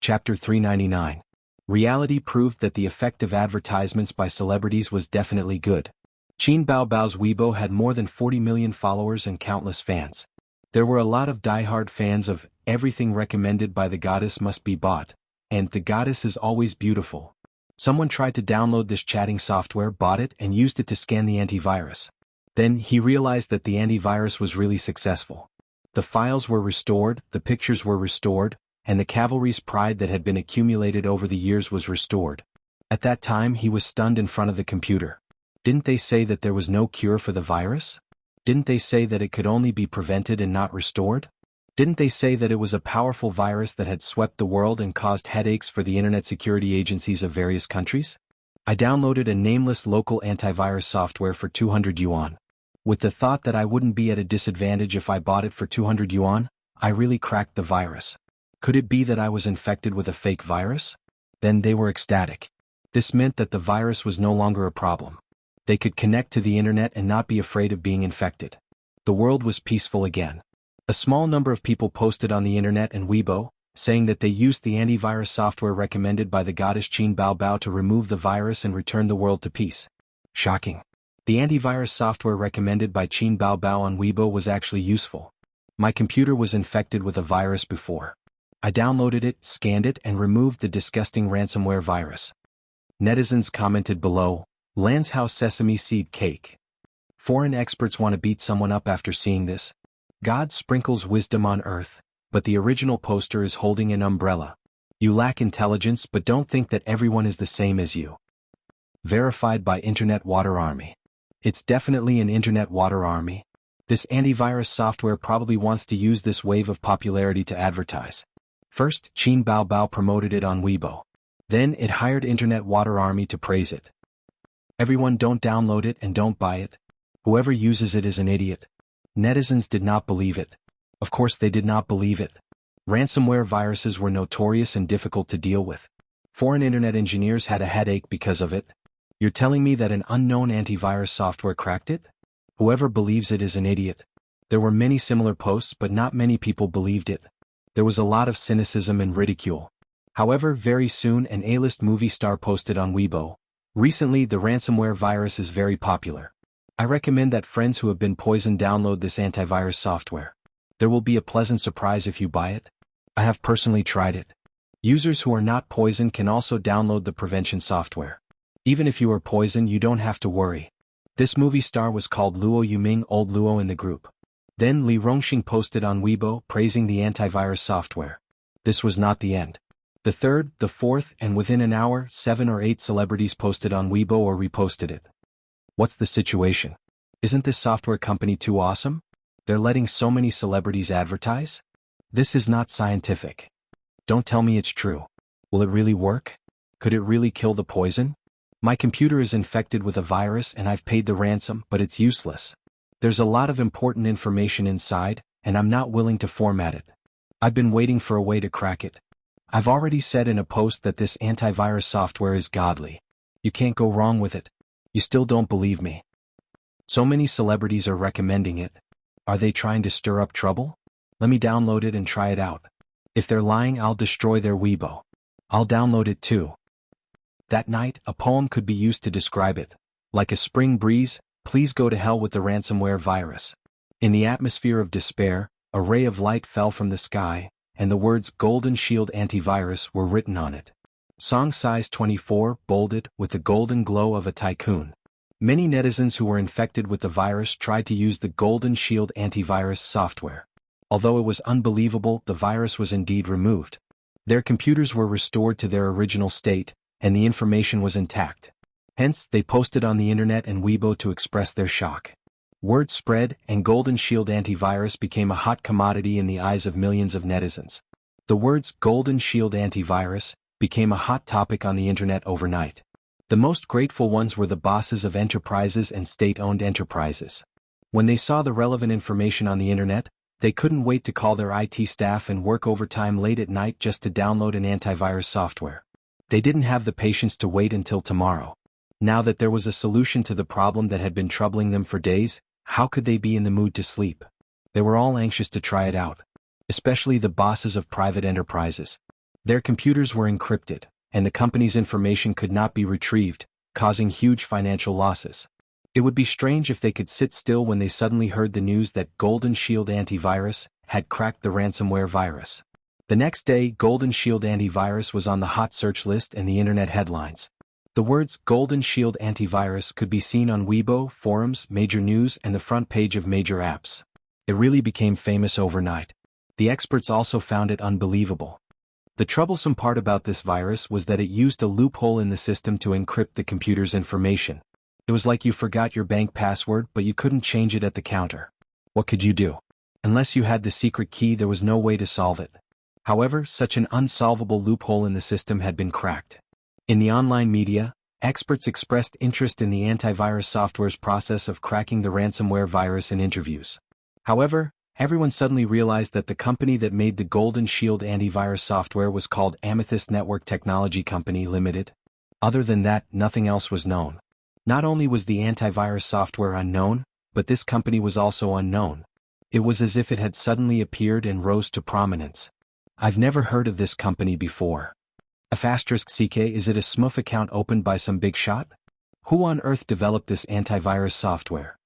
Chapter 399. Reality proved that the effect of advertisements by celebrities was definitely good. Qin Baobao's Weibo had more than 40 million followers and countless fans. There were a lot of die-hard fans of everything recommended by the goddess must be bought, and the goddess is always beautiful. Someone tried to download this chatting software, bought it, and used it to scan the antivirus. Then he realized that the antivirus was really successful. The files were restored, the pictures were restored, and the cavalry's pride that had been accumulated over the years was restored. At that time he was stunned in front of the computer. Didn't they say that there was no cure for the virus? Didn't they say that it could only be prevented and not restored? Didn't they say that it was a powerful virus that had swept the world and caused headaches for the internet security agencies of various countries? I downloaded a nameless local antivirus software for 200 yuan. With the thought that I wouldn't be at a disadvantage if I bought it for 200 yuan, I really cracked the virus. Could it be that I was infected with a fake virus? Then they were ecstatic. This meant that the virus was no longer a problem. They could connect to the internet and not be afraid of being infected. The world was peaceful again. A small number of people posted on the internet and Weibo, saying that they used the antivirus software recommended by the goddess Qin Baobao to remove the virus and return the world to peace. Shocking. The antivirus software recommended by Qin Baobao on Weibo was actually useful. My computer was infected with a virus before. I downloaded it, scanned it, and removed the disgusting ransomware virus. Netizens commented below, "Lan's house sesame seed cake." Foreign experts want to beat someone up after seeing this. God sprinkles wisdom on earth, but the original poster is holding an umbrella. You lack intelligence, but don't think that everyone is the same as you. Verified by Internet Water Army. It's definitely an Internet Water Army. This antivirus software probably wants to use this wave of popularity to advertise. First, Qin Baobao promoted it on Weibo. Then it hired Internet Water Army to praise it. Everyone don't download it and don't buy it. Whoever uses it is an idiot. Netizens did not believe it. Of course they did not believe it. Ransomware viruses were notorious and difficult to deal with. Foreign internet engineers had a headache because of it. You're telling me that an unknown antivirus software cracked it? Whoever believes it is an idiot. There were many similar posts, but not many people believed it. There was a lot of cynicism and ridicule. However, very soon an A-list movie star posted on Weibo, "Recently the ransomware virus is very popular. I recommend that friends who have been poisoned download this antivirus software. There will be a pleasant surprise if you buy it. I have personally tried it. Users who are not poisoned can also download the prevention software. Even if you are poisoned, you don't have to worry." This movie star was called Luo Yuming, old Luo in the group. Then Li Rongxing posted on Weibo praising the antivirus software. This was not the end. The third, the fourth, and within an hour, 7 or 8 celebrities posted on Weibo or reposted it. What's the situation? Isn't this software company too awesome? They're letting so many celebrities advertise? This is not scientific. Don't tell me it's true. Will it really work? Could it really kill the poison? My computer is infected with a virus and I've paid the ransom, but it's useless. There's a lot of important information inside, and I'm not willing to format it. I've been waiting for a way to crack it. I've already said in a post that this antivirus software is godly. You can't go wrong with it. You still don't believe me. So many celebrities are recommending it. Are they trying to stir up trouble? Let me download it and try it out. If they're lying, I'll destroy their Weibo. I'll download it too. That night, a poem could be used to describe it. Like a spring breeze, please go to hell with the ransomware virus. In the atmosphere of despair, a ray of light fell from the sky, and the words Golden Shield Antivirus were written on it. Song size 24, bolded, with the golden glow of a tycoon. Many netizens who were infected with the virus tried to use the Golden Shield Antivirus software. Although it was unbelievable, the virus was indeed removed. Their computers were restored to their original state, and the information was intact. Hence, they posted on the internet and Weibo to express their shock. Word spread, and Golden Shield Antivirus became a hot commodity in the eyes of millions of netizens. The words Golden Shield Antivirus became a hot topic on the internet overnight. The most grateful ones were the bosses of enterprises and state-owned enterprises. When they saw the relevant information on the internet, they couldn't wait to call their IT staff and work overtime late at night just to download an antivirus software. They didn't have the patience to wait until tomorrow. Now that there was a solution to the problem that had been troubling them for days, how could they be in the mood to sleep? They were all anxious to try it out. Especially the bosses of private enterprises. Their computers were encrypted, and the company's information could not be retrieved, causing huge financial losses. It would be strange if they could sit still when they suddenly heard the news that Golden Shield Antivirus had cracked the ransomware virus. The next day, Golden Shield Antivirus was on the hot search list and the internet headlines. The words Golden Shield Antivirus could be seen on Weibo, forums, major news, and the front page of major apps. It really became famous overnight. The experts also found it unbelievable. The troublesome part about this virus was that it used a loophole in the system to encrypt the computer's information. It was like you forgot your bank password but you couldn't change it at the counter. What could you do? Unless you had the secret key, there was no way to solve it. However, such an unsolvable loophole in the system had been cracked. In the online media, experts expressed interest in the antivirus software's process of cracking the ransomware virus in interviews. However, everyone suddenly realized that the company that made the Golden Shield antivirus software was called Amethyst Network Technology Company Limited. Other than that, nothing else was known. Not only was the antivirus software unknown, but this company was also unknown. It was as if it had suddenly appeared and rose to prominence. I've never heard of this company before. *CK, is it a smooth account opened by some big shot? Who on earth developed this antivirus software?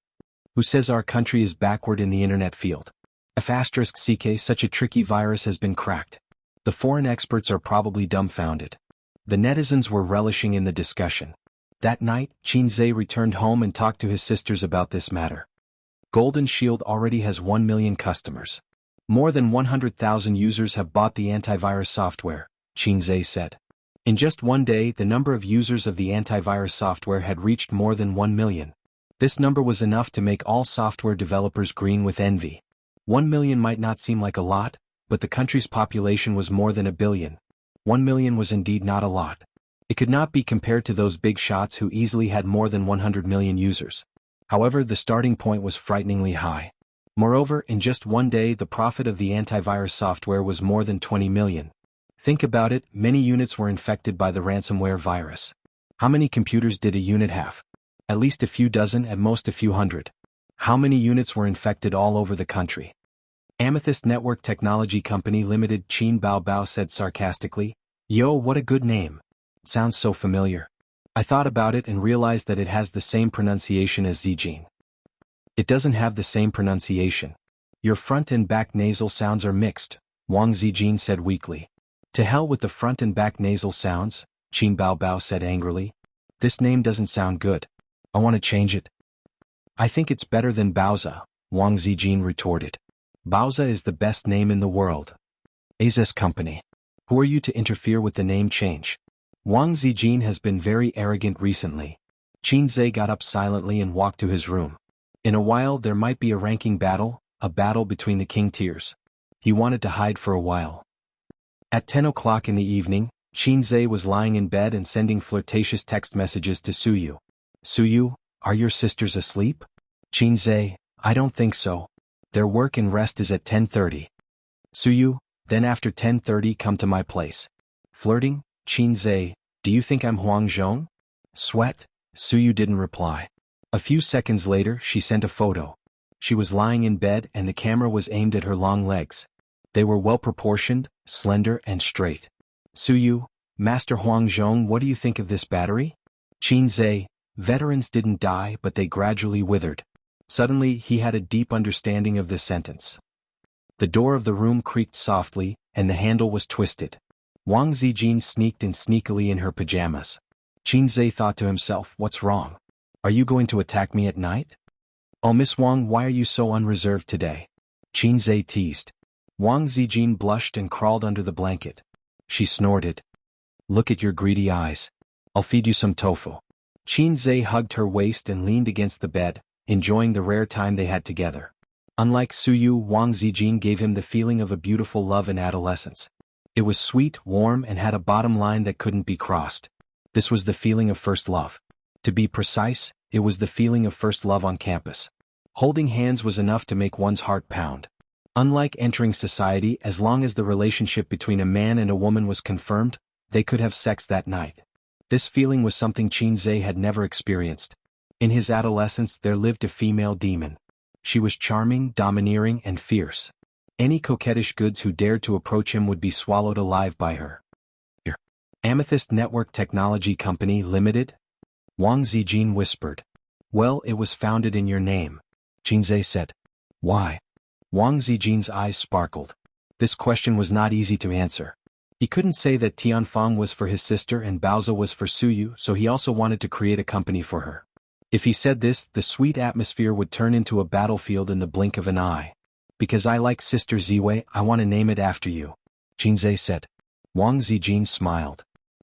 Who says our country is backward in the internet field? *CK, such a tricky virus has been cracked. The foreign experts are probably dumbfounded. The netizens were relishing in the discussion. That night, Qin Zhe returned home and talked to his sisters about this matter. Golden Shield already has 1 million customers. More than 100,000 users have bought the antivirus software, Qin Zhe said. In just one day, the number of users of the antivirus software had reached more than 1 million. This number was enough to make all software developers green with envy. 1 million might not seem like a lot, but the country's population was more than 1 billion. 1 million was indeed not a lot. It could not be compared to those big shots who easily had more than 100 million users. However, the starting point was frighteningly high. Moreover, in just one day the profit of the antivirus software was more than 20 million. Think about it, many units were infected by the ransomware virus. How many computers did a unit have? At least a few dozen, at most a few hundred. How many units were infected all over the country? Amethyst Network Technology Company Limited, Qin Baobao said sarcastically. Yo, what a good name. Sounds so familiar. I thought about it and realized that it has the same pronunciation as Zijin. It doesn't have the same pronunciation. Your front and back nasal sounds are mixed, Wang Zijin said weakly. To hell with the front and back nasal sounds, Qin Baobao said angrily. This name doesn't sound good. I want to change it. I think it's better than Baoza, Wang Zijin retorted. Baoza is the best name in the world. Azes Company. Who are you to interfere with the name change? Wang Zijin has been very arrogant recently. Qin Zhe got up silently and walked to his room. In a while there might be a ranking battle, a battle between the king tiers. He wanted to hide for a while. At 10 o'clock in the evening, Qin Zhe was lying in bed and sending flirtatious text messages to Suyu. Suyu, are your sisters asleep? Qin Zhe, I don't think so. Their work and rest is at 10:30. Suyu, then after 10:30 come to my place. Flirting? Qin Zhe, do you think I'm Huang Zhong? Sweat? Suyu didn't reply. A few seconds later she sent a photo. She was lying in bed and the camera was aimed at her long legs. They were well proportioned, slender and straight. Suyu, Master Huang Zhong, what do you think of this battery? Qin Zhe, veterans didn't die but they gradually withered. Suddenly he had a deep understanding of this sentence. The door of the room creaked softly, and the handle was twisted. Wang Zijin sneaked in sneakily in her pajamas. Qin Zhe thought to himself, what's wrong? Are you going to attack me at night? Oh Miss Wang, why are you so unreserved today? Qin Zhe teased. Wang Zijin blushed and crawled under the blanket. She snorted. Look at your greedy eyes. I'll feed you some tofu. Qin Zhe hugged her waist and leaned against the bed, enjoying the rare time they had together. Unlike Suyu, Wang Zijin gave him the feeling of a beautiful love in adolescence. It was sweet, warm, and had a bottom line that couldn't be crossed. This was the feeling of first love. To be precise, it was the feeling of first love on campus. Holding hands was enough to make one's heart pound. Unlike entering society, as long as the relationship between a man and a woman was confirmed, they could have sex that night. This feeling was something Qin Zhe had never experienced. In his adolescence there lived a female demon. She was charming, domineering, and fierce. Any coquettish goods who dared to approach him would be swallowed alive by her. Amethyst Network Technology Company Limited? Wang Zijin whispered. Well, it was founded in your name, Qinzhe said. Why? Wang Zijin's eyes sparkled. This question was not easy to answer. He couldn't say that Tianfang was for his sister and Baozi was for Suyu, so he also wanted to create a company for her. If he said this, the sweet atmosphere would turn into a battlefield in the blink of an eye. Because I like Sister Ziwei, I want to name it after you, Qinzhe said. Wang Zijin smiled.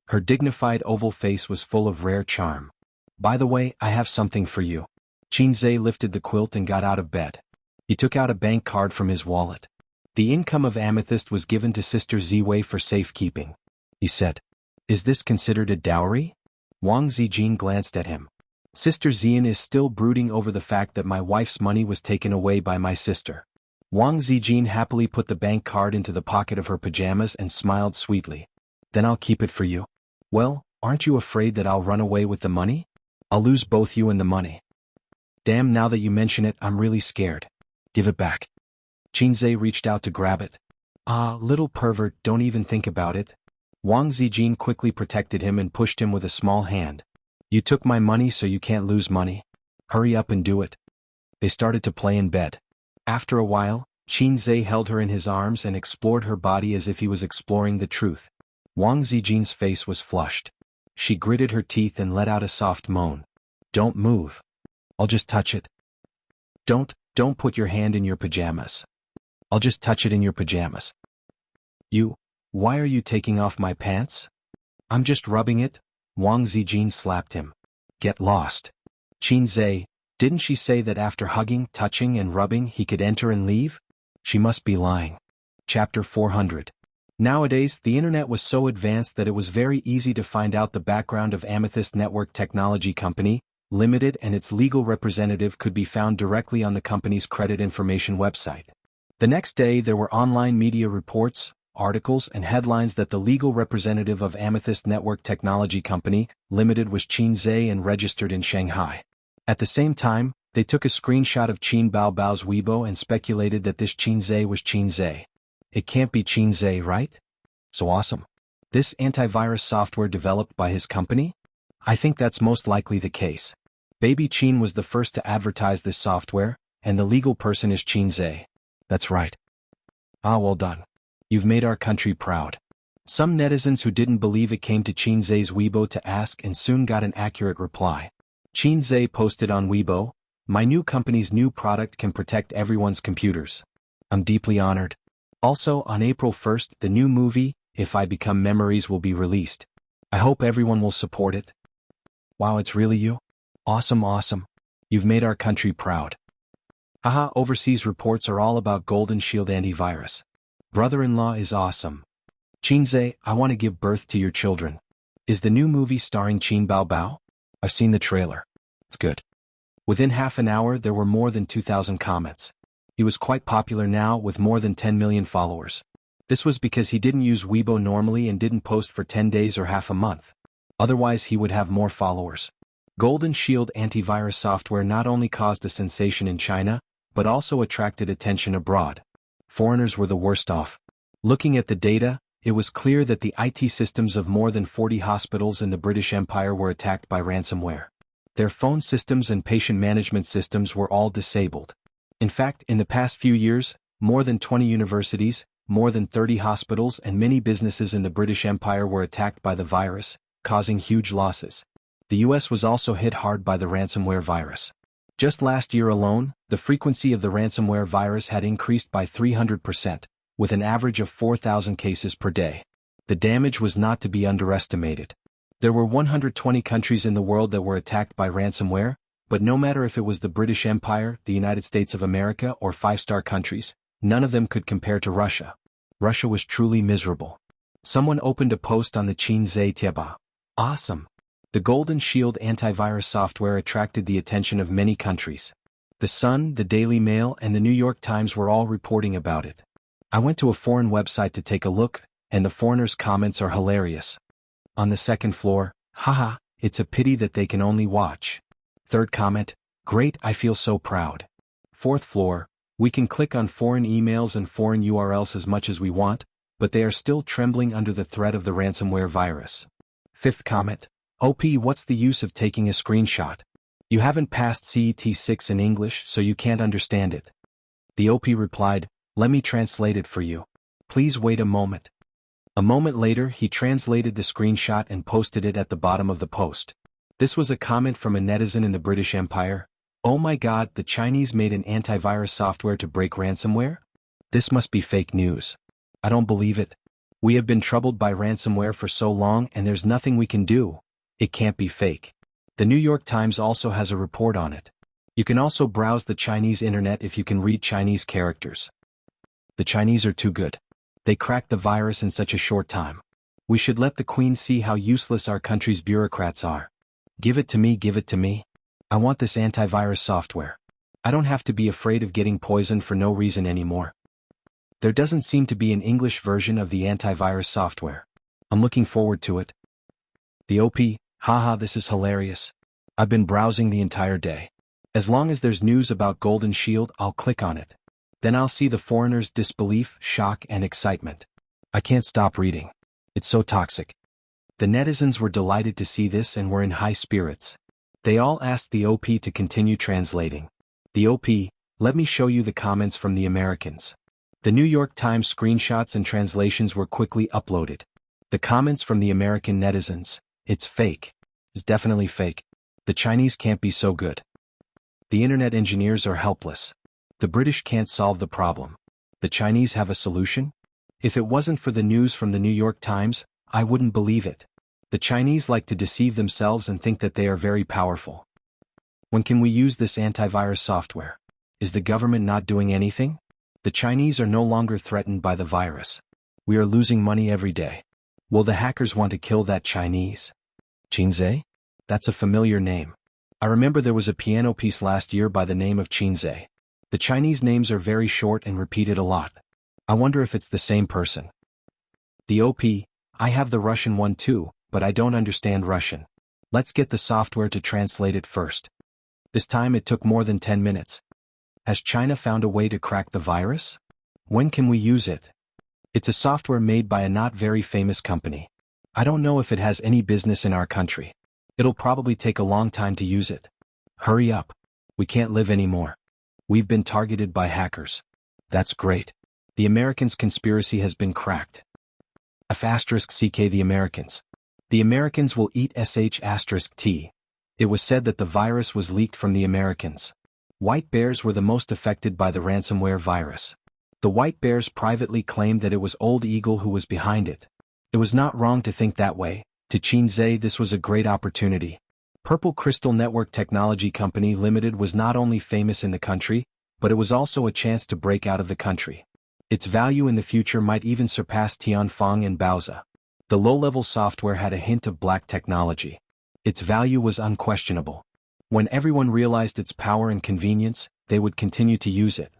Her dignified oval face was full of rare charm. By the way, I have something for you. Qinzhe lifted the quilt and got out of bed. He took out a bank card from his wallet. The income of Amethyst was given to Sister Ziwei for safekeeping. He said. Is this considered a dowry? Wang Zijin glanced at him. Sister Zian is still brooding over the fact that my wife's money was taken away by my sister. Wang Zijin happily put the bank card into the pocket of her pajamas and smiled sweetly. Then I'll keep it for you. Well, aren't you afraid that I'll run away with the money? I'll lose both you and the money. Damn, now that you mention it, I'm really scared. Give it back. Qinzhe reached out to grab it. Ah, little pervert, don't even think about it. Wang Zijin quickly protected him and pushed him with a small hand. You took my money so you can't lose money. Hurry up and do it. They started to play in bed. After a while, Qinzhe held her in his arms and explored her body as if he was exploring the truth. Wang Zijin's face was flushed. She gritted her teeth and let out a soft moan. Don't move. I'll just touch it. Don't put your hand in your pajamas. I'll just touch it in your pajamas. Why are you taking off my pants? I'm just rubbing it. Wang Zijin slapped him. Get lost. Qinzhe, didn't she say that after hugging, touching and rubbing he could enter and leave? She must be lying. Chapter 400. Nowadays, the internet was so advanced that it was very easy to find out the background of Amethyst Network Technology Company, Limited, and its legal representative could be found directly on the company's credit information website. The next day there were online media reports, articles and headlines that the legal representative of Amethyst Network Technology Company, Limited was Qinzhe and registered in Shanghai. At the same time, they took a screenshot of Qin Baobao's Weibo and speculated that this Qinzhe was Qinzhe. It can't be Qinzhe, right? So awesome. This antivirus software developed by his company? I think that's most likely the case. Baby Qin was the first to advertise this software, and the legal person is Qinzhe. That's right. Ah, well done. You've made our country proud. Some netizens who didn't believe it came to Qinzhe's Weibo to ask and soon got an accurate reply. Qinzhe posted on Weibo, my new company's new product can protect everyone's computers. I'm deeply honored. Also, on April 1st, the new movie, If I Become Memories, will be released. I hope everyone will support it. Wow, it's really you? Awesome. You've made our country proud. Haha, overseas reports are all about Golden Shield antivirus. Brother-in-law is awesome. Qinzhe, I want to give birth to your children. Is the new movie starring Qin Baobao? I've seen the trailer. It's good. Within half an hour there were more than 2,000 comments. He was quite popular now with more than 10 million followers. This was because he didn't use Weibo normally and didn't post for 10 days or half a month. Otherwise he would have more followers. Golden Shield antivirus software not only caused a sensation in China, but also attracted attention abroad. Foreigners were the worst off. Looking at the data, it was clear that the IT systems of more than 40 hospitals in the British Empire were attacked by ransomware. Their phone systems and patient management systems were all disabled. In fact, in the past few years, more than 20 universities, more than 30 hospitals and many businesses in the British Empire were attacked by the virus, causing huge losses. The US was also hit hard by the ransomware virus. Just last year alone, the frequency of the ransomware virus had increased by 300%, with an average of 4,000 cases per day. The damage was not to be underestimated. There were 120 countries in the world that were attacked by ransomware, but no matter if it was the British Empire, the United States of America, or five-star countries, none of them could compare to Russia. Russia was truly miserable. Someone opened a post on the Qinzhe Tieba. Awesome. The Golden Shield antivirus software attracted the attention of many countries. The Sun, the Daily Mail, and the New York Times were all reporting about it. I went to a foreign website to take a look, and the foreigners' comments are hilarious. On the second floor, haha, it's a pity that they can only watch. Third comment, great, I feel so proud. Fourth floor, we can click on foreign emails and foreign URLs as much as we want, but they are still trembling under the threat of the ransomware virus. Fifth comment. OP, what's the use of taking a screenshot? You haven't passed CET 6 in English, so you can't understand it. The OP replied, let me translate it for you. Please wait a moment. A moment later, he translated the screenshot and posted it at the bottom of the post. This was a comment from a netizen in the British Empire. Oh my god, the Chinese made an antivirus software to break ransomware? This must be fake news. I don't believe it. We have been troubled by ransomware for so long and there's nothing we can do. It can't be fake. The New York Times also has a report on it. You can also browse the Chinese internet if you can read Chinese characters. The Chinese are too good. They cracked the virus in such a short time. We should let the Queen see how useless our country's bureaucrats are. Give it to me, give it to me. I want this antivirus software. I don't have to be afraid of getting poisoned for no reason anymore. There doesn't seem to be an English version of the antivirus software. I'm looking forward to it. The OP, haha, this is hilarious. I've been browsing the entire day. As long as there's news about Golden Shield, I'll click on it. Then I'll see the foreigners' disbelief, shock, and excitement. I can't stop reading. It's so toxic. The netizens were delighted to see this and were in high spirits. They all asked the OP to continue translating. The OP, let me show you the comments from the Americans. The New York Times screenshots and translations were quickly uploaded. The comments from the American netizens, it's fake. It's definitely fake. The Chinese can't be so good. The internet engineers are helpless. The British can't solve the problem. The Chinese have a solution? If it wasn't for the news from the New York Times, I wouldn't believe it. The Chinese like to deceive themselves and think that they are very powerful. When can we use this antivirus software? Is the government not doing anything? The Chinese are no longer threatened by the virus. We are losing money every day. Will the hackers want to kill that Chinese? Qinzhe? That's a familiar name. I remember there was a piano piece last year by the name of Qinzhe. The Chinese names are very short and repeated a lot. I wonder if it's the same person. The OP, I have the Russian one too, but I don't understand Russian. Let's get the software to translate it first. This time it took more than 10 minutes. Has China found a way to crack the virus? When can we use it? It's a software made by a not very famous company. I don't know if it has any business in our country. It'll probably take a long time to use it. Hurry up. We can't live anymore. We've been targeted by hackers. That's great. The Americans' conspiracy has been cracked. *CK the Americans. The Americans will eat *T. It was said that the virus was leaked from the Americans. White bears were the most affected by the ransomware virus. The white bears privately claimed that it was Old Eagle who was behind it. It was not wrong to think that way. To Qinzhe, this was a great opportunity. Purple Crystal Network Technology Company Limited was not only famous in the country, but it was also a chance to break out of the country. Its value in the future might even surpass Tianfeng and Baoza. The low-level software had a hint of black technology. Its value was unquestionable. When everyone realized its power and convenience, they would continue to use it.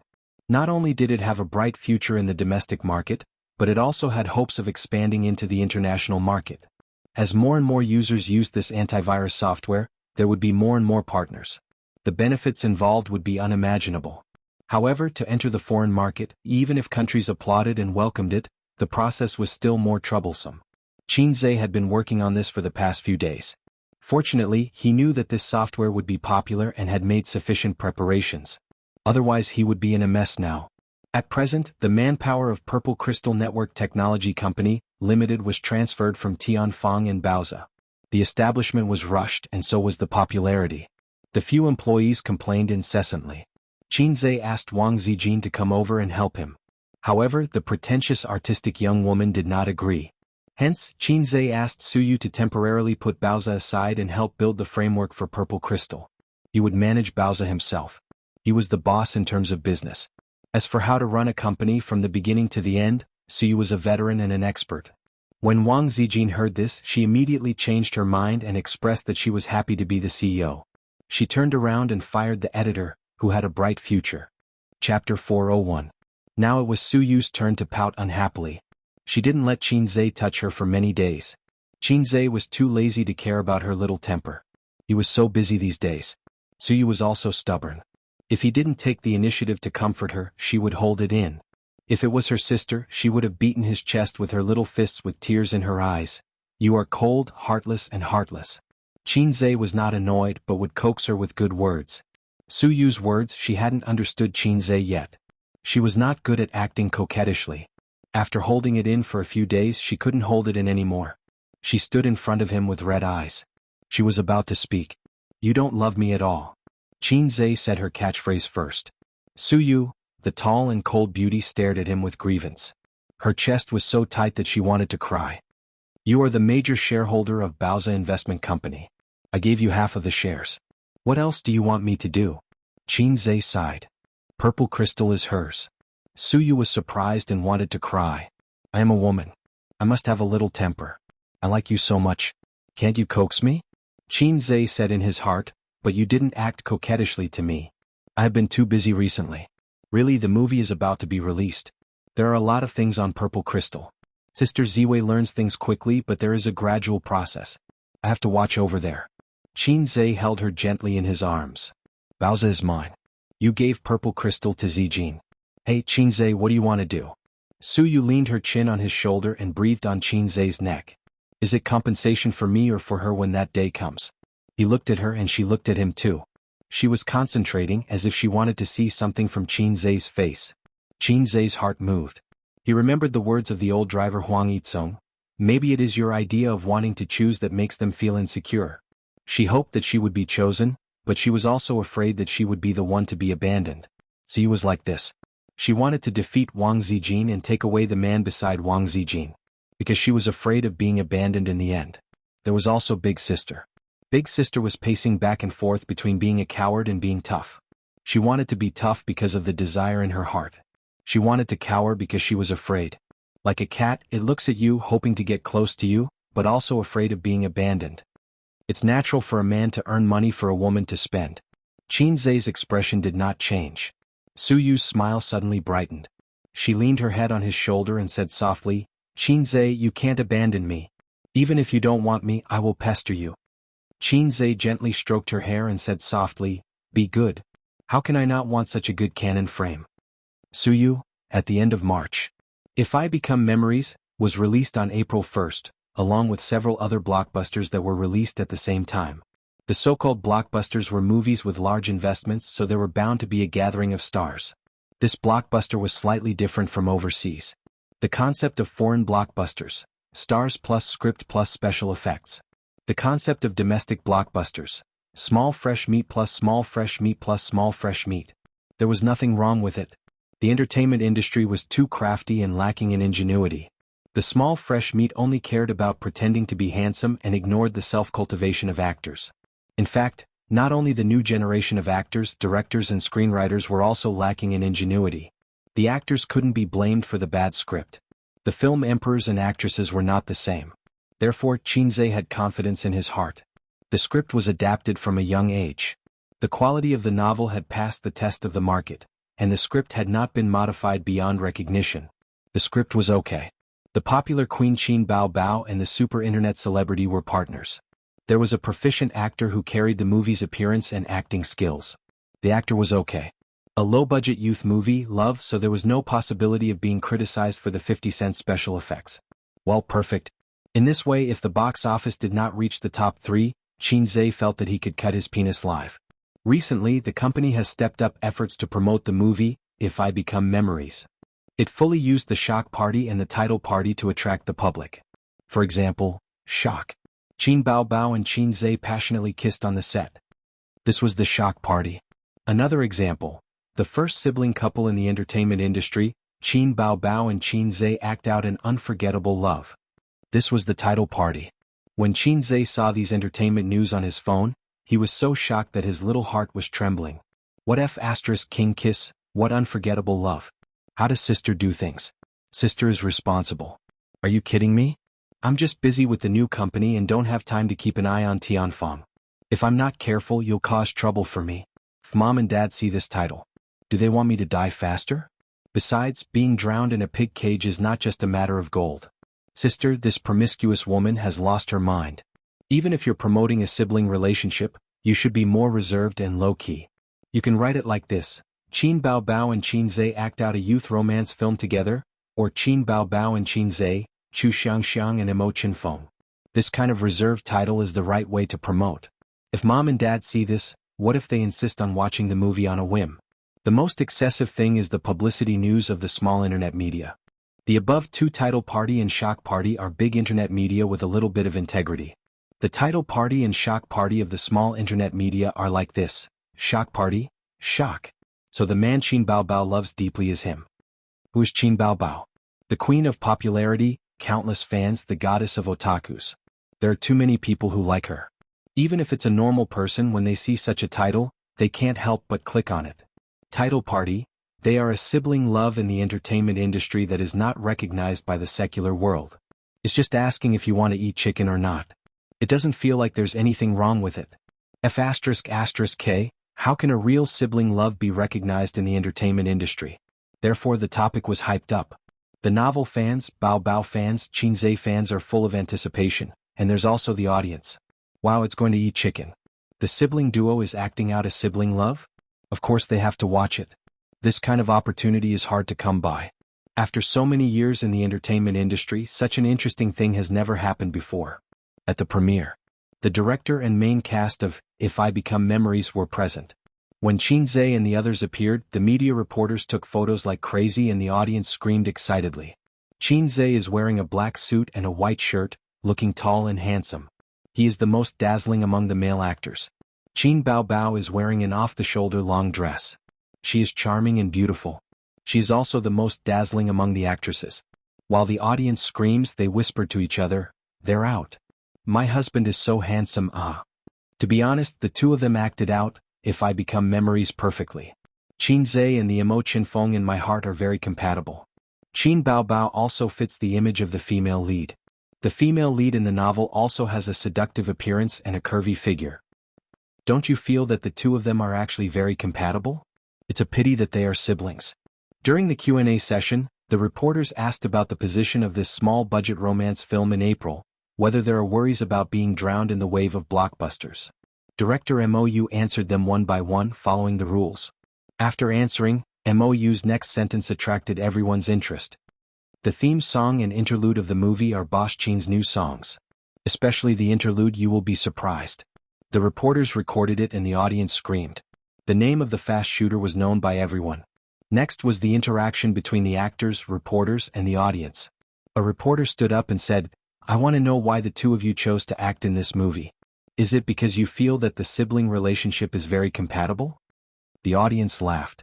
Not only did it have a bright future in the domestic market, but it also had hopes of expanding into the international market. As more and more users used this antivirus software, there would be more and more partners. The benefits involved would be unimaginable. However, to enter the foreign market, even if countries applauded and welcomed it, the process was still more troublesome. Qinzhe had been working on this for the past few days. Fortunately, he knew that this software would be popular and had made sufficient preparations. Otherwise he would be in a mess now. At present, the manpower of Purple Crystal Network Technology Company Limited was transferred from Tianfeng and Baoza. The establishment was rushed and so was the popularity. The few employees complained incessantly. Qinzhe asked Wang Zijin to come over and help him. However, the pretentious artistic young woman did not agree. Hence, Qinzhe asked Suyu to temporarily put Baoza aside and help build the framework for Purple Crystal. He would manage Baoza himself. He was the boss in terms of business. As for how to run a company from the beginning to the end, Suyu was a veteran and an expert. When Wang Zijin heard this, she immediately changed her mind and expressed that she was happy to be the CEO. She turned around and fired the editor, who had a bright future. Chapter 401. Now it was Suyu's turn to pout unhappily. She didn't let Qinzhe touch her for many days. Qinzhe was too lazy to care about her little temper. He was so busy these days. Suyu was also stubborn. If he didn't take the initiative to comfort her, she would hold it in. If it was her sister, she would have beaten his chest with her little fists with tears in her eyes. You are cold, heartless and heartless. Qin Zhe was not annoyed but would coax her with good words. Su Yu's words, she hadn't understood Qin Zhe yet. She was not good at acting coquettishly. After holding it in for a few days she couldn't hold it in anymore. She stood in front of him with red eyes. She was about to speak. You don't love me at all. Qin Zhe said her catchphrase first. Su Yu, the tall and cold beauty, stared at him with grievance. Her chest was so tight that she wanted to cry. You are the major shareholder of Baoza Investment Company. I gave you half of the shares. What else do you want me to do? Qin Zhe sighed. Purple crystal is hers. Su Yu was surprised and wanted to cry. I am a woman. I must have a little temper. I like you so much. Can't you coax me? Qin Zhe said in his heart, but you didn't act coquettishly to me. I have been too busy recently. Really, the movie is about to be released. There are a lot of things on Purple Crystal. Sister Ziwei learns things quickly but there is a gradual process. I have to watch over there. Qin Zhe held her gently in his arms. Baoza is mine. You gave Purple Crystal to Zijin. Hey Qin Zhe, what do you want to do? Su Yu leaned her chin on his shoulder and breathed on Qin Zhe's neck. Is it compensation for me or for her when that day comes? He looked at her and she looked at him too. She was concentrating as if she wanted to see something from Qin Zhe's face. Qin Zhe's heart moved. He remembered the words of the old driver Huang Yizong. Maybe it is your idea of wanting to choose that makes them feel insecure. She hoped that she would be chosen, but she was also afraid that she would be the one to be abandoned. So he was like this. She wanted to defeat Wang Zijin and take away the man beside Wang Zijin. Because she was afraid of being abandoned in the end. There was also Big Sister. Big Sister was pacing back and forth between being a coward and being tough. She wanted to be tough because of the desire in her heart. She wanted to cower because she was afraid. Like a cat, it looks at you hoping to get close to you, but also afraid of being abandoned. It's natural for a man to earn money for a woman to spend. Qin Zhe's expression did not change. Su Yu's smile suddenly brightened. She leaned her head on his shoulder and said softly, Qin Zhe, you can't abandon me. Even if you don't want me, I will pester you. Qin Zhe gently stroked her hair and said softly, be good. How can I not want such a good cannon frame? Su Yu, at the end of March. If I Become Memories, was released on April 1st, along with several other blockbusters that were released at the same time. The so-called blockbusters were movies with large investments, so there were bound to be a gathering of stars. This blockbuster was slightly different from overseas. The concept of foreign blockbusters, stars plus script plus special effects. The concept of domestic blockbusters, small fresh meat plus small fresh meat plus small fresh meat. There was nothing wrong with it. The entertainment industry was too crafty and lacking in ingenuity. The small fresh meat only cared about pretending to be handsome and ignored the self-cultivation of actors. In fact, not only the new generation of actors, directors and screenwriters were also lacking in ingenuity. The actors couldn't be blamed for the bad script. The film emperors and actresses were not the same. Therefore, Qin Zhe had confidence in his heart. The script was adapted from a young age. The quality of the novel had passed the test of the market, and the script had not been modified beyond recognition. The script was okay. The popular Queen Qin Bao Bao and the super internet celebrity were partners. There was a proficient actor who carried the movie's appearance and acting skills. The actor was okay. A low-budget youth movie, love, so there was no possibility of being criticized for the 50-cent special effects. Well, perfect. In this way, if the box office did not reach the top 3, Qin Zhe felt that he could cut his penis live. Recently, the company has stepped up efforts to promote the movie, If I Become Memories. It fully used the shock party and the title party to attract the public. For example, shock. Qin Bao Bao and Qin Zhe passionately kissed on the set. This was the shock party. Another example. The first sibling couple in the entertainment industry, Qin Bao Bao and Qin Zhe act out an unforgettable love. This was the title party. When Qin Zhe saw these entertainment news on his phone, he was so shocked that his little heart was trembling. What F*** king kiss, what unforgettable love. How does sister do things? Sister is responsible. Are you kidding me? I'm just busy with the new company and don't have time to keep an eye on Tianfang. If I'm not careful, you'll cause trouble for me. If mom and dad see this title, do they want me to die faster? Besides, being drowned in a pig cage is not just a matter of gold. Sister, this promiscuous woman has lost her mind. Even if you're promoting a sibling relationship, you should be more reserved and low-key. You can write it like this: Qin Bao Bao and Qin Zhe act out a youth romance film together, or Qin Bao Bao and Qin Zhe, Chu Xiangxiang and Emo Chin Feng. This kind of reserved title is the right way to promote. If mom and dad see this, what if they insist on watching the movie on a whim? The most excessive thing is the publicity news of the small internet media. The above two, Title Party and Shock Party, are big internet media with a little bit of integrity. The Title Party and Shock Party of the small internet media are like this. Shock Party, shock. So the man Qin Baobao loves deeply is him. Who is Qin Baobao? The queen of popularity, countless fans, the goddess of otakus. There are too many people who like her. Even if it's a normal person, when they see such a title, they can't help but click on it. Title Party, they are a sibling love in the entertainment industry that is not recognized by the secular world. It's just asking if you want to eat chicken or not. It doesn't feel like there's anything wrong with it. F***K, how can a real sibling love be recognized in the entertainment industry? Therefore the topic was hyped up. The novel fans, Bao fans, Qinze fans are full of anticipation, and there's also the audience. Wow, it's going to eat chicken. The sibling duo is acting out a sibling love? Of course they have to watch it. This kind of opportunity is hard to come by. After so many years in the entertainment industry, such an interesting thing has never happened before. At the premiere, the director and main cast of If I Become Memories were present. When Qinze and the others appeared, the media reporters took photos like crazy and the audience screamed excitedly. Qinze is wearing a black suit and a white shirt, looking tall and handsome. He is the most dazzling among the male actors. Qin Baobao is wearing an off-the-shoulder long dress. She is charming and beautiful. She is also the most dazzling among the actresses. While the audience screams, they whisper to each other, "They're out. My husband is so handsome, ah." To be honest, the two of them acted out If I Become Memories perfectly. Qinze and the Emo Qinfeng in my heart are very compatible. Qin Baobao also fits the image of the female lead. The female lead in the novel also has a seductive appearance and a curvy figure. Don't you feel that the two of them are actually very compatible? It's a pity that they are siblings. During the Q&A session, the reporters asked about the position of this small-budget romance film in April, whether there are worries about being drowned in the wave of blockbusters. Director MOU answered them one by one, following the rules. After answering, MOU's next sentence attracted everyone's interest. The theme song and interlude of the movie are Bosch Qin's new songs. Especially the interlude, you will be surprised. The reporters recorded it and the audience screamed. The name of the fast shooter was known by everyone. Next was the interaction between the actors, reporters, and the audience. A reporter stood up and said, "I want to know why the two of you chose to act in this movie. Is it because you feel that the sibling relationship is very compatible?" The audience laughed.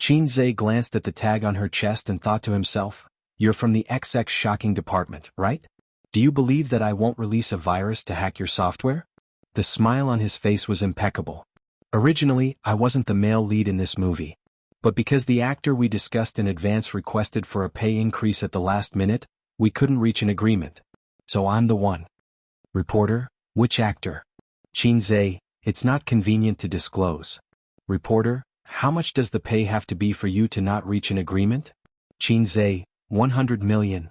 Qinze glanced at the tag on her chest and thought to himself, "You're from the XX shocking department, right? Do you believe that I won't release a virus to hack your software?" The smile on his face was impeccable. "Originally, I wasn't the male lead in this movie. But because the actor we discussed in advance requested for a pay increase at the last minute, we couldn't reach an agreement. So I'm the one." Reporter, "Which actor?" Qinze, "It's not convenient to disclose." Reporter, "How much does the pay have to be for you to not reach an agreement?" Qinze, 100 million.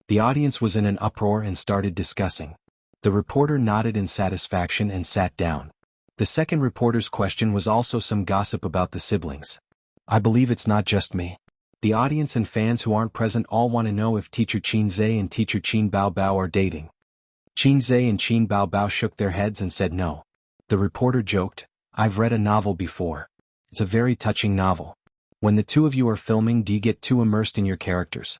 The audience was in an uproar and started discussing. The reporter nodded in satisfaction and sat down. The second reporter's question was also some gossip about the siblings. "I believe it's not just me. The audience and fans who aren't present all want to know if teacher Qinze and teacher Qin Baobao are dating." Qinze and Qin Baobao shook their heads and said no. The reporter joked, "I've read a novel before. It's a very touching novel. When the two of you are filming, do you get too immersed in your characters?"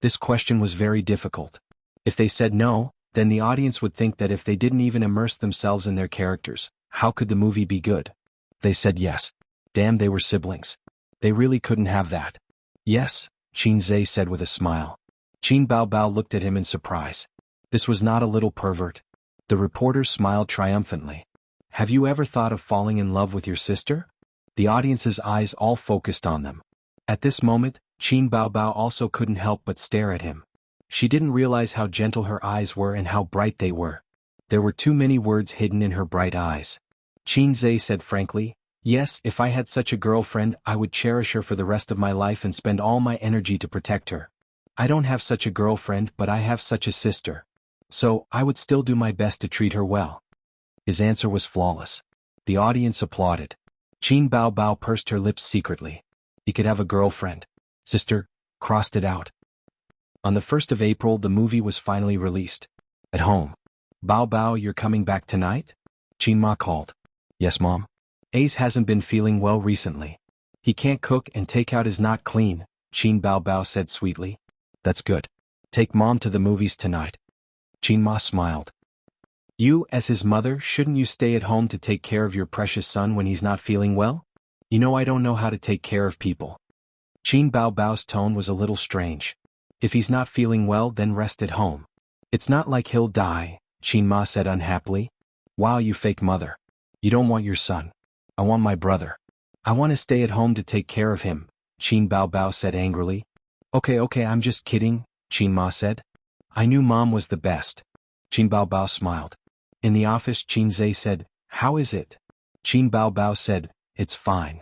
This question was very difficult. If they said no, then the audience would think that if they didn't even immerse themselves in their characters, how could the movie be good? They said yes. Damn, they were siblings. They really couldn't have that. "Yes," Qinze said with a smile. Qin Baobao looked at him in surprise. This was not a little pervert. The reporter smiled triumphantly. "Have you ever thought of falling in love with your sister?" The audience's eyes all focused on them. At this moment, Qin Baobao also couldn't help but stare at him. She didn't realize how gentle her eyes were and how bright they were. There were too many words hidden in her bright eyes. Qinze said frankly, "Yes, if I had such a girlfriend, I would cherish her for the rest of my life and spend all my energy to protect her. I don't have such a girlfriend, but I have such a sister. So, I would still do my best to treat her well." His answer was flawless. The audience applauded. Qin Baobao pursed her lips secretly. He could have a girlfriend. Sister, crossed it out. On the 1st of April, the movie was finally released. At home, Bao Bao, you're coming back tonight? Qin Ma called. Yes, Mom. Ace hasn't been feeling well recently. He can't cook and takeout is not clean, Qin Bao Bao said sweetly. That's good. Take Mom to the movies tonight. Qin Ma smiled. You, as his mother, shouldn't you stay at home to take care of your precious son when he's not feeling well? You know I don't know how to take care of people. Qin Bao Bao's tone was a little strange. If he's not feeling well, then rest at home. It's not like he'll die, Qin Ma said unhappily. Wow, you fake mother. You don't want your son. I want my brother. I want to stay at home to take care of him, Qin Bao Bao said angrily. Okay, I'm just kidding, Qin Ma said. I knew Mom was the best. Qin Bao Bao smiled. In the office, Qin Zhe said, How is it? Qin Bao Bao said, It's fine.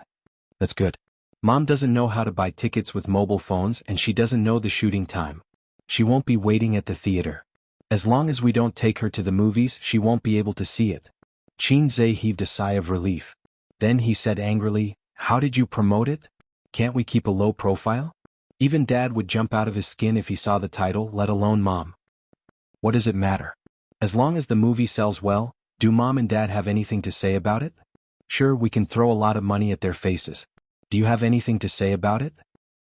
That's good. Mom doesn't know how to buy tickets with mobile phones and she doesn't know the shooting time. She won't be waiting at the theater. As long as we don't take her to the movies, she won't be able to see it. Qin Zhe heaved a sigh of relief. Then he said angrily, How did you promote it? Can't we keep a low profile? Even Dad would jump out of his skin if he saw the title, let alone Mom. What does it matter? As long as the movie sells well, do Mom and Dad have anything to say about it? Sure, we can throw a lot of money at their faces. Do you have anything to say about it?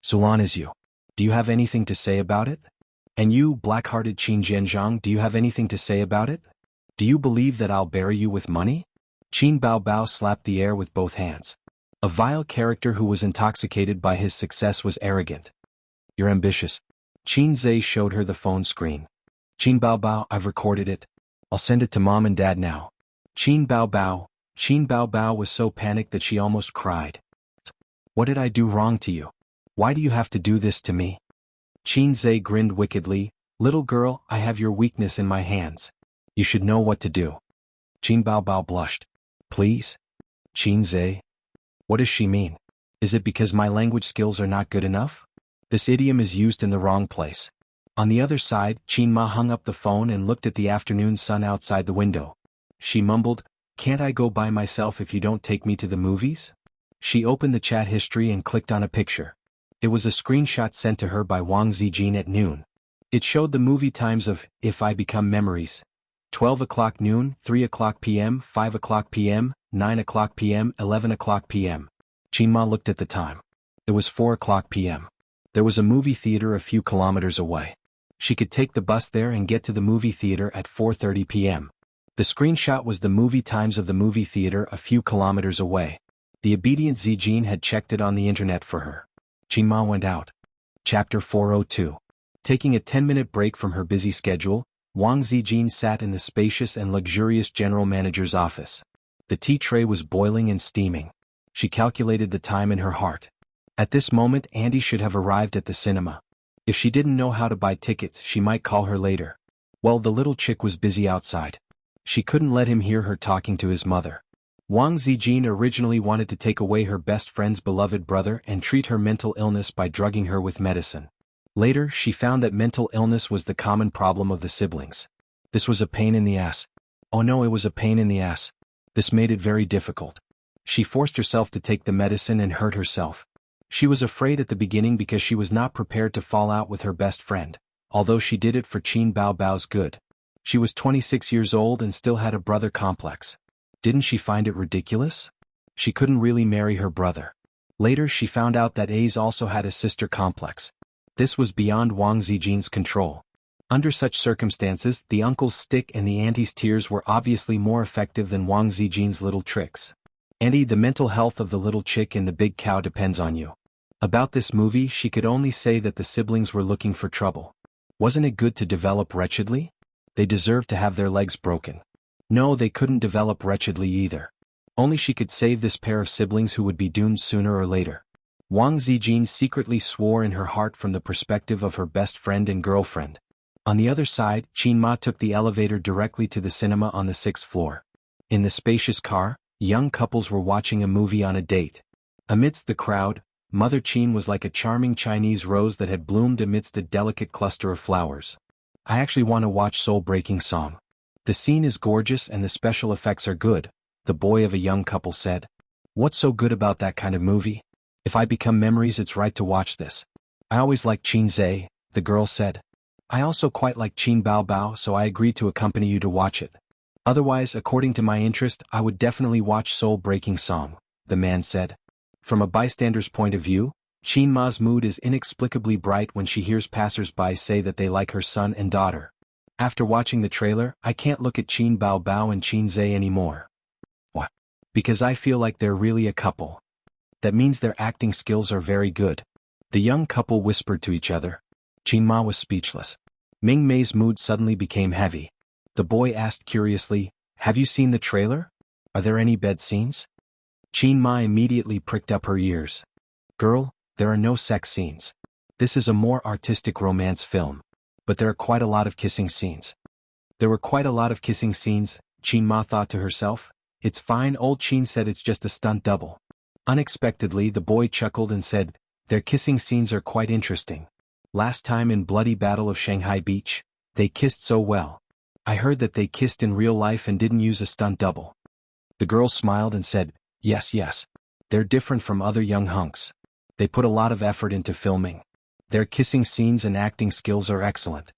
Sulan is you. Do you have anything to say about it? And you, black-hearted Qin Zhenjiang, do you have anything to say about it? Do you believe that I'll bury you with money? Qin Bao Bao slapped the air with both hands. A vile character who was intoxicated by his success was arrogant. You're ambitious. Qin Zhe showed her the phone screen. Qin Bao Bao, I've recorded it. I'll send it to Mom and Dad now. Qin Bao Bao was so panicked that she almost cried. What did I do wrong to you? Why do you have to do this to me? Qin Zhe grinned wickedly. Little girl, I have your weakness in my hands. You should know what to do. Qin Bao Bao blushed. Please? Qin Zhe? What does she mean? Is it because my language skills are not good enough? This idiom is used in the wrong place. On the other side, Qin Ma hung up the phone and looked at the afternoon sun outside the window. She mumbled, Can't I go by myself if you don't take me to the movies? She opened the chat history and clicked on a picture. It was a screenshot sent to her by Wang Zijin at noon. It showed the movie times of If I Become Memories. 12 o'clock noon, 3 o'clock p.m., 5 o'clock p.m., 9 o'clock p.m., 11 o'clock p.m. Qin Ma looked at the time. It was 4 o'clock p.m. There was a movie theater a few kilometers away. She could take the bus there and get to the movie theater at 4:30 p.m. The screenshot was the movie times of the movie theater a few kilometers away. The obedient Zijin had checked it on the internet for her. Qin Ma went out. Chapter 402. Taking a 10-minute break from her busy schedule, Wang Zijin sat in the spacious and luxurious general manager's office. The tea tray was boiling and steaming. She calculated the time in her heart. At this moment Andy should have arrived at the cinema. If she didn't know how to buy tickets, she might call her later. Well, the little chick was busy outside. She couldn't let him hear her talking to his mother. Wang Zijin originally wanted to take away her best friend's beloved brother and treat her mental illness by drugging her with medicine. Later, she found that mental illness was the common problem of the siblings. This was a pain in the ass. Oh no, it was a pain in the ass. This made it very difficult. She forced herself to take the medicine and hurt herself. She was afraid at the beginning because she was not prepared to fall out with her best friend, although she did it for Qin Bao Bao's good. She was 26 years old and still had a brother complex. Didn't she find it ridiculous? She couldn't really marry her brother. Later she found out that Ace also had a sister complex. This was beyond Wang Zijin's control. Under such circumstances, the uncle's stick and the auntie's tears were obviously more effective than Wang Zijin's little tricks. Auntie, the mental health of the little chick and the big cow depends on you. About this movie, she could only say that the siblings were looking for trouble. Wasn't it good to develop wretchedly? They deserved to have their legs broken. No, they couldn't develop wretchedly either. Only she could save this pair of siblings who would be doomed sooner or later. Wang Zijin secretly swore in her heart from the perspective of her best friend and girlfriend. On the other side, Qin Ma took the elevator directly to the cinema on the 6th floor. In the spacious car, young couples were watching a movie on a date. Amidst the crowd, Mother Qin was like a charming Chinese rose that had bloomed amidst a delicate cluster of flowers. I actually want to watch Soul-Breaking Song. The scene is gorgeous and the special effects are good, the boy of a young couple said. What's so good about that kind of movie? If I Become Memories, it's right to watch this. I always liked Qin Zhe, the girl said. I also quite like Qin Bao Bao, so I agreed to accompany you to watch it. Otherwise, according to my interest, I would definitely watch Soul Breaking Song, the man said. From a bystander's point of view, Qin Ma's mood is inexplicably bright when she hears passers-by say that they like her son and daughter. After watching the trailer, I can't look at Qin Bao Bao and Qin Zhe anymore. What? Because I feel like they're really a couple. That means their acting skills are very good. The young couple whispered to each other. Qin Ma was speechless. Ming Mei's mood suddenly became heavy. The boy asked curiously, "Have you seen the trailer? Are there any bed scenes?" Qin Ma immediately pricked up her ears. "Girl, there are no sex scenes. This is a more artistic romance film. But there are quite a lot of kissing scenes." There were quite a lot of kissing scenes, Qin Ma thought to herself. It's fine, old Qin said, it's just a stunt double. Unexpectedly the boy chuckled and said, "Their kissing scenes are quite interesting. Last time in Bloody Battle of Shanghai Beach, they kissed so well. I heard that they kissed in real life and didn't use a stunt double." The girl smiled and said, Yes. They're different from other young hunks. They put a lot of effort into filming. Their kissing scenes and acting skills are excellent."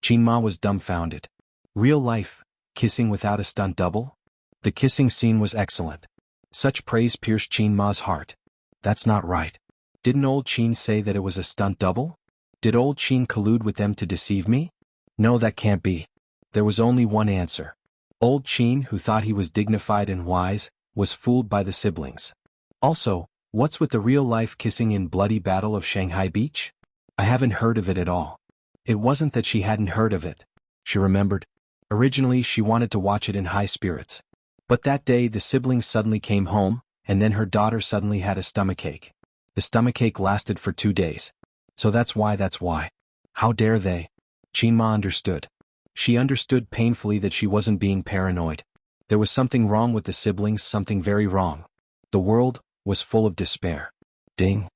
Qin Ma was dumbfounded. Real life, kissing without a stunt double? The kissing scene was excellent. Such praise pierced Qin Ma's heart. That's not right. Didn't old Qin say that it was a stunt double? Did old Qin collude with them to deceive me? No, that can't be. There was only one answer. Old Qin, who thought he was dignified and wise, was fooled by the siblings. Also, what's with the real-life kissing in Bloody Battle of Shanghai Beach? I haven't heard of it at all. It wasn't that she hadn't heard of it. She remembered. Originally she wanted to watch it in high spirits. But that day the siblings suddenly came home, and then her daughter suddenly had a stomachache. The stomachache lasted for 2 days. So that's why. How dare they? Qin Ma understood. She understood painfully that she wasn't being paranoid. There was something wrong with the siblings, something very wrong. The world was full of despair. Ding.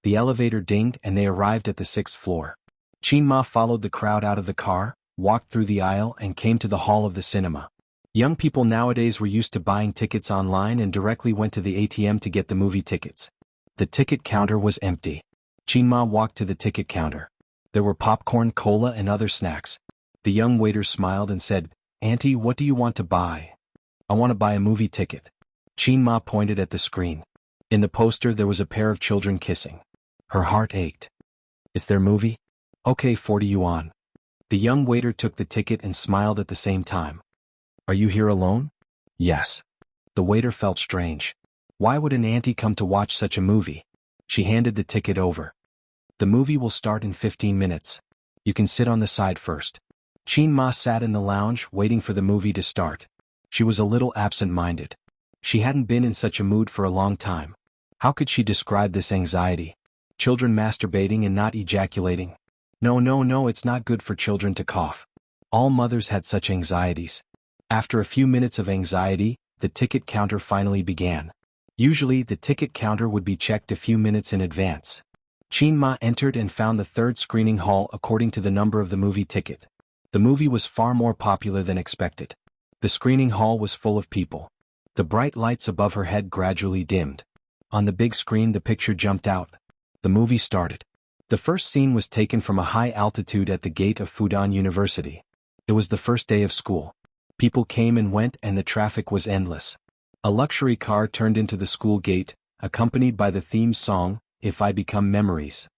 The elevator dinged and they arrived at the 6th floor. Qin Ma followed the crowd out of the car, walked through the aisle and came to the hall of the cinema. Young people nowadays were used to buying tickets online and directly went to the ATM to get the movie tickets. The ticket counter was empty. Qin Ma walked to the ticket counter. There were popcorn, cola and other snacks. The young waiter smiled and said, "Auntie, what do you want to buy?" "I want to buy a movie ticket." Qin Ma pointed at the screen. In the poster there was a pair of children kissing. Her heart ached. "Is there movie?" "Okay, 40 yuan." The young waiter took the ticket and smiled at the same time. "Are you here alone?" "Yes." The waiter felt strange. Why would an auntie come to watch such a movie? She handed the ticket over. "The movie will start in 15 minutes. You can sit on the side first." Qin Ma sat in the lounge waiting for the movie to start. She was a little absent-minded. She hadn't been in such a mood for a long time. How could she describe this anxiety? Children masturbating and not ejaculating? No, it's not good for children to cough. All mothers had such anxieties. After a few minutes of anxiety, the ticket counter finally began. Usually the ticket counter would be checked a few minutes in advance. Qin Ma entered and found the 3rd screening hall according to the number of the movie ticket. The movie was far more popular than expected. The screening hall was full of people. The bright lights above her head gradually dimmed. On the big screen the picture jumped out. The movie started. The first scene was taken from a high altitude at the gate of Fudan University. It was the first day of school. People came and went and the traffic was endless. A luxury car turned into the school gate, accompanied by the theme song, "If I Become Memories."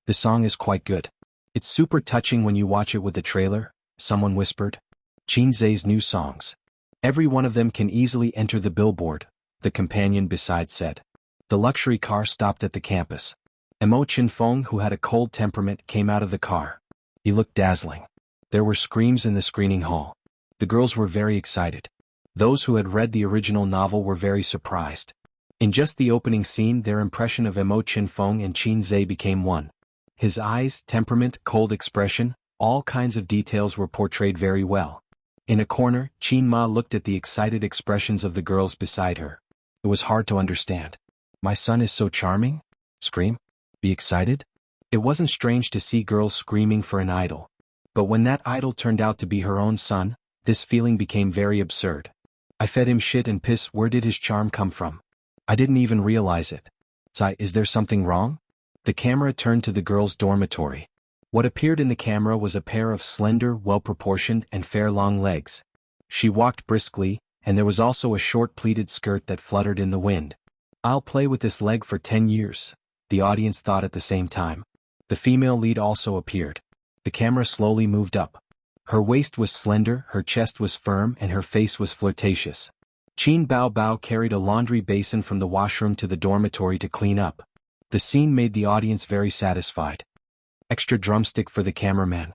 The song is quite good. It's super touching when you watch it with the trailer, someone whispered. Qin Zhe's new songs. Every one of them can easily enter the billboard, the companion beside said. The luxury car stopped at the campus. Mo Chinfeng, who had a cold temperament, came out of the car. He looked dazzling. There were screams in the screening hall. The girls were very excited. Those who had read the original novel were very surprised. In just the opening scene their impression of Mo Chinfeng and Qin Zhe became one. His eyes, temperament, cold expression, all kinds of details were portrayed very well. In a corner, Qin Ma looked at the excited expressions of the girls beside her. It was hard to understand. My son is so charming? Scream? Be excited? It wasn't strange to see girls screaming for an idol. But when that idol turned out to be her own son, this feeling became very absurd. I fed him shit and piss, where did his charm come from? I didn't even realize it. Zai, is there something wrong? The camera turned to the girls' dormitory. What appeared in the camera was a pair of slender, well-proportioned and fair long legs. She walked briskly, and there was also a short pleated skirt that fluttered in the wind. "I'll play with this leg for 10 years, the audience thought at the same time. The female lead also appeared. The camera slowly moved up. Her waist was slender, her chest was firm, and her face was flirtatious. Qin Bao Bao carried a laundry basin from the washroom to the dormitory to clean up. The scene made the audience very satisfied. Extra drumstick for the cameraman.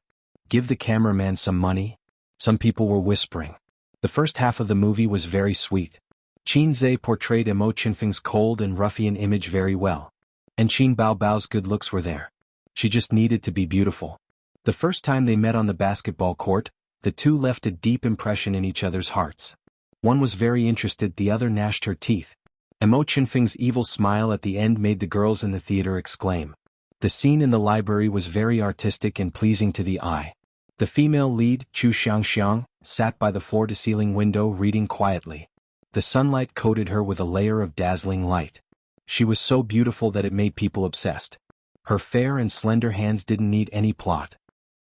Give the cameraman some money. Some people were whispering. The first half of the movie was very sweet. Qin Zhe portrayed Mo Qinfeng's cold and ruffian image very well. And Qin Bao Bao's good looks were there. She just needed to be beautiful. The first time they met on the basketball court, the two left a deep impression in each other's hearts. One was very interested, the other gnashed her teeth. Mo Qinfeng's evil smile at the end made the girls in the theater exclaim. The scene in the library was very artistic and pleasing to the eye. The female lead, Chu Xiangxiang, sat by the floor-to-ceiling window reading quietly. The sunlight coated her with a layer of dazzling light. She was so beautiful that it made people obsessed. Her fair and slender hands didn't need any plot.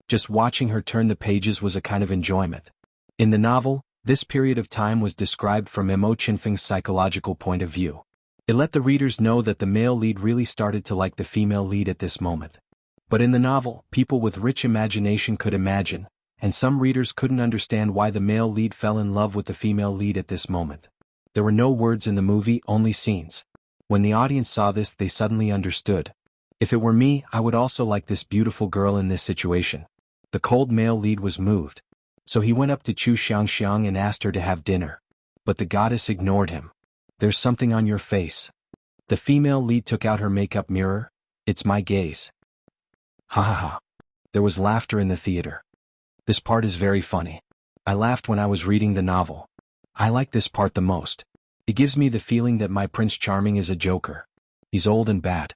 Just watching her turn the pages was a kind of enjoyment. In the novel, this period of time was described from Mo Qinfeng's psychological point of view. It let the readers know that the male lead really started to like the female lead at this moment. But in the novel, people with rich imagination could imagine, and some readers couldn't understand why the male lead fell in love with the female lead at this moment. There were no words in the movie, only scenes. When the audience saw this, they suddenly understood. If it were me, I would also like this beautiful girl in this situation. The cold male lead was moved. So he went up to Chu Xiangxiang and asked her to have dinner. But the goddess ignored him. "There's something on your face." The female lead took out her makeup mirror. "It's my gaze." Ha ha ha. There was laughter in the theater. This part is very funny. I laughed when I was reading the novel. I like this part the most. It gives me the feeling that my Prince Charming is a joker. He's old and bad.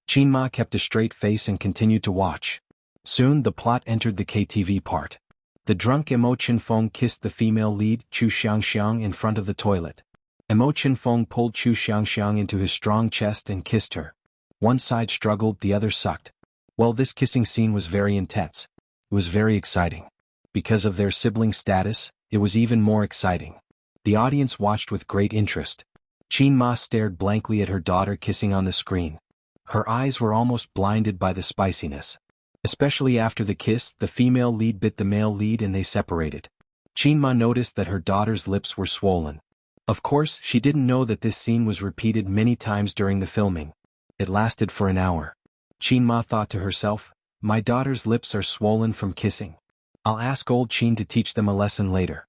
Qin Ma kept a straight face and continued to watch. Soon the plot entered the KTV part. The drunk Mo Qinfeng kissed the female lead, Chu Xiangxiang, in front of the toilet. Mo Qinfeng pulled Chu Xiangxiang into his strong chest and kissed her. One side struggled, the other sucked. Well, this kissing scene was very intense. It was very exciting. Because of their sibling status, it was even more exciting. The audience watched with great interest. Qin Ma stared blankly at her daughter kissing on the screen. Her eyes were almost blinded by the spiciness. Especially after the kiss, the female lead bit the male lead and they separated. Qin Ma noticed that her daughter's lips were swollen. Of course, she didn't know that this scene was repeated many times during the filming. It lasted for an hour. Qin Ma thought to herself, "My daughter's lips are swollen from kissing. I'll ask old Qin to teach them a lesson later."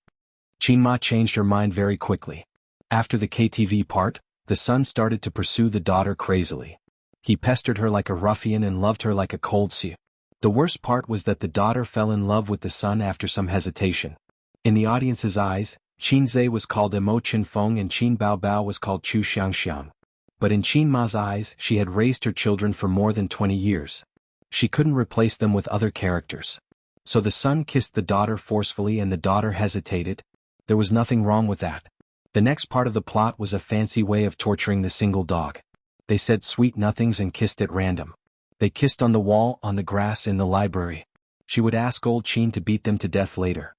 Qin Ma changed her mind very quickly. After the KTV part, the son started to pursue the daughter crazily. He pestered her like a ruffian and loved her like a cold sea. The worst part was that the daughter fell in love with the son after some hesitation. In the audience's eyes, Qin Zhe was called Mo Qinfeng and Qin Bao Bao was called Chu Xiangxiang. But in Qin Ma's eyes, she had raised her children for more than 20 years. She couldn't replace them with other characters. So the son kissed the daughter forcefully and the daughter hesitated. There was nothing wrong with that. The next part of the plot was a fancy way of torturing the single dog. They said sweet nothings and kissed at random. They kissed on the wall, on the grass, in the library. She would ask old Qin to beat them to death later.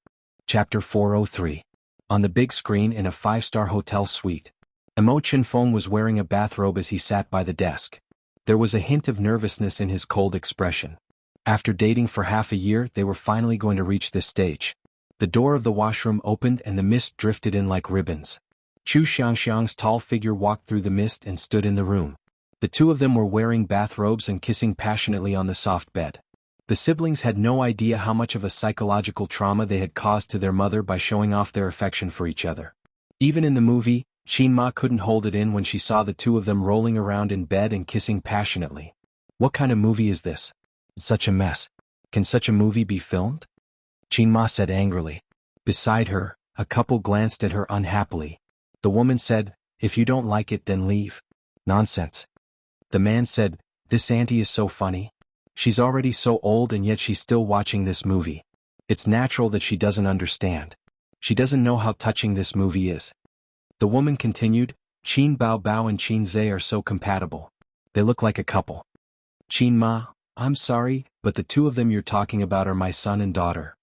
Chapter 403. On the big screen in a 5-star hotel suite. Mo Qinfeng was wearing a bathrobe as he sat by the desk. There was a hint of nervousness in his cold expression. After dating for half a year, they were finally going to reach this stage. The door of the washroom opened and the mist drifted in like ribbons. Chu Xiangxiang's tall figure walked through the mist and stood in the room. The two of them were wearing bathrobes and kissing passionately on the soft bed. The siblings had no idea how much of a psychological trauma they had caused to their mother by showing off their affection for each other. Even in the movie, Qin Ma couldn't hold it in when she saw the two of them rolling around in bed and kissing passionately. What kind of movie is this? It's such a mess. Can such a movie be filmed? Qin Ma said angrily. Beside her, a couple glanced at her unhappily. The woman said, "If you don't like it, then leave." Nonsense. The man said, "This auntie is so funny. She's already so old and yet she's still watching this movie. It's natural that she doesn't understand. She doesn't know how touching this movie is." The woman continued, "Qin Bao Bao and Qin Zhe are so compatible. They look like a couple." Qin Ma, I'm sorry, but the two of them you're talking about are my son and daughter.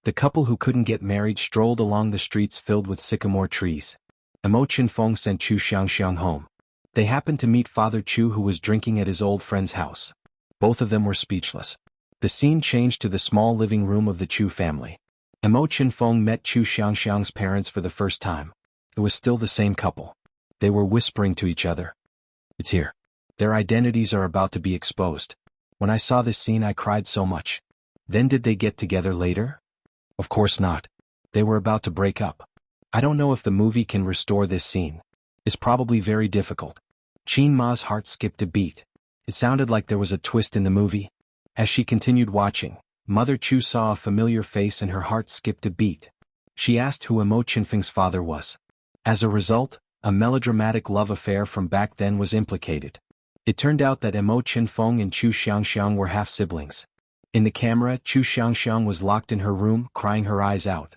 The couple who couldn't get married strolled along the streets filled with sycamore trees. Emo Chinfeng sent Chu Xiangxiang home. They happened to meet Father Chu, who was drinking at his old friend's house. Both of them were speechless. The scene changed to the small living room of the Chu family. Emo Chinfeng met Chu Xiangxiang's parents for the first time. It was still the same couple. They were whispering to each other. It's here. Their identities are about to be exposed. When I saw this scene I cried so much. Then did they get together later? Of course not. They were about to break up. I don't know if the movie can restore this scene. It's probably very difficult. Qin Ma's heart skipped a beat. It sounded like there was a twist in the movie. As she continued watching, Mother Chu saw a familiar face and her heart skipped a beat. She asked who Emo Chinfeng's father was. As a result, a melodramatic love affair from back then was implicated. It turned out that Emo Chinfeng and Chu Xiangxiang were half-siblings. In the camera, Chu Xiangxiang was locked in her room, crying her eyes out.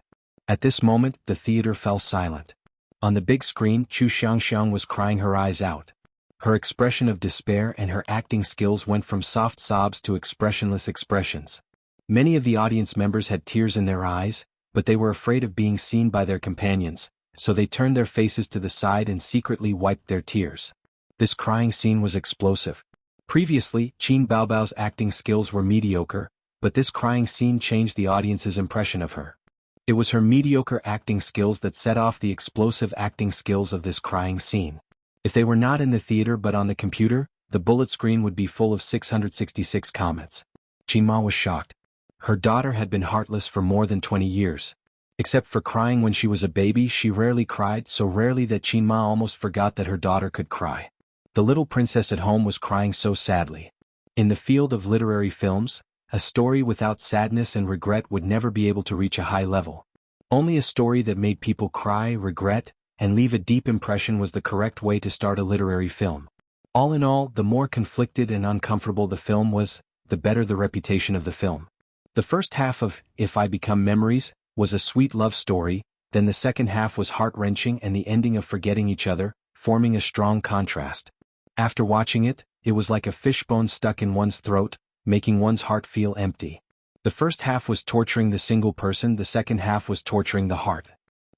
At this moment, the theater fell silent. On the big screen, Chu Xiangxiang was crying her eyes out. Her expression of despair and her acting skills went from soft sobs to expressionless expressions. Many of the audience members had tears in their eyes, but they were afraid of being seen by their companions, so they turned their faces to the side and secretly wiped their tears. This crying scene was explosive. Previously, Qin Baobao's acting skills were mediocre, but this crying scene changed the audience's impression of her. It was her mediocre acting skills that set off the explosive acting skills of this crying scene. If they were not in the theater but on the computer, the bullet screen would be full of 666 comments. Qin Ma was shocked. Her daughter had been heartless for more than 20 years. Except for crying when she was a baby, she rarely cried, so rarely that Qin Ma almost forgot that her daughter could cry. The little princess at home was crying so sadly. In the field of literary films, a story without sadness and regret would never be able to reach a high level. Only a story that made people cry, regret, and leave a deep impression was the correct way to start a literary film. All in all, the more conflicted and uncomfortable the film was, the better the reputation of the film. The first half of If I Become Memories was a sweet love story, then the second half was heart-wrenching and the ending of forgetting each other, forming a strong contrast. After watching it, it was like a fishbone stuck in one's throat, making one's heart feel empty. The first half was torturing the single person, the second half was torturing the heart.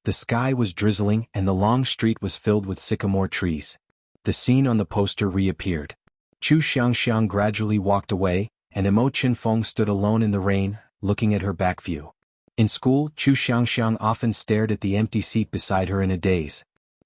The sky was drizzling and the long street was filled with sycamore trees. The scene on the poster reappeared. Chu Xiangxiang gradually walked away, and Emo Chinfeng stood alone in the rain, looking at her back view. In school, Chu Xiangxiang often stared at the empty seat beside her in a daze.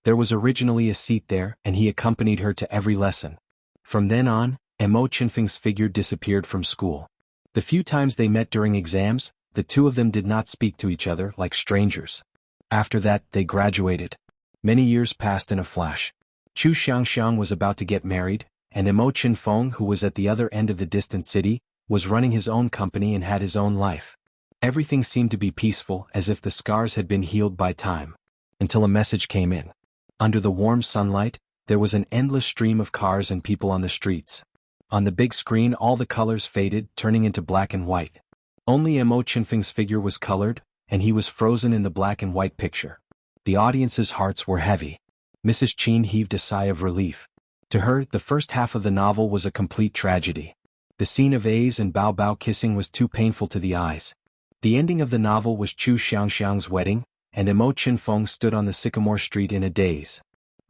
There was originally a seat there, and he accompanied her to every lesson. From then on, Emo Chinfeng's figure disappeared from school. The few times they met during exams, the two of them did not speak to each other like strangers. After that, they graduated. Many years passed in a flash. Chu Xiangxiang was about to get married, and Emo Chinfeng, who was at the other end of the distant city, was running his own company and had his own life. Everything seemed to be peaceful, as if the scars had been healed by time. Until a message came in. Under the warm sunlight, there was an endless stream of cars and people on the streets. On the big screen all the colors faded, turning into black and white. Only Emo Chinfeng's figure was colored, and he was frozen in the black and white picture. The audience's hearts were heavy. Mrs. Qin heaved a sigh of relief. To her, the first half of the novel was a complete tragedy. The scene of A's and Bao Bao kissing was too painful to the eyes. The ending of the novel was Chu Xiangxiang's wedding, and Emo Chinfeng stood on the sycamore street in a daze.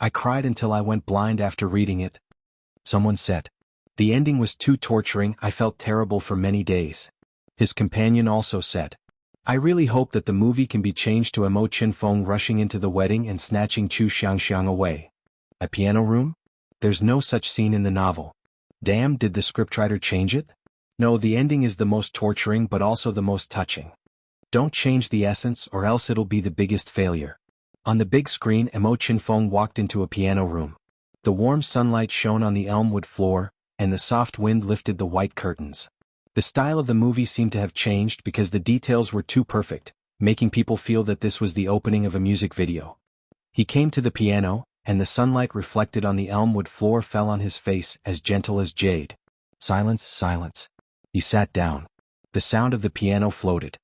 I cried until I went blind after reading it. Someone said. The ending was too torturing, I felt terrible for many days. His companion also said. I really hope that the movie can be changed to Emo Chinfeng rushing into the wedding and snatching Chu Xiangxiang away. A piano room? There's no such scene in the novel. Damn, did the scriptwriter change it? No, the ending is the most torturing but also the most touching. Don't change the essence or else it'll be the biggest failure. On the big screen, Emo Chinfeng walked into a piano room. The warm sunlight shone on the elmwood floor, and the soft wind lifted the white curtains. The style of the movie seemed to have changed because the details were too perfect, making people feel that this was the opening of a music video. He came to the piano, and the sunlight reflected on the elmwood floor fell on his face as gentle as jade. Silence, silence. He sat down. The sound of the piano floated.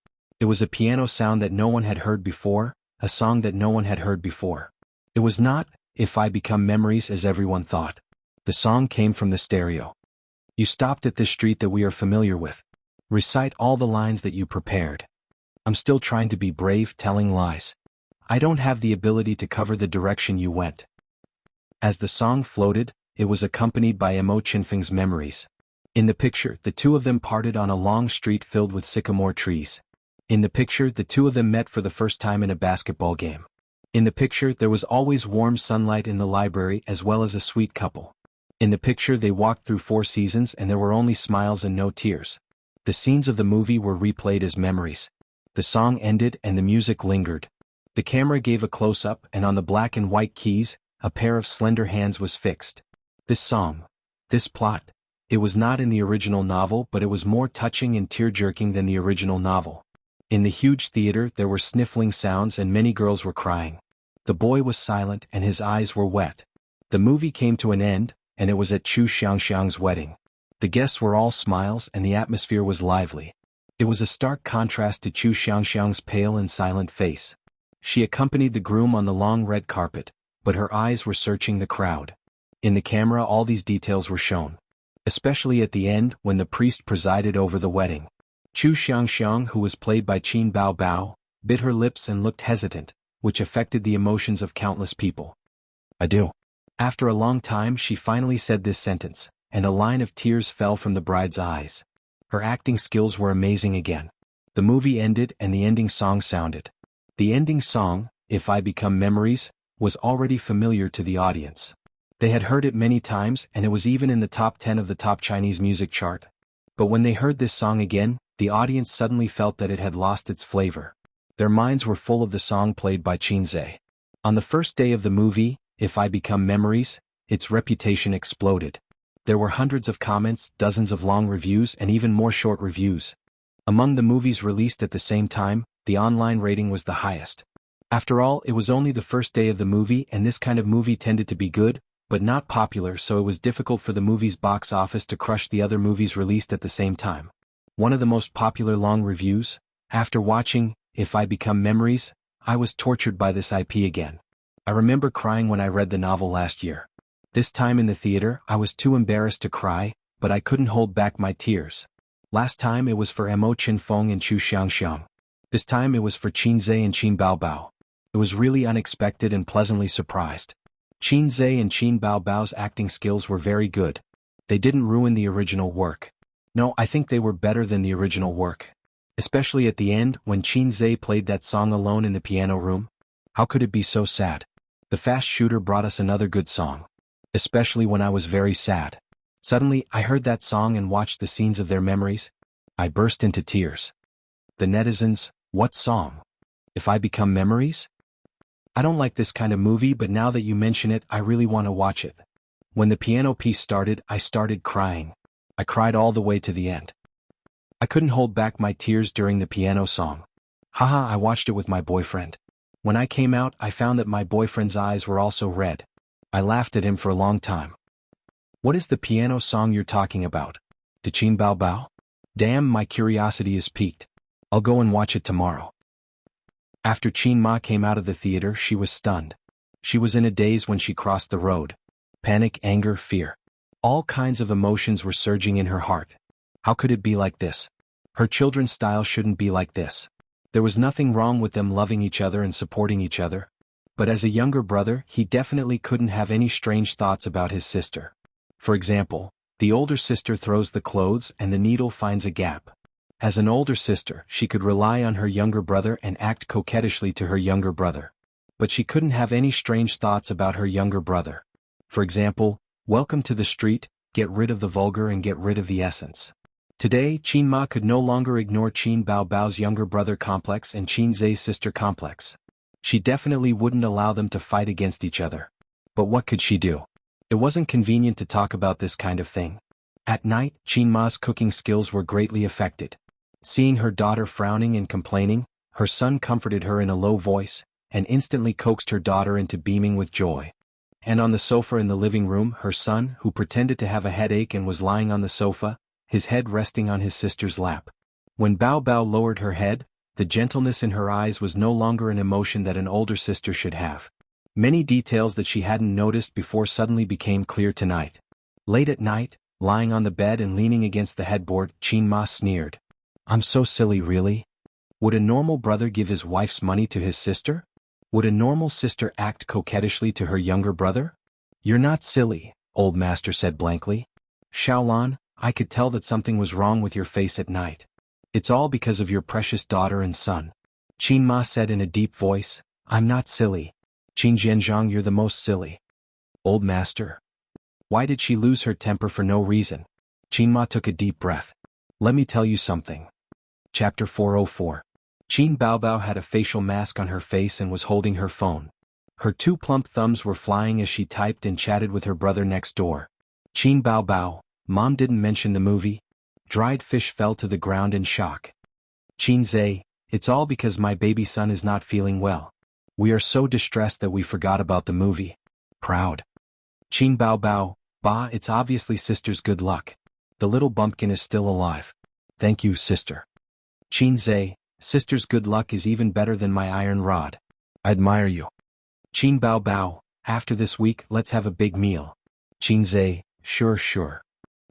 It was a piano sound that no one had heard before, a song that no one had heard before. It was not If I Become Memories as everyone thought. The song came from the stereo. You stopped at this street that we are familiar with. Recite all the lines that you prepared. I'm still trying to be brave, telling lies. I don't have the ability to cover the direction you went. As the song floated, it was accompanied by Mo Chinfeng's memories. In the picture, the two of them parted on a long street filled with sycamore trees. In the picture, the two of them met for the first time in a basketball game. In the picture, there was always warm sunlight in the library as well as a sweet couple. In the picture, they walked through 4 seasons and there were only smiles and no tears. The scenes of the movie were replayed as memories. The song ended and the music lingered. The camera gave a close-up and on the black and white keys, a pair of slender hands was fixed. This song, this plot, it was not in the original novel but it was more touching and tear-jerking than the original novel. In the huge theater there were sniffling sounds and many girls were crying. The boy was silent and his eyes were wet. The movie came to an end, and it was at Chu Xiangxiang's wedding. The guests were all smiles and the atmosphere was lively. It was a stark contrast to Chu Xiangxiang's pale and silent face. She accompanied the groom on the long red carpet, but her eyes were searching the crowd. In the camera all these details were shown. Especially at the end when the priest presided over the wedding. Chu Xiangxiang, who was played by Qin Bao Bao, bit her lips and looked hesitant, which affected the emotions of countless people. I do. After a long time she finally said this sentence, and a line of tears fell from the bride's eyes. Her acting skills were amazing again. The movie ended and the ending song sounded. The ending song, If I Become Memories, was already familiar to the audience. They had heard it many times and it was even in the top 10 of the top Chinese music chart. But when they heard this song again, the audience suddenly felt that it had lost its flavor. Their minds were full of the song played by Qin Zhe. On the first day of the movie, If I Become Memories, its reputation exploded. There were hundreds of comments, dozens of long reviews and even more short reviews. Among the movies released at the same time, the online rating was the highest. After all, it was only the first day of the movie and this kind of movie tended to be good, but not popular, so it was difficult for the movie's box office to crush the other movies released at the same time. One of the most popular long reviews, after watching If I Become Memories, I was tortured by this IP again. I remember crying when I read the novel last year. This time in the theater, I was too embarrassed to cry, but I couldn't hold back my tears. Last time it was for Mo Chinfeng and Chu Xiangxiang. This time it was for Qin Zhe and Qin Bao Bao. It was really unexpected and pleasantly surprised. Qin Zhe and Qin Bao Bao's acting skills were very good. They didn't ruin the original work. No, I think they were better than the original work. Especially at the end when Qin Zhe played that song alone in the piano room. How could it be so sad? The fast shooter brought us another good song. Especially when I was very sad. Suddenly, I heard that song and watched the scenes of their memories. I burst into tears. The netizens, what song? If I Become Memories? I don't like this kind of movie, but now that you mention it, I really want to watch it. When the piano piece started, I started crying. I cried all the way to the end. I couldn't hold back my tears during the piano song. Haha, I watched it with my boyfriend. When I came out, I found that my boyfriend's eyes were also red. I laughed at him for a long time. What is the piano song you're talking about? The Qin Bao Bao? Damn, my curiosity is piqued. I'll go and watch it tomorrow. After Qin Ma came out of the theater, she was stunned. She was in a daze when she crossed the road. Panic, anger, fear. All kinds of emotions were surging in her heart. How could it be like this? Her children's style shouldn't be like this. There was nothing wrong with them loving each other and supporting each other. But as a younger brother, he definitely couldn't have any strange thoughts about his sister. For example, the older sister throws the clothes and the needle finds a gap. As an older sister, she could rely on her younger brother and act coquettishly to her younger brother. But she couldn't have any strange thoughts about her younger brother. For example, welcome to the street, get rid of the vulgar and get rid of the essence. Today, Qin Ma could no longer ignore Qin Bao Bao's younger brother complex and Qin Zhe's sister complex. She definitely wouldn't allow them to fight against each other. But what could she do? It wasn't convenient to talk about this kind of thing. At night, Qin Ma's cooking skills were greatly affected. Seeing her daughter frowning and complaining, her son comforted her in a low voice, and instantly coaxed her daughter into beaming with joy. And on the sofa in the living room, her son, who pretended to have a headache and was lying on the sofa, his head resting on his sister's lap. When Bao Bao lowered her head, the gentleness in her eyes was no longer an emotion that an older sister should have. Many details that she hadn't noticed before suddenly became clear tonight. Late at night, Lying on the bed and leaning against the headboard, Qin Ma sneered. I'm so silly, really? Would a normal brother give his wife's money to his sister? Would a normal sister act coquettishly to her younger brother? You're not silly, old master said blankly. Xiaolan, I could tell that something was wrong with your face at night. It's all because of your precious daughter and son. Qin Ma said in a deep voice, I'm not silly. Qin Zhenjiang, you're the most silly. Old master. Why did she lose her temper for no reason? Qin Ma took a deep breath. Let me tell you something. Chapter 404. Qin Baobao had a facial mask on her face and was holding her phone. Her two plump thumbs were flying as she typed and chatted with her brother next door. Qin Baobao, Mom didn't mention the movie? Dried fish fell to the ground in shock. Qin Zhe, it's all because my baby son is not feeling well. We are so distressed that we forgot about the movie. Proud. Qin Baobao, Ba, it's obviously sister's good luck. The little bumpkin is still alive. Thank you, sister. Qin Zhe, sister's good luck is even better than my iron rod. I admire you. Qin Baobao, after this week, let's have a big meal. Qin Zhe, sure.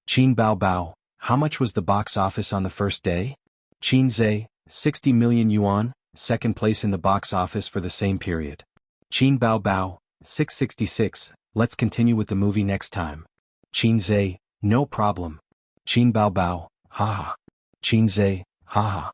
Qin Baobao, how much was the box office on the first day? Qin Zhe, 60 million yuan, second place in the box office for the same period. Qin Baobao, 666, let's continue with the movie next time. Qin Zhe, no problem. Qin Baobao, haha. Qin Zhe, haha.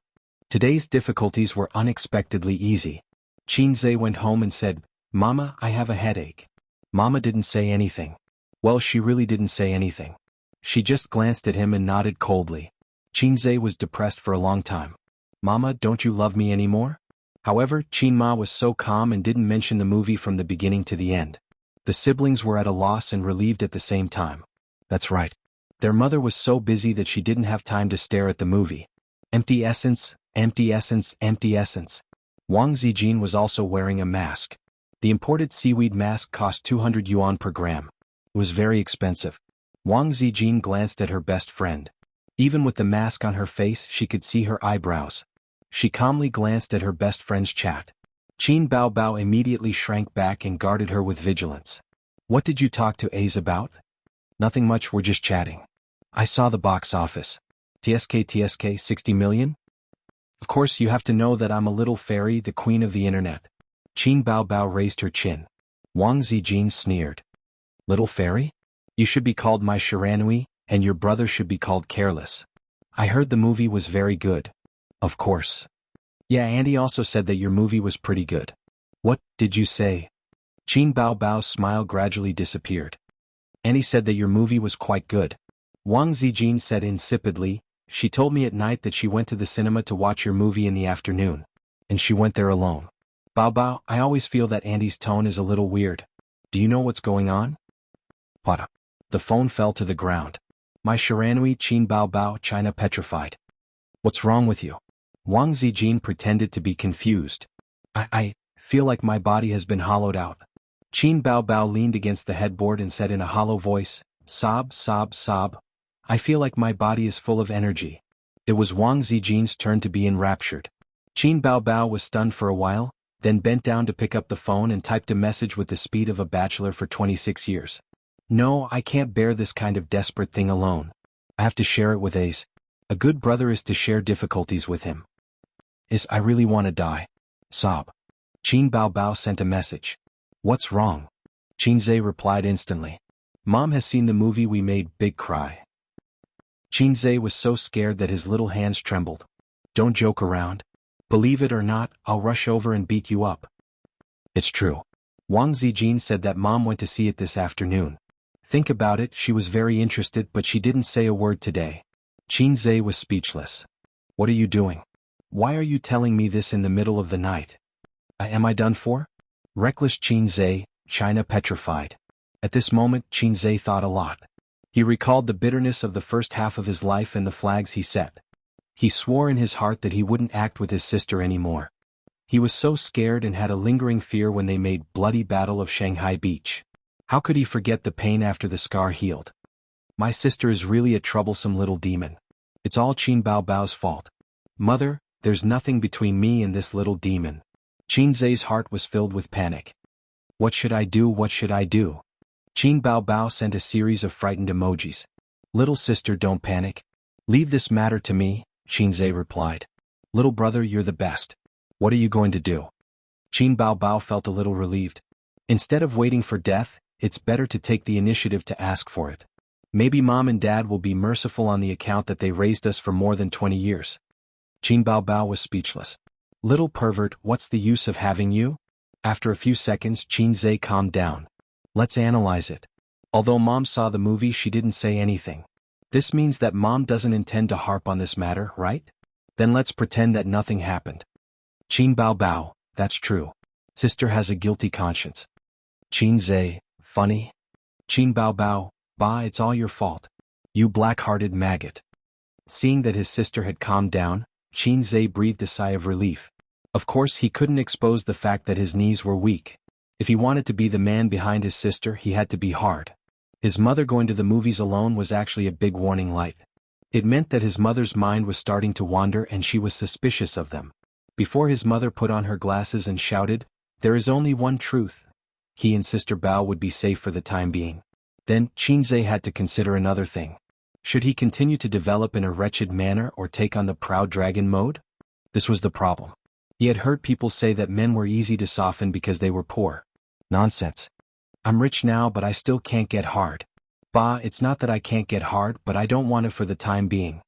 Today's difficulties were unexpectedly easy. Qin Zhe went home and said, Mama, I have a headache. Mama didn't say anything. Well, she really didn't say anything. She just glanced at him and nodded coldly. Qin Zhe was depressed for a long time. Mama, don't you love me anymore? However, Qin Ma was so calm and didn't mention the movie from the beginning to the end. The siblings were at a loss and relieved at the same time. That's right. Their mother was so busy that she didn't have time to stare at the movie. Empty essence, empty essence, empty essence. Wang Zijin was also wearing a mask. The imported seaweed mask cost 200 yuan per gram. It was very expensive. Wang Zijin glanced at her best friend. Even with the mask on her face, she could see her eyebrows. She calmly glanced at her best friend's chat. Qin Baobao immediately shrank back and guarded her with vigilance. What did you talk to A's about? Nothing much, we're just chatting. I saw the box office. TSK 60 million? Of course you have to know that I'm a little fairy, the queen of the internet. Qin Baobao raised her chin. Wang Zijin sneered. Little fairy? You should be called my Shiranui, and your brother should be called careless. I heard the movie was very good. Of course. Yeah, Andy also said that your movie was pretty good. What did you say? Qin Baobao's smile gradually disappeared. Andy said that your movie was quite good. Wang Zijin said insipidly, she told me at night that she went to the cinema to watch your movie in the afternoon. And she went there alone. Baobao, I always feel that Andy's tone is a little weird. Do you know what's going on? What? The phone fell to the ground. My Shiranui, Qin Baobao, China petrified. What's wrong with you? Wang Zijin pretended to be confused. I feel like my body has been hollowed out. Qin Baobao leaned against the headboard and said in a hollow voice, sob. I feel like my body is full of energy. It was Wang Zijin's turn to be enraptured. Qin Baobao was stunned for a while, then bent down to pick up the phone and typed a message with the speed of a bachelor for 26 years. No, I can't bear this kind of desperate thing alone. I have to share it with Ace. A good brother is to share difficulties with him. I really want to die. Sob. Qin Baobao sent a message. What's wrong? Qin Zhe replied instantly. Mom has seen the movie we made, big cry. Qin Zhe was so scared that his little hands trembled. Don't joke around. Believe it or not, I'll rush over and beat you up. It's true. Wang Zijin said that Mom went to see it this afternoon. Think about it, she was very interested but she didn't say a word today. Qin Zhe was speechless. What are you doing? Why are you telling me this in the middle of the night? Am I done for? Reckless Qin Zhe, China petrified. At this moment Qin Zhe thought a lot. He recalled the bitterness of the first half of his life and the flags he set. He swore in his heart that he wouldn't act with his sister anymore. He was so scared and had a lingering fear when they made bloody battle of Shanghai Beach. How could he forget the pain after the scar healed? My sister is really a troublesome little demon. It's all Qin Baobao's fault. Mother, there's nothing between me and this little demon. Qin Zhe's heart was filled with panic. What should I do? What should I do? Qin Baobao sent a series of frightened emojis. Little sister, don't panic. Leave this matter to me, Qinzhe replied. Little brother, you're the best. What are you going to do? Qin Baobao felt a little relieved. Instead of waiting for death, it's better to take the initiative to ask for it. Maybe mom and dad will be merciful on the account that they raised us for more than 20 years. Qin Baobao was speechless. Little pervert, what's the use of having you? After a few seconds, Qinzhe calmed down. Let's analyze it. Although mom saw the movie, she didn't say anything. This means that mom doesn't intend to harp on this matter, right? Then let's pretend that nothing happened. Qin Baobao, that's true. Sister has a guilty conscience. Qinzhe, funny? Qin Baobao, bah, it's all your fault. You black-hearted maggot. Seeing that his sister had calmed down, Qinzhe breathed a sigh of relief. Of course, he couldn't expose the fact that his knees were weak. If he wanted to be the man behind his sister, he had to be hard. His mother going to the movies alone was actually a big warning light. It meant that his mother's mind was starting to wander and she was suspicious of them. Before his mother put on her glasses and shouted, "There is only one truth," he and Sister Bao would be safe for the time being. Then, Qinzhe had to consider another thing. Should he continue to develop in a wretched manner or take on the proud dragon mode? This was the problem. He had heard people say that men were easy to soften because they were poor. Nonsense. I'm rich now, but I still can't get hard. Bah, it's not that I can't get hard, but I don't want it for the time being.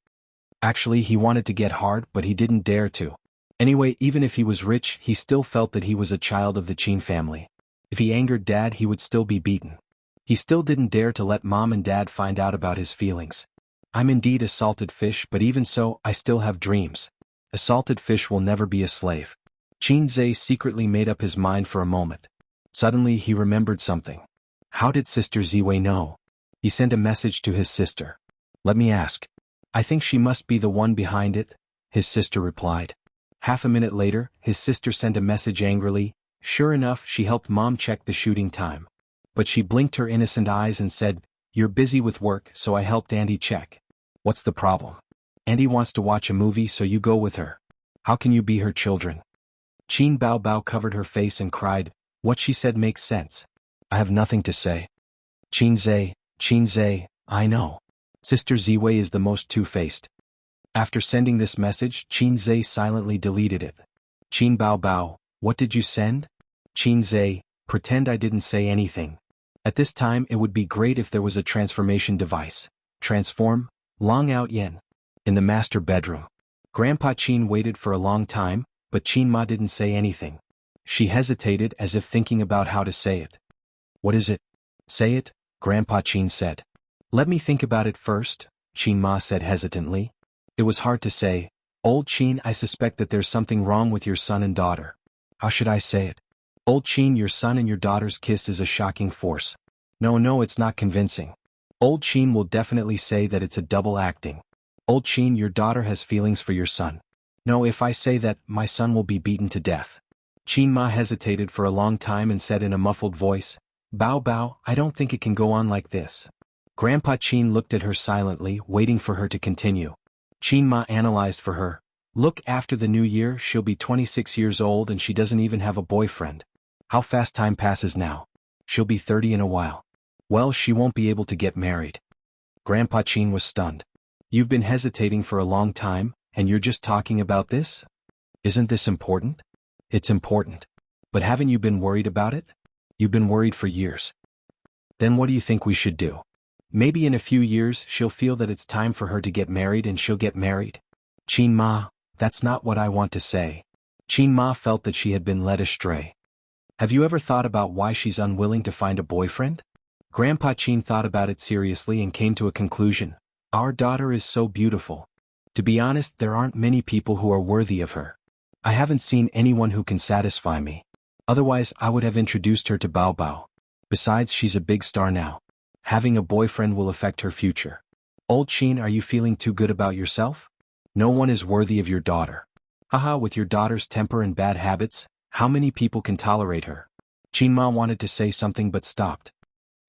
Actually, he wanted to get hard, but he didn't dare to. Anyway, even if he was rich, he still felt that he was a child of the Qin family. If he angered dad, he would still be beaten. He still didn't dare to let mom and dad find out about his feelings. I'm indeed a salted fish, but even so, I still have dreams. A salted fish will never be a slave. Qinzhe secretly made up his mind for a moment. Suddenly he remembered something. How did Sister Ziwei know? He sent a message to his sister. Let me ask. I think she must be the one behind it, his sister replied. Half a minute later, his sister sent a message angrily. Sure enough, she helped mom check the shooting time. But she blinked her innocent eyes and said, "You're busy with work, so I helped Auntie check." What's the problem? Auntie wants to watch a movie, so you go with her. How can you be her children? Qin Baobao covered her face and cried, "What she said makes sense. I have nothing to say." Qinzhe, I know. Sister Ziwei is the most two-faced. After sending this message, Qinzhe silently deleted it. Qin Baobao, what did you send? Qinzhe, pretend I didn't say anything. At this time it would be great if there was a transformation device. Transform, Long Out Yen. In the master bedroom. Grandpa Qin waited for a long time, but Qin Ma didn't say anything. She hesitated as if thinking about how to say it. What is it? Say it, Grandpa Qin said. Let me think about it first, Qin Ma said hesitantly. It was hard to say. Old Qin, I suspect that there's something wrong with your son and daughter. How should I say it? Old Qin, your son and your daughter's kiss is a shocking force. No, it's not convincing. Old Qin will definitely say that it's a double acting. Old Qin, your daughter has feelings for your son. No, if I say that, my son will be beaten to death. Qin Ma hesitated for a long time and said in a muffled voice, Bao, I don't think it can go on like this. Grandpa Qin looked at her silently, waiting for her to continue. Qin Ma analyzed for her. Look, after the new year, she'll be 26 years old and she doesn't even have a boyfriend. How fast time passes now. She'll be 30 in a while. Well, she won't be able to get married. Grandpa Qin was stunned. You've been hesitating for a long time, and you're just talking about this? Isn't this important? It's important. But haven't you been worried about it? You've been worried for years. Then what do you think we should do? Maybe in a few years she'll feel that it's time for her to get married and she'll get married. Qin Ma, that's not what I want to say. Qin Ma felt that she had been led astray. Have you ever thought about why she's unwilling to find a boyfriend? Grandpa Qin thought about it seriously and came to a conclusion. Our daughter is so beautiful. To be honest, there aren't many people who are worthy of her. I haven't seen anyone who can satisfy me. Otherwise, I would have introduced her to Bao. Besides, she's a big star now. Having a boyfriend will affect her future. Old Qin, are you feeling too good about yourself? No one is worthy of your daughter. Haha, with your daughter's temper and bad habits, how many people can tolerate her? Qin Ma wanted to say something but stopped.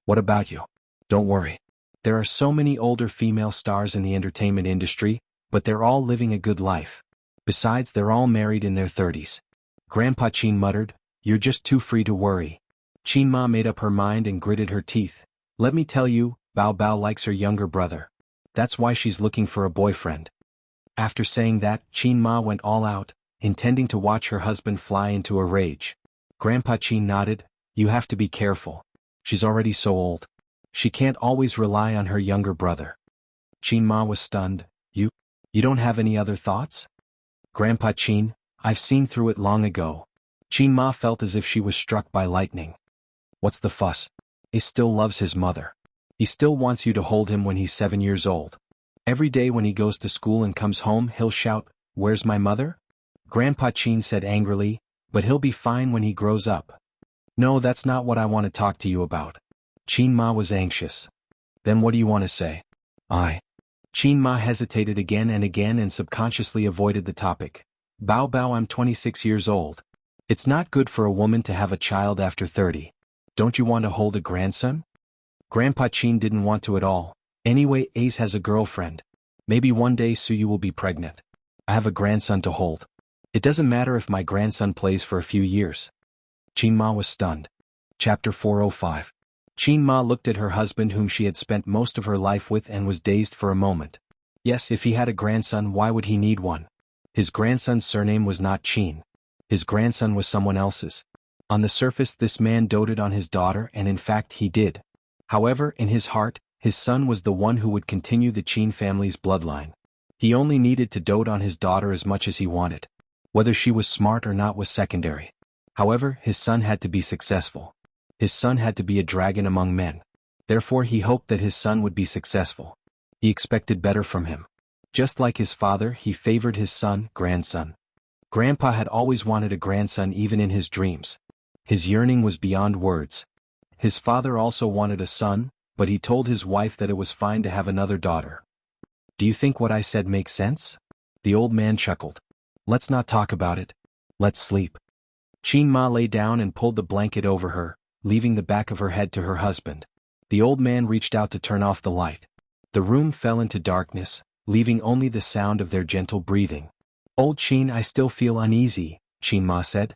What about you? Don't worry. There are so many older female stars in the entertainment industry, but they're all living a good life. Besides, they're all married in their 30s. Grandpa Qin muttered, You're just too free to worry. Qin Ma made up her mind and gritted her teeth. Let me tell you, Bao likes her younger brother. That's why she's looking for a boyfriend. After saying that, Qin Ma went all out, intending to watch her husband fly into a rage. Grandpa Qin nodded, "You have to be careful. She's already so old. She can't always rely on her younger brother." Qin Ma was stunned. You don't have any other thoughts? Grandpa Qin, I've seen through it long ago. Qin Ma felt as if she was struck by lightning. What's the fuss? He still loves his mother. He still wants you to hold him when he's 7 years old. Every day when he goes to school and comes home he'll shout, "Where's my mother?" Grandpa Qin said angrily, "But he'll be fine when he grows up." "No, that's not what I want to talk to you about." Qin Ma was anxious. "Then what do you want to say?" Qin Ma hesitated again and subconsciously avoided the topic. "Bao Bao, I'm 26 years old. It's not good for a woman to have a child after 30. Don't you want to hold a grandson?" Grandpa Qin didn't want to at all. "Anyway, Ace has a girlfriend. Maybe one day Suyu will be pregnant. I have a grandson to hold. It doesn't matter if my grandson plays for a few years." Qin Ma was stunned. Chapter 405. Qin Ma looked at her husband whom she had spent most of her life with and was dazed for a moment. Yes, if he had a grandson, why would he need one? His grandson's surname was not Qin. His grandson was someone else's. On the surface this man doted on his daughter, and in fact he did. However, in his heart, his son was the one who would continue the Qin family's bloodline. He only needed to dote on his daughter as much as he wanted. Whether she was smart or not was secondary. However, his son had to be successful. His son had to be a dragon among men. Therefore he hoped that his son would be successful. He expected better from him. Just like his father, he favored his grandson. Grandpa had always wanted a grandson even in his dreams. His yearning was beyond words. His father also wanted a son, but he told his wife that it was fine to have another daughter. "Do you think what I said makes sense?" The old man chuckled. "Let's not talk about it. Let's sleep." Qin Ma lay down and pulled the blanket over her, leaving the back of her head to her husband. The old man reached out to turn off the light. The room fell into darkness, leaving only the sound of their gentle breathing. "Old Qin, I still feel uneasy," Qin Ma said.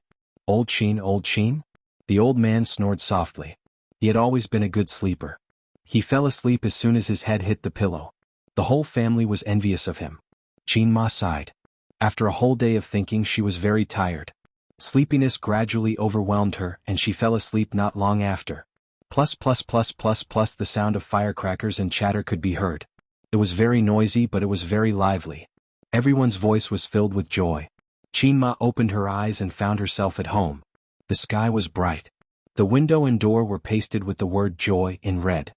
Old Qin, old Qin?" The old man snored softly. He had always been a good sleeper. He fell asleep as soon as his head hit the pillow. The whole family was envious of him. Qin Ma sighed. After a whole day of thinking she was very tired. Sleepiness gradually overwhelmed her and she fell asleep not long after. Plus the sound of firecrackers and chatter could be heard. It was very noisy but it was very lively. Everyone's voice was filled with joy. Qin Ma opened her eyes and found herself at home. The sky was bright. The window and door were pasted with the word joy in red.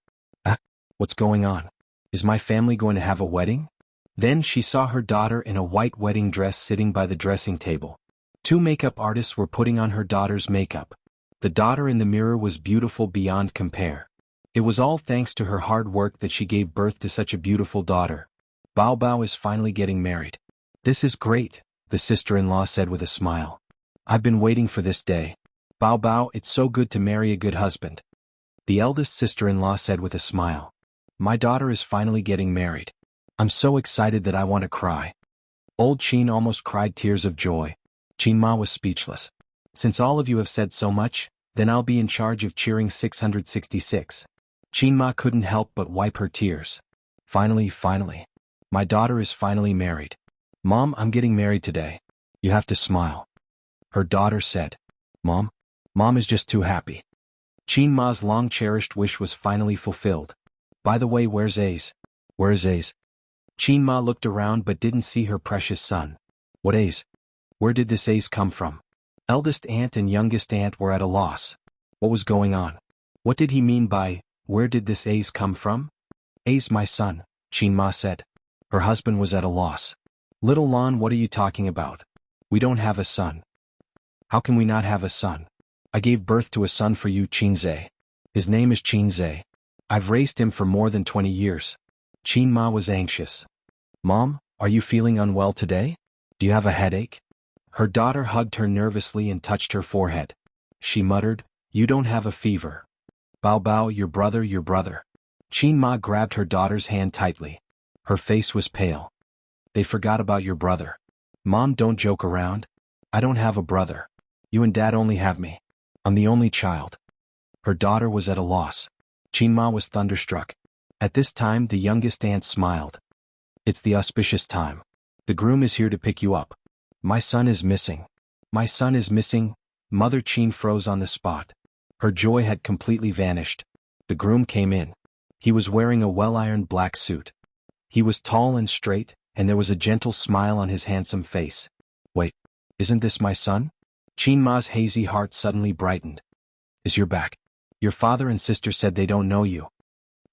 What's going on? Is my family going to have a wedding? Then she saw her daughter in a white wedding dress sitting by the dressing table. 2 makeup artists were putting on her daughter's makeup. The daughter in the mirror was beautiful beyond compare. It was all thanks to her hard work that she gave birth to such a beautiful daughter. Bao Bao is finally getting married. "This is great," the sister-in-law said with a smile. "I've been waiting for this day. Bao Bao, it's so good to marry a good husband." The eldest sister-in-law said with a smile. "My daughter is finally getting married. I'm so excited that I want to cry." Old Qin almost cried tears of joy. Qin Ma was speechless. "Since all of you have said so much, then I'll be in charge of cheering 666. Qin Ma couldn't help but wipe her tears. Finally. My daughter is finally married. Mom, I'm getting married today. You have to smile." Her daughter said. Mom is just too happy." Qin Ma's long-cherished wish was finally fulfilled. "By the way, where's Ace?" "Where is Ace?" Qin Ma looked around but didn't see her precious son. "What Ace? Where did this Ace come from?" Eldest aunt and youngest aunt were at a loss. What was going on? What did he mean by, "Where did this Ace come from?" "Ace, my son," Qin Ma said. Her husband was at a loss. "Little Lon, what are you talking about? We don't have a son." "How can we not have a son? I gave birth to a son for you, Qin Zhe. His name is Qin Zhe. I've raised him for more than 20 years. Qin Ma was anxious. "Mom, are you feeling unwell today? Do you have a headache?" Her daughter hugged her nervously and touched her forehead. She muttered, "You don't have a fever." "Bao Bao, your brother." Qin Ma grabbed her daughter's hand tightly. Her face was pale. "They forgot about your brother. Mom, don't joke around. I don't have a brother. You and Dad only have me. I'm the only child." Her daughter was at a loss. Qin Ma was thunderstruck. At this time the youngest aunt smiled. It's the auspicious time. The groom is here to pick you up. My son is missing. My son is missing. Mother Qin froze on the spot. Her joy had completely vanished. The groom came in. He was wearing a well-ironed black suit. He was tall and straight, and there was a gentle smile on his handsome face. Wait, isn't this my son? Qin Ma's hazy heart suddenly brightened. Is your back? Your father and sister said they don't know you.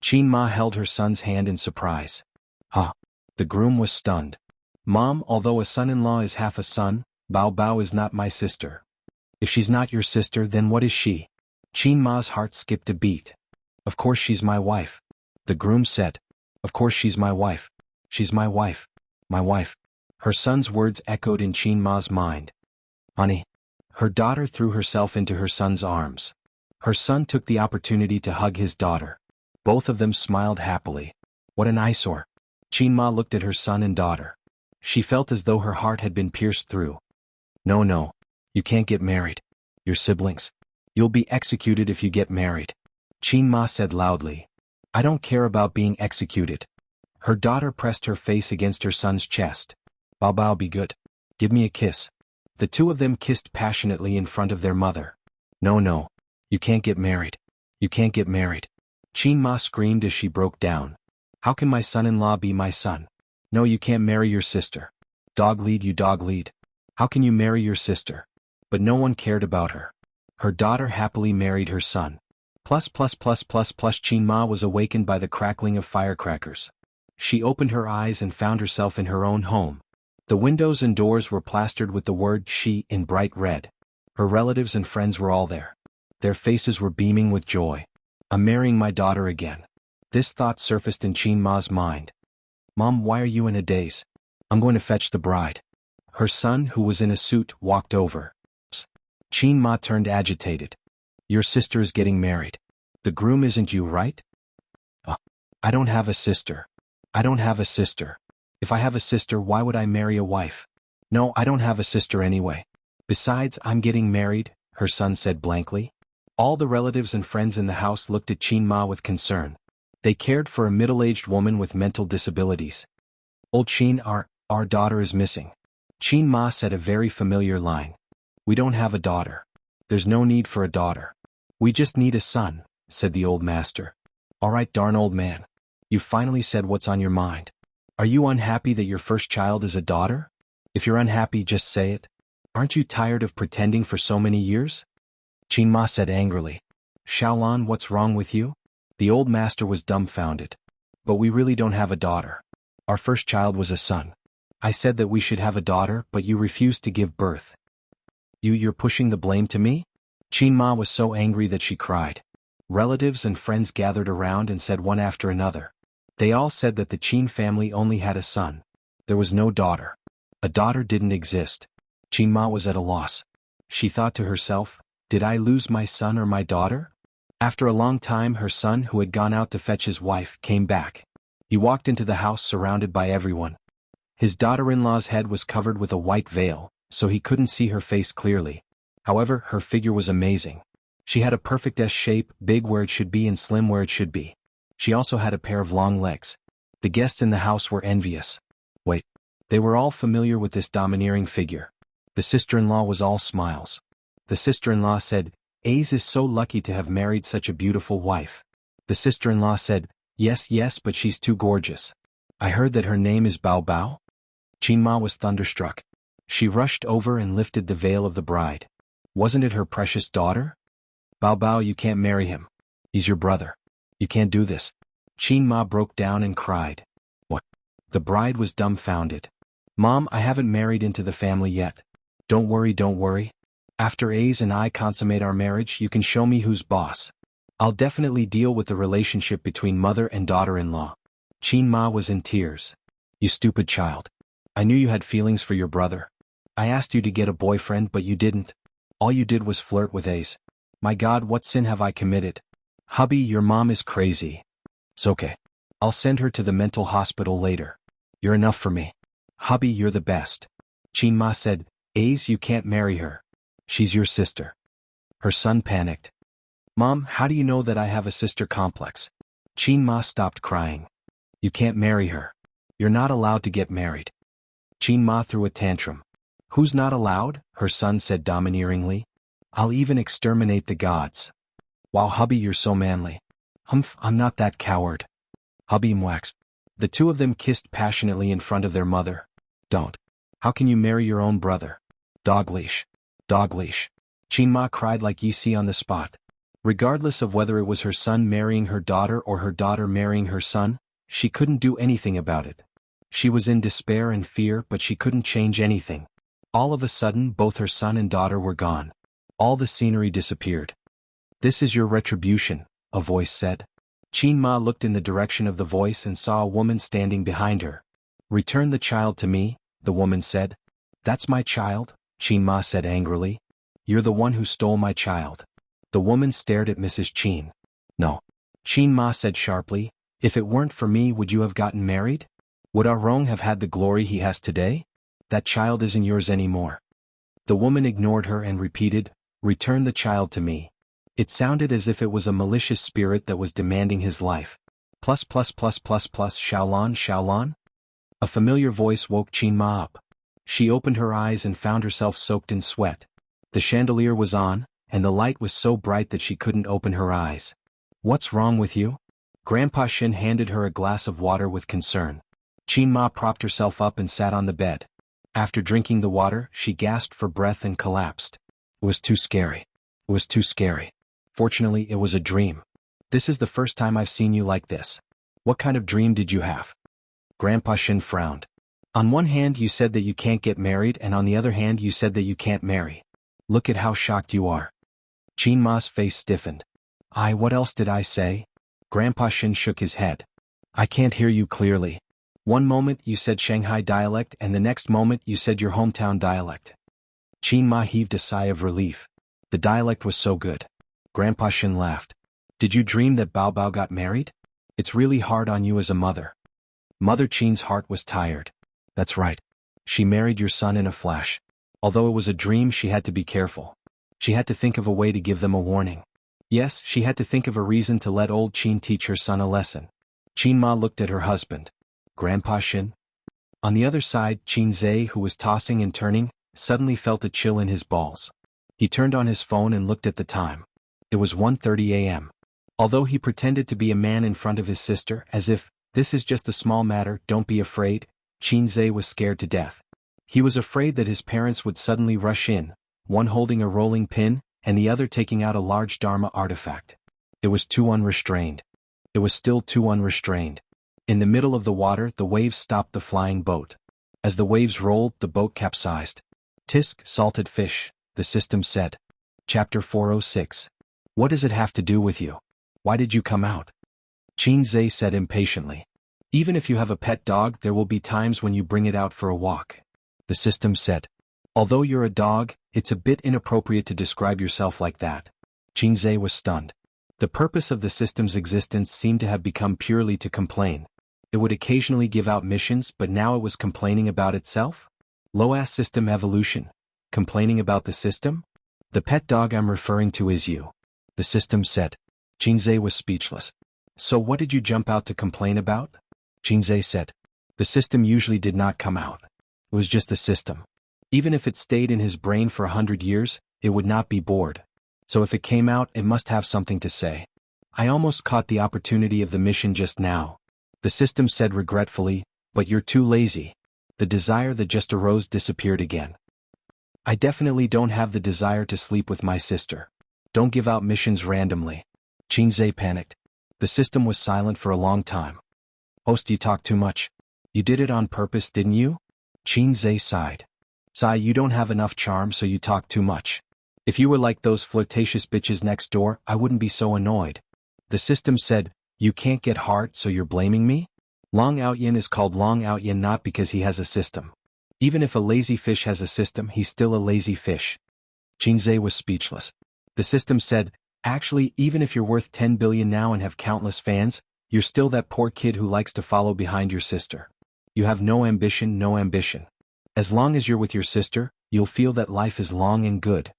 Qin Ma held her son's hand in surprise. Huh. The groom was stunned. Mom, although a son-in-law is half a son, Bao Bao is not my sister. If she's not your sister, then what is she? Qin Ma's heart skipped a beat. Of course she's my wife. The groom said. Of course she's my wife. She's my wife. My wife. Her son's words echoed in Qin Ma's mind. Honey. Her daughter threw herself into her son's arms. Her son took the opportunity to hug his daughter. Both of them smiled happily. What an eyesore. Qin Ma looked at her son and daughter. She felt as though her heart had been pierced through. No. You can't get married. Your siblings. You'll be executed if you get married. Qin Ma said loudly. I don't care about being executed. Her daughter pressed her face against her son's chest. Bao Bao, be good. Give me a kiss. The two of them kissed passionately in front of their mother. No. You can't get married. You can't get married. Qin Ma screamed as she broke down. How can my son-in-law be my son? No, you can't marry your sister. Dog lead, you dog lead. How can you marry your sister? But no one cared about her. Her daughter happily married her son. Plus. Qin Ma was awakened by the crackling of firecrackers. She opened her eyes and found herself in her own home. The windows and doors were plastered with the word "she" in bright red. Her relatives and friends were all there. Their faces were beaming with joy. I'm marrying my daughter again. This thought surfaced in Qin Ma's mind. Mom, why are you in a daze? I'm going to fetch the bride. Her son, who was in a suit, walked over. Qin Ma turned agitated. Your sister is getting married. The groom isn't you, right? I don't have a sister. I don't have a sister. If I have a sister, why would I marry a wife? No, I don't have a sister anyway. Besides, I'm getting married, her son said blankly. All the relatives and friends in the house looked at Qin Ma with concern. They cared for a middle-aged woman with mental disabilities. Old Qin, our daughter is missing. Qin Ma said a very familiar line. We don't have a daughter. There's no need for a daughter. We just need a son, said the old master. All right, darn old man. You finally said what's on your mind. Are you unhappy that your first child is a daughter? If you're unhappy, just say it. Aren't you tired of pretending for so many years? Qin Ma said angrily. Xiaolan, what's wrong with you? The old master was dumbfounded. But we really don't have a daughter. Our first child was a son. I said that we should have a daughter, but you refused to give birth. You're pushing the blame to me? Qin Ma was so angry that she cried. Relatives and friends gathered around and said one after another. They all said that the Qin family only had a son. There was no daughter. A daughter didn't exist. Qin Ma was at a loss. She thought to herself, did I lose my son or my daughter? After a long time, her son, who had gone out to fetch his wife, came back. He walked into the house surrounded by everyone. His daughter-in-law's head was covered with a white veil, so he couldn't see her face clearly. However, her figure was amazing. She had a perfect S shape, big where it should be and slim where it should be. She also had a pair of long legs. The guests in the house were envious. Wait. They were all familiar with this domineering figure. The sister-in-law was all smiles. The sister-in-law said, Ace is so lucky to have married such a beautiful wife. The sister-in-law said, Yes, but she's too gorgeous. I heard that her name is Bao Bao. Qin Ma was thunderstruck. She rushed over and lifted the veil of the bride. Wasn't it her precious daughter? Bao Bao, you can't marry him. He's your brother. You can't do this. Qin Ma broke down and cried. What? The bride was dumbfounded. Mom, I haven't married into the family yet. Don't worry. After Ace and I consummate our marriage, you can show me who's boss. I'll definitely deal with the relationship between mother and daughter-in-law. Qin Ma was in tears. You stupid child. I knew you had feelings for your brother. I asked you to get a boyfriend, but you didn't. All you did was flirt with Ace. My God, what sin have I committed? Hubby, your mom is crazy. It's okay. I'll send her to the mental hospital later. You're enough for me. Hubby, you're the best. Qin Ma said, Ace, you can't marry her. She's your sister. Her son panicked. Mom, how do you know that I have a sister complex? Qin Ma stopped crying. You can't marry her. You're not allowed to get married. Qin Ma threw a tantrum. Who's not allowed? Her son said domineeringly. I'll even exterminate the gods. Wow, hubby, you're so manly. Humph, I'm not that coward. Hubby mwax. The two of them kissed passionately in front of their mother. Don't. How can you marry your own brother? Dog leash. Dog leash. Qin Ma cried like ye see on the spot. Regardless of whether it was her son marrying her daughter or her daughter marrying her son, she couldn't do anything about it. She was in despair and fear, but she couldn't change anything. All of a sudden, both her son and daughter were gone. All the scenery disappeared. This is your retribution, a voice said. Qin Ma looked in the direction of the voice and saw a woman standing behind her. Return the child to me, the woman said. That's my child, Qin Ma said angrily. You're the one who stole my child. The woman stared at Mrs. Qin. No. Qin Ma said sharply, if it weren't for me, would you have gotten married? Would our Rong have had the glory he has today? That child isn't yours anymore. The woman ignored her and repeated, return the child to me. It sounded as if it was a malicious spirit that was demanding his life. Plus, Shaolin, Shaolin? A familiar voice woke Qin Ma up. She opened her eyes and found herself soaked in sweat. The chandelier was on, and the light was so bright that she couldn't open her eyes. What's wrong with you? Grandpa Shin handed her a glass of water with concern. Qin Ma propped herself up and sat on the bed. After drinking the water, she gasped for breath and collapsed. It was too scary. It was too scary. Fortunately, it was a dream. This is the first time I've seen you like this. What kind of dream did you have? Grandpa Shin frowned. On one hand you said that you can't get married, and on the other hand you said that you can't marry. Look at how shocked you are. Qin Ma's face stiffened. What else did I say? Grandpa Shin shook his head. I can't hear you clearly. One moment you said Shanghai dialect and the next moment you said your hometown dialect. Qin Ma heaved a sigh of relief. The dialect was so good. Grandpa Shin laughed. Did you dream that Bao Bao got married? It's really hard on you as a mother. Mother Qin's heart was tired. That's right. She married your son in a flash. Although it was a dream, she had to be careful. She had to think of a way to give them a warning. Yes, she had to think of a reason to let old Qin teach her son a lesson. Qin Ma looked at her husband. Grandpa Shin? On the other side, Qin Zhe, who was tossing and turning, suddenly felt a chill in his balls. He turned on his phone and looked at the time. It was 1:30 a.m. Although he pretended to be a man in front of his sister, as if, this is just a small matter, don't be afraid, Qin Zhe was scared to death. He was afraid that his parents would suddenly rush in, one holding a rolling pin, and the other taking out a large Dharma artifact. It was too unrestrained. It was still too unrestrained. In the middle of the water, the waves stopped the flying boat. As the waves rolled, the boat capsized. Tisk, salted fish, the system said. Chapter 406. What does it have to do with you? Why did you come out? Qin Zhe said impatiently. Even if you have a pet dog, there will be times when you bring it out for a walk. The system said. Although you're a dog, it's a bit inappropriate to describe yourself like that. Qin Zhe was stunned. The purpose of the system's existence seemed to have become purely to complain. It would occasionally give out missions, but now it was complaining about itself? Low-ass system evolution. Complaining about the system? The pet dog I'm referring to is you. The system said. Qin Zhe was speechless. So what did you jump out to complain about? Qin Zhe said. The system usually did not come out. It was just a system. Even if it stayed in his brain for 100 years, it would not be bored. So if it came out, it must have something to say. I almost caught the opportunity of the mission just now. The system said regretfully, but you're too lazy. The desire that just arose disappeared again. I definitely don't have the desire to sleep with my sister. Don't give out missions randomly. Qin Zhe panicked. The system was silent for a long time. Host, you talk too much. You did it on purpose, didn't you? Qin Zhe sighed. Sigh, you don't have enough charm, so you talk too much. If you were like those flirtatious bitches next door, I wouldn't be so annoyed. The system said, you can't get hard, so you're blaming me? Long Outyin is called Long Outyin not because he has a system. Even if a lazy fish has a system, he's still a lazy fish. Qin Zhe was speechless. The system said, actually, even if you're worth 10 billion now and have countless fans, you're still that poor kid who likes to follow behind your sister. You have no ambition, no ambition. As long as you're with your sister, you'll feel that life is long and good.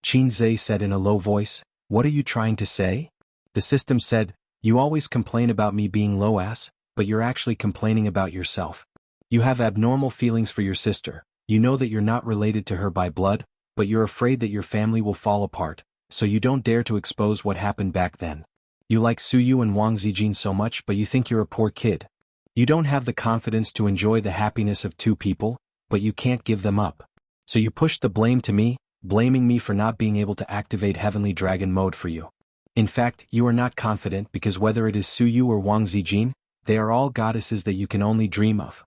Qin Zhe said in a low voice, what are you trying to say? The system said, You always complain about me being low-ass, but you're actually complaining about yourself. You have abnormal feelings for your sister, you know that you're not related to her by blood, but you're afraid that your family will fall apart, so you don't dare to expose what happened back then. You like Suyu and Wang Zijin so much but you think you're a poor kid. You don't have the confidence to enjoy the happiness of two people, but you can't give them up. So you push the blame to me, blaming me for not being able to activate Heavenly Dragon mode for you. In fact, you are not confident because whether it is Suyu or Wang Zijin, they are all goddesses that you can only dream of.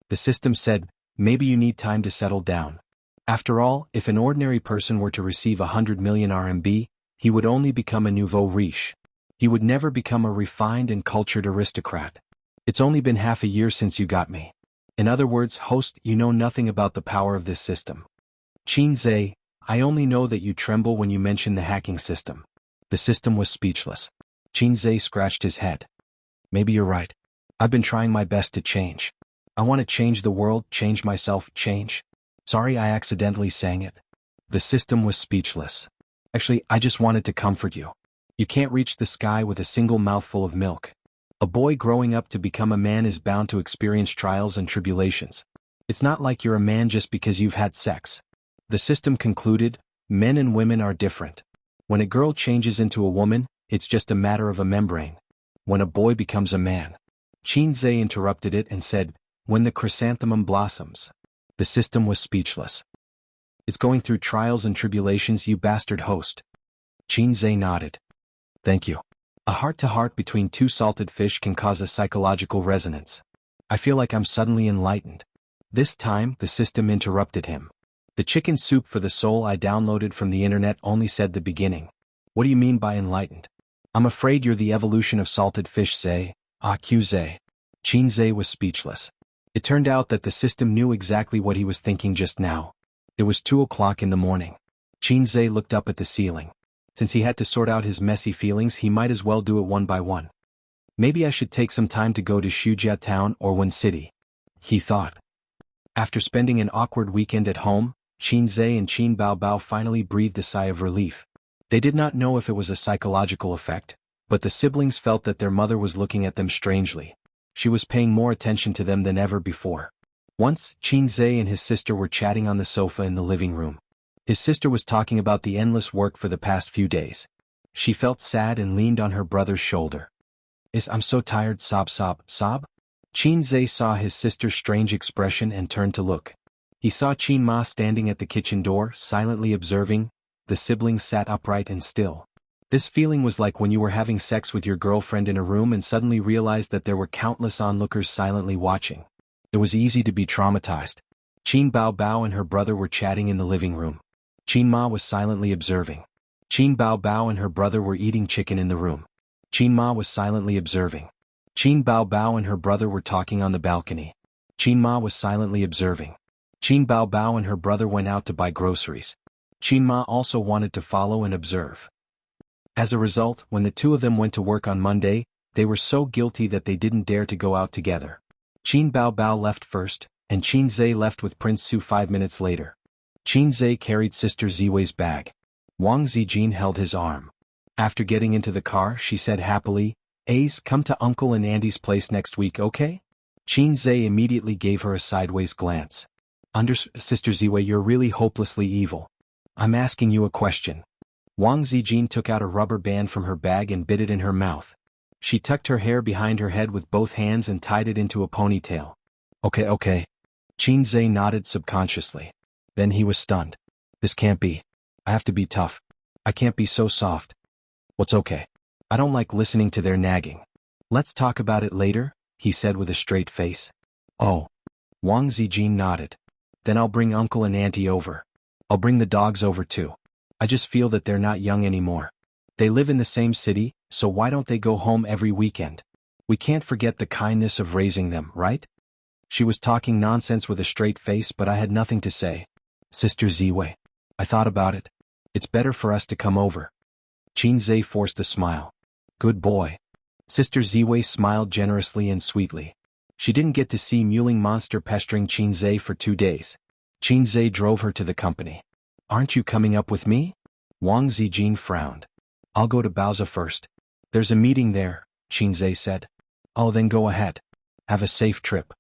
The system said, maybe you need time to settle down. After all, if an ordinary person were to receive 100 million RMB, he would only become a nouveau riche. He would never become a refined and cultured aristocrat. It's only been half a year since you got me. In other words, host, you know nothing about the power of this system. Qin Zhe, I only know that you tremble when you mention the hacking system. The system was speechless. Qin Zhe scratched his head. Maybe you're right. I've been trying my best to change. I want to change the world, change myself, change. Sorry I accidentally sang it. The system was speechless. Actually, I just wanted to comfort you. You can't reach the sky with a single mouthful of milk. A boy growing up to become a man is bound to experience trials and tribulations. It's not like you're a man just because you've had sex. The system concluded, men and women are different. When a girl changes into a woman, it's just a matter of a membrane. When a boy becomes a man. Qin Zhe interrupted it and said, when the chrysanthemum blossoms. The system was speechless. It's going through trials and tribulations, you bastard host. Qin Zhe nodded. Thank you. A heart-to-heart between two salted fish can cause a psychological resonance. I feel like I'm suddenly enlightened. This time, the system interrupted him. The chicken soup for the soul I downloaded from the internet only said the beginning. What do you mean by enlightened? I'm afraid you're the evolution of salted fish, Zhe. Zhe. Qin Zhe was speechless. It turned out that the system knew exactly what he was thinking just now. It was 2 o'clock in the morning. Qin Zhe looked up at the ceiling. Since he had to sort out his messy feelings, he might as well do it one by one. Maybe I should take some time to go to Shujia town or Wen City, he thought. After spending an awkward weekend at home, Qin Zhe and Qin Baobao finally breathed a sigh of relief. They did not know if it was a psychological effect, but the siblings felt that their mother was looking at them strangely. She was paying more attention to them than ever before. Once, Qin Zhe and his sister were chatting on the sofa in the living room. His sister was talking about the endless work for the past few days. She felt sad and leaned on her brother's shoulder. I'm so tired, sob. Qin Zhe saw his sister's strange expression and turned to look. He saw Qin Ma standing at the kitchen door, silently observing. The siblings sat upright and still. This feeling was like when you were having sex with your girlfriend in a room and suddenly realized that there were countless onlookers silently watching. It was easy to be traumatized. Qin Baobao and her brother were chatting in the living room. Qin Ma was silently observing. Qin Baobao and her brother were eating chicken in the room. Qin Ma was silently observing. Qin Baobao and her brother were talking on the balcony. Qin Ma was silently observing. Qin Baobao and her brother went out to buy groceries. Qin Ma also wanted to follow and observe. As a result, when the two of them went to work on Monday, they were so guilty that they didn't dare to go out together. Qin Baobao left first, and Qin Zhe left with Prince Su 5 minutes later. Qin Zhe carried Sister Ziwei's bag. Wang Zijin held his arm. After getting into the car, she said happily, Ace, come to Uncle and Auntie's place next week, okay? Qin Zhe immediately gave her a sideways glance. Sister Ziwei, you're really hopelessly evil. I'm asking you a question. Wang Zijin took out a rubber band from her bag and bit it in her mouth. She tucked her hair behind her head with both hands and tied it into a ponytail. Okay. Qin Zhe nodded subconsciously. Then he was stunned. This can't be. I have to be tough. I can't be so soft. What's okay? I don't like listening to their nagging. Let's talk about it later, he said with a straight face. Oh. Wang Zijin nodded. Then I'll bring Uncle and Auntie over. I'll bring the dogs over too. I just feel that they're not young anymore. They live in the same city, so why don't they go home every weekend? We can't forget the kindness of raising them, right? She was talking nonsense with a straight face, but I had nothing to say. Sister Ziwei. I thought about it. It's better for us to come over. Qin Zhe forced a smile. Good boy. Sister Ziwei smiled generously and sweetly. She didn't get to see Mewling Monster pestering Qin Zhe for 2 days. Qin Zhe drove her to the company. Aren't you coming up with me? Wang Zijin frowned. I'll go to Baozi first. There's a meeting there, Qinzhe said. Oh, then go ahead. Have a safe trip.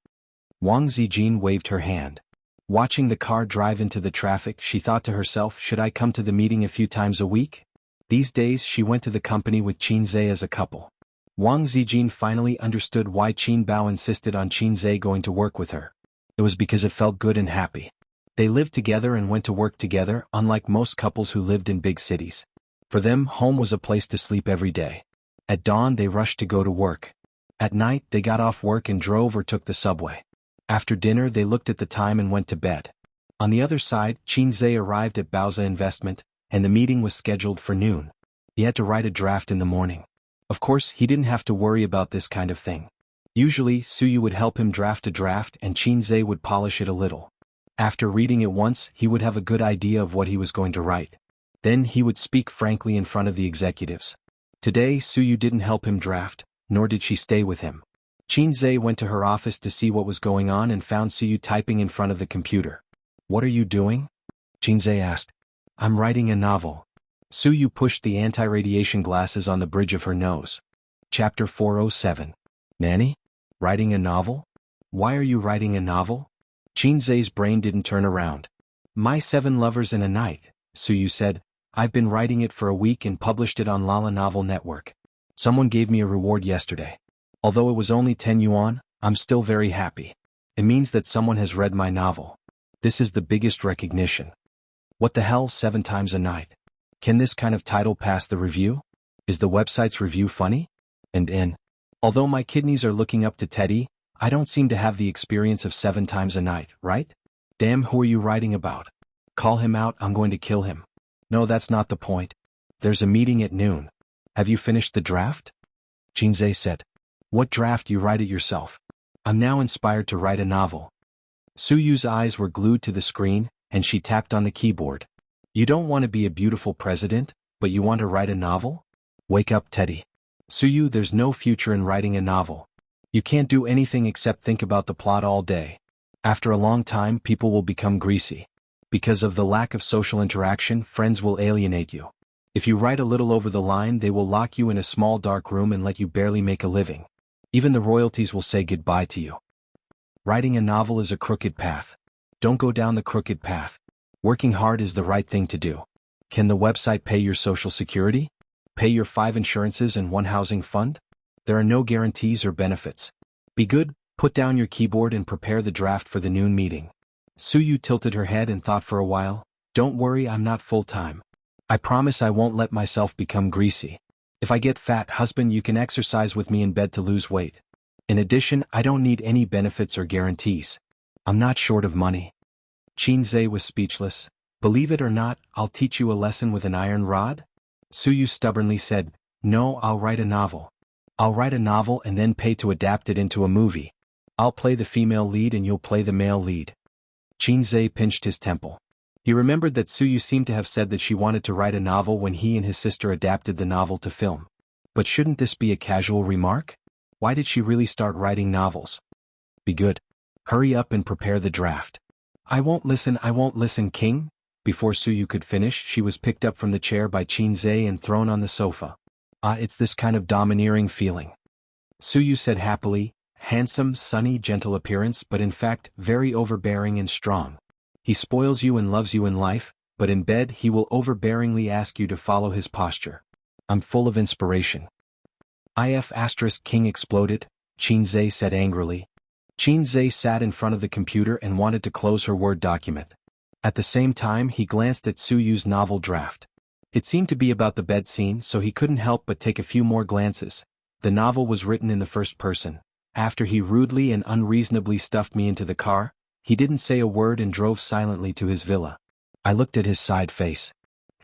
Wang Zijin waved her hand. Watching the car drive into the traffic, she thought to herself, should I come to the meeting a few times a week? These days she went to the company with Qinzhe as a couple. Wang Zijin finally understood why Qin Bao insisted on Qinzhe going to work with her. It was because it felt good and happy. They lived together and went to work together, unlike most couples who lived in big cities. For them, home was a place to sleep every day. At dawn they rushed to go to work. At night they got off work and drove or took the subway. After dinner they looked at the time and went to bed. On the other side, Qinzhe arrived at Baoza Investment, and the meeting was scheduled for noon. He had to write a draft in the morning. Of course, he didn't have to worry about this kind of thing. Usually, Suyu would help him draft a draft and Qinzhe would polish it a little. After reading it once, he would have a good idea of what he was going to write. Then he would speak frankly in front of the executives. Today, Suyu didn't help him draft, nor did she stay with him. Qinzhe went to her office to see what was going on and found Suyu typing in front of the computer. What are you doing? Qinzhe asked. I'm writing a novel. Suyu pushed the anti-radiation glasses on the bridge of her nose. Chapter 407. Nanny? Writing a novel? Why are you writing a novel? Qinzhe's brain didn't turn around. My 7 Lovers in a Night, Suyu said. I've been writing it for a week and published it on Lala Novel Network. Someone gave me a reward yesterday. Although it was only 10 yuan, I'm still very happy. It means that someone has read my novel. This is the biggest recognition. What the hell, 7 times a night? Can this kind of title pass the review? Is the website's review funny? And although my kidneys are looking up to Teddy, I don't seem to have the experience of 7 times a night, right? Damn, who are you writing about? Call him out, I'm going to kill him. No, that's not the point. There's a meeting at noon. Have you finished the draft? Qinzhe said. What draft? You write it yourself. I'm now inspired to write a novel. Suyu's eyes were glued to the screen, and she tapped on the keyboard. You don't want to be a beautiful president, but you want to write a novel? Wake up, Teddy. Suyu, there's no future in writing a novel. You can't do anything except think about the plot all day. After a long time, people will become greasy. Because of the lack of social interaction, friends will alienate you. If you write a little over the line, they will lock you in a small dark room and let you barely make a living. Even the royalties will say goodbye to you. Writing a novel is a crooked path. Don't go down the crooked path. Working hard is the right thing to do. Can the website pay your social security? Pay your 5 insurances and 1 housing fund? There are no guarantees or benefits. Be good, put down your keyboard and prepare the draft for the noon meeting. Suyu tilted her head and thought for a while. Don't worry, I'm not full-time. I promise I won't let myself become greasy. If I get fat, husband, you can exercise with me in bed to lose weight. In addition, I don't need any benefits or guarantees. I'm not short of money. Qinzhe was speechless. Believe it or not, I'll teach you a lesson with an iron rod? Suyu stubbornly said, no, I'll write a novel. I'll write a novel and then pay to adapt it into a movie. I'll play the female lead and you'll play the male lead. Qinzhe pinched his temple. He remembered that Suyu seemed to have said that she wanted to write a novel when he and his sister adapted the novel to film. But shouldn't this be a casual remark? Why did she really start writing novels? Be good. Hurry up and prepare the draft. I won't listen, King. Before Suyu could finish, she was picked up from the chair by Qinzhe and thrown on the sofa. It's this kind of domineering feeling. Suyu said happily, handsome, sunny, gentle appearance, but in fact, very overbearing and strong. He spoils you and loves you in life, but in bed he will overbearingly ask you to follow his posture. I'm full of inspiration. King exploded, Qinzhe said angrily. Qinzhe sat in front of the computer and wanted to close her Word document. At the same time, he glanced at Suyu's novel draft. It seemed to be about the bed scene, so he couldn't help but take a few more glances. The novel was written in the first person. After he rudely and unreasonably stuffed me into the car, he didn't say a word and drove silently to his villa. I looked at his side face.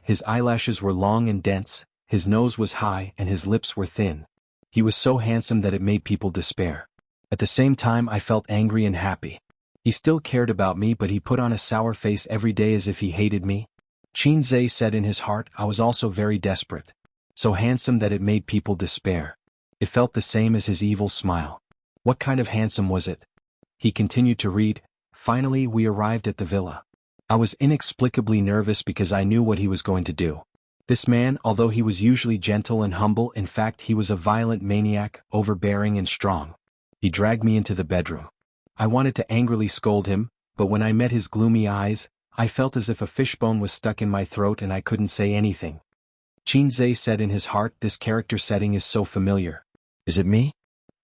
His eyelashes were long and dense, his nose was high and his lips were thin. He was so handsome that it made people despair. At the same time, I felt angry and happy. He still cared about me, but he put on a sour face every day as if he hated me. Qinzhe said in his heart, I was also very desperate. So handsome that it made people despair. It felt the same as his evil smile. What kind of handsome was it? He continued to read. Finally, we arrived at the villa. I was inexplicably nervous because I knew what he was going to do. This man, although he was usually gentle and humble, in fact he was a violent maniac, overbearing and strong. He dragged me into the bedroom. I wanted to angrily scold him, but when I met his gloomy eyes, I felt as if a fishbone was stuck in my throat and I couldn't say anything. Qinzhe said in his heart, this character setting is so familiar. Is it me?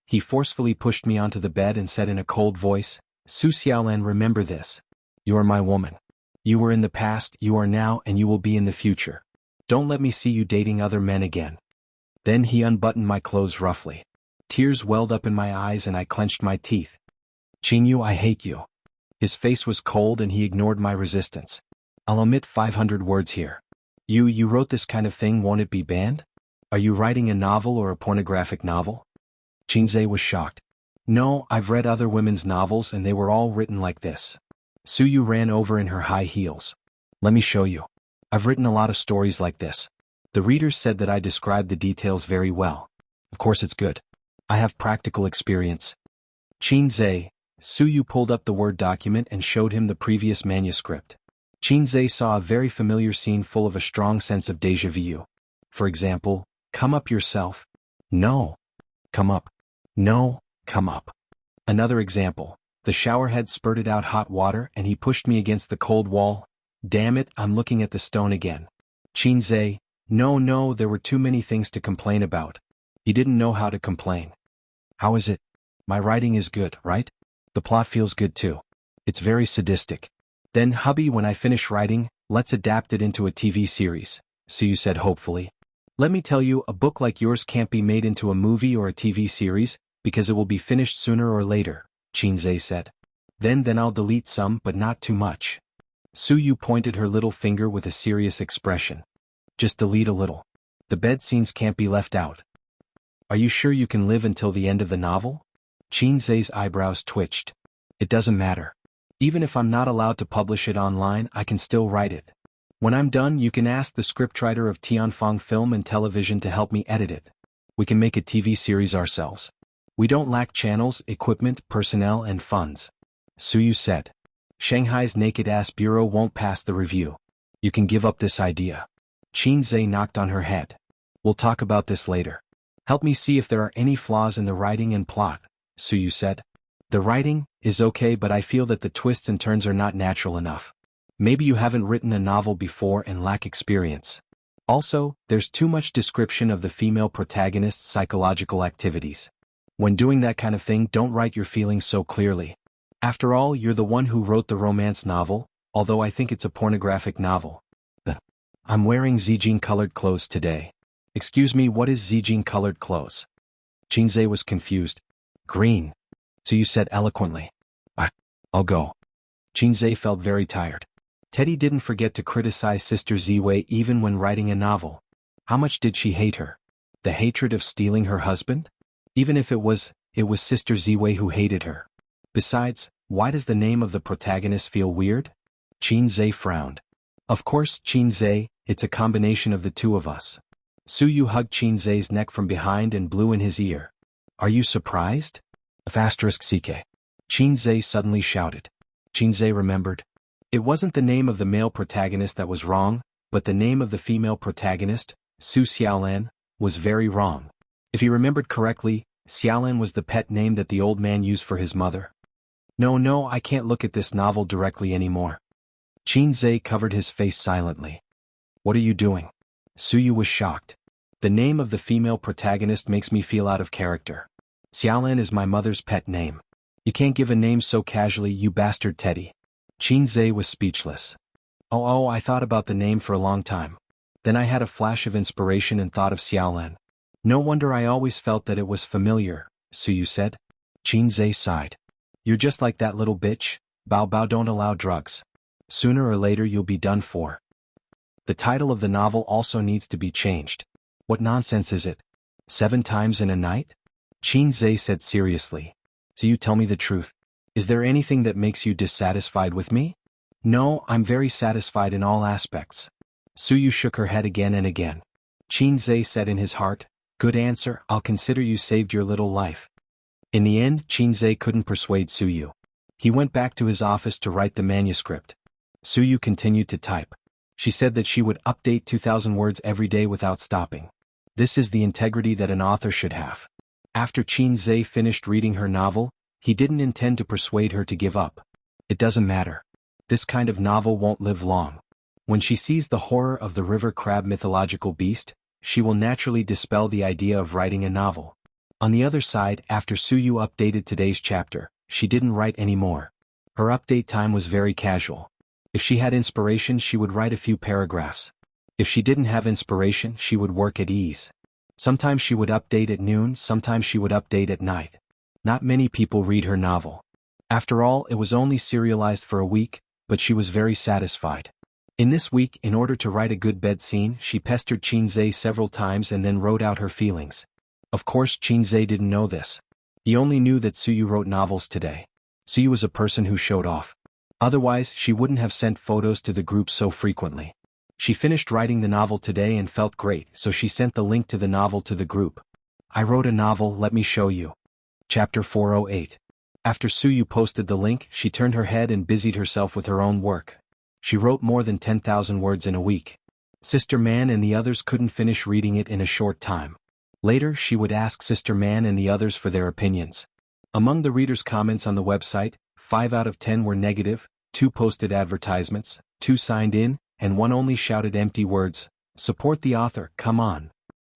He forcefully pushed me onto the bed and said in a cold voice, Su Xiaolan, remember this. You are my woman. You were in the past, you are now, and you will be in the future. Don't let me see you dating other men again. Then he unbuttoned my clothes roughly. Tears welled up in my eyes and I clenched my teeth. Qinyu, I hate you. His face was cold and he ignored my resistance. I'll omit 500 words here. You wrote this kind of thing, won't it be banned? Are you writing a novel or a pornographic novel? Qinzhe was shocked. No, I've read other women's novels and they were all written like this. Suyu ran over in her high heels. Let me show you. I've written a lot of stories like this. The readers said that I described the details very well. Of course it's good. I have practical experience. Qinzhe, Suyu pulled up the Word document and showed him the previous manuscript. Qinzhe saw a very familiar scene full of a strong sense of déjà vu. For example, come up yourself. No. Come up. No, come up. Another example, the showerhead spurted out hot water and he pushed me against the cold wall. Damn it, I'm looking at the stone again. Qinzhe, no, there were too many things to complain about. He didn't know how to complain. How is it? My writing is good, right? The plot feels good too. It's very sadistic. Then hubby, when I finish writing, let's adapt it into a TV series, Suyu said hopefully. Let me tell you, a book like yours can't be made into a movie or a TV series, because it will be finished sooner or later, Qinzhe said. Then I'll delete some, but not too much. Suyu pointed her little finger with a serious expression. Just delete a little. The bed scenes can't be left out. Are you sure you can live until the end of the novel? Qinzhe's eyebrows twitched. It doesn't matter. Even if I'm not allowed to publish it online, I can still write it. When I'm done, you can ask the scriptwriter of Tianfeng Film and Television to help me edit it. We can make a TV series ourselves. We don't lack channels, equipment, personnel, and funds. Suyu said. Shanghai's naked-ass bureau won't pass the review. You can give up this idea. Qinzhe knocked on her head. We'll talk about this later. Help me see if there are any flaws in the writing and plot, Suyu said. The writing is okay, but I feel that the twists and turns are not natural enough. Maybe you haven't written a novel before and lack experience. Also, there's too much description of the female protagonist's psychological activities. When doing that kind of thing, don't write your feelings so clearly. After all, you're the one who wrote the romance novel, although I think it's a pornographic novel. I'm wearing Zijin-colored clothes today. Excuse me, what is Zijin-colored clothes? Qinzhe was confused. Green. So you said eloquently. I'll go. Qinzhe felt very tired. Teddy didn't forget to criticize Sister Ziwei even when writing a novel. How much did she hate her? The hatred of stealing her husband? Even if it was Sister Ziwei who hated her. Besides, why does the name of the protagonist feel weird? Qinzhe frowned. Of course, Qinzhe, it's a combination of the two of us. Suyu hugged Qinzhe's neck from behind and blew in his ear. Are you surprised? *CK. Qinzhe suddenly shouted. Qinzhe remembered. It wasn't the name of the male protagonist that was wrong, but the name of the female protagonist, Su Xiaolan, was very wrong. If he remembered correctly, Xiaolan was the pet name that the old man used for his mother. No, I can't look at this novel directly anymore. Qinzhe covered his face silently. What are you doing? Suyu was shocked. The name of the female protagonist makes me feel out of character. Xiaolan is my mother's pet name. You can't give a name so casually, you bastard Teddy. Qinzhe was speechless. Oh, I thought about the name for a long time. Then I had a flash of inspiration and thought of Xiaolan. No wonder I always felt that it was familiar, Suyu said. Qinzhe sighed. You're just like that little bitch, Bao don't allow drugs. Sooner or later you'll be done for. The title of the novel also needs to be changed. What nonsense is it? 7 times in a night? Qinzhe said seriously. So you tell me the truth. Is there anything that makes you dissatisfied with me? No, I'm very satisfied in all aspects. Suyu shook her head again and again. Qinzhe said in his heart, good answer, I'll consider you saved your little life. In the end, Qinzhe couldn't persuade Suyu. He went back to his office to write the manuscript. Suyu continued to type. She said that she would update 2,000 words every day without stopping. This is the integrity that an author should have. After Qin Zhe finished reading her novel, he didn't intend to persuade her to give up. It doesn't matter. This kind of novel won't live long. When she sees the horror of the river crab mythological beast, she will naturally dispel the idea of writing a novel. On the other side, after Suyu updated today's chapter, she didn't write anymore. Her update time was very casual. If she had inspiration, she would write a few paragraphs. If she didn't have inspiration, she would work at ease. Sometimes she would update at noon, sometimes she would update at night. Not many people read her novel. After all, it was only serialized for a week, but she was very satisfied. In this week, in order to write a good bed scene, she pestered Qin Zhe several times and then wrote out her feelings. Of course, Qin Zhe didn't know this. He only knew that Suyu wrote novels today. Suyu was a person who showed off. Otherwise, she wouldn't have sent photos to the group so frequently. She finished writing the novel today and felt great, so she sent the link to the novel to the group. I wrote a novel, let me show you. Chapter 408. After Suyu posted the link, she turned her head and busied herself with her own work. She wrote more than 10,000 words in a week. Sister Man and the others couldn't finish reading it in a short time. Later, she would ask Sister Man and the others for their opinions. Among the readers' comments on the website, 5 out of 10 were negative, 2 posted advertisements, 2 signed in, and 1 only shouted empty words, "Support the author, come on."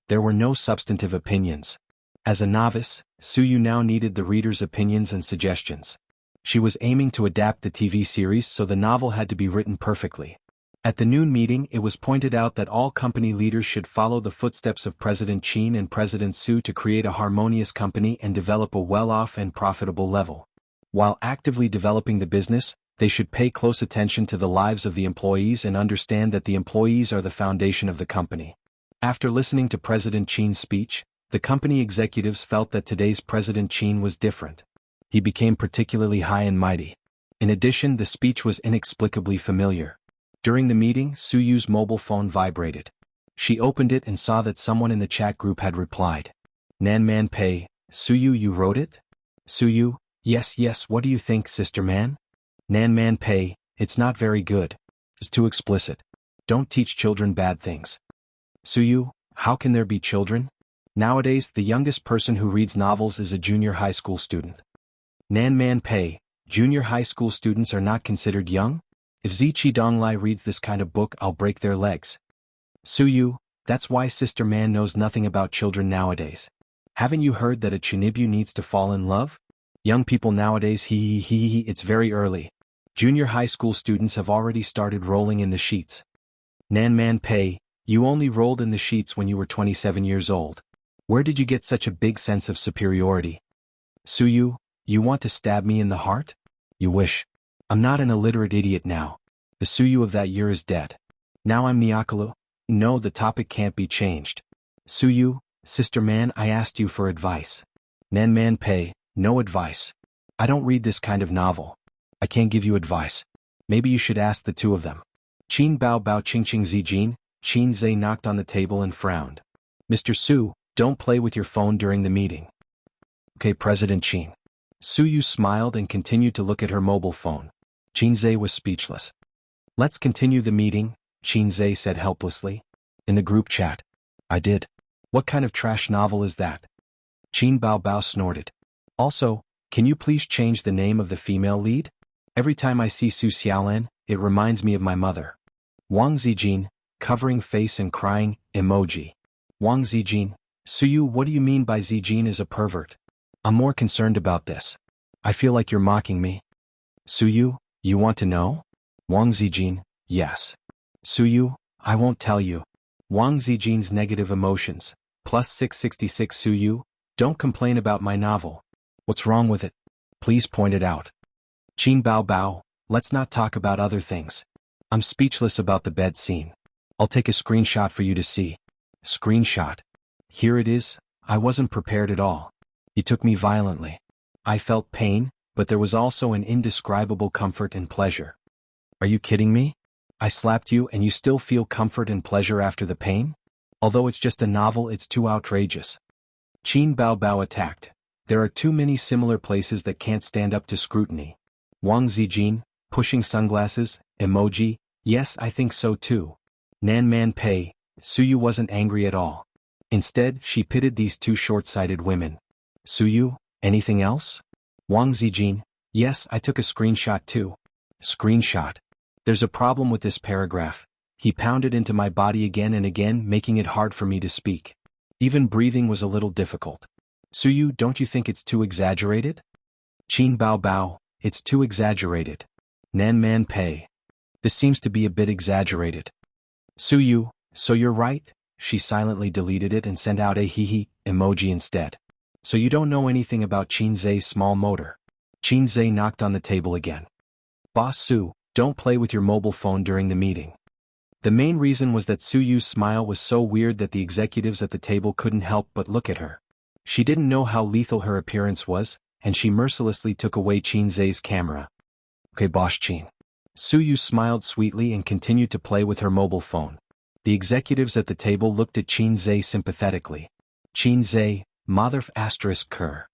There were no substantive opinions. As a novice, Suyu now needed the readers' opinions and suggestions. She was aiming to adapt the TV series, so the novel had to be written perfectly. At the noon meeting, it was pointed out that all company leaders should follow the footsteps of President Qin and President Su to create a harmonious company and develop a well-off and profitable level. While actively developing the business, they should pay close attention to the lives of the employees and understand that the employees are the foundation of the company. After listening to President Qin's speech, the company executives felt that today's President Qin was different. He became particularly high and mighty. In addition, the speech was inexplicably familiar. During the meeting, Suyu's mobile phone vibrated. She opened it and saw that someone in the chat group had replied. Nan Man Pei, Suyu, you wrote it? Suyu, yes, what do you think, Sister Man? Nan Man Pei, it's not very good. It's too explicit. Don't teach children bad things. Suyu, how can there be children? Nowadays, the youngest person who reads novels is a junior high school student. Nan Man Pei, junior high school students are not considered young? If Ziqi Donglai reads this kind of book, I'll break their legs. Suyu, that's why Sister Man knows nothing about children nowadays. Haven't you heard that a Chinibyu needs to fall in love? Young people nowadays, it's very early. Junior high school students have already started rolling in the sheets. Nan Man Pei, you only rolled in the sheets when you were 27 years old. Where did you get such a big sense of superiority? Suyu, you want to stab me in the heart? You wish. I'm not an illiterate idiot now. The Suyu of that year is dead. Now I'm Nyakalu. No, the topic can't be changed. Suyu, Sister Man, I asked you for advice. Nan Man Pei, no advice. I don't read this kind of novel. I can't give you advice. Maybe you should ask the two of them. Qin Bao Bao Ching Ching Zijin, Qin Zhe knocked on the table and frowned. Mr. Su, don't play with your phone during the meeting. Okay, President Qin. Suyu smiled and continued to look at her mobile phone. Qin Zhe was speechless. Let's continue the meeting, Qin Zhe said helplessly. In the group chat. I did. What kind of trash novel is that? Qin Bao Bao snorted. Also, can you please change the name of the female lead? Every time I see Su Xiaolan, it reminds me of my mother. Wang Zijin, covering face and crying, emoji. Wang Zijin, Suyu, what do you mean by Zijin is a pervert? I'm more concerned about this. I feel like you're mocking me. Suyu, you want to know? Wang Zijin, yes. Suyu, I won't tell you. Wang Zijin's negative emotions, plus 666 Suyu, don't complain about my novel. What's wrong with it? Please point it out. Qin Bao Bao, let's not talk about other things. I'm speechless about the bed scene. I'll take a screenshot for you to see. Screenshot. Here it is. I wasn't prepared at all. He took me violently. I felt pain, but there was also an indescribable comfort and pleasure. Are you kidding me? I slapped you and you still feel comfort and pleasure after the pain? Although it's just a novel, it's too outrageous. Qin Bao Bao attacked. There are too many similar places that can't stand up to scrutiny. Wang Zijin, pushing sunglasses, emoji, Yes, I think so too. Nan Man Pei, Suyu wasn't angry at all. Instead, she pitted these two short-sighted women. Suyu, anything else? Wang Zijin, yes, I took a screenshot too. Screenshot. There's a problem with this paragraph. He pounded into my body again and again, making it hard for me to speak. Even breathing was a little difficult. Suyu, don't you think it's too exaggerated? Qin Bao Bao, it's too exaggerated. Nan Man Pei. This seems to be a bit exaggerated. Suyu, so you're right? She silently deleted it and sent out a hee-hee emoji instead. So you don't know anything about Qin Zhe's small motor. Qin Zhe knocked on the table again. Boss Su, don't play with your mobile phone during the meeting. The main reason was that Suyu's smile was so weird that the executives at the table couldn't help but look at her. She didn't know how lethal her appearance was, and she mercilessly took away Qin Zhe's camera. Okay, boss Qin. Suyu smiled sweetly and continued to play with her mobile phone. The executives at the table looked at Qin Zhe sympathetically. Qin Zhe, motherf asterisk cur.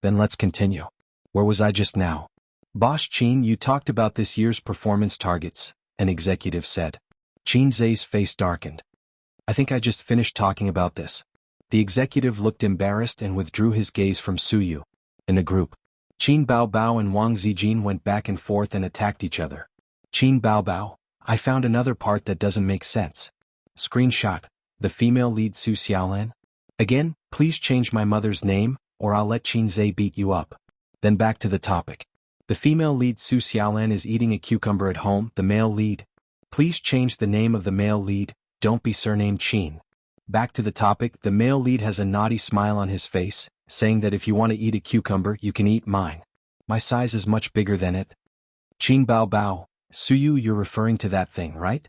Then let's continue. Where was I just now? Boss Qin, you talked about this year's performance targets, an executive said. Qin Zhe's face darkened. I think I just finished talking about this. The executive looked embarrassed and withdrew his gaze from Suyu. In the group, Qin Bao Bao and Wang Zijin went back and forth and attacked each other. Qin Bao Bao, I found another part that doesn't make sense. Screenshot, the female lead Su Xiaolan. Again, please change my mother's name, or I'll let Qin Zhe beat you up. Then back to the topic. The female lead Su Xiaolan is eating a cucumber at home, the male lead. Please change the name of the male lead, don't be surnamed Qin. Back to the topic, the male lead has a naughty smile on his face, saying that if you want to eat a cucumber, you can eat mine. My size is much bigger than it. Qin Bao Bao, Suyu, you're referring to that thing, right?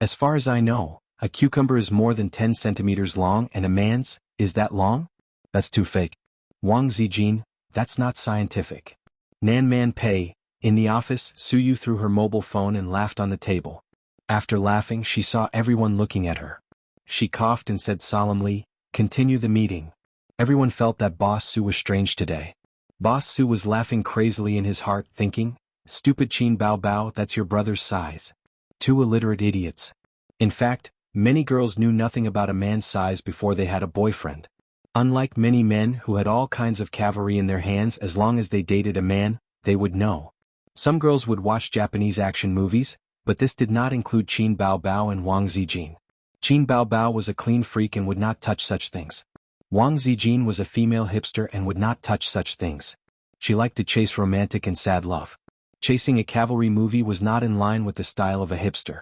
As far as I know, a cucumber is more than 10 centimeters long and a man's, is that long? That's too fake. Wang Zijin, that's not scientific. Nan Man Pei, in the office, Suyu threw her mobile phone and laughed on the table. After laughing, she saw everyone looking at her. She coughed and said solemnly, continue the meeting. Everyone felt that Boss Su was strange today. Boss Su was laughing crazily in his heart, thinking, stupid Qin Bao Bao, that's your brother's size. Two illiterate idiots. In fact, many girls knew nothing about a man's size before they had a boyfriend. Unlike many men who had all kinds of cavalry in their hands, as long as they dated a man, they would know. Some girls would watch Japanese action movies, but this did not include Qin Bao Bao and Wang Zijin. Qin Bao Bao was a clean freak and would not touch such things. Wang Zijin was a female hipster and would not touch such things. She liked to chase romantic and sad love. Chasing a cavalry movie was not in line with the style of a hipster.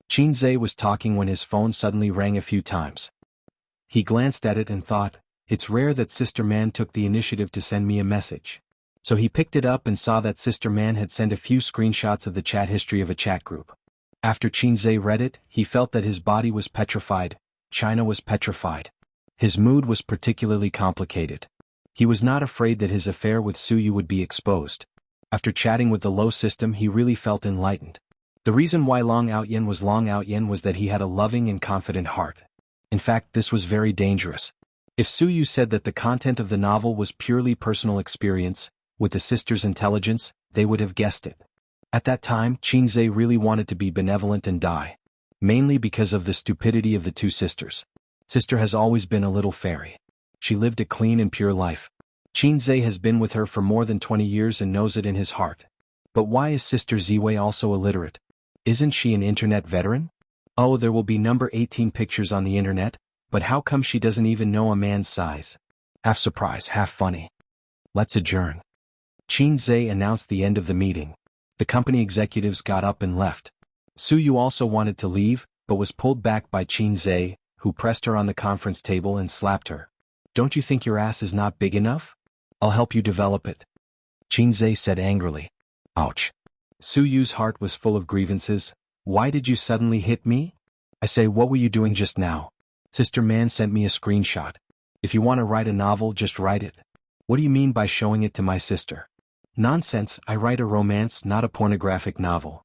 Qin Zhe was talking when his phone suddenly rang a few times. He glanced at it and thought, it's rare that Sister Man took the initiative to send me a message. So he picked it up and saw that Sister Man had sent a few screenshots of the chat history of a chat group. After Qin Zhe read it, he felt that his body was petrified. China was petrified. His mood was particularly complicated. He was not afraid that his affair with Suyu would be exposed. After chatting with the Low system, he really felt enlightened. The reason why Long Outyen was that he had a loving and confident heart. In fact, this was very dangerous. If Suyu said that the content of the novel was purely personal experience, with the sisters' intelligence, they would have guessed it. At that time, Qin Zhe really wanted to be benevolent and die. Mainly because of the stupidity of the two sisters. Sister has always been a little fairy. She lived a clean and pure life. Qin Zhe has been with her for more than 20 years and knows it in his heart. But why is Sister Ziwei also illiterate? Isn't she an internet veteran? Oh, there will be number 18 pictures on the internet, but how come she doesn't even know a man's size? Half surprise, half funny. Let's adjourn. Qin Zhe announced the end of the meeting. The company executives got up and left. Suyu also wanted to leave, but was pulled back by Qin Zhe, who pressed her on the conference table and slapped her. Don't you think your ass is not big enough? I'll help you develop it. Qin Zhe said angrily. Ouch. Suyu's heart was full of grievances. Why did you suddenly hit me? I say, what were you doing just now? Sister Man sent me a screenshot. If you want to write a novel, just write it. What do you mean by showing it to my sister? Nonsense, I write a romance, not a pornographic novel.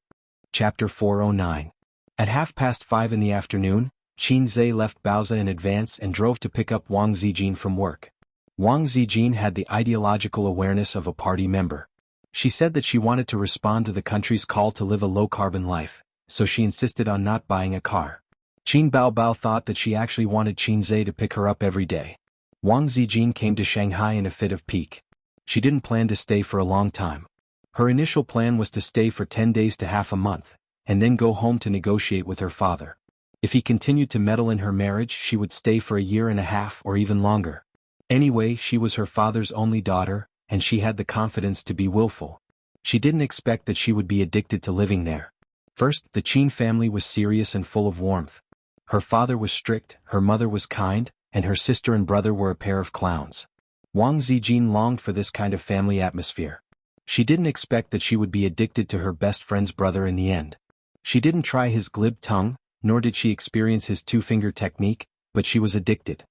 Chapter 409. At 5:30 in the afternoon, Qin Zhe left Baozi in advance and drove to pick up Wang Zijin from work. Wang Zijin had the ideological awareness of a party member. She said that she wanted to respond to the country's call to live a low-carbon life, so she insisted on not buying a car. Qin Baobao thought that she actually wanted Qin Zhe to pick her up every day. Wang Zijin came to Shanghai in a fit of pique. She didn't plan to stay for a long time. Her initial plan was to stay for 10 days to half a month, and then go home to negotiate with her father. If he continued to meddle in her marriage, she would stay for a year and a half or even longer. Anyway, she was her father's only daughter, and she had the confidence to be willful. She didn't expect that she would be addicted to living there. First, the Qin family was serious and full of warmth. Her father was strict, her mother was kind, and her sister and brother were a pair of clowns. Wang Zijin longed for this kind of family atmosphere. She didn't expect that she would be addicted to her best friend's brother in the end. She didn't try his glib tongue, nor did she experience his two-finger technique, but she was addicted.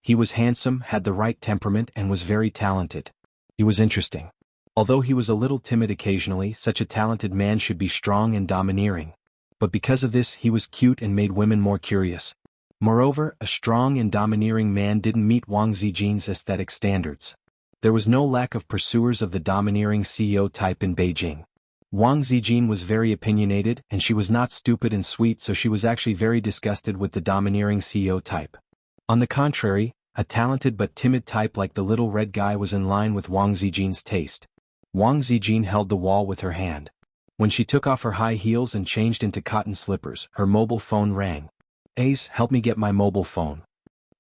He was handsome, had the right temperament, and was very talented. He was interesting. Although he was a little timid occasionally, such a talented man should be strong and domineering. But because of this, he was cute and made women more curious. Moreover, a strong and domineering man didn't meet Wang Zijin's aesthetic standards. There was no lack of pursuers of the domineering CEO type in Beijing. Wang Zijin was very opinionated, and she was not stupid and sweet, so she was actually very disgusted with the domineering CEO type. On the contrary, a talented but timid type like the little red guy was in line with Wang Zijin's taste. Wang Zijin held the wall with her hand. When she took off her high heels and changed into cotton slippers, her mobile phone rang. "Ace, help me get my mobile phone."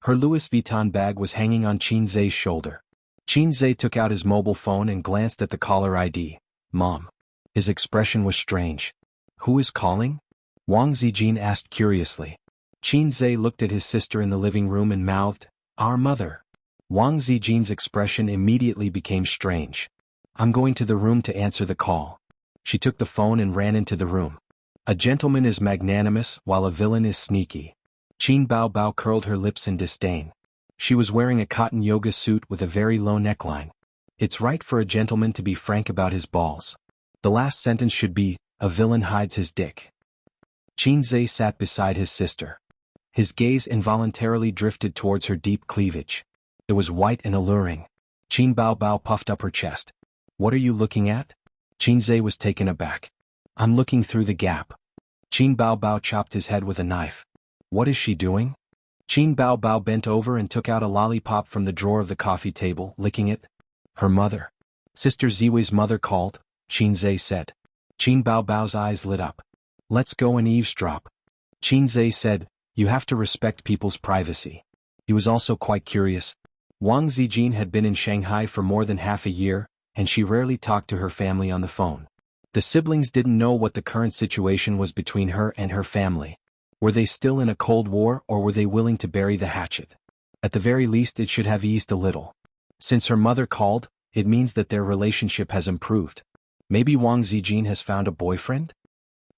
Her Louis Vuitton bag was hanging on Qin Zhe's shoulder. Qin Zhe took out his mobile phone and glanced at the caller ID. "Mom." His expression was strange. "Who is calling?" Wang Zijin asked curiously. Qin Zhe looked at his sister in the living room and mouthed, "Our mother." Wang Zijin's expression immediately became strange. "I'm going to the room to answer the call." She took the phone and ran into the room. A gentleman is magnanimous, while a villain is sneaky. Qin Baobao curled her lips in disdain. She was wearing a cotton yoga suit with a very low neckline. It's right for a gentleman to be frank about his balls. The last sentence should be, "A villain hides his dick." Qin Zhe sat beside his sister. His gaze involuntarily drifted towards her deep cleavage. It was white and alluring. Qin Baobao puffed up her chest. "What are you looking at?" Qin Zhe was taken aback. "I'm looking through the gap." Qin Baobao chopped his head with a knife. "What is she doing?" Qin Baobao bent over and took out a lollipop from the drawer of the coffee table, licking it. "Her mother." "Sister Ziwei's mother called," Qin Zhe said. Qin Baobao's eyes lit up. "Let's go and eavesdrop." Qin Zhe said, "You have to respect people's privacy." He was also quite curious. Wang Zijin had been in Shanghai for more than half a year, and she rarely talked to her family on the phone. The siblings didn't know what the current situation was between her and her family. Were they still in a cold war, or were they willing to bury the hatchet? At the very least, it should have eased a little. Since her mother called, it means that their relationship has improved. Maybe Wang Zijin has found a boyfriend?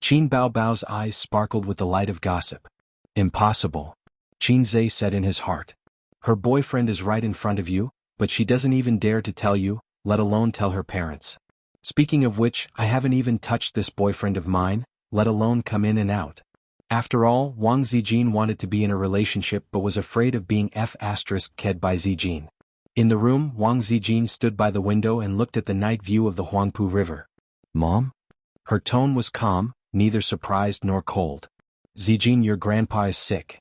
Qin Baobao's eyes sparkled with the light of gossip. "Impossible," Qin Zhe said in his heart. "Her boyfriend is right in front of you, but she doesn't even dare to tell you, let alone tell her parents. Speaking of which, I haven't even touched this boyfriend of mine, let alone come in and out." After all, Wang Zijin wanted to be in a relationship but was afraid of being f***ked by Zijin. In the room, Wang Zijin stood by the window and looked at the night view of the Huangpu River. "Mom?" Her tone was calm, neither surprised nor cold. "Zijin, your grandpa is sick."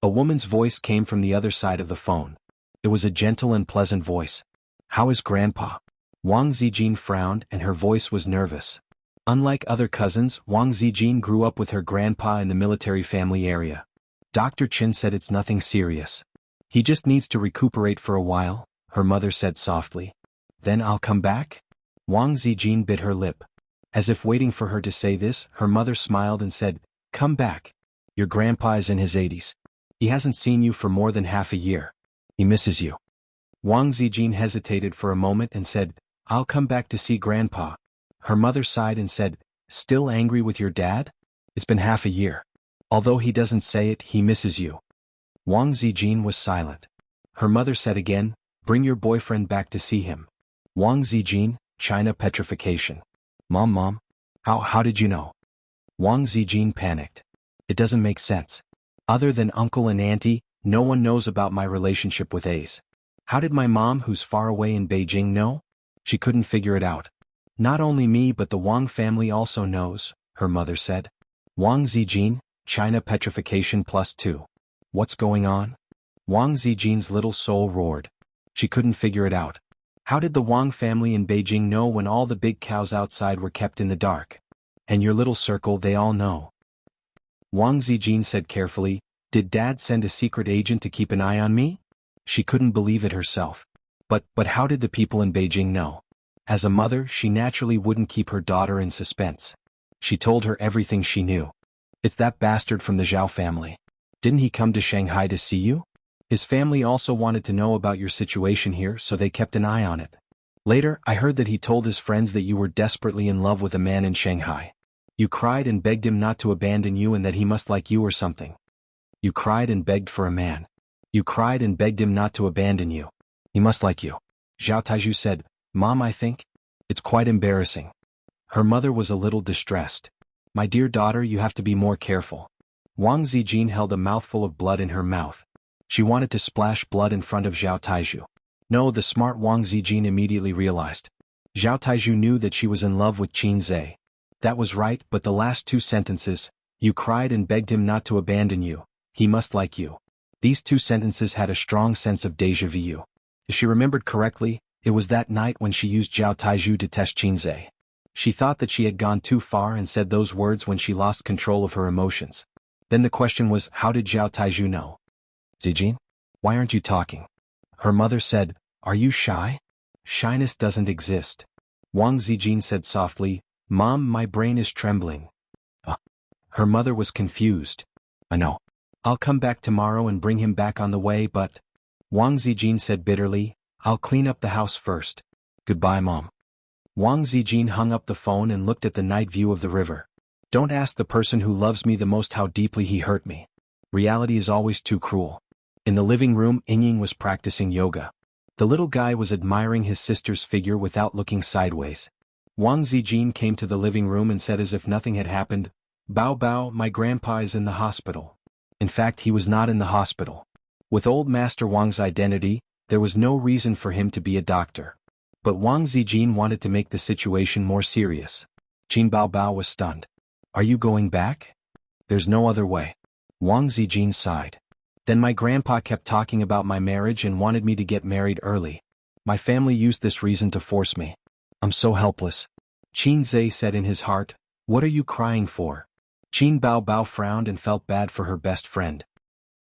A woman's voice came from the other side of the phone. It was a gentle and pleasant voice. "How is grandpa?" Wang Zijin frowned, and her voice was nervous. Unlike other cousins, Wang Zijin grew up with her grandpa in the military family area. Dr. Chen said it's nothing serious. "He just needs to recuperate for a while," her mother said softly. "Then I'll come back?" Wang Zijin bit her lip. As if waiting for her to say this, her mother smiled and said, "Come back. Your grandpa is in his 80s. He hasn't seen you for more than half a year. He misses you." Wang Zijin hesitated for a moment and said, "I'll come back to see grandpa." Her mother sighed and said, "Still angry with your dad? It's been half a year. Although he doesn't say it, he misses you." Wang Zijin was silent. Her mother said again, "Bring your boyfriend back to see him." Wang Zijin, China petrification. Mom, how did you know?" Wang Zijin panicked. "It doesn't make sense. Other than uncle and auntie, no one knows about my relationship with Ace. How did my mom, who's far away in Beijing, know?" She couldn't figure it out. "Not only me but the Wang family also knows," her mother said. Wang Zijin, China petrification +2. What's going on? Wang Zijin's little soul roared. She couldn't figure it out. How did the Wang family in Beijing know when all the big cows outside were kept in the dark? And your little circle, they all know. Wang Zijin said carefully, did Dad send a secret agent to keep an eye on me? She couldn't believe it herself. But how did the people in Beijing know? As a mother, she naturally wouldn't keep her daughter in suspense. She told her everything she knew. It's that bastard from the Zhao family. Didn't he come to Shanghai to see you? His family also wanted to know about your situation here, so they kept an eye on it. Later, I heard that he told his friends that you were desperately in love with a man in Shanghai. You cried and begged him not to abandon you and that he must like you or something. You cried and begged for a man. You cried and begged him not to abandon you. He must like you. Zhao Taizhu said, Mom, I think it's quite embarrassing. Her mother was a little distressed. My dear daughter, you have to be more careful. Wang Zijin held a mouthful of blood in her mouth. She wanted to splash blood in front of Zhao Taizhu. No, the smart Wang Zijin immediately realized. Zhao Taizhu knew that she was in love with Qin Zhe. That was right, but the last two sentences, you cried and begged him not to abandon you, he must like you. These two sentences had a strong sense of déjà vu. If she remembered correctly, it was that night when she used Zhao Taizhu to test Qin Zhe. She thought that she had gone too far and said those words when she lost control of her emotions. Then the question was, how did Zhao Taizhu know? Zijin? Why aren't you talking? Her mother said, are you shy? Shyness doesn't exist. Wang Zijin said softly, Mom, my brain is trembling. Her mother was confused. I know. I'll come back tomorrow and bring him back on the way, but... Wang Zijin said bitterly, I'll clean up the house first. Goodbye, Mom. Wang Zijin hung up the phone and looked at the night view of the river. Don't ask the person who loves me the most how deeply he hurt me. Reality is always too cruel. In the living room, Ying was practicing yoga. The little guy was admiring his sister's figure without looking sideways. Wang Zijin came to the living room and said as if nothing had happened, Bao Bao, my grandpa is in the hospital. In fact, he was not in the hospital. With old Master Wang's identity, there was no reason for him to be a doctor. But Wang Zijin wanted to make the situation more serious. Qin Bao Bao was stunned. Are you going back? There's no other way. Wang Zijin sighed. Then my grandpa kept talking about my marriage and wanted me to get married early. My family used this reason to force me. I'm so helpless. Qin Zhe said in his heart, what are you crying for? Qin Bao Bao frowned and felt bad for her best friend.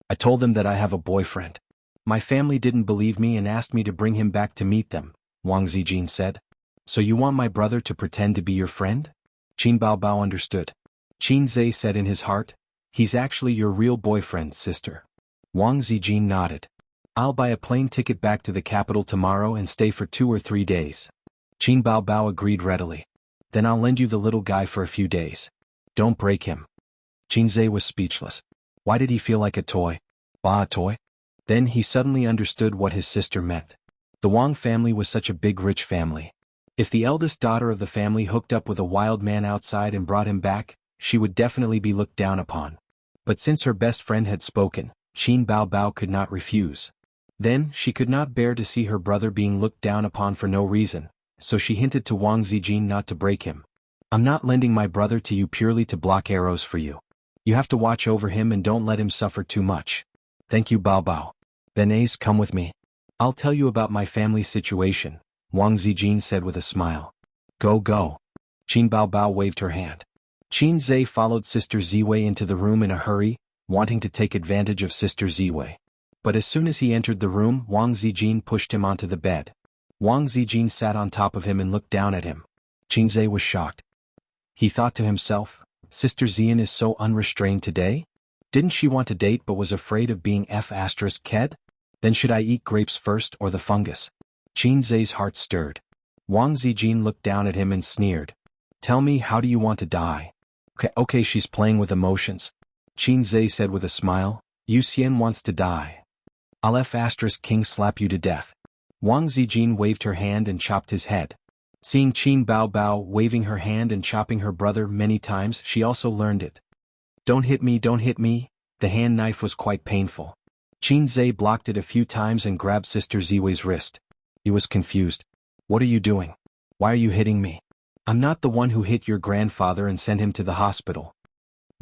I told them that I have a boyfriend. My family didn't believe me and asked me to bring him back to meet them, Wang Zijin said. So you want my brother to pretend to be your friend? Qin Bao Bao understood. Qin Zhe said in his heart, he's actually your real boyfriend, sister. Wang Zijin nodded. I'll buy a plane ticket back to the capital tomorrow and stay for 2 or 3 days. Qin Bao Bao agreed readily. Then I'll lend you the little guy for a few days. Don't break him. Qin Zhe was speechless. Why did he feel like a toy? A toy? Then he suddenly understood what his sister meant. The Wang family was such a big rich family. If the eldest daughter of the family hooked up with a wild man outside and brought him back, she would definitely be looked down upon. But since her best friend had spoken, Qin Bao Bao could not refuse. Then, she could not bear to see her brother being looked down upon for no reason, so she hinted to Wang Zijin not to break him. I'm not lending my brother to you purely to block arrows for you. You have to watch over him and don't let him suffer too much. Thank you, Bao Bao. Then Ace, come with me. I'll tell you about my family's situation, Wang Zijin said with a smile. Go, go. Qin Bao Bao waved her hand. Qin Zhe followed Sister Ziwei into the room in a hurry, wanting to take advantage of Sister Ziwei. But as soon as he entered the room, Wang Zijin pushed him onto the bed. Wang Zijin sat on top of him and looked down at him. Qin Zhe was shocked. He thought to himself, Sister Zian is so unrestrained today? Didn't she want to date but was afraid of being F***ked? Then should I eat grapes first or the fungus? Qin Zhe's heart stirred. Wang Zijin looked down at him and sneered. Tell me, how do you want to die? Okay, she's playing with emotions. Qin Zhe said with a smile, Yu Xian wants to die. I'll F***king slap you to death. Wang Zijin waved her hand and chopped his head. Seeing Qin Bao Bao waving her hand and chopping her brother many times, she also learned it. Don't hit me, don't hit me. The hand knife was quite painful. Qin Zhe blocked it a few times and grabbed Sister Ziwei's wrist. He was confused. What are you doing? Why are you hitting me? I'm not the one who hit your grandfather and sent him to the hospital.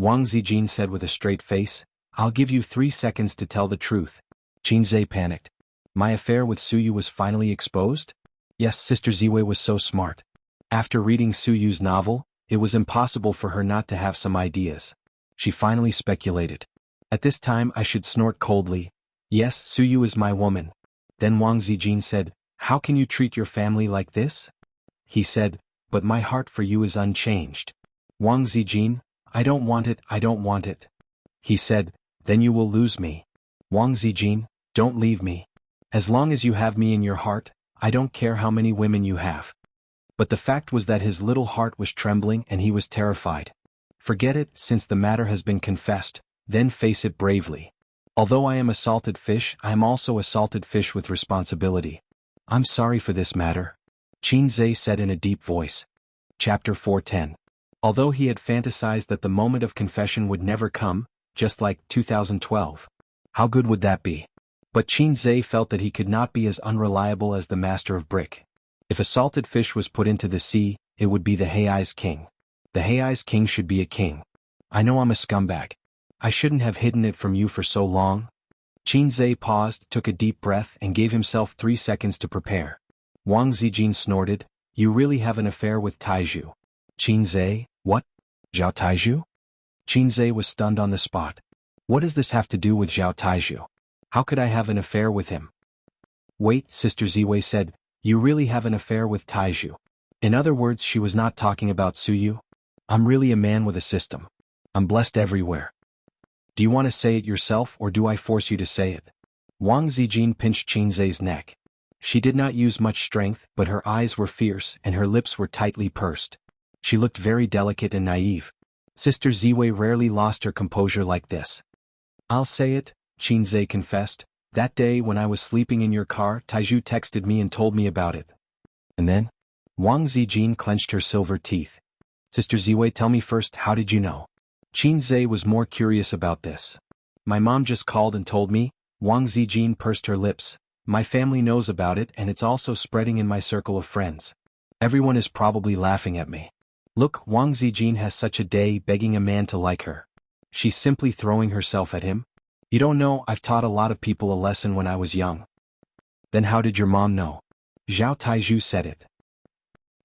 Wang Zijin said with a straight face. I'll give you 3 seconds to tell the truth. Qin Zhe panicked. My affair with Suyu was finally exposed? Yes, Sister Ziwei was so smart. After reading Suyu's novel, it was impossible for her not to have some ideas. She finally speculated. At this time I should snort coldly. Yes, Suyu is my woman. Then Wang Zijin said, how can you treat your family like this? He said, but my heart for you is unchanged. Wang Zijin, I don't want it, I don't want it. He said, then you will lose me. Wang Zijin, don't leave me. As long as you have me in your heart, I don't care how many women you have. But the fact was that his little heart was trembling and he was terrified. Forget it, since the matter has been confessed, then face it bravely. Although I am a salted fish, I am also a salted fish with responsibility. I'm sorry for this matter. Qin Zhe said in a deep voice. Chapter 410. Although he had fantasized that the moment of confession would never come, just like 2012. How good would that be? But Qin Zhe felt that he could not be as unreliable as the master of brick. If a salted fish was put into the sea, it would be the Hei's king. The Hei's king should be a king. I know I'm a scumbag. I shouldn't have hidden it from you for so long. Qin Zhe paused, took a deep breath and gave himself 3 seconds to prepare. Wang Zijin snorted, you really have an affair with Taizhu. Qin Zhe, what? Zhao Taizhu? Qin Zhe was stunned on the spot. What does this have to do with Zhao Taizhu? How could I have an affair with him? Wait, Sister Ziwei said, you really have an affair with Taizhu. In other words, she was not talking about Suyu. I'm really a man with a system. I'm blessed everywhere. Do you want to say it yourself or do I force you to say it? Wang Zijin pinched Qin Zhe's neck. She did not use much strength, but her eyes were fierce and her lips were tightly pursed. She looked very delicate and naive. Sister Ziwei rarely lost her composure like this. I'll say it, Qin Zhe confessed. That day when I was sleeping in your car, Taizhu texted me and told me about it. And then? Wang Zijin clenched her silver teeth. Sister Ziwei, tell me first, how did you know? Qin Zhe was more curious about this. My mom just called and told me. Wang Zijin pursed her lips. My family knows about it and it's also spreading in my circle of friends. Everyone is probably laughing at me. Look, Wang Zijin has such a day begging a man to like her. She's simply throwing herself at him. You don't know, I've taught a lot of people a lesson when I was young. Then how did your mom know? Zhao Taizhu said it.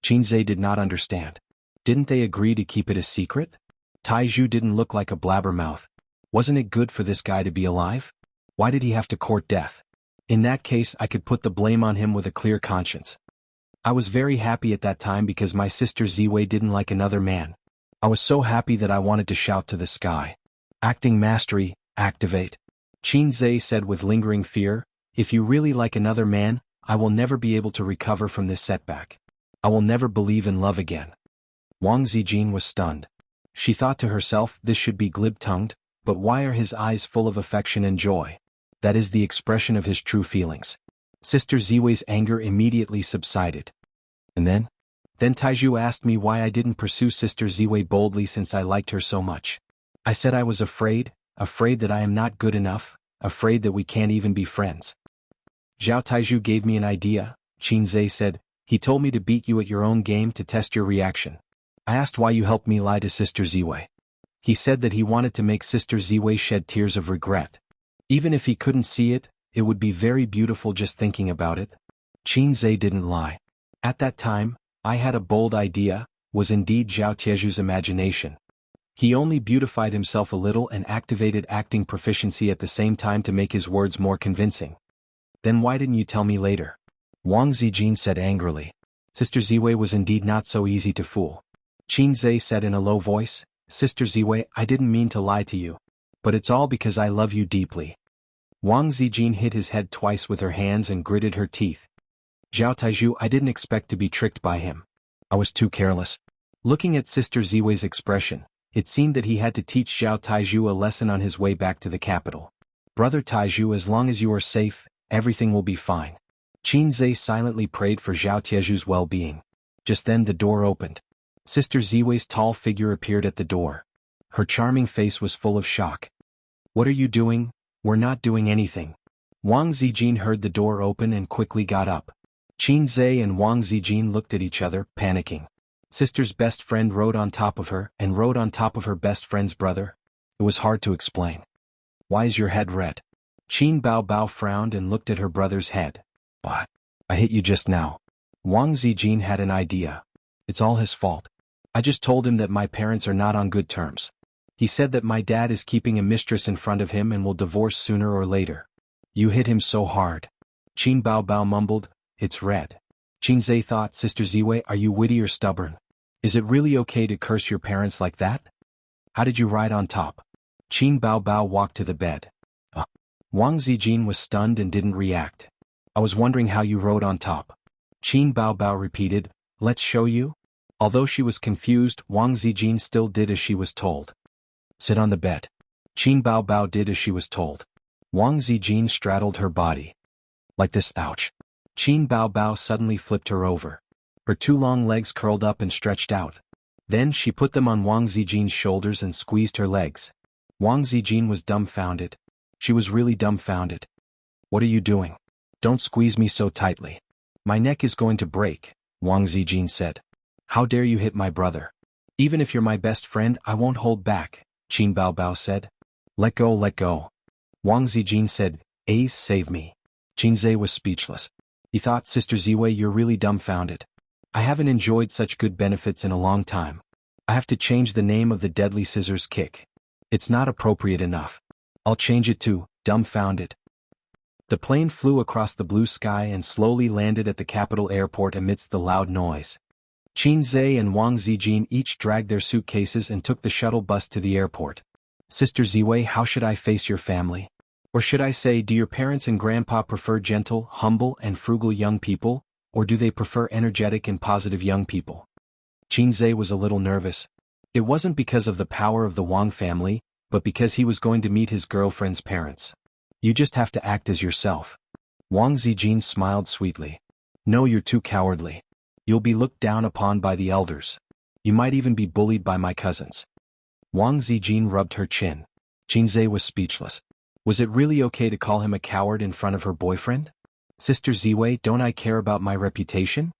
Qin Zhe did not understand. Didn't they agree to keep it a secret? Taizhu didn't look like a blabbermouth. Wasn't it good for this guy to be alive? Why did he have to court death? In that case, I could put the blame on him with a clear conscience. I was very happy at that time because my sister Ziwei didn't like another man. I was so happy that I wanted to shout to the sky. Acting mastery, activate. Qin Zhe said with lingering fear, if you really like another man, I will never be able to recover from this setback. I will never believe in love again. Wang Zijin was stunned. She thought to herself, this should be glib-tongued, but why are his eyes full of affection and joy? That is the expression of his true feelings. Sister Ziwei's anger immediately subsided. And then? Then Taizhu asked me why I didn't pursue Sister Ziwei boldly since I liked her so much. I said I was afraid that I am not good enough, afraid that we can't even be friends. Zhao Taizhu gave me an idea, Qin Zhe said. He told me to beat you at your own game to test your reaction. I asked why you helped me lie to Sister Ziwei. He said that he wanted to make Sister Ziwei shed tears of regret. Even if he couldn't see it, it would be very beautiful just thinking about it. Qin Zhe didn't lie. At that time, I had a bold idea, was indeed Zhao Taizhu's imagination. He only beautified himself a little and activated acting proficiency at the same time to make his words more convincing. Then why didn't you tell me later? Wang Zijin said angrily. Sister Ziwei was indeed not so easy to fool. Qin Zhe said in a low voice, Sister Ziwei, I didn't mean to lie to you. But it's all because I love you deeply. Wang Zijin hit his head twice with her hands and gritted her teeth. Zhao Taizhu, I didn't expect to be tricked by him. I was too careless. Looking at Sister Ziwei's expression, it seemed that he had to teach Zhao Taizhu a lesson on his way back to the capital. Brother Taizhu, as long as you are safe, everything will be fine. Qin Zhe silently prayed for Zhao Taizhu's well-being. Just then the door opened. Sister Ziwei's tall figure appeared at the door. Her charming face was full of shock. What are you doing? We're not doing anything. Wang Zijin heard the door open and quickly got up. Qin Zhe and Wang Zijin looked at each other, panicking. Sister's best friend rode on top of her and rode on top of her best friend's brother. It was hard to explain. Why is your head red? Qin Bao Bao frowned and looked at her brother's head. What? I hit you just now. Wang Zijin had an idea. It's all his fault. I just told him that my parents are not on good terms. He said that my dad is keeping a mistress in front of him and will divorce sooner or later. You hit him so hard. Qin Bao Bao mumbled, it's red. Qin Zhe thought, Sister Ziwei, are you witty or stubborn? Is it really okay to curse your parents like that? How did you ride on top? Qin Bao Bao walked to the bed. Wang Zijin was stunned and didn't react. I was wondering how you rode on top. Qin Bao Bao repeated, let's show you? Although she was confused, Wang Zijin still did as she was told. Sit on the bed. Qin Bao Bao did as she was told. Wang Zijin straddled her body. Like this, ouch. Qin Bao Bao suddenly flipped her over. Her two long legs curled up and stretched out. Then she put them on Wang Zijin's shoulders and squeezed her legs. Wang Zijin was dumbfounded. She was really dumbfounded. What are you doing? Don't squeeze me so tightly. My neck is going to break, Wang Zijin said. How dare you hit my brother? Even if you're my best friend, I won't hold back, Qin Bao Bao said. Let go, let go. Wang Zijin said, Ace, save me. Qin Zhe was speechless. He thought, Sister Ziwei, you're really dumbfounded. I haven't enjoyed such good benefits in a long time. I have to change the name of the deadly scissors kick. It's not appropriate enough. I'll change it to, dumbfounded. The plane flew across the blue sky and slowly landed at the capital airport amidst the loud noise. Qin Zhe and Wang Zijin each dragged their suitcases and took the shuttle bus to the airport. Sister Ziwei, how should I face your family? Or should I say, do your parents and grandpa prefer gentle, humble, and frugal young people, or do they prefer energetic and positive young people? Qin Zhe was a little nervous. It wasn't because of the power of the Wang family, but because he was going to meet his girlfriend's parents. You just have to act as yourself. Wang Zijin smiled sweetly. No, you're too cowardly. You'll be looked down upon by the elders. You might even be bullied by my cousins. Wang Zijin rubbed her chin. Qin Zhe was speechless. Was it really okay to call him a coward in front of her boyfriend? Sister Ziwei, don't I care about my reputation?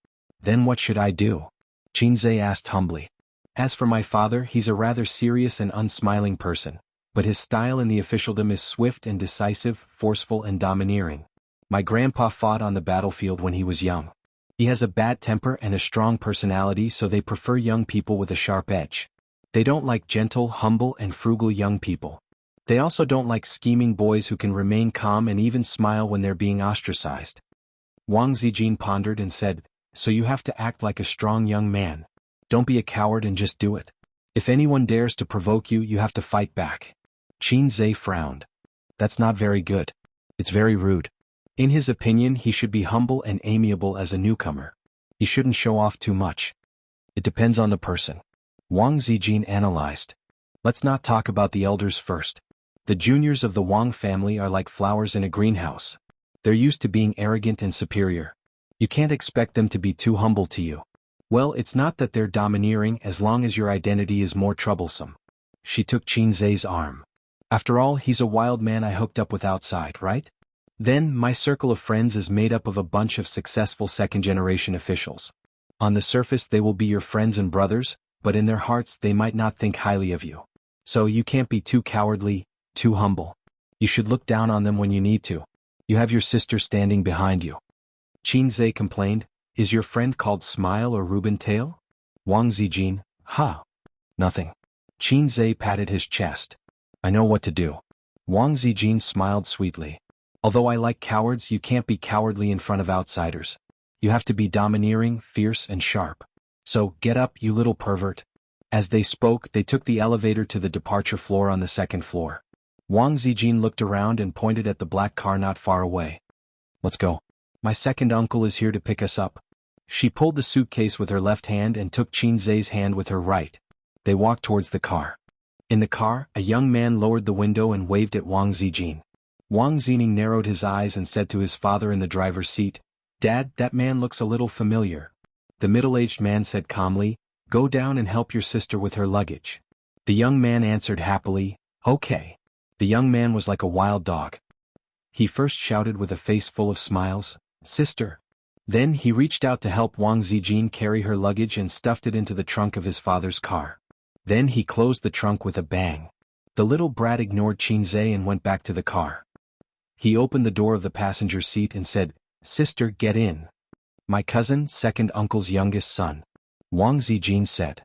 Then what should I do? Qin Zhe asked humbly. As for my father, he's a rather serious and unsmiling person, but his style in the officialdom is swift and decisive, forceful and domineering. My grandpa fought on the battlefield when he was young. He has a bad temper and a strong personality, so they prefer young people with a sharp edge. They don't like gentle, humble and frugal young people. They also don't like scheming boys who can remain calm and even smile when they're being ostracized. Wang Zijin pondered and said, so you have to act like a strong young man. Don't be a coward and just do it. If anyone dares to provoke you, you have to fight back. Qin Zhe frowned. That's not very good. It's very rude. In his opinion, he should be humble and amiable as a newcomer. He shouldn't show off too much. It depends on the person. Wang Zijin analyzed. Let's not talk about the elders first. The juniors of the Wang family are like flowers in a greenhouse. They're used to being arrogant and superior. You can't expect them to be too humble to you. Well, it's not that they're domineering as long as your identity is more troublesome. She took Qin Zhe's arm. After all, he's a wild man I hooked up with outside, right? Then, my circle of friends is made up of a bunch of successful second-generation officials. On the surface they will be your friends and brothers, but in their hearts they might not think highly of you. So you can't be too cowardly, too humble. You should look down on them when you need to. You have your sister standing behind you. Qin Zhe complained, is your friend called Smile or Reuben Tail? Wang Zijin, nothing. Qin Zhe patted his chest. I know what to do. Wang Zijin smiled sweetly. Although I like cowards, you can't be cowardly in front of outsiders. You have to be domineering, fierce and sharp. So, get up, you little pervert. As they spoke, they took the elevator to the departure floor on the second floor. Wang Zijin looked around and pointed at the black car not far away. Let's go. My second uncle is here to pick us up. She pulled the suitcase with her left hand and took Qin Zhe's hand with her right. They walked towards the car. In the car, a young man lowered the window and waved at Wang Zijin. Wang Zijin narrowed his eyes and said to his father in the driver's seat, Dad, that man looks a little familiar. The middle-aged man said calmly, Go down and help your sister with her luggage. The young man answered happily, Okay. The young man was like a wild dog. He first shouted with a face full of smiles, Sister. Then he reached out to help Wang Zijin carry her luggage and stuffed it into the trunk of his father's car. Then he closed the trunk with a bang. The little brat ignored Qinzai and went back to the car. He opened the door of the passenger seat and said, "Sister, get in." "My cousin, second uncle's youngest son." Wang Zijin said.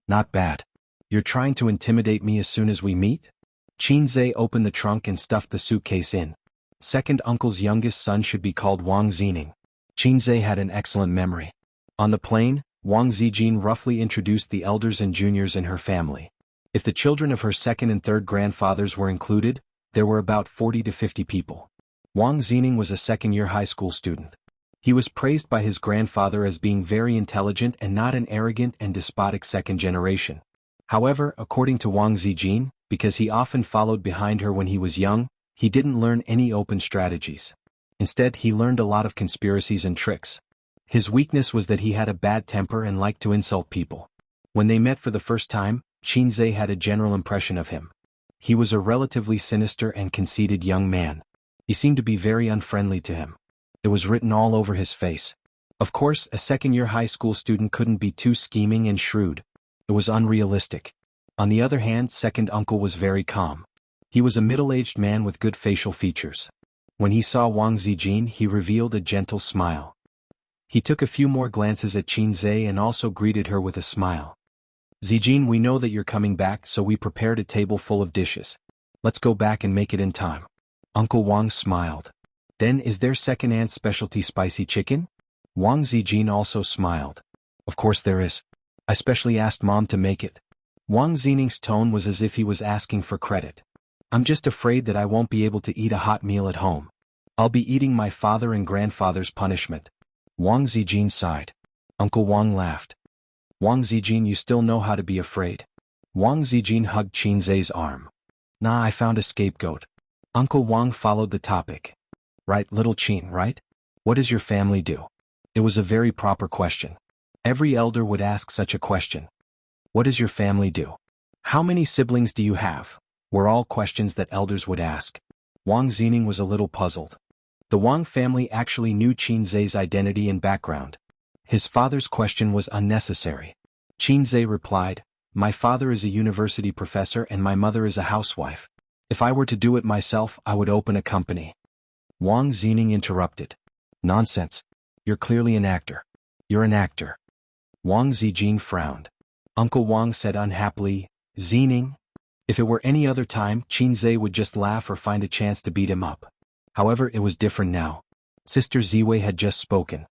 "Not bad. You're trying to intimidate me as soon as we meet?" Qinzai opened the trunk and stuffed the suitcase in. Second uncle's youngest son should be called Wang Zining. Qinzai had an excellent memory. On the plane, Wang Zijin roughly introduced the elders and juniors in her family. If the children of her second and third grandfathers were included, there were about 40 to 50 people. Wang Zining was a second-year high school student. He was praised by his grandfather as being very intelligent and not an arrogant and despotic second generation. However, according to Wang Zijin, because he often followed behind her when he was young, he didn't learn any open strategies. Instead, he learned a lot of conspiracies and tricks. His weakness was that he had a bad temper and liked to insult people. When they met for the first time, Qinzai had a general impression of him. He was a relatively sinister and conceited young man. He seemed to be very unfriendly to him. It was written all over his face. Of course, a second-year high school student couldn't be too scheming and shrewd. It was unrealistic. On the other hand, second uncle was very calm. He was a middle-aged man with good facial features. When he saw Wang Zijin, he revealed a gentle smile. He took a few more glances at Qinzai and also greeted her with a smile. "Zijin, we know that you're coming back, so we prepared a table full of dishes. Let's go back and make it in time." Uncle Wang smiled. "Then is there second aunt's specialty spicy chicken?" Wang Zijin also smiled. "Of course there is. I specially asked Mom to make it." Wang Zining's tone was as if he was asking for credit. "I'm just afraid that I won't be able to eat a hot meal at home. I'll be eating my father and grandfather's punishment." Wang Zijin sighed. Uncle Wang laughed. "Wang Zijin, you still know how to be afraid." Wang Zijin hugged Qinzai's arm. "Nah, I found a scapegoat." Uncle Wang followed the topic. "Right, little Qin, right? What does your family do?" It was a very proper question. Every elder would ask such a question. "What does your family do? How many siblings do you have?" were all questions that elders would ask. Wang Zining was a little puzzled. The Wang family actually knew Qinzai's identity and background. His father's question was unnecessary. Qinzai replied, "My father is a university professor and my mother is a housewife. If I were to do it myself, I would open a company." Wang Zining interrupted. "Nonsense. You're clearly an actor. You're an actor." Wang Zijin frowned. Uncle Wang said unhappily, "Zining?" If it were any other time, Qinzai would just laugh or find a chance to beat him up. However, it was different now. Sister Ziwei had just spoken.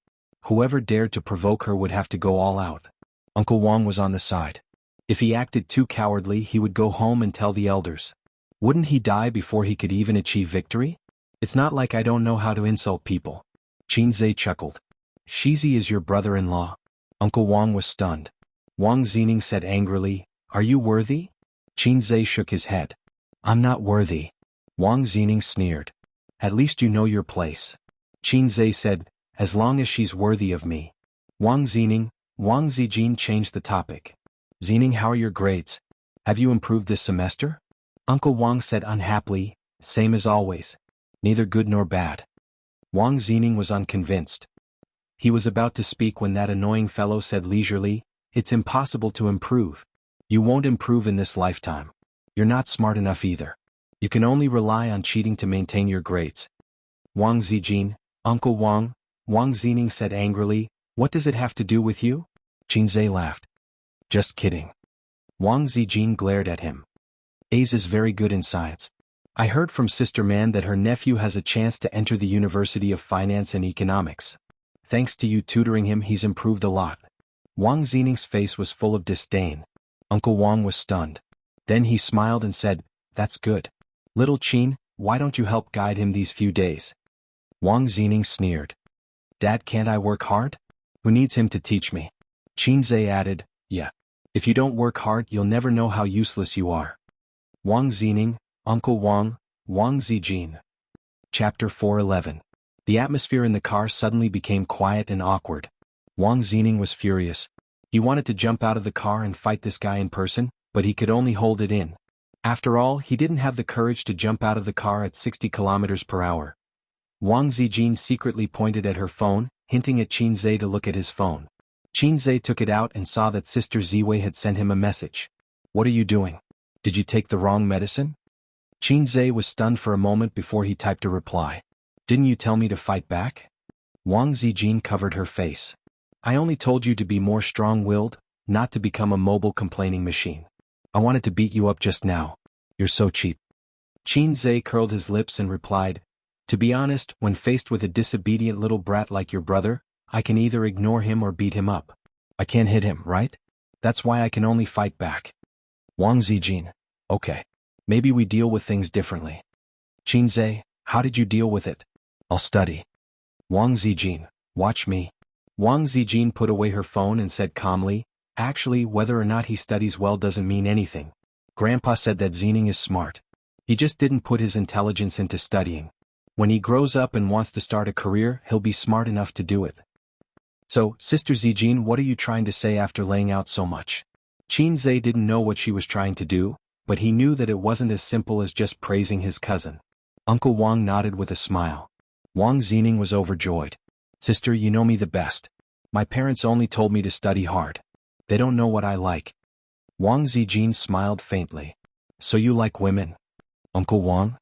Whoever dared to provoke her would have to go all out. Uncle Wang was on the side. If he acted too cowardly, he would go home and tell the elders. Wouldn't he die before he could even achieve victory? "It's not like I don't know how to insult people." Qinzai chuckled. "Shizi is your brother-in-law." Uncle Wang was stunned. Wang Zining said angrily, "Are you worthy?" Qinzai shook his head. "I'm not worthy." Wang Zining sneered. "At least you know your place." Qinzai said, "As long as she's worthy of me." Wang Zijin changed the topic. "Zining, how are your grades? Have you improved this semester?" Uncle Wang said unhappily, "Same as always. Neither good nor bad." Wang Zining was unconvinced. He was about to speak when that annoying fellow said leisurely, "It's impossible to improve. You won't improve in this lifetime. You're not smart enough either. You can only rely on cheating to maintain your grades." Wang Zijin, "Uncle Wang," Wang Zining said angrily, "What does it have to do with you?" Qinzai laughed. "Just kidding." Wang Zijin glared at him. "Ace is very good in science. I heard from Sister Man that her nephew has a chance to enter the University of Finance and Economics. Thanks to you tutoring him, he's improved a lot." Wang Zining's face was full of disdain. Uncle Wang was stunned. Then he smiled and said, "That's good. Little Qin, why don't you help guide him these few days?" Wang Zining sneered. "Dad, can't I work hard? Who needs him to teach me?" Qinzai added, "Yeah. If you don't work hard, you'll never know how useless you are." Wang Zining, Uncle Wang, Wang Zijin. Chapter 411. The atmosphere in the car suddenly became quiet and awkward. Wang Zining was furious. He wanted to jump out of the car and fight this guy in person, but he could only hold it in. After all, he didn't have the courage to jump out of the car at 60 kilometers per hour. Wang Zijin secretly pointed at her phone, hinting at Qinzei to look at his phone. Qinzei took it out and saw that Sister Ziwei had sent him a message. "What are you doing? Did you take the wrong medicine?" Qinzei was stunned for a moment before he typed a reply. "Didn't you tell me to fight back?" Wang Zijin covered her face. "I only told you to be more strong-willed, not to become a mobile complaining machine. I wanted to beat you up just now. You're so cheap." Qinzei curled his lips and replied, "To be honest, when faced with a disobedient little brat like your brother, I can either ignore him or beat him up. I can't hit him, right? That's why I can only fight back." Wang Zijin: "Okay. Maybe we deal with things differently." "Qinzei, how did you deal with it?" "I'll study." Wang Zijin: "Watch me." Wang Zijin put away her phone and said calmly, "Actually, whether or not he studies well doesn't mean anything. Grandpa said that Zening is smart. He just didn't put his intelligence into studying. When he grows up and wants to start a career, he'll be smart enough to do it." "So, Sister Zijin, what are you trying to say after laying out so much?" Qinzei didn't know what she was trying to do, but he knew that it wasn't as simple as just praising his cousin. Uncle Wang nodded with a smile. Wang Zening was overjoyed. "Sister, you know me the best. My parents only told me to study hard. They don't know what I like." Wang Zijin smiled faintly. "So you like women, Uncle Wang?"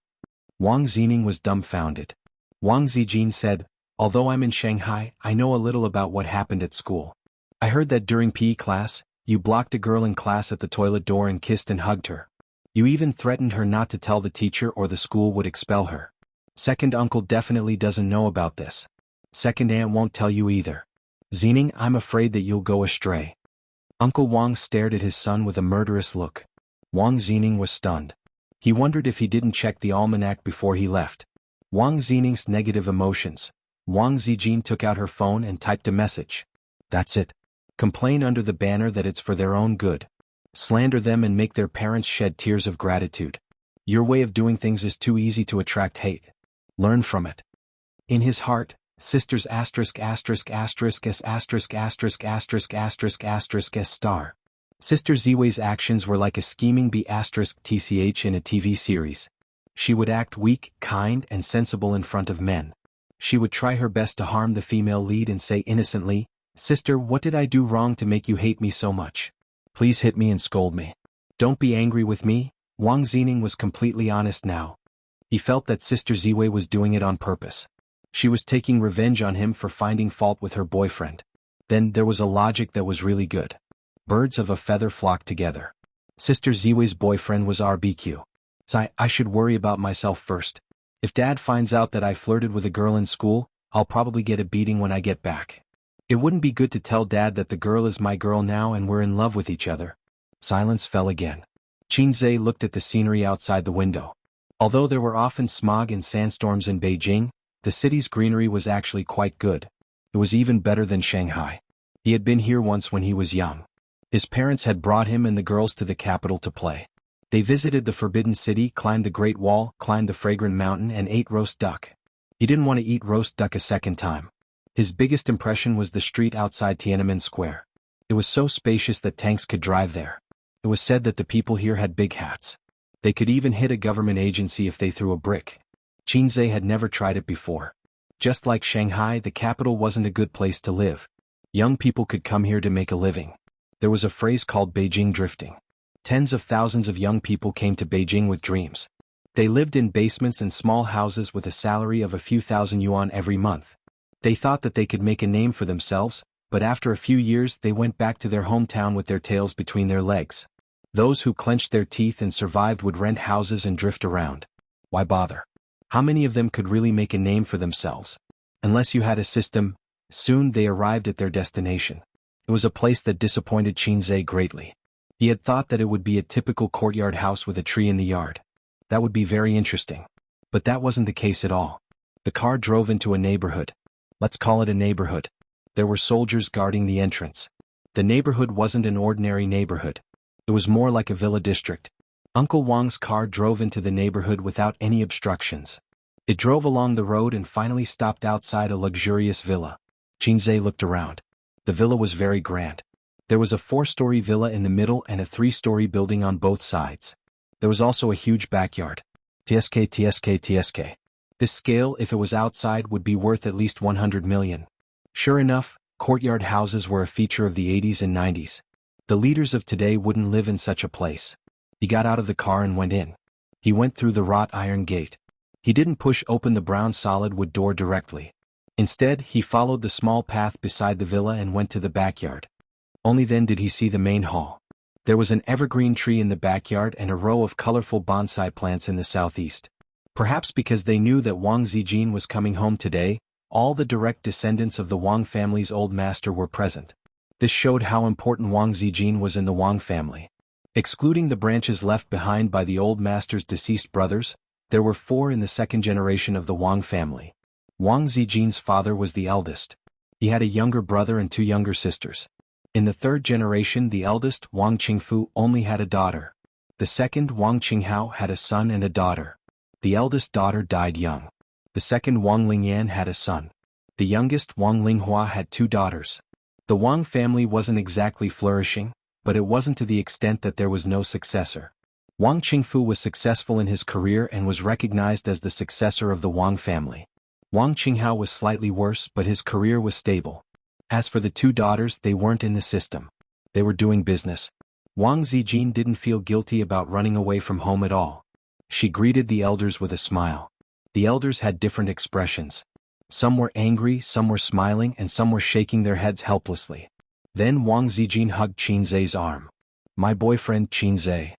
Wang Zening was dumbfounded. Wang Zijin said, "Although I'm in Shanghai, I know a little about what happened at school. I heard that during PE class, you blocked a girl in class at the toilet door and kissed and hugged her. You even threatened her not to tell the teacher or the school would expel her. Second uncle definitely doesn't know about this. Second aunt won't tell you either. Zening, I'm afraid that you'll go astray." Uncle Wang stared at his son with a murderous look. Wang Zening was stunned. He wondered if he didn't check the almanac before he left. Wang Zening's negative emotions. Wang Zijin took out her phone and typed a message. "That's it. Complain under the banner that it's for their own good. Slander them and make their parents shed tears of gratitude. Your way of doing things is too easy to attract hate. Learn from it." In his heart, Sisters asterisk asterisk asterisk s asterisk asterisk asterisk asterisk asterisk s star. Sister Ziwei's actions were like a scheming B asterisk tch in a TV series. She would act weak, kind, and sensible in front of men. She would try her best to harm the female lead and say innocently, "Sister, what did I do wrong to make you hate me so much? Please hit me and scold me. Don't be angry with me." Wang Zening was completely honest now. He felt that Sister Ziwei was doing it on purpose. She was taking revenge on him for finding fault with her boyfriend. Then there was a logic that was really good. Birds of a feather flock together. Sister Ziwei's boyfriend was RBQ. So I should worry about myself first. If Dad finds out that I flirted with a girl in school, I'll probably get a beating when I get back. It wouldn't be good to tell Dad that the girl is my girl now and we're in love with each other. Silence fell again. Qinzei looked at the scenery outside the window. Although there were often smog and sandstorms in Beijing, the city's greenery was actually quite good. It was even better than Shanghai. He had been here once when he was young. His parents had brought him and the girls to the capital to play. They visited the Forbidden City, climbed the Great Wall, climbed the Fragrant Mountain, and ate roast duck. He didn't want to eat roast duck a second time. His biggest impression was the street outside Tiananmen Square. It was so spacious that tanks could drive there. It was said that the people here had big hats. They could even hit a government agency if they threw a brick. Qinzei had never tried it before. Just like Shanghai, the capital wasn't a good place to live. Young people could come here to make a living. There was a phrase called Beijing drifting. Tens of thousands of young people came to Beijing with dreams. They lived in basements and small houses with a salary of a few thousand yuan every month. They thought that they could make a name for themselves, but after a few years they went back to their hometown with their tails between their legs. Those who clenched their teeth and survived would rent houses and drift around. Why bother? How many of them could really make a name for themselves? Unless you had a system, soon they arrived at their destination. It was a place that disappointed Qinzei greatly. He had thought that it would be a typical courtyard house with a tree in the yard. That would be very interesting. But that wasn't the case at all. The car drove into a neighborhood. Let's call it a neighborhood. There were soldiers guarding the entrance. The neighborhood wasn't an ordinary neighborhood. It was more like a villa district. Uncle Wang's car drove into the neighborhood without any obstructions. It drove along the road and finally stopped outside a luxurious villa. Qinzei looked around. The villa was very grand. There was a 4-story villa in the middle and a 3-story building on both sides. There was also a huge backyard. TSK. This scale, if it was outside, would be worth at least 100 million. Sure enough, courtyard houses were a feature of the 80s and 90s. The leaders of today wouldn't live in such a place. He got out of the car and went in. He went through the wrought iron gate. He didn't push open the brown solid wood door directly. Instead, he followed the small path beside the villa and went to the backyard. Only then did he see the main hall. There was an evergreen tree in the backyard and a row of colorful bonsai plants in the southeast. Perhaps because they knew that Wang Zijin was coming home today, all the direct descendants of the Wang family's old master were present. This showed how important Wang Zijin was in the Wang family. Excluding the branches left behind by the old master's deceased brothers, there were 4 in the second generation of the Wang family. Wang Zijin's father was the eldest. He had a younger brother and 2 younger sisters. In the third generation, the eldest, Wang Qingfu, only had a daughter. The second, Wang Qinghao, had a son and a daughter. The eldest daughter died young. The second, Wang Lingyan, had a son. The youngest, Wang Linghua, had 2 daughters. The Wang family wasn't exactly flourishing, but it wasn't to the extent that there was no successor. Wang Qingfu was successful in his career and was recognized as the successor of the Wang family. Wang Qinghao was slightly worse, but his career was stable. As for the 2 daughters, they weren't in the system. They were doing business. Wang Zijin didn't feel guilty about running away from home at all. She greeted the elders with a smile. The elders had different expressions. Some were angry, some were smiling, and some were shaking their heads helplessly. Then Wang Zijin hugged Qin Zhe's arm. "My boyfriend, Qin Zhe."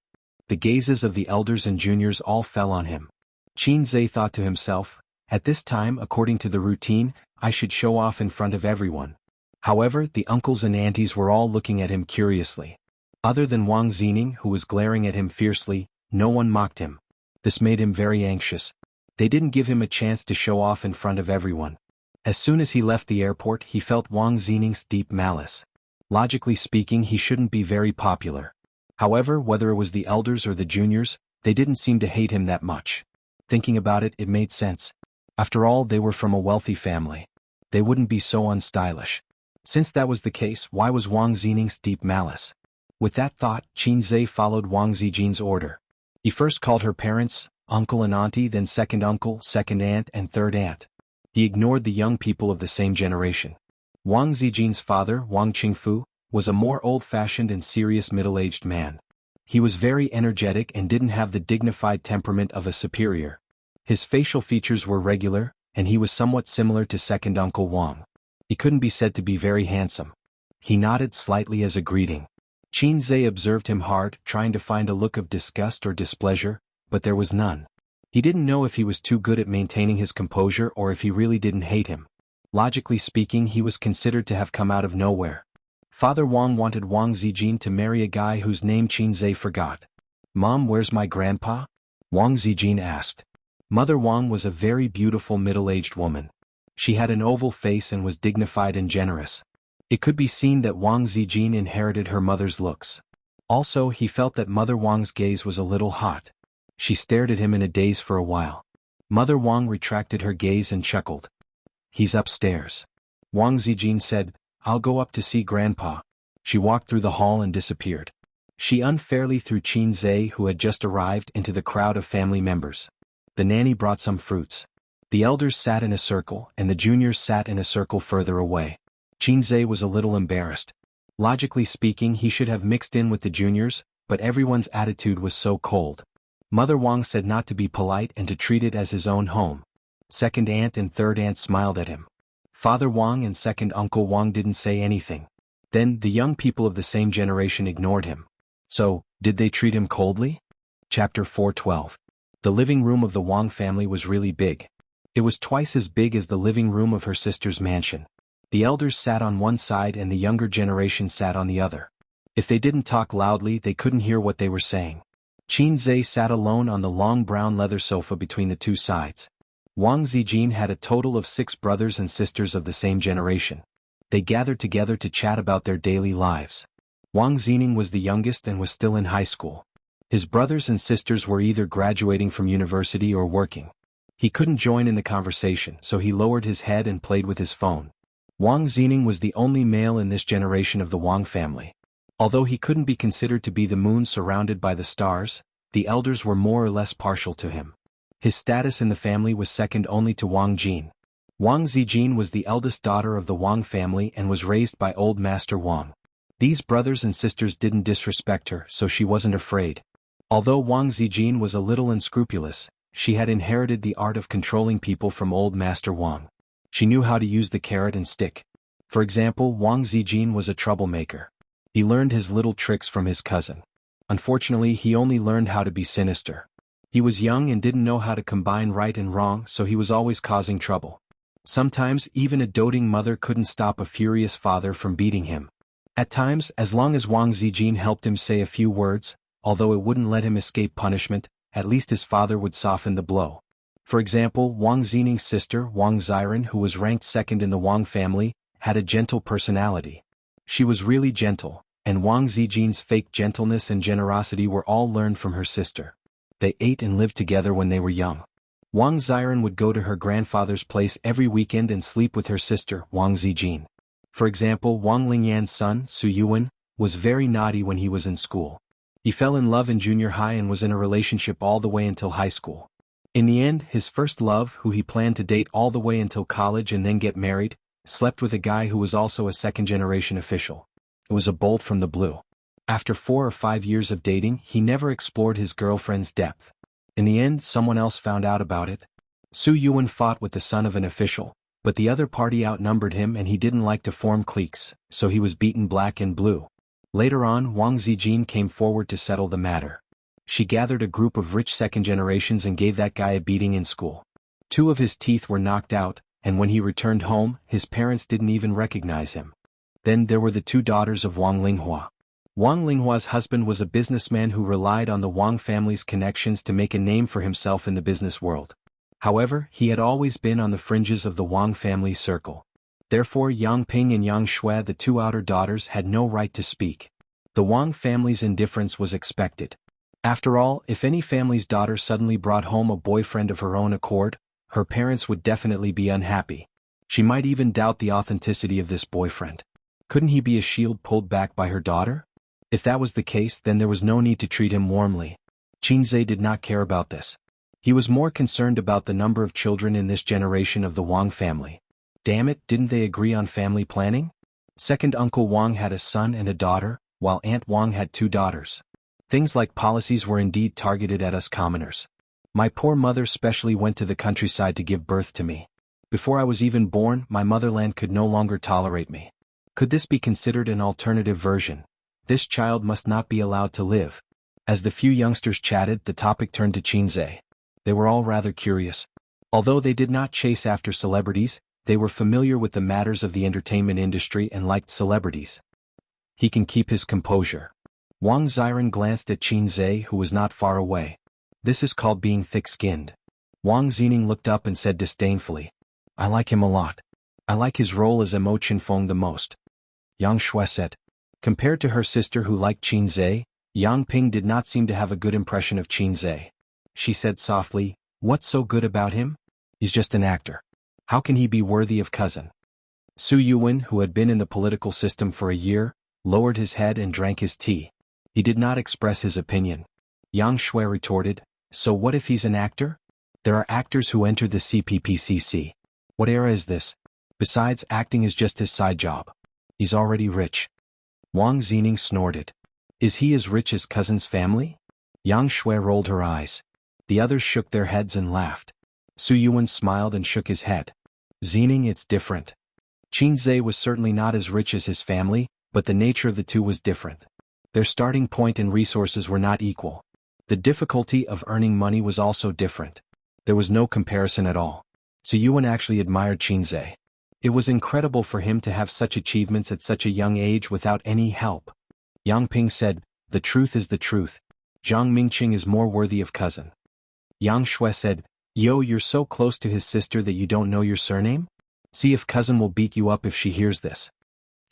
The gazes of the elders and juniors all fell on him. Qin Zhe thought to himself, "At this time, according to the routine, I should show off in front of everyone." However, the uncles and aunties were all looking at him curiously. Other than Wang Zining, who was glaring at him fiercely, no one mocked him. This made him very anxious. They didn't give him a chance to show off in front of everyone. As soon as he left the airport, he felt Wang Zining's deep malice. Logically speaking, he shouldn't be very popular. However, whether it was the elders or the juniors, they didn't seem to hate him that much. Thinking about it, it made sense. After all, they were from a wealthy family. They wouldn't be so unstylish. Since that was the case, why was Wang Zining's deep malice? With that thought, Qin Zhe followed Wang Zijin's order. He first called her parents, uncle and auntie, then second uncle, second aunt, and third aunt. He ignored the young people of the same generation. Wang Zijin's father, Wang Qingfu, was a more old-fashioned and serious middle-aged man. He was very energetic and didn't have the dignified temperament of a superior. His facial features were regular, and he was somewhat similar to second uncle Wang. He couldn't be said to be very handsome. He nodded slightly as a greeting. Qin Zhe observed him hard, trying to find a look of disgust or displeasure, but there was none. He didn't know if he was too good at maintaining his composure or if he really didn't hate him. Logically speaking, he was considered to have come out of nowhere. Father Wang wanted Wang Zijin to marry a guy whose name Qin Zhe forgot. "Mom, where's my grandpa?" Wang Zijin asked. Mother Wang was a very beautiful middle-aged woman. She had an oval face and was dignified and generous. It could be seen that Wang Zijin inherited her mother's looks. Also, he felt that Mother Wang's gaze was a little hot. She stared at him in a daze for a while. Mother Wang retracted her gaze and chuckled. "He's upstairs." Wang Zijin said, "I'll go up to see Grandpa." She walked through the hall and disappeared. She unfairly threw Qin Zhe, who had just arrived, into the crowd of family members. The nanny brought some fruits. The elders sat in a circle, and the juniors sat in a circle further away. Qin Zhe was a little embarrassed. Logically speaking, he should have mixed in with the juniors, but everyone's attitude was so cold. Mother Wang said not to be polite and to treat it as his own home. Second aunt and third aunt smiled at him. Father Wang and second uncle Wang didn't say anything. Then, the young people of the same generation ignored him. So, did they treat him coldly? Chapter 412. The living room of the Wang family was really big. It was twice as big as the living room of her sister's mansion. The elders sat on one side and the younger generation sat on the other. If they didn't talk loudly, they couldn't hear what they were saying. Qin Zhe sat alone on the long brown leather sofa between the 2 sides. Wang Zijin had a total of 6 brothers and sisters of the same generation. They gathered together to chat about their daily lives. Wang Zining was the youngest and was still in high school. His brothers and sisters were either graduating from university or working. He couldn't join in the conversation, so he lowered his head and played with his phone. Wang Zining was the only male in this generation of the Wang family. Although he couldn't be considered to be the moon surrounded by the stars, the elders were more or less partial to him. His status in the family was second only to Wang Jin. Wang Zijin was the eldest daughter of the Wang family and was raised by old Master Wang. These brothers and sisters didn't disrespect her, so she wasn't afraid. Although Wang Zijin was a little unscrupulous, she had inherited the art of controlling people from old Master Wang. She knew how to use the carrot and stick. For example, Wang Zijin was a troublemaker. He learned his little tricks from his cousin. Unfortunately, he only learned how to be sinister. He was young and didn't know how to combine right and wrong, so he was always causing trouble. Sometimes even a doting mother couldn't stop a furious father from beating him. At times, as long as Wang Zijin helped him say a few words, although it wouldn't let him escape punishment, at least his father would soften the blow. For example, Wang Xining's sister, Wang Ziren, who was ranked second in the Wang family, had a gentle personality. She was really gentle, and Wang Zijin's fake gentleness and generosity were all learned from her sister. They ate and lived together when they were young. Wang Ziren would go to her grandfather's place every weekend and sleep with her sister, Wang Zijin. For example, Wang Lingyan's son, Su Yuan, was very naughty when he was in school. He fell in love in junior high and was in a relationship all the way until high school. In the end, his first love, who he planned to date all the way until college and then get married, slept with a guy who was also a second-generation official. It was a bolt from the blue. After 4 or 5 years of dating, he never explored his girlfriend's depth. In the end, someone else found out about it. Su Yuan fought with the son of an official, but the other party outnumbered him and he didn't like to form cliques, so he was beaten black and blue. Later on, Wang Zijin came forward to settle the matter. She gathered a group of rich second generations and gave that guy a beating in school. 2 of his teeth were knocked out, and when he returned home, his parents didn't even recognize him. Then there were the 2 daughters of Wang Linghua. Wang Linghua's husband was a businessman who relied on the Wang family's connections to make a name for himself in the business world. However, he had always been on the fringes of the Wang family circle. Therefore, Yang Ping and Yang Shui, the 2 outer daughters, had no right to speak. The Wang family's indifference was expected. After all, if any family's daughter suddenly brought home a boyfriend of her own accord, her parents would definitely be unhappy. She might even doubt the authenticity of this boyfriend. Couldn't he be a shield pulled back by her daughter? If that was the case, then there was no need to treat him warmly. Qinzhe did not care about this. He was more concerned about the number of children in this generation of the Wang family. Damn it, didn't they agree on family planning? Second Uncle Wang had a son and a daughter, while Aunt Wang had 2 daughters. Things like policies were indeed targeted at us commoners. My poor mother specially went to the countryside to give birth to me. Before I was even born, my motherland could no longer tolerate me. Could this be considered an alternative version? This child must not be allowed to live. As the few youngsters chatted, the topic turned to Qinzhe. They were all rather curious. Although they did not chase after celebrities, they were familiar with the matters of the entertainment industry and liked celebrities. He can keep his composure. Wang Ziren glanced at Qinzhe, who was not far away. This is called being thick-skinned. Wang Zining looked up and said disdainfully, I like him a lot. I like his role as Mo Qinfeng the most. Yang Shui said. Compared to her sister who liked Qinzhe, Yang Ping did not seem to have a good impression of Qinzhe. She said softly, What's so good about him? He's just an actor. How can he be worthy of cousin? Su Yuan, who had been in the political system for a year, lowered his head and drank his tea. He did not express his opinion. Yang Shui retorted, So what if he's an actor? There are actors who enter the CPPCC. What era is this? Besides, acting is just his side job. He's already rich. Wang Zining snorted. Is he as rich as cousin's family? Yang Shui rolled her eyes. The others shook their heads and laughed. Su Yuan smiled and shook his head. Zining, it's different. Qinzhe was certainly not as rich as his family, but the nature of the 2 was different. Their starting point and resources were not equal. The difficulty of earning money was also different. There was no comparison at all. Su Yuan actually admired Qinzhe. It was incredible for him to have such achievements at such a young age without any help. Yang Ping said, The truth is the truth. Zhang Mingqing is more worthy of cousin. Yang Shui said, Yo, you're so close to his sister that you don't know your surname? See if cousin will beat you up if she hears this.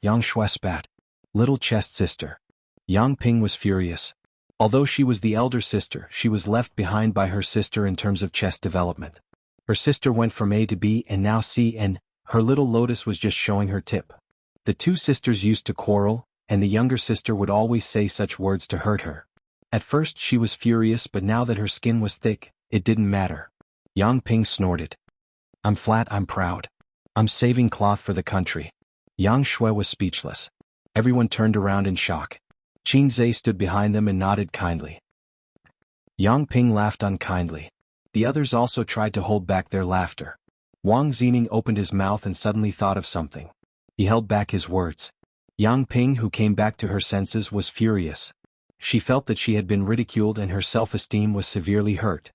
Yang Shui spat. Little chest sister. Yang Ping was furious. Although she was the elder sister, she was left behind by her sister in terms of chest development. Her sister went from A to B and now C, and her little lotus was just showing her tip. The 2 sisters used to quarrel, and the younger sister would always say such words to hurt her. At first she was furious, but now that her skin was thick, it didn't matter. Yang Ping snorted. I'm flat, I'm proud. I'm saving cloth for the country. Yang Shui was speechless. Everyone turned around in shock. Qin Zhe stood behind them and nodded kindly. Yang Ping laughed unkindly. The others also tried to hold back their laughter. Wang Zining opened his mouth and suddenly thought of something. He held back his words. Yang Ping, who came back to her senses, was furious. She felt that she had been ridiculed and her self-esteem was severely hurt.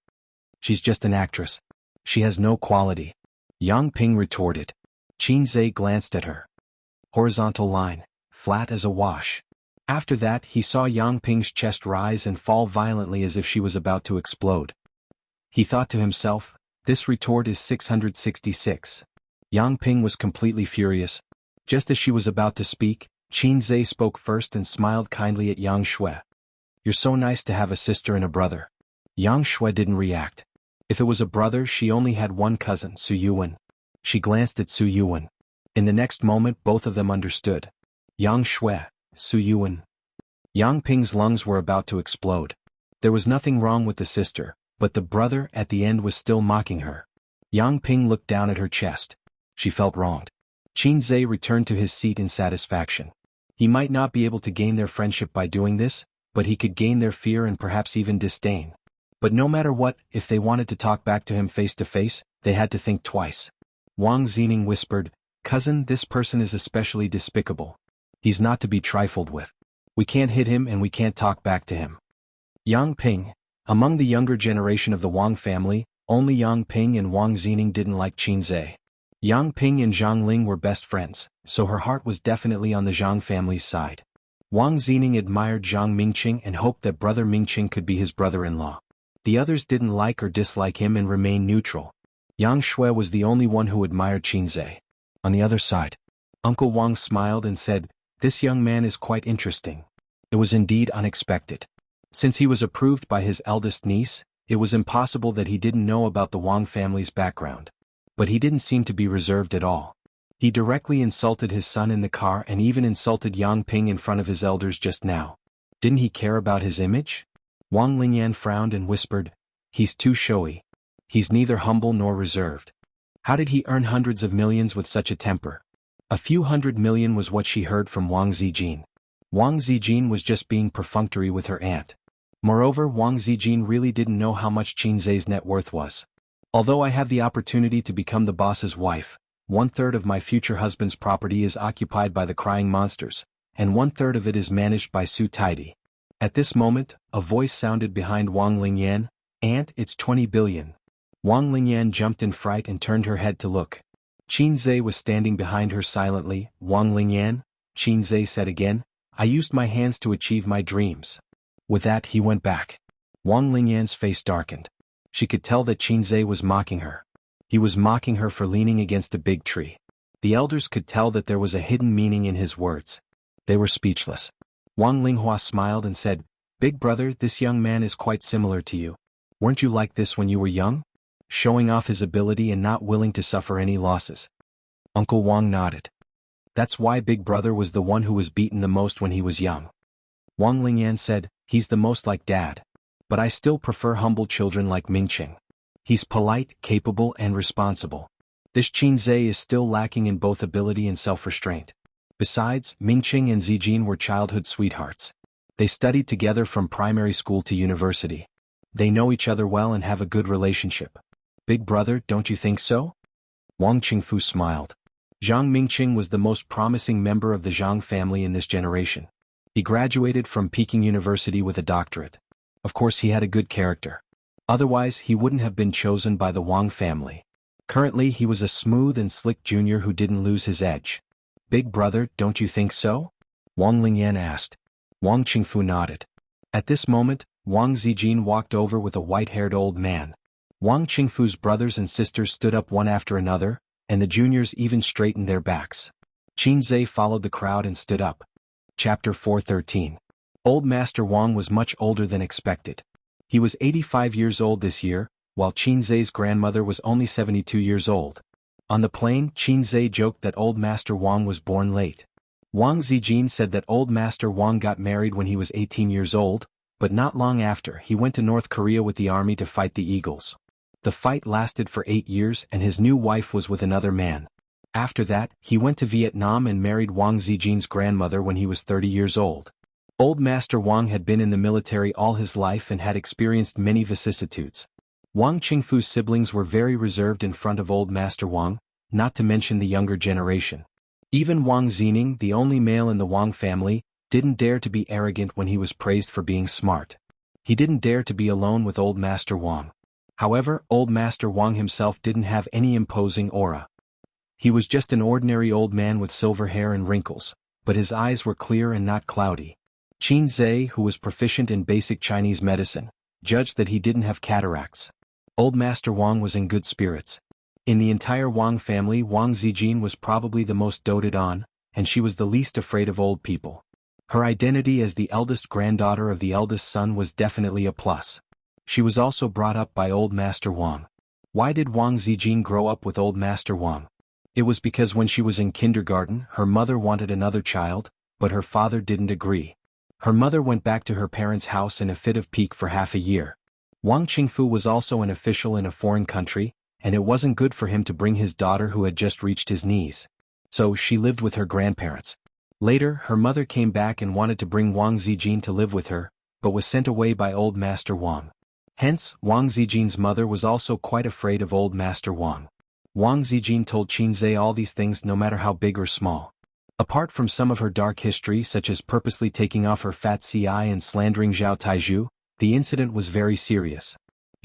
She's just an actress. She has no quality. Yang Ping retorted. Qin Zhe glanced at her. Horizontal line, flat as a wash. After that, he saw Yang Ping's chest rise and fall violently as if she was about to explode. He thought to himself, this retort is 666. Yang Ping was completely furious. Just as she was about to speak, Qin Zhe spoke first and smiled kindly at Yang Shui. You're so nice to have a sister and a brother. Yang Shui didn't react. If it was a brother, she only had one cousin, Su Yuan. She glanced at Su Yuan. In the next moment, both of them understood. Yang Shui, Su Yuan. Yang Ping's lungs were about to explode. There was nothing wrong with the sister, but the brother at the end was still mocking her. Yang Ping looked down at her chest. She felt wronged. Qin Zhe returned to his seat in satisfaction. He might not be able to gain their friendship by doing this, but he could gain their fear and perhaps even disdain. But no matter what, if they wanted to talk back to him face to face, they had to think twice. Wang Zining whispered, Cousin, this person is especially despicable. He's not to be trifled with. We can't hit him and we can't talk back to him. Yang Ping. Among the younger generation of the Wang family, only Yang Ping and Wang Zining didn't like Qin Zhe. Yang Ping and Zhang Ling were best friends, so her heart was definitely on the Zhang family's side. Wang Zining admired Zhang Mingqing and hoped that brother Mingqing could be his brother-in-law. The others didn't like or dislike him and remained neutral. Yang Shui was the only one who admired Qin Zhe. On the other side, Uncle Wang smiled and said, This young man is quite interesting. It was indeed unexpected. Since he was approved by his eldest niece, it was impossible that he didn't know about the Wang family's background. But he didn't seem to be reserved at all. He directly insulted his son in the car and even insulted Yang Ping in front of his elders just now. Didn't he care about his image? Wang Lingyan frowned and whispered, He's too showy. He's neither humble nor reserved. How did he earn hundreds of millions with such a temper? A few 100 million was what she heard from Wang Zijin. Wang Zijin was just being perfunctory with her aunt. Moreover, Wang Zijin really didn't know how much Qin Zhe's net worth was. Although I have the opportunity to become the boss's wife, 1/3 of my future husband's property is occupied by the crying monsters, and 1/3 of it is managed by Su Taidi. At this moment, a voice sounded behind Wang Lingyan, Aunt, it's 20 billion. Wang Lingyan jumped in fright and turned her head to look. Qin Zhe was standing behind her silently. Wang Lingyan, Qin Zhe said again, I used my hands to achieve my dreams. With that he went back. Wang Lingyan's face darkened. She could tell that Qin Zhe was mocking her. He was mocking her for leaning against a big tree. The elders could tell that there was a hidden meaning in his words. They were speechless. Wang Linghua smiled and said, Big brother, this young man is quite similar to you. Weren't you like this when you were young? Showing off his ability and not willing to suffer any losses. Uncle Wang nodded. That's why Big Brother was the one who was beaten the most when he was young. Wang Lingyan said, He's the most like Dad. But I still prefer humble children like Mingqing. He's polite, capable, and responsible. This Qin Zhe is still lacking in both ability and self-restraint. Besides, Mingqing and Zijin were childhood sweethearts. They studied together from primary school to university. They know each other well and have a good relationship. Big brother, don't you think so? Wang Qingfu smiled. Zhang Mingqing was the most promising member of the Zhang family in this generation. He graduated from Peking University with a doctorate. Of course he had a good character. Otherwise he wouldn't have been chosen by the Wang family. Currently he was a smooth and slick junior who didn't lose his edge. Big brother, don't you think so? Wang Lingyan asked. Wang Qingfu nodded. At this moment, Wang Zijin walked over with a white-haired old man. Wang Qingfu's brothers and sisters stood up one after another, and the juniors even straightened their backs. Qin Zhe followed the crowd and stood up. Chapter 413. Old Master Wang was much older than expected. He was 85 years old this year, while Qin Zhe's grandmother was only 72 years old. On the plane, Qin Zhe joked that Old Master Wang was born late. Wang Zijin said that Old Master Wang got married when he was 18 years old, but not long after he went to North Korea with the army to fight the Eagles. The fight lasted for 8 years and his new wife was with another man. After that, he went to Vietnam and married Wang Zijin's grandmother when he was 30 years old. Old Master Wang had been in the military all his life and had experienced many vicissitudes. Wang Qingfu's siblings were very reserved in front of Old Master Wang, not to mention the younger generation. Even Wang Zining, the only male in the Wang family, didn't dare to be arrogant when he was praised for being smart. He didn't dare to be alone with Old Master Wang. However, Old Master Wang himself didn't have any imposing aura. He was just an ordinary old man with silver hair and wrinkles, but his eyes were clear and not cloudy. Qin Zhe, who was proficient in basic Chinese medicine, judged that he didn't have cataracts. Old Master Wang was in good spirits. In the entire Wang family, Wang Zijin was probably the most doted on, and she was the least afraid of old people. Her identity as the eldest granddaughter of the eldest son was definitely a plus. She was also brought up by Old Master Wang. Why did Wang Zijin grow up with Old Master Wang? It was because when she was in kindergarten, her mother wanted another child, but her father didn't agree. Her mother went back to her parents' house in a fit of pique for half a year. Wang Qingfu was also an official in a foreign country, and it wasn't good for him to bring his daughter who had just reached his knees. So she lived with her grandparents. Later, her mother came back and wanted to bring Wang Zijin to live with her, but was sent away by Old Master Wang. Hence, Wang Zijin's mother was also quite afraid of Old Master Wang. Wang Zijin told Qin Zhe all these things no matter how big or small. Apart from some of her dark history such as purposely taking off her fat CI and slandering Zhao Taizhu, the incident was very serious.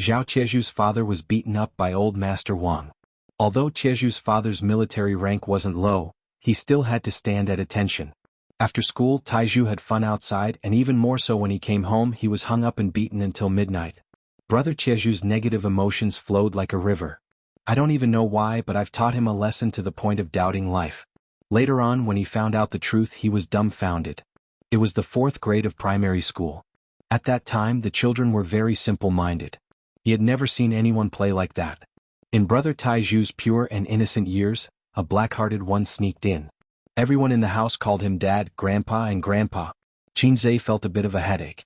Zhao Tieju's father was beaten up by Old Master Wang. Although Tieju's father's military rank wasn't low, he still had to stand at attention. After school, Taizhu had fun outside, and even more so when he came home, he was hung up and beaten until midnight. Brother Tieju's negative emotions flowed like a river. I don't even know why, but I've taught him a lesson to the point of doubting life. Later on, when he found out the truth, he was dumbfounded. It was the 4th grade of primary school. At that time, the children were very simple-minded. He had never seen anyone play like that. In Brother Taiju's pure and innocent years, a black-hearted one sneaked in. Everyone in the house called him Dad, Grandpa, and Grandpa. Qin Zhe felt a bit of a headache.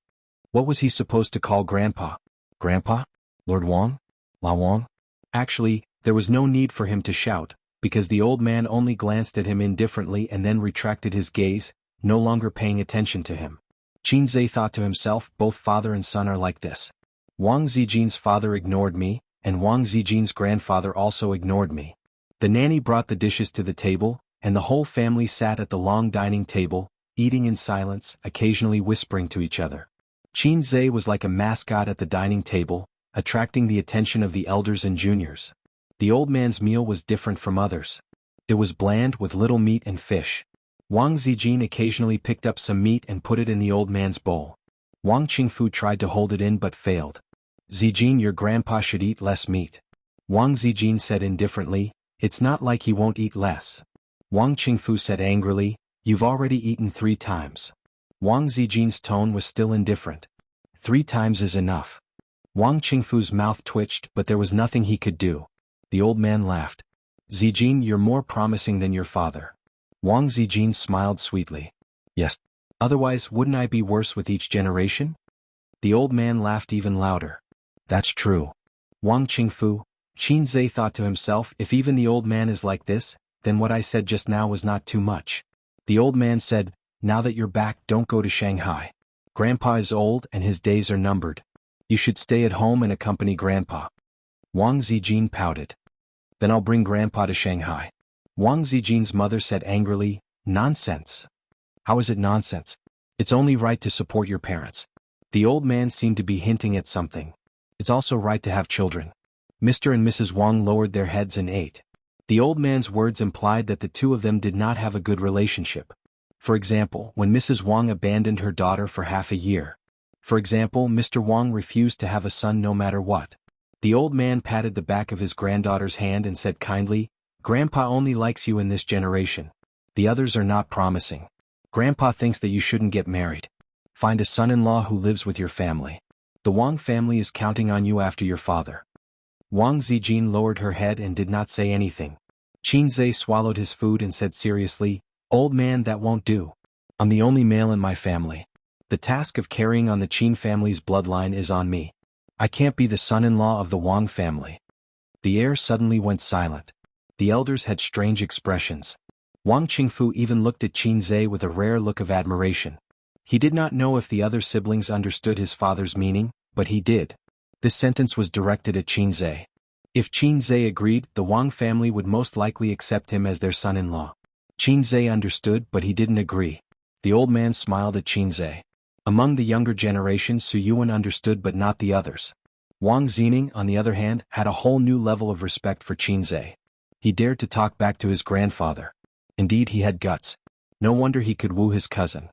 What was he supposed to call Grandpa? Grandpa? Lord Wang? La Wang? Actually, there was no need for him to shout, because the old man only glanced at him indifferently and then retracted his gaze, no longer paying attention to him. Qin Zhe thought to himself, both father and son are like this. Wang Zijin's father ignored me, and Wang Zijin's grandfather also ignored me. The nanny brought the dishes to the table, and the whole family sat at the long dining table, eating in silence, occasionally whispering to each other. Qin Zhe was like a mascot at the dining table, attracting the attention of the elders and juniors. The old man's meal was different from others. It was bland with little meat and fish. Wang Zijin occasionally picked up some meat and put it in the old man's bowl. Wang Qingfu tried to hold it in but failed. Zijin, your grandpa should eat less meat. Wang Zijin said indifferently, it's not like he won't eat less. Wang Qingfu said angrily, you've already eaten 3 times. Wang Zijin's tone was still indifferent. 3 times is enough. Wang Qingfu's mouth twitched, but there was nothing he could do. The old man laughed. Zijin, you're more promising than your father. Wang Zijin smiled sweetly. Yes. Otherwise, wouldn't I be worse with each generation? The old man laughed even louder. That's true. Wang Qingfu, Qin Zhe thought to himself, if even the old man is like this, then what I said just now was not too much. The old man said, now that you're back, don't go to Shanghai. Grandpa is old and his days are numbered. You should stay at home and accompany Grandpa. Wang Zijin pouted. Then I'll bring Grandpa to Shanghai. Wang Zijin's mother said angrily, nonsense. How is it nonsense? It's only right to support your parents. The old man seemed to be hinting at something. It's also right to have children. Mr. and Mrs. Wang lowered their heads and ate. The old man's words implied that the two of them did not have a good relationship. For example, when Mrs. Wang abandoned her daughter for half a year. For example, Mr. Wang refused to have a son no matter what. The old man patted the back of his granddaughter's hand and said kindly, Grandpa only likes you in this generation. The others are not promising. Grandpa thinks that you shouldn't get married. Find a son-in-law who lives with your family. The Wang family is counting on you after your father. Wang Zijin lowered her head and did not say anything. Qin Zhe swallowed his food and said seriously, Old man, that won't do. I'm the only male in my family. The task of carrying on the Qin family's bloodline is on me. I can't be the son-in-law of the Wang family. The air suddenly went silent. The elders had strange expressions. Wang Qingfu even looked at Qin Zhe with a rare look of admiration. He did not know if the other siblings understood his father's meaning, but he did. This sentence was directed at Qin Zhe. If Qin Zhe agreed, the Wang family would most likely accept him as their son-in-law. Qin Zhe understood, but he didn't agree. The old man smiled at Qin Zhe. Among the younger generation, Su Yuan understood but not the others. Wang Zining, on the other hand, had a whole new level of respect for Qin Zhe. He dared to talk back to his grandfather. Indeed, he had guts. No wonder he could woo his cousin.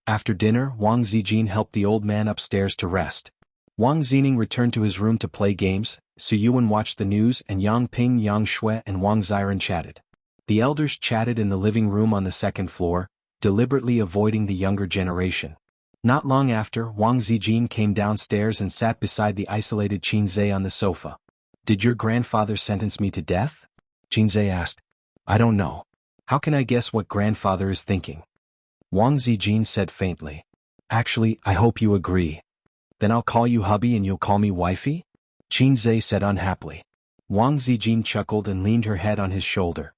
After dinner, Wang Zijin helped the old man upstairs to rest. Wang Zining returned to his room to play games. Su Yuan watched the news, and Yang Ping, Yang Shui, and Wang Ziren chatted. The elders chatted in the living room on the second floor, deliberately avoiding the younger generation. Not long after, Wang Zijin came downstairs and sat beside the isolated Qin Zhe on the sofa. "Did your grandfather sentence me to death?" Qin Zhe asked. "I don't know. How can I guess what grandfather is thinking?" Wang Zijin said faintly. "Actually, I hope you agree. Then I'll call you hubby and you'll call me wifey?" Qin Zhe said unhappily. Wang Zijin chuckled and leaned her head on his shoulder.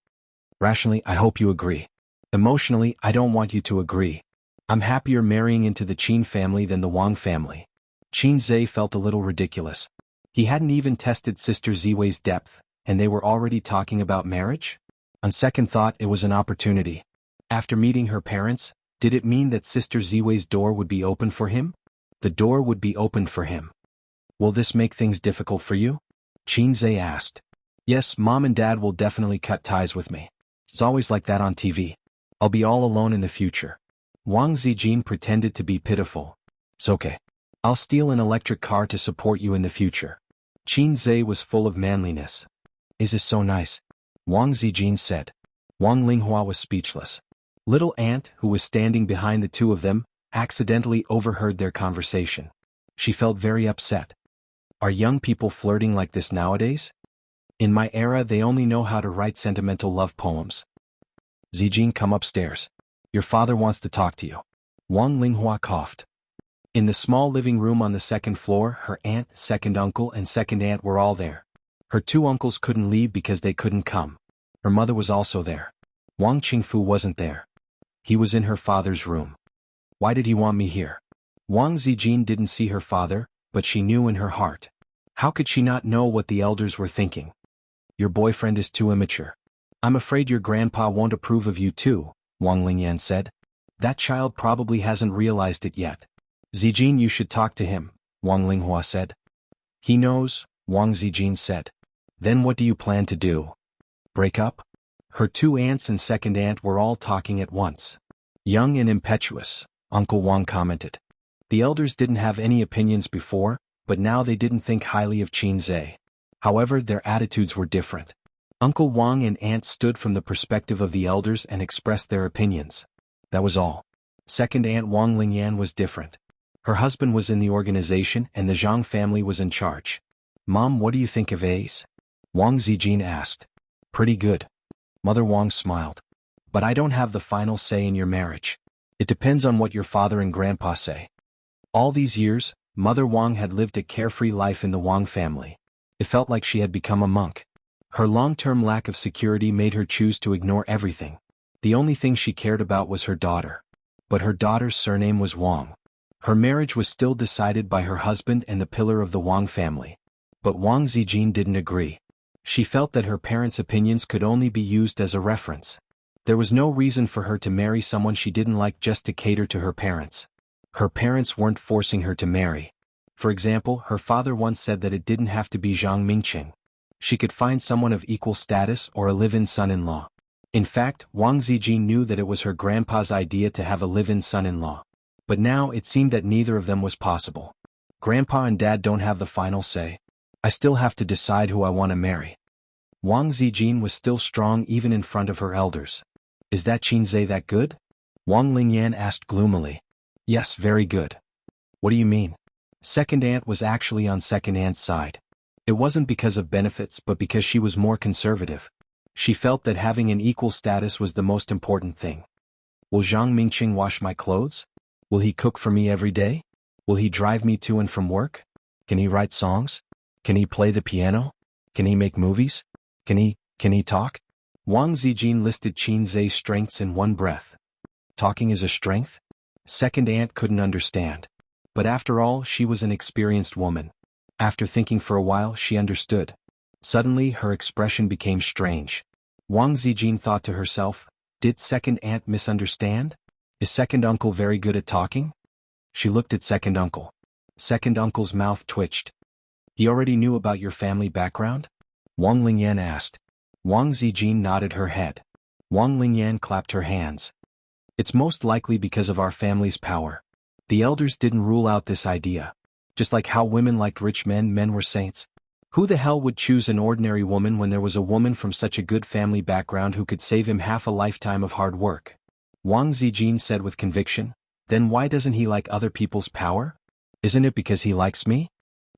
"Rationally, I hope you agree. Emotionally, I don't want you to agree. I'm happier marrying into the Qin family than the Wang family." Qin Zhe felt a little ridiculous. He hadn't even tested Sister Ziwei's depth, and they were already talking about marriage? On second thought, it was an opportunity. After meeting her parents, did it mean that Sister Ziwei's door would be open for him? The door would be opened for him. "Will this make things difficult for you?" Qin Zhe asked. "Yes, Mom and Dad will definitely cut ties with me. It's always like that on TV. I'll be all alone in the future." Wang Zijin pretended to be pitiful. "It's okay. I'll steal an electric car to support you in the future." Qin Zhe was full of manliness. "Is this so nice?" Wang Zijin said. Wang Linghua was speechless. Little Aunt, who was standing behind the two of them, accidentally overheard their conversation. She felt very upset. Are young people flirting like this nowadays? In my era, they only know how to write sentimental love poems. "Zijin, come upstairs. Your father wants to talk to you." Wang Linghua coughed. In the small living room on the second floor, her aunt, second uncle, and second aunt were all there. Her two uncles couldn't leave because they couldn't come. Her mother was also there. Wang Qingfu wasn't there. He was in her father's room. Why did he want me here? Wang Zijin didn't see her father, but she knew in her heart. How could she not know what the elders were thinking? "Your boyfriend is too immature. I'm afraid your grandpa won't approve of you too," Wang Lingyan said. "That child probably hasn't realized it yet." "Zijin, you should talk to him," Wang Linghua said. "He knows," Wang Zijin said. "Then what do you plan to do? Break up?" Her two aunts and second aunt were all talking at once. "Young and impetuous," Uncle Wang commented. The elders didn't have any opinions before, but now they didn't think highly of Qin Zhe. However, their attitudes were different. Uncle Wang and aunt stood from the perspective of the elders and expressed their opinions. That was all. Second aunt Wang Lingyan was different. Her husband was in the organization and the Zhang family was in charge. "Mom, what do you think of Ace?" Wang Zijin asked. "Pretty good." Mother Wang smiled. "But I don't have the final say in your marriage. It depends on what your father and grandpa say." All these years, Mother Wang had lived a carefree life in the Wang family. It felt like she had become a monk. Her long-term lack of security made her choose to ignore everything. The only thing she cared about was her daughter. But her daughter's surname was Wang. Her marriage was still decided by her husband and the pillar of the Wang family. But Wang Zijin didn't agree. She felt that her parents' opinions could only be used as a reference. There was no reason for her to marry someone she didn't like just to cater to her parents. Her parents weren't forcing her to marry. For example, her father once said that it didn't have to be Zhang Mingqing. She could find someone of equal status or a live-in son-in-law. In fact, Wang Zijin knew that it was her grandpa's idea to have a live-in son-in-law. But now it seemed that neither of them was possible. "Grandpa and Dad don't have the final say. I still have to decide who I want to marry." Wang Zijin was still strong even in front of her elders. "Is that Qin Zhe that good?" Wang Lingyan asked gloomily. "Yes, very good." "What do you mean?" Second aunt was actually on second aunt's side. It wasn't because of benefits but because she was more conservative. She felt that having an equal status was the most important thing. "Will Zhang Mingqing wash my clothes? Will he cook for me every day? Will he drive me to and from work? Can he write songs? Can he play the piano? Can he make movies? Can he talk?" Wang Zijin listed Qin Zhe's strengths in one breath. Talking is a strength? Second aunt couldn't understand. But after all, she was an experienced woman. After thinking for a while, she understood. Suddenly, her expression became strange. Wang Zijin thought to herself, did second aunt misunderstand? Is second uncle very good at talking? She looked at second uncle. Second uncle's mouth twitched. He already knew about your family background? Wang Lingyan asked. Wang Zijin nodded her head. Wang Lingyan clapped her hands. It's most likely because of our family's power. The elders didn't rule out this idea. Just like how women liked rich men, men were saints. Who the hell would choose an ordinary woman when there was a woman from such a good family background who could save him half a lifetime of hard work? Wang Zijin said with conviction. Then why doesn't he like other people's power? Isn't it because he likes me?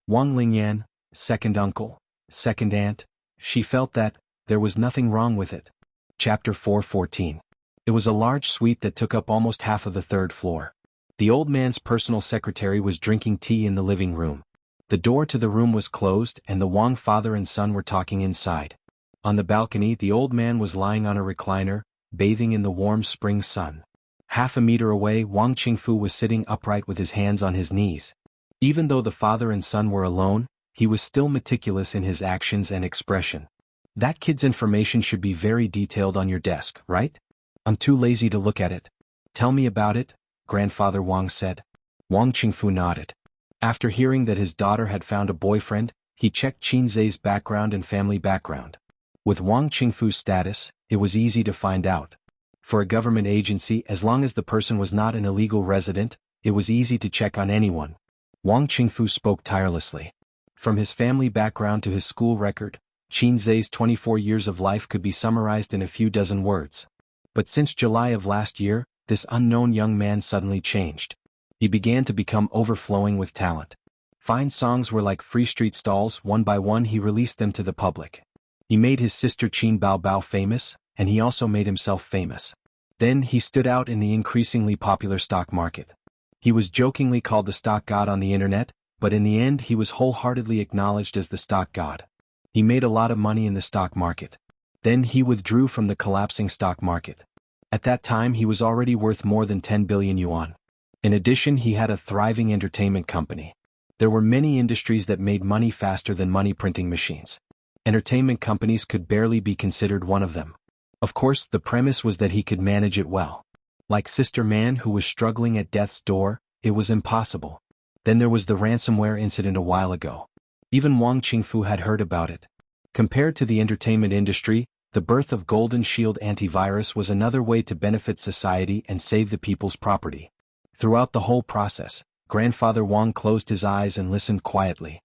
Wang Lingyan, second uncle, second aunt, she felt that there was nothing wrong with it. Chapter 4:14. It was a large suite that took up almost half of the third floor. The old man's personal secretary was drinking tea in the living room. The door to the room was closed and the Wang father and son were talking inside. On the balcony, the old man was lying on a recliner, bathing in the warm spring sun. Half a meter away, Wang Qingfu was sitting upright with his hands on his knees. Even though the father and son were alone, he was still meticulous in his actions and expression. That kid's information should be very detailed on your desk, right? I'm too lazy to look at it. Tell me about it, Grandfather Wang said. Wang Qingfu nodded. After hearing that his daughter had found a boyfriend, he checked Qin Zhe's background and family background. With Wang Qingfu's status, it was easy to find out. For a government agency, as long as the person was not an illegal resident, it was easy to check on anyone. Wang Qingfu spoke tirelessly. From his family background to his school record, Qin Zhe's 24 years of life could be summarized in a few dozen words. But since July of last year, this unknown young man suddenly changed. He began to become overflowing with talent. Fine songs were like free street stalls. One by one he released them to the public. He made his sister Qin Baobao famous, and he also made himself famous. Then he stood out in the increasingly popular stock market. He was jokingly called the stock god on the internet, but in the end he was wholeheartedly acknowledged as the stock god. He made a lot of money in the stock market. Then he withdrew from the collapsing stock market. At that time he was already worth more than 10 billion yuan. In addition, he had a thriving entertainment company. There were many industries that made money faster than money printing machines. Entertainment companies could barely be considered one of them. Of course, the premise was that he could manage it well. Like Sister Man who was struggling at death's door, it was impossible. Then there was the ransomware incident a while ago. Even Wang Qingfu had heard about it. Compared to the entertainment industry, the birth of Golden Shield antivirus was another way to benefit society and save the people's property. Throughout the whole process, Grandfather Wang closed his eyes and listened quietly.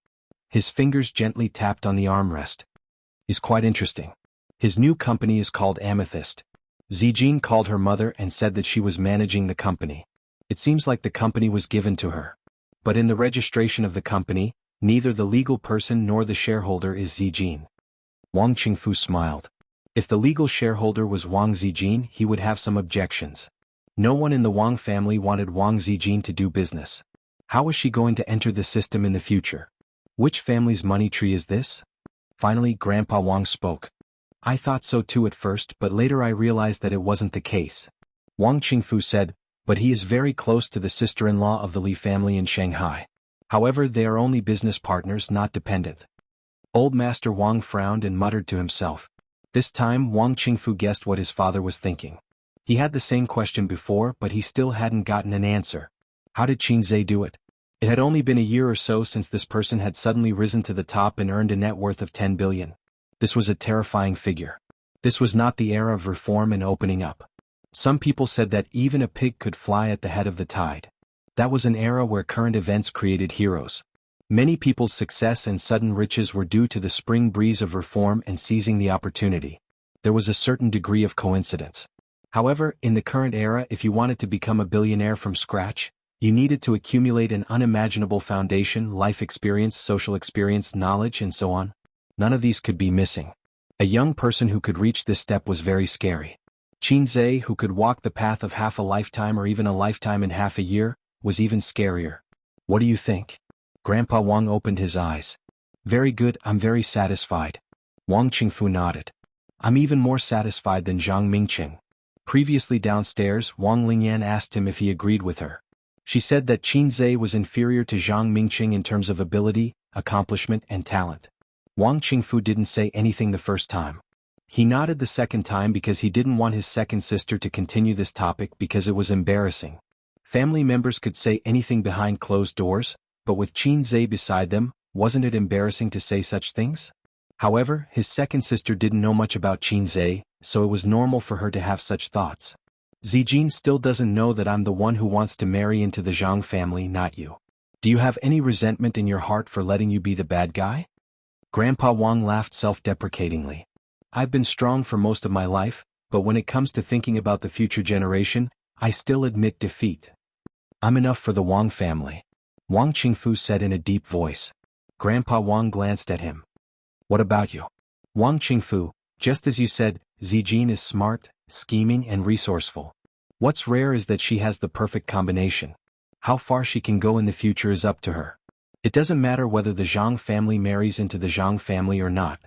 His fingers gently tapped on the armrest. It's quite interesting. His new company is called Amethyst. Zijin called her mother and said that she was managing the company. It seems like the company was given to her. But in the registration of the company, neither the legal person nor the shareholder is Zijin. Wang Qingfu smiled. If the legal shareholder was Wang Zijin, he would have some objections. No one in the Wang family wanted Wang Zijin to do business. How was she going to enter the system in the future? Which family's money tree is this? Finally, Grandpa Wang spoke. I thought so too at first, but later I realized that it wasn't the case. Wang Qingfu said, but he is very close to the sister-in-law of the Li family in Shanghai. However, they are only business partners, not dependent. Old Master Wang frowned and muttered to himself. This time, Wang Qingfu guessed what his father was thinking. He had the same question before, but he still hadn't gotten an answer. How did Qin Zhe do it? It had only been a year or so since this person had suddenly risen to the top and earned a net worth of 10 billion. This was a terrifying figure. This was not the era of reform and opening up. Some people said that even a pig could fly at the head of the tide. That was an era where current events created heroes. Many people's success and sudden riches were due to the spring breeze of reform and seizing the opportunity. There was a certain degree of coincidence. However, in the current era, if you wanted to become a billionaire from scratch, you needed to accumulate an unimaginable foundation, life experience, social experience, knowledge, and so on. None of these could be missing. A young person who could reach this step was very scary. Qin Zhe, who could walk the path of half a lifetime or even a lifetime in half a year, was even scarier. What do you think? Grandpa Wang opened his eyes. Very good, I'm very satisfied. Wang Qingfu nodded. I'm even more satisfied than Zhang Mingqing. Previously downstairs, Wang Lingyan asked him if he agreed with her. She said that Qin Zhe was inferior to Zhang Mingqing in terms of ability, accomplishment, and talent. Wang Qingfu didn't say anything the first time. He nodded the second time because he didn't want his second sister to continue this topic because it was embarrassing. Family members could say anything behind closed doors, but with Qin Zhe beside them, wasn't it embarrassing to say such things? However, his second sister didn't know much about Qin Zhe, so it was normal for her to have such thoughts. Zijin still doesn't know that I'm the one who wants to marry into the Zhang family, not you. Do you have any resentment in your heart for letting you be the bad guy? Grandpa Wang laughed self-deprecatingly. I've been strong for most of my life, but when it comes to thinking about the future generation, I still admit defeat. I'm enough for the Wang family. Wang Qingfu said in a deep voice. Grandpa Wang glanced at him. What about you? Wang Qingfu, just as you said, Zijin is smart, scheming and resourceful. What's rare is that she has the perfect combination. How far she can go in the future is up to her. It doesn't matter whether the Zhang family marries into the Zhang family or not.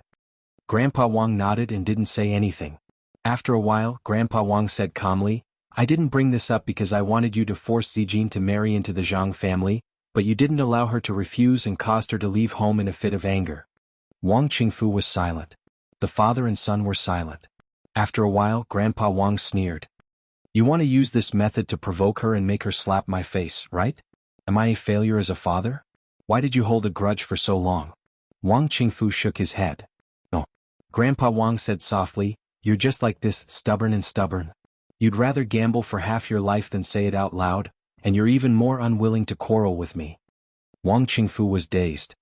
Grandpa Wang nodded and didn't say anything. After a while, Grandpa Wang said calmly, I didn't bring this up because I wanted you to force Zijin to marry into the Zhang family, but you didn't allow her to refuse and caused her to leave home in a fit of anger. Wang Qingfu was silent. The father and son were silent. After a while, Grandpa Wang sneered. You want to use this method to provoke her and make her slap my face, right? Am I a failure as a father? Why did you hold a grudge for so long? Wang Qingfu shook his head. No. Grandpa Wang said softly, you're just like this, stubborn and stubborn. You'd rather gamble for half your life than say it out loud, and you're even more unwilling to quarrel with me. Wang Qingfu was dazed.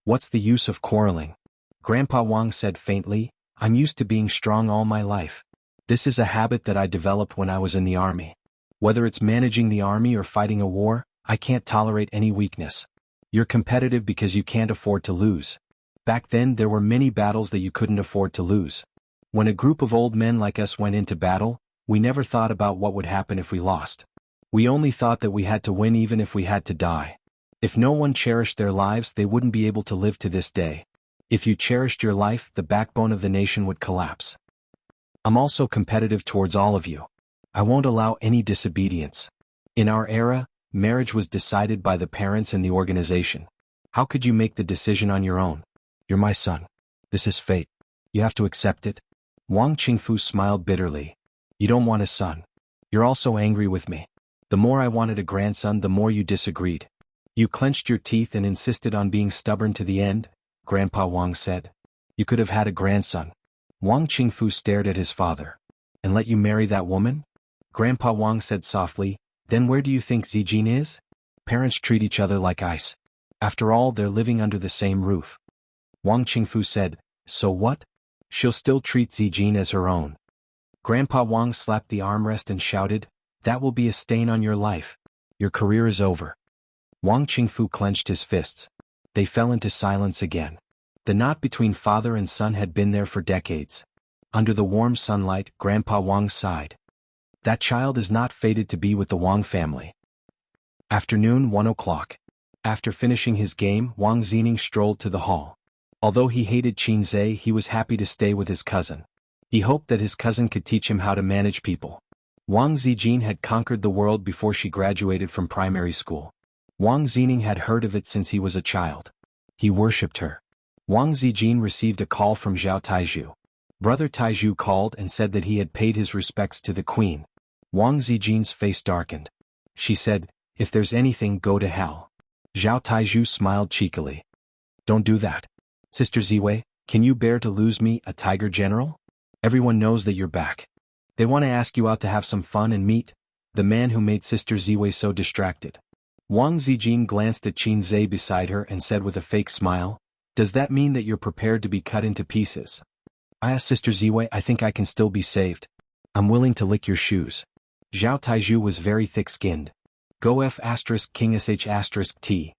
What's the use of quarreling? Grandpa Wang said faintly, I'm used to being strong all my life. This is a habit that I developed when I was in the army. Whether it's managing the army or fighting a war, I can't tolerate any weakness. You're competitive because you can't afford to lose. Back then there were many battles that you couldn't afford to lose. When a group of old men like us went into battle, we never thought about what would happen if we lost. We only thought that we had to win even if we had to die. If no one cherished their lives, they wouldn't be able to live to this day. If you cherished your life, the backbone of the nation would collapse. I'm also competitive towards all of you. I won't allow any disobedience. In our era, marriage was decided by the parents and the organization. How could you make the decision on your own? You're my son. This is fate. You have to accept it. Wang Qingfu smiled bitterly. You don't want a son. You're also angry with me. The more I wanted a grandson, the more you disagreed. You clenched your teeth and insisted on being stubborn to the end, Grandpa Wang said. You could have had a grandson. Wang Qingfu stared at his father. And let you marry that woman? Grandpa Wang said softly, then where do you think Zijin is? Parents treat each other like ice. After all, they're living under the same roof. Wang Qingfu said, so what? She'll still treat Zijin as her own. Grandpa Wang slapped the armrest and shouted, that will be a stain on your life. Your career is over. Wang Qingfu clenched his fists. They fell into silence again. The knot between father and son had been there for decades. Under the warm sunlight, Grandpa Wang sighed. That child is not fated to be with the Wang family. Afternoon 1 o'clock. After finishing his game, Wang Zining strolled to the hall. Although he hated Qin Zhe, he was happy to stay with his cousin. He hoped that his cousin could teach him how to manage people. Wang Zijin had conquered the world before she graduated from primary school. Wang Zining had heard of it since he was a child. He worshipped her. Wang Zijin received a call from Zhao Taizhu. Brother Taizhu called and said that he had paid his respects to the queen. Wang Zijin's face darkened. She said, if there's anything, go to hell. Zhao Taizhu smiled cheekily. Don't do that. Sister Ziwei, can you bear to lose me, a tiger general? Everyone knows that you're back. They want to ask you out to have some fun and meet the man who made Sister Ziwei so distracted. Wang Zijin glanced at Qin Zhe beside her and said with a fake smile, does that mean that you're prepared to be cut into pieces? Sister Ziwei, I think I can still be saved. I'm willing to lick your shoes. Zhao Taizhu was very thick-skinned. Go F *King sh *T.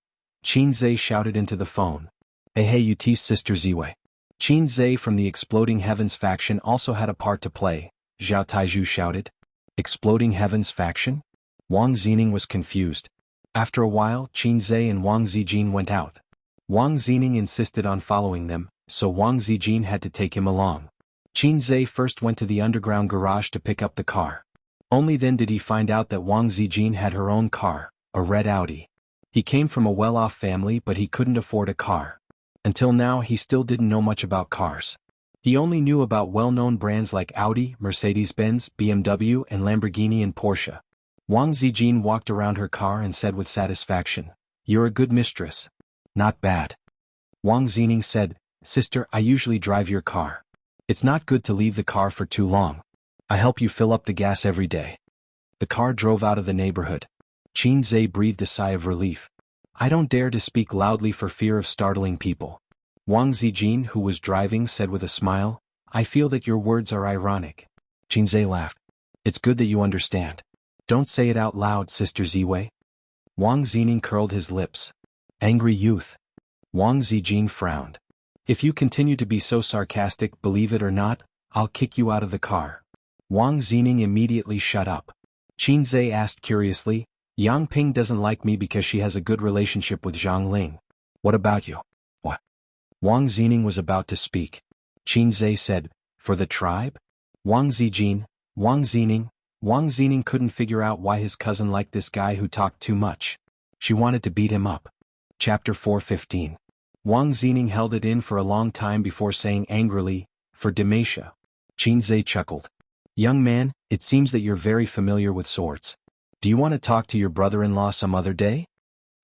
Qin Zhe shouted into the phone. Hey you tease Sister Ziwei. Qin Zhe from the Exploding Heavens faction also had a part to play, Zhao Taizhu shouted. Exploding Heavens faction? Wang Zining was confused. After a while, Qin Zhe and Wang Zijin went out. Wang Zining insisted on following them, so Wang Zijin had to take him along. Qin Zhe first went to the underground garage to pick up the car. Only then did he find out that Wang Zijin had her own car, a red Audi. He came from a well-off family but he couldn't afford a car. Until now he still didn't know much about cars. He only knew about well-known brands like Audi, Mercedes-Benz, BMW and Lamborghini and Porsche. Wang Zijin walked around her car and said with satisfaction, "You're a good mistress." "Not bad." Wang Zining said, "Sister, I usually drive your car. It's not good to leave the car for too long. I help you fill up the gas every day." The car drove out of the neighborhood. Qin Zhe breathed a sigh of relief. "I don't dare to speak loudly for fear of startling people." Wang Zijin, who was driving, said with a smile, "I feel that your words are ironic." Qin Zhe laughed. "It's good that you understand. Don't say it out loud, Sister Ziwei." Wang Zining curled his lips. "Angry youth." Wang Zijin frowned. "If you continue to be so sarcastic, believe it or not, I'll kick you out of the car." Wang Zining immediately shut up. Qin Zhe asked curiously, "Yang Ping doesn't like me because she has a good relationship with Zhang Ling. What about you?" "What?" Wang Zining was about to speak. Qin Zhe said, "For the tribe?" Wang Zining couldn't figure out why his cousin liked this guy who talked too much. She wanted to beat him up. Chapter 4:15. Wang Zining held it in for a long time before saying angrily, "For Demacia." Qin Zhe chuckled. "Young man, it seems that you're very familiar with swords. Do you want to talk to your brother-in-law some other day?"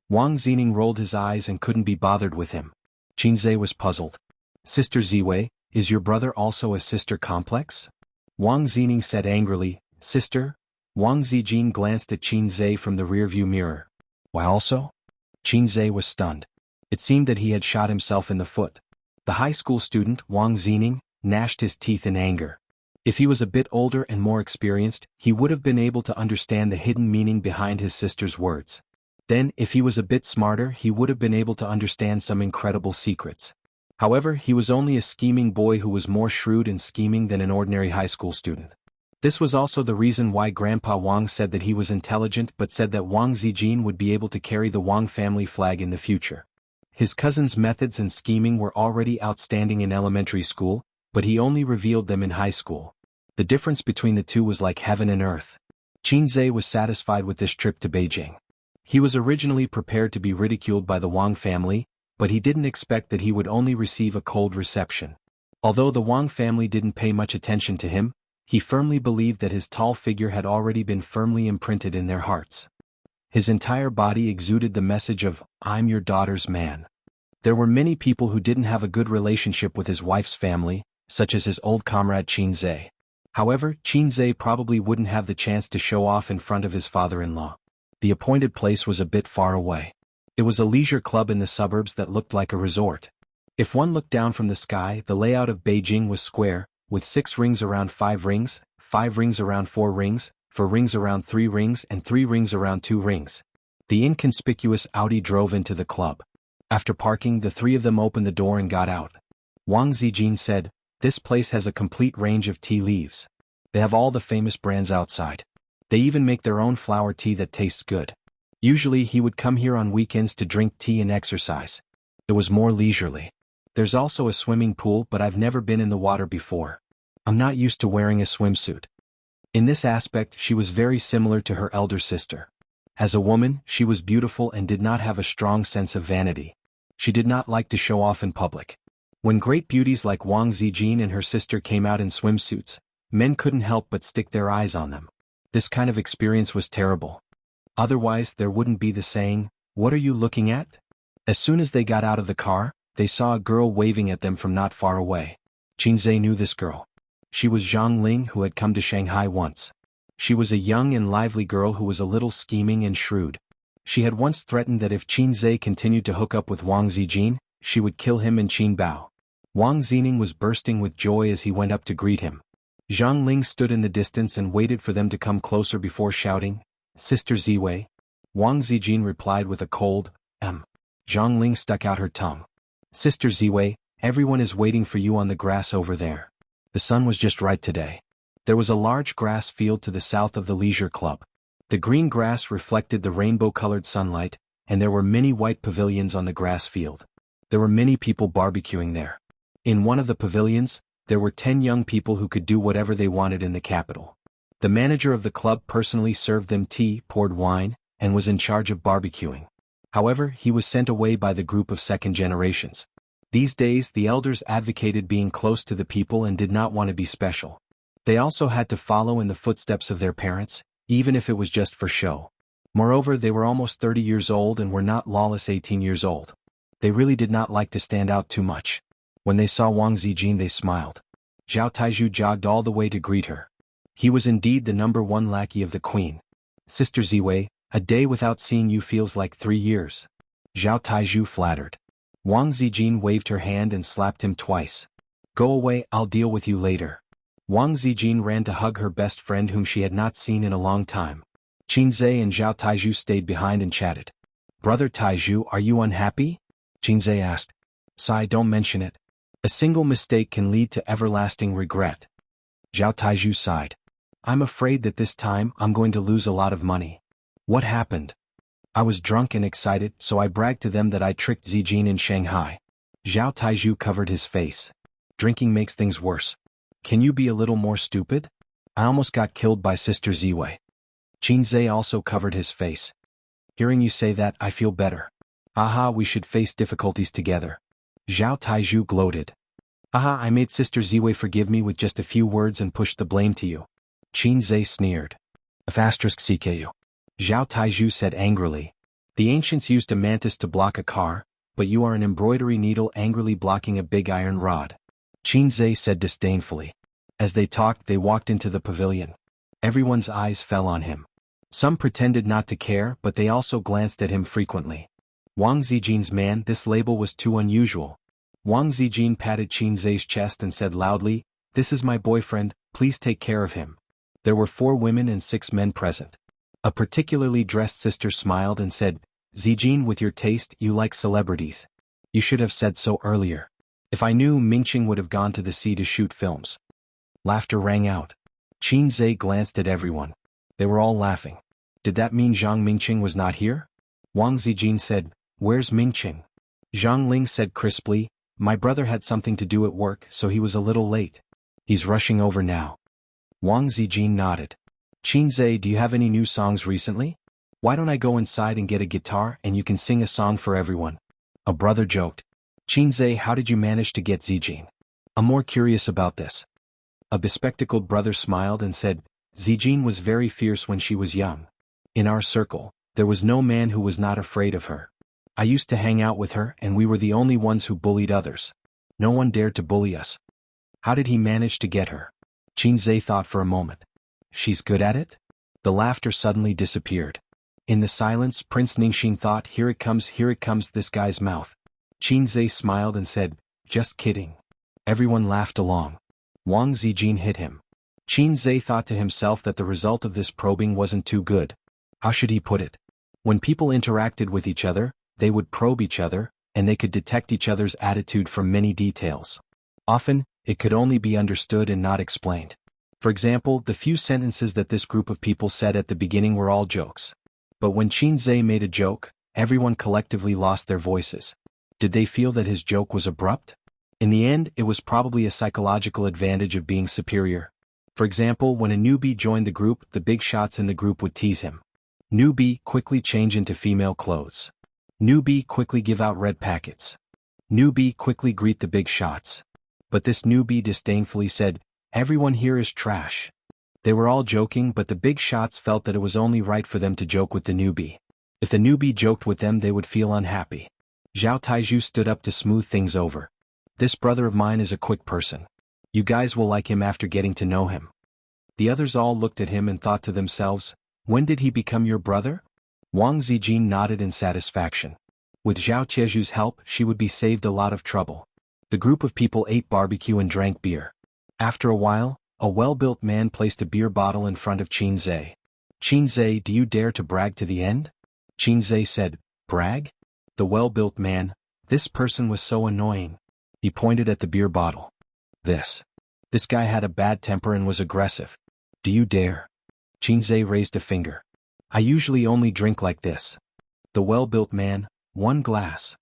Wang Zining rolled his eyes and couldn't be bothered with him. Qin Zhe was puzzled. "Sister Ziwei, is your brother also a sister complex?" Wang Zining said angrily, "Sister?" Wang Zijin glanced at Qin Zhe from the rearview mirror. "Why also?" Qin Zhe was stunned. It seemed that he had shot himself in the foot. The high school student, Wang Zining, gnashed his teeth in anger. If he was a bit older and more experienced, he would have been able to understand the hidden meaning behind his sister's words. Then, if he was a bit smarter, he would have been able to understand some incredible secrets. However, he was only a scheming boy who was more shrewd and scheming than an ordinary high school student. This was also the reason why Grandpa Wang said that he was intelligent but said that Wang Zijin would be able to carry the Wang family flag in the future. His cousin's methods and scheming were already outstanding in elementary school, but he only revealed them in high school. The difference between the two was like heaven and earth. Qin Zhe was satisfied with this trip to Beijing. He was originally prepared to be ridiculed by the Wang family, but he didn't expect that he would only receive a cold reception. Although the Wang family didn't pay much attention to him, he firmly believed that his tall figure had already been firmly imprinted in their hearts. His entire body exuded the message of, "I'm your daughter's man." There were many people who didn't have a good relationship with his wife's family, such as his old comrade Qin Zhe. However, Qin Zhe probably wouldn't have the chance to show off in front of his father-in-law. The appointed place was a bit far away. It was a leisure club in the suburbs that looked like a resort. If one looked down from the sky, the layout of Beijing was square, with 6 rings around 5 rings, 5 rings around 4 rings, 4 rings around 3 rings and 3 rings around 2 rings. The inconspicuous Audi drove into the club. After parking, the three of them opened the door and got out. Wang Zijin said, "This place has a complete range of tea leaves. They have all the famous brands outside. They even make their own flower tea that tastes good." Usually he would come here on weekends to drink tea and exercise. It was more leisurely. "There's also a swimming pool, but I've never been in the water before. I'm not used to wearing a swimsuit." In this aspect, she was very similar to her elder sister. As a woman, she was beautiful and did not have a strong sense of vanity. She did not like to show off in public. When great beauties like Wang Zijin and her sister came out in swimsuits, men couldn't help but stick their eyes on them. This kind of experience was terrible. Otherwise, there wouldn't be the saying, "What are you looking at?" As soon as they got out of the car, they saw a girl waving at them from not far away. Qin Zhe knew this girl. She was Zhang Ling, who had come to Shanghai once. She was a young and lively girl who was a little scheming and shrewd. She had once threatened that if Qin Zhe continued to hook up with Wang Zijin, she would kill him and Qin Bao. Wang Zining was bursting with joy as he went up to greet him. Zhang Ling stood in the distance and waited for them to come closer before shouting, "Sister Ziwei." Wang Zijin replied with a cold, Zhang Ling stuck out her tongue. "Sister Ziwei, everyone is waiting for you on the grass over there. The sun was just right today." There was a large grass field to the south of the leisure club. The green grass reflected the rainbow-colored sunlight, and there were many white pavilions on the grass field. There were many people barbecuing there. In one of the pavilions, There were 10 young people who could do whatever they wanted in the capital. The manager of the club personally served them tea, poured wine, and was in charge of barbecuing. However, he was sent away by the group of second generations. These days, the elders advocated being close to the people and did not want to be special. They also had to follow in the footsteps of their parents, even if it was just for show. Moreover, they were almost 30 years old and were not lawless 18 years old. They really did not like to stand out too much. When they saw Wang Zijin, they smiled. Zhao Taizhu jogged all the way to greet her. He was indeed the #1 lackey of the queen. Sister Ziwei, a day without seeing you feels like 3 years. Zhao Taizhu flattered. Wang Zijin waved her hand and slapped him twice. Go away, I'll deal with you later. Wang Zijin ran to hug her best friend whom she had not seen in a long time. Qinzhe and Zhao Taizhu stayed behind and chatted. Brother Taizhu, are you unhappy? Qinzhe asked. Sigh, don't mention it. A single mistake can lead to everlasting regret. Zhao Taizhu sighed. I'm afraid that this time I'm going to lose a lot of money. What happened? I was drunk and excited, so I bragged to them that I tricked Zijin in Shanghai. Zhao Taizhu covered his face. Drinking makes things worse. Can you be a little more stupid? I almost got killed by Sister Ziwei. Qinzhe also covered his face. Hearing you say that, I feel better. Aha, we should face difficulties together. Zhao Taizhu gloated. Aha, I made Sister Ziwei forgive me with just a few words and pushed the blame to you. Qinzhe sneered. *CKU. Zhao Taizhu said angrily. The ancients used a mantis to block a car, but you are an embroidery needle angrily blocking a big iron rod. Qinzhe said disdainfully. As they talked, they walked into the pavilion. Everyone's eyes fell on him. Some pretended not to care, but they also glanced at him frequently. Wang Zijin's man, this label was too unusual. Wang Zijin patted Qinzhe's chest and said loudly, This is my boyfriend, please take care of him. There were 4 women and 6 men present. A particularly dressed sister smiled and said, Zijin, with your taste, you like celebrities. You should have said so earlier. If I knew, Mingqing would have gone to the sea to shoot films. Laughter rang out. Qinzhe glanced at everyone. They were all laughing. Did that mean Zhang Mingqing was not here? Wang Zijin said, Where's Mingqing? Zhang Ling said crisply, My brother had something to do at work, so he was a little late. He's rushing over now. Wang Zijin nodded. Qinzhe, do you have any new songs recently? Why don't I go inside and get a guitar and you can sing a song for everyone? A brother joked. Qinzhe, how did you manage to get Zijin? I'm more curious about this. A bespectacled brother smiled and said, Zijin was very fierce when she was young. In our circle, there was no man who was not afraid of her. I used to hang out with her and we were the only ones who bullied others. No one dared to bully us. How did he manage to get her? Qinzhe thought for a moment. She's good at it? The laughter suddenly disappeared. In the silence, Prince Ningxing thought, here it comes, this guy's mouth. Qinzhe smiled and said, Just kidding. Everyone laughed along. Wang Zijin hit him. Qinzhe thought to himself that the result of this probing wasn't too good. How should he put it? When people interacted with each other, they would probe each other, and they could detect each other's attitude from many details. Often, it could only be understood and not explained. For example, the few sentences that this group of people said at the beginning were all jokes. But when Qinzhe made a joke, everyone collectively lost their voices. Did they feel that his joke was abrupt? In the end, it was probably a psychological advantage of being superior. For example, when a newbie joined the group, the big shots in the group would tease him. Newbie, quickly change into female clothes. Newbie, quickly give out red packets. Newbie, quickly greet the big shots. But this newbie disdainfully said, Everyone here is trash. They were all joking, but the big shots felt that it was only right for them to joke with the newbie. If the newbie joked with them, they would feel unhappy. Zhao Taizhu stood up to smooth things over. This brother of mine is a quick person. You guys will like him after getting to know him. The others all looked at him and thought to themselves, When did he become your brother? Wang Zijin nodded in satisfaction. With Zhao Tieju's help, she would be saved a lot of trouble. The group of people ate barbecue and drank beer. After a while, a well-built man placed a beer bottle in front of Qinzhe. Qinzhe, do you dare to brag to the end? Qinzhe said, Brag? The well-built man, this person was so annoying. He pointed at the beer bottle. This guy had a bad temper and was aggressive. Do you dare? Qinzhe raised a finger. I usually only drink like this. The well-built man, 1 glass.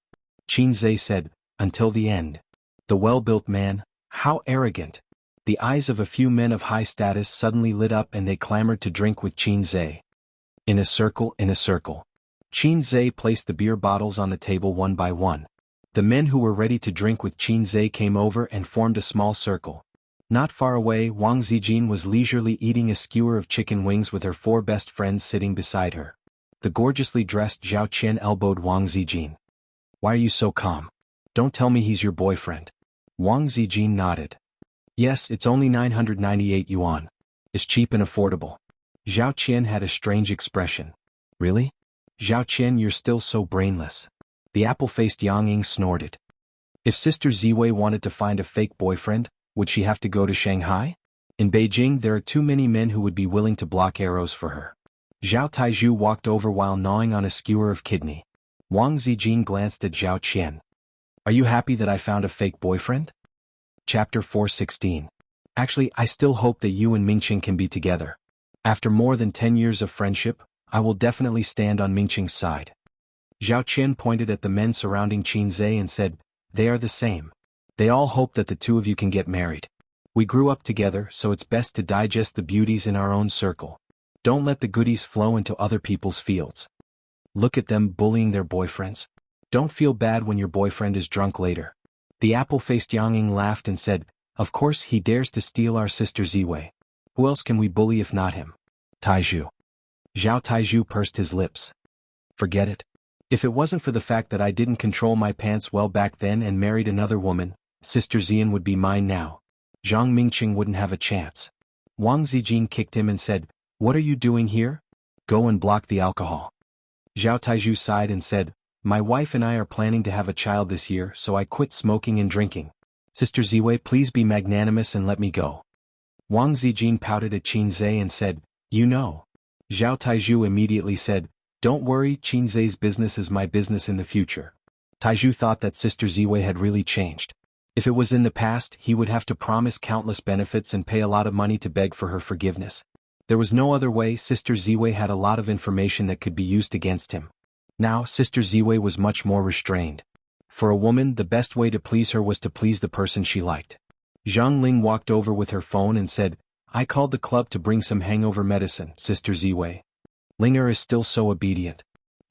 Qinzhe said, until the end. The well-built man, How arrogant. The eyes of a few men of high status suddenly lit up and they clamored to drink with Qin Zhe. In a circle, in a circle. Qin Zhe placed the beer bottles on the table one by one. The men who were ready to drink with Qin Zhe came over and formed a small circle. Not far away, Wang Zijin was leisurely eating a skewer of chicken wings with her 4 best friends sitting beside her. The gorgeously dressed Zhao Qian elbowed Wang Zijin. Why are you so calm? Don't tell me he's your boyfriend. Wang Zijin nodded. Yes, it's only 998 yuan. It's cheap and affordable. Zhao Qian had a strange expression. Really? Zhao Qian, you're still so brainless. The apple-faced Yang Ying snorted. If Sister Ziwei wanted to find a fake boyfriend, would she have to go to Shanghai? In Beijing there are too many men who would be willing to block arrows for her. Zhao Taizhu walked over while gnawing on a skewer of kidney. Wang Zijin glanced at Zhao Qian. Are you happy that I found a fake boyfriend? Chapter 416. Actually, I still hope that you and Mingqing can be together. After more than 10 years of friendship, I will definitely stand on Mingqing's side. Zhao Qian pointed at the men surrounding Qin Zhe and said, they are the same. They all hope that the two of you can get married. We grew up together, so it's best to digest the beauties in our own circle. Don't let the goodies flow into other people's fields. Look at them bullying their boyfriends. Don't feel bad when your boyfriend is drunk later. The apple-faced Yang Ying laughed and said, of course he dares to steal our sister Ziwei. Who else can we bully if not him? Taizhu. Zhao Taizhu pursed his lips. Forget it. If it wasn't for the fact that I didn't control my pants well back then and married another woman, Sister Xian would be mine now. Zhang Mingqing wouldn't have a chance. Wang Zijin kicked him and said, what are you doing here? Go and block the alcohol. Zhao Taizhu sighed and said, my wife and I are planning to have a child this year, so I quit smoking and drinking. Sister Ziwei, please be magnanimous and let me go. Wang Zijin pouted at Qin Zhe and said, you know. Zhao Taizhu immediately said, don't worry, Qin Zhe's business is my business in the future. Taizhu thought that Sister Ziwei had really changed. If it was in the past, he would have to promise countless benefits and pay a lot of money to beg for her forgiveness. There was no other way. Sister Ziwei had a lot of information that could be used against him. Now, Sister Ziwei was much more restrained. For a woman, the best way to please her was to please the person she liked. Zhang Ling walked over with her phone and said, I called the club to bring some hangover medicine, Sister Ziwei. Linger is still so obedient.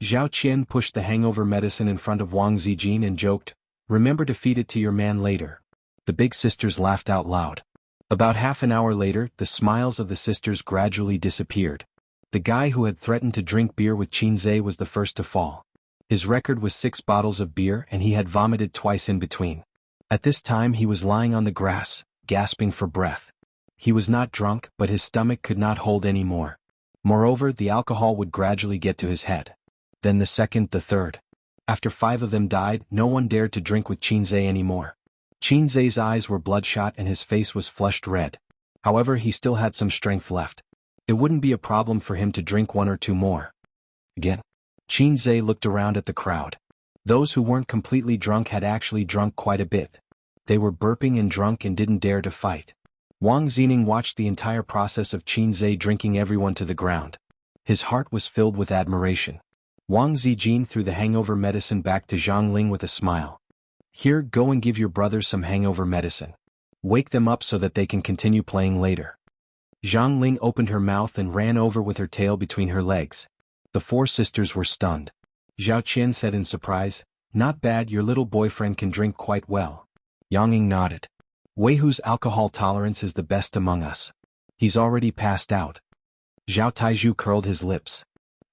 Zhao Qian pushed the hangover medicine in front of Wang Zijin and joked, remember to feed it to your man later. The big sisters laughed out loud. About half an hour later, the smiles of the sisters gradually disappeared. The guy who had threatened to drink beer with Qin Zhe was the first to fall. His record was 6 bottles of beer and he had vomited twice in between. At this time he was lying on the grass, gasping for breath. He was not drunk, but his stomach could not hold any more. Moreover, the alcohol would gradually get to his head. Then the second, the third. After 5 of them died, no one dared to drink with Qin Zhe anymore. Qin Zhe's eyes were bloodshot and his face was flushed red. However, he still had some strength left. It wouldn't be a problem for him to drink 1 or 2 more. Again. Qin Zhe looked around at the crowd. Those who weren't completely drunk had actually drunk quite a bit. They were burping and drunk and didn't dare to fight. Wang Zining watched the entire process of Qin Zhe drinking everyone to the ground. His heart was filled with admiration. Wang Zijin threw the hangover medicine back to Zhang Ling with a smile. Here, go and give your brothers some hangover medicine. Wake them up so that they can continue playing later. Zhang Ling opened her mouth and ran over with her tail between her legs. The 4 sisters were stunned. Zhao Qian said in surprise, not bad, your little boyfriend can drink quite well. Yang Ying nodded. Wei Hu's alcohol tolerance is the best among us. He's already passed out. Zhao Taizhu curled his lips.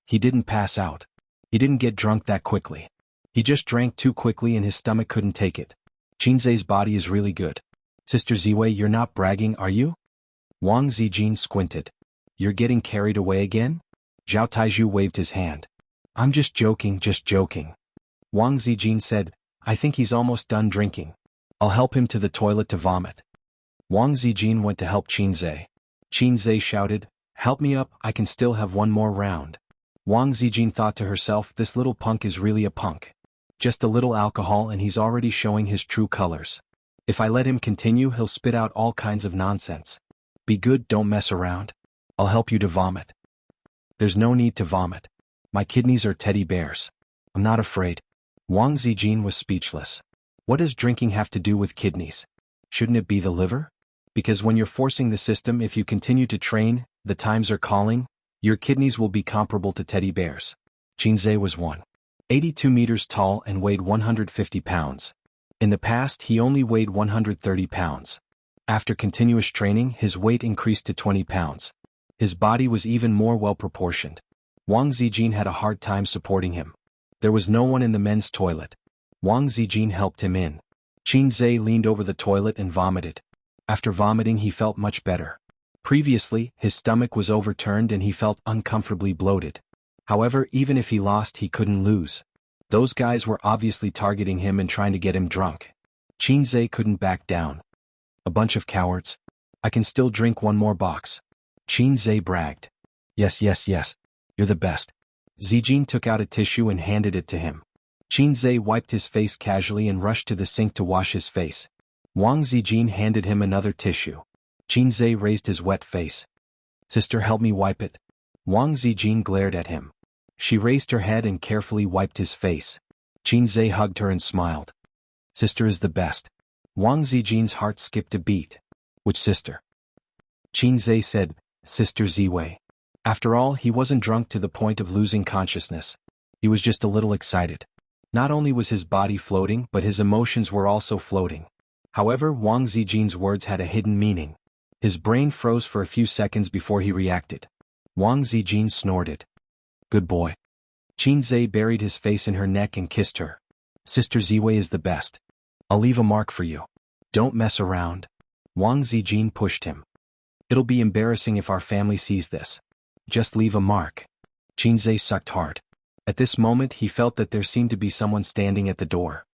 He didn't pass out. He didn't get drunk that quickly. He just drank too quickly and his stomach couldn't take it. Qin Zhe's body is really good. Sister Ziwei, you're not bragging, are you? Wang Zijin squinted. You're getting carried away again? Zhao Taizhu waved his hand. I'm just joking, just joking. Wang Zijin said, I think he's almost done drinking. I'll help him to the toilet to vomit. Wang Zijin went to help Qin Zhe. Qin Zhe shouted, help me up, I can still have 1 more round. Wang Zijin thought to herself, this little punk is really a punk. Just a little alcohol and he's already showing his true colors. If I let him continue, he'll spit out all kinds of nonsense. Be good, don't mess around. I'll help you to vomit. There's no need to vomit. My kidneys are teddy bears. I'm not afraid. Wang Zijin was speechless. What does drinking have to do with kidneys? Shouldn't it be the liver? Because when you're forcing the system, if you continue to train, the times are calling, your kidneys will be comparable to teddy bears. Qinze was 182 meters tall and weighed 150 pounds. In the past, he only weighed 130 pounds. After continuous training, his weight increased to 20 pounds. His body was even more well-proportioned. Wang Zijin had a hard time supporting him. There was no one in the men's toilet. Wang Zijin helped him in. Qinze leaned over the toilet and vomited. After vomiting, he felt much better. Previously, his stomach was overturned and he felt uncomfortably bloated. However, even if he lost, he couldn't lose. Those guys were obviously targeting him and trying to get him drunk. Qinze couldn't back down. A bunch of cowards. I can still drink one more box. Qinze bragged. Yes, you're the best. Zijin took out a tissue and handed it to him. Qinze wiped his face casually and rushed to the sink to wash his face. Wang Zijin handed him another tissue. Qinze raised his wet face. Sister, help me wipe it. Wang Zijin glared at him. She raised her head and carefully wiped his face. Qinze hugged her and smiled. Sister is the best. Wang Zijin's heart skipped a beat. Which sister? Qinze said, Sister Ziwei. After all, he wasn't drunk to the point of losing consciousness. He was just a little excited. Not only was his body floating, but his emotions were also floating. However, Wang Zijin's words had a hidden meaning. His brain froze for a few seconds before he reacted. Wang Zijin snorted. Good boy. Qinze buried his face in her neck and kissed her. Sister Ziwei is the best. I'll leave a mark for you. Don't mess around. Wang Zijin pushed him. It'll be embarrassing if our family sees this. Just leave a mark. Qinze sucked hard. At this moment, he felt that there seemed to be someone standing at the door.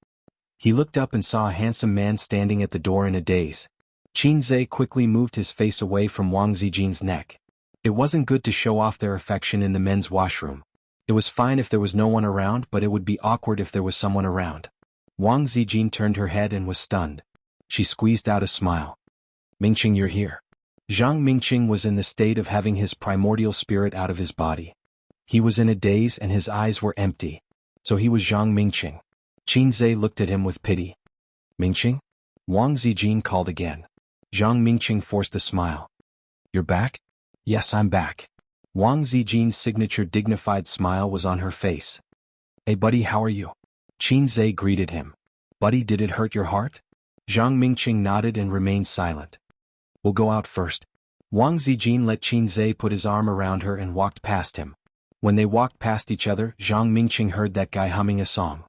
He looked up and saw a handsome man standing at the door in a daze. Qinze quickly moved his face away from Wang Zijin's neck. It wasn't good to show off their affection in the men's washroom. It was fine if there was no one around, but it would be awkward if there was someone around. Wang Zijin turned her head and was stunned. She squeezed out a smile. Mingqing, you're here. Zhang Mingqing was in the state of having his primordial spirit out of his body. He was in a daze and his eyes were empty. So he was Zhang Mingqing. Qinze looked at him with pity. Mingqing? Wang Zijin called again. Zhang Mingqing forced a smile. You're back? Yes, I'm back. Wang Zijin's signature dignified smile was on her face. Hey buddy, how are you? Qinze greeted him. Buddy, did it hurt your heart? Zhang Mingqing nodded and remained silent. We'll go out first. Wang Zijin let Qinze put his arm around her and walked past him. When they walked past each other, Zhang Mingqing heard that guy humming a song.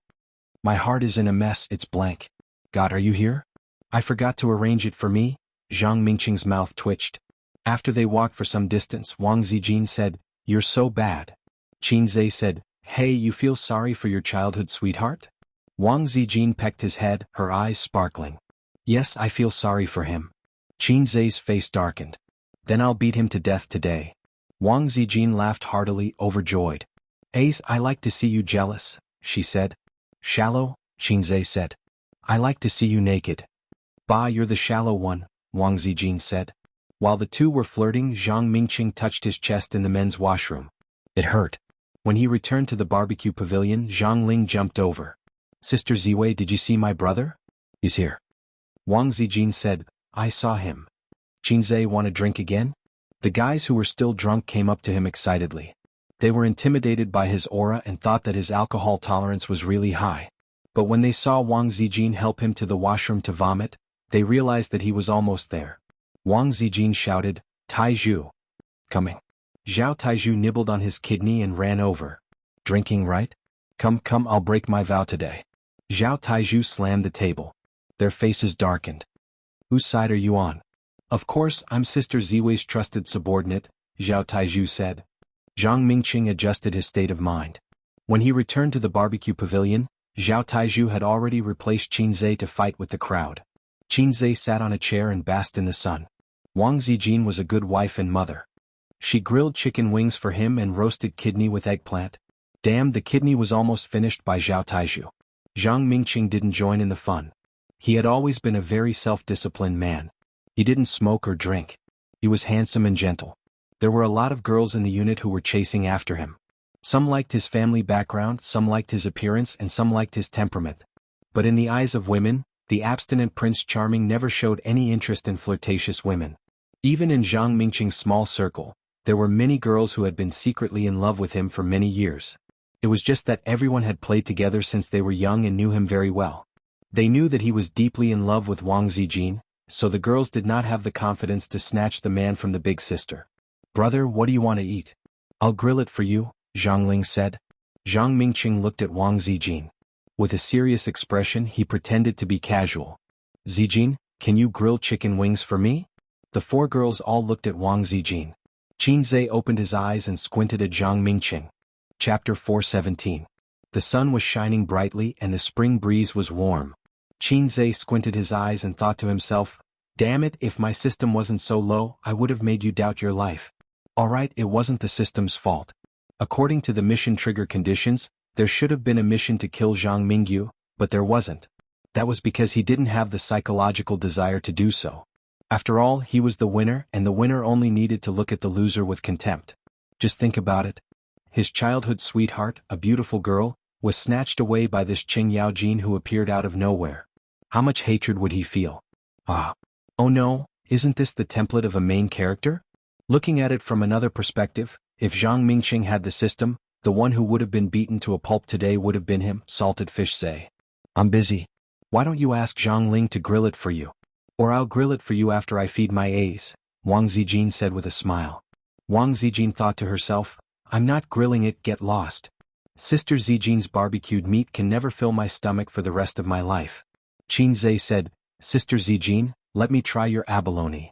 My heart is in a mess, it's blank. God, are you here? I forgot to arrange it for me. Zhang Mingqing's mouth twitched. After they walked for some distance, Wang Zijin said, You're so bad. Qinze said, Hey, you feel sorry for your childhood sweetheart? Wang Zijin pecked his head, her eyes sparkling. Yes, I feel sorry for him. Qinze's face darkened. Then I'll beat him to death today. Wang Zijin laughed heartily, overjoyed. Ace, I like to see you jealous, she said. Shallow, Qinze said. I like to see you naked. Bah, you're the shallow one, Wang Zijin said. While the two were flirting, Zhang Mingqing touched his chest in the men's washroom. It hurt. When he returned to the barbecue pavilion, Zhang Ling jumped over. Sister Ziwei, did you see my brother? He's here. Wang Zijin said, I saw him. Qinze, want a drink again? The guys who were still drunk came up to him excitedly. They were intimidated by his aura and thought that his alcohol tolerance was really high. But when they saw Wang Zijin help him to the washroom to vomit, they realized that he was almost there. Wang Zijin shouted, Taizhu. Coming. Zhao Taizhu nibbled on his kidney and ran over. Drinking, right? Come, I'll break my vow today. Zhao Taizhu slammed the table. Their faces darkened. Whose side are you on? Of course, I'm Sister Ziwei's trusted subordinate, Zhao Taizhu said. Zhang Mingqing adjusted his state of mind. When he returned to the barbecue pavilion, Zhao Taizhu had already replaced Qinze to fight with the crowd. Qinze sat on a chair and basked in the sun. Wang Zijin was a good wife and mother. She grilled chicken wings for him and roasted kidney with eggplant. Damn, the kidney was almost finished by Zhao Taizhu. Zhang Mingqing didn't join in the fun. He had always been a very self-disciplined man. He didn't smoke or drink. He was handsome and gentle. There were a lot of girls in the unit who were chasing after him. Some liked his family background, some liked his appearance, and some liked his temperament. But in the eyes of women, The abstinent Prince Charming never showed any interest in flirtatious women. Even in Zhang Mingqing's small circle, there were many girls who had been secretly in love with him for many years. It was just that everyone had played together since they were young and knew him very well. They knew that he was deeply in love with Wang Zijin, so the girls did not have the confidence to snatch the man from the big sister. "Brother, what do you want to eat?" "I'll grill it for you," Zhang Ling said. Zhang Mingqing looked at Wang Zijin. With a serious expression, he pretended to be casual. "Zijin, can you grill chicken wings for me?" The four girls all looked at Wang Zijin. Qinzhe opened his eyes and squinted at Zhang Mingqing. Chapter 417. The sun was shining brightly and the spring breeze was warm. Qinzhe squinted his eyes and thought to himself, "Damn it, if my system wasn't so low, I would have made you doubt your life." Alright, it wasn't the system's fault. According to the mission trigger conditions, there should have been a mission to kill Zhang Mingyu, but there wasn't. That was because he didn't have the psychological desire to do so. After all, he was the winner, and the winner only needed to look at the loser with contempt. Just think about it. His childhood sweetheart, a beautiful girl, was snatched away by this Qing Yaojin who appeared out of nowhere. How much hatred would he feel? Oh no, isn't this the template of a main character? Looking at it from another perspective, if Zhang Mingqing had the system, the one who would have been beaten to a pulp today would have been him, Salted Fish say. "I'm busy. Why don't you ask Zhang Ling to grill it for you? Or I'll grill it for you after I feed my A's," Wang Zijin said with a smile. Wang Zijin thought to herself, "I'm not grilling it, get lost. Sister Zijin's barbecued meat can never fill my stomach for the rest of my life." Qinzhe said, "Sister Zijin, let me try your abalone.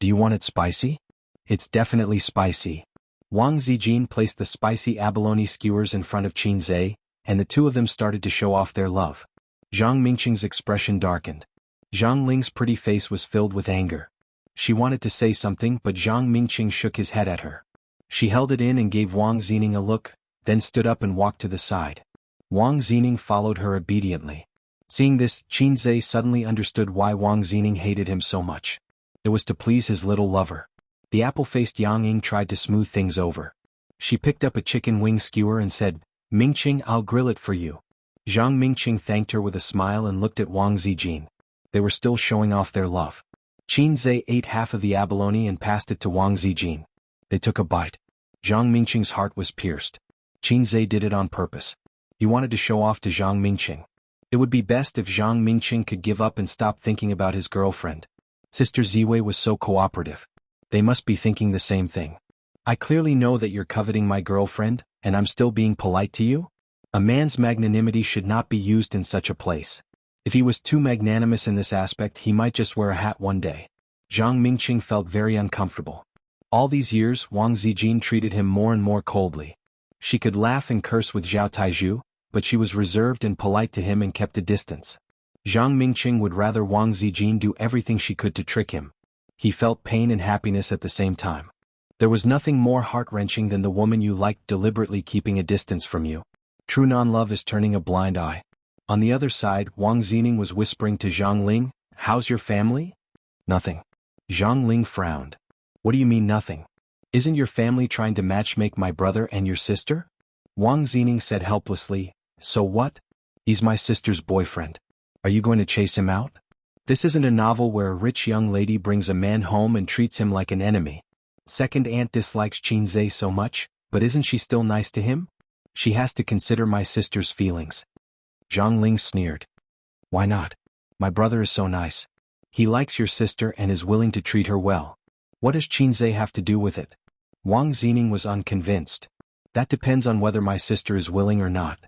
Do you want it spicy?" "It's definitely spicy." Wang Zijin placed the spicy abalone skewers in front of Qinzhe, and the two of them started to show off their love. Zhang Mingqing's expression darkened. Zhang Ling's pretty face was filled with anger. She wanted to say something, but Zhang Mingqing shook his head at her. She held it in and gave Wang Zining a look, then stood up and walked to the side. Wang Zining followed her obediently. Seeing this, Qinzhe suddenly understood why Wang Zining hated him so much. It was to please his little lover. The apple-faced Yang Ying tried to smooth things over. She picked up a chicken wing skewer and said, "Mingqing, I'll grill it for you." Zhang Mingqing thanked her with a smile and looked at Wang Zijin. They were still showing off their love. Qinzhe ate half of the abalone and passed it to Wang Zijin. They took a bite. Zhang Mingqing's heart was pierced. Qinzhe did it on purpose. He wanted to show off to Zhang Mingqing. It would be best if Zhang Mingqing could give up and stop thinking about his girlfriend. Sister Ziwei was so cooperative. They must be thinking the same thing. "I clearly know that you're coveting my girlfriend, and I'm still being polite to you?" A man's magnanimity should not be used in such a place. If he was too magnanimous in this aspect, he might just wear a hat one day. Zhang Mingqing felt very uncomfortable. All these years, Wang Zijin treated him more and more coldly. She could laugh and curse with Zhao Taizhu, but she was reserved and polite to him and kept a distance. Zhang Mingqing would rather Wang Zijin do everything she could to trick him. He felt pain and happiness at the same time. There was nothing more heart-wrenching than the woman you liked deliberately keeping a distance from you. True non-love is turning a blind eye. On the other side, Wang Zining was whispering to Zhang Ling, "How's your family?" "Nothing." Zhang Ling frowned. "What do you mean nothing? Isn't your family trying to matchmake my brother and your sister?" Wang Zining said helplessly, "So what? He's my sister's boyfriend. Are you going to chase him out? This isn't a novel where a rich young lady brings a man home and treats him like an enemy. Second aunt dislikes Qinzhe so much, but isn't she still nice to him? She has to consider my sister's feelings." Zhang Ling sneered. "Why not? My brother is so nice. He likes your sister and is willing to treat her well. What does Qinzhe have to do with it?" Wang Zining was unconvinced. "That depends on whether my sister is willing or not."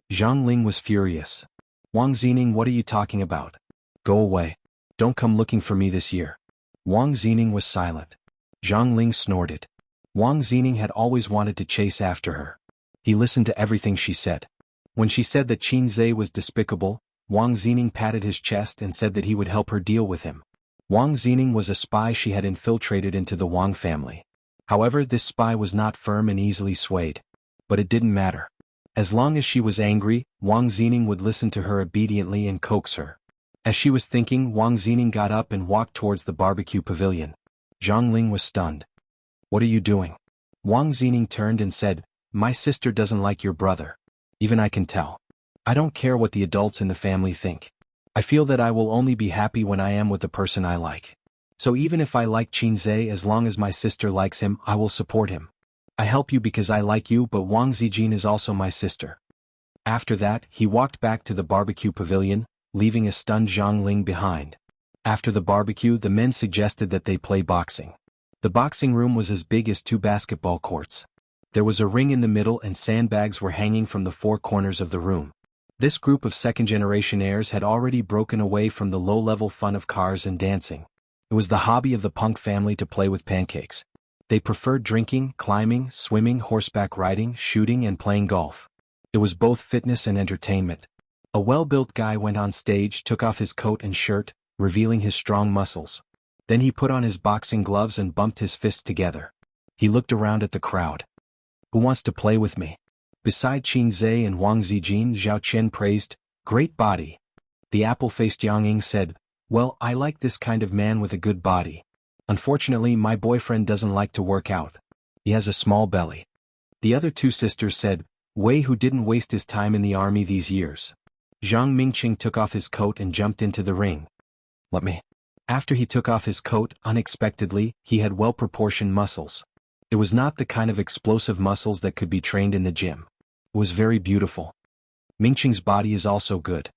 Zhang Ling was furious. "Wang Zining, what are you talking about? Go away. Don't come looking for me this year." Wang Zining was silent. Zhang Ling snorted. Wang Zining had always wanted to chase after her. He listened to everything she said. When she said that Qinzhe was despicable, Wang Zining patted his chest and said that he would help her deal with him. Wang Zining was a spy she had infiltrated into the Wang family. However, this spy was not firm and easily swayed. But it didn't matter. As long as she was angry, Wang Zining would listen to her obediently and coax her. As she was thinking, Wang Zining got up and walked towards the barbecue pavilion. Zhang Ling was stunned. "What are you doing?" Wang Zining turned and said, "My sister doesn't like your brother. Even I can tell. I don't care what the adults in the family think. I feel that I will only be happy when I am with the person I like. So even if I like Qinzhe, as long as my sister likes him, I will support him. I help you because I like you, but Wang Zijin is also my sister. After that, he walked back to the barbecue pavilion, leaving a stunned Zhang Ling behind. After the barbecue, the men suggested that they play boxing. The boxing room was as big as 2 basketball courts. There was a ring in the middle and sandbags were hanging from the 4 corners of the room. This group of second-generation heirs had already broken away from the low-level fun of cars and dancing. It was the hobby of the Punk family to play with pancakes. They preferred drinking, climbing, swimming, horseback riding, shooting, and playing golf. It was both fitness and entertainment. A well-built guy went on stage, took off his coat and shirt, revealing his strong muscles. Then he put on his boxing gloves and bumped his fists together. He looked around at the crowd. Who wants to play with me? Beside Qinzhe and Wang Zijin, Zhao Qian praised, "Great body." The apple-faced Yang Ying said, "Well, I like this kind of man with a good body. Unfortunately, my boyfriend doesn't like to work out. He has a small belly." The other 2 sisters said, "Wei, who didn't waste his time in the army these years." Zhang Mingqing took off his coat and jumped into the ring. "Let me." After he took off his coat, unexpectedly, he had well-proportioned muscles. It was not the kind of explosive muscles that could be trained in the gym. It was very beautiful. Mingqing's body is also good.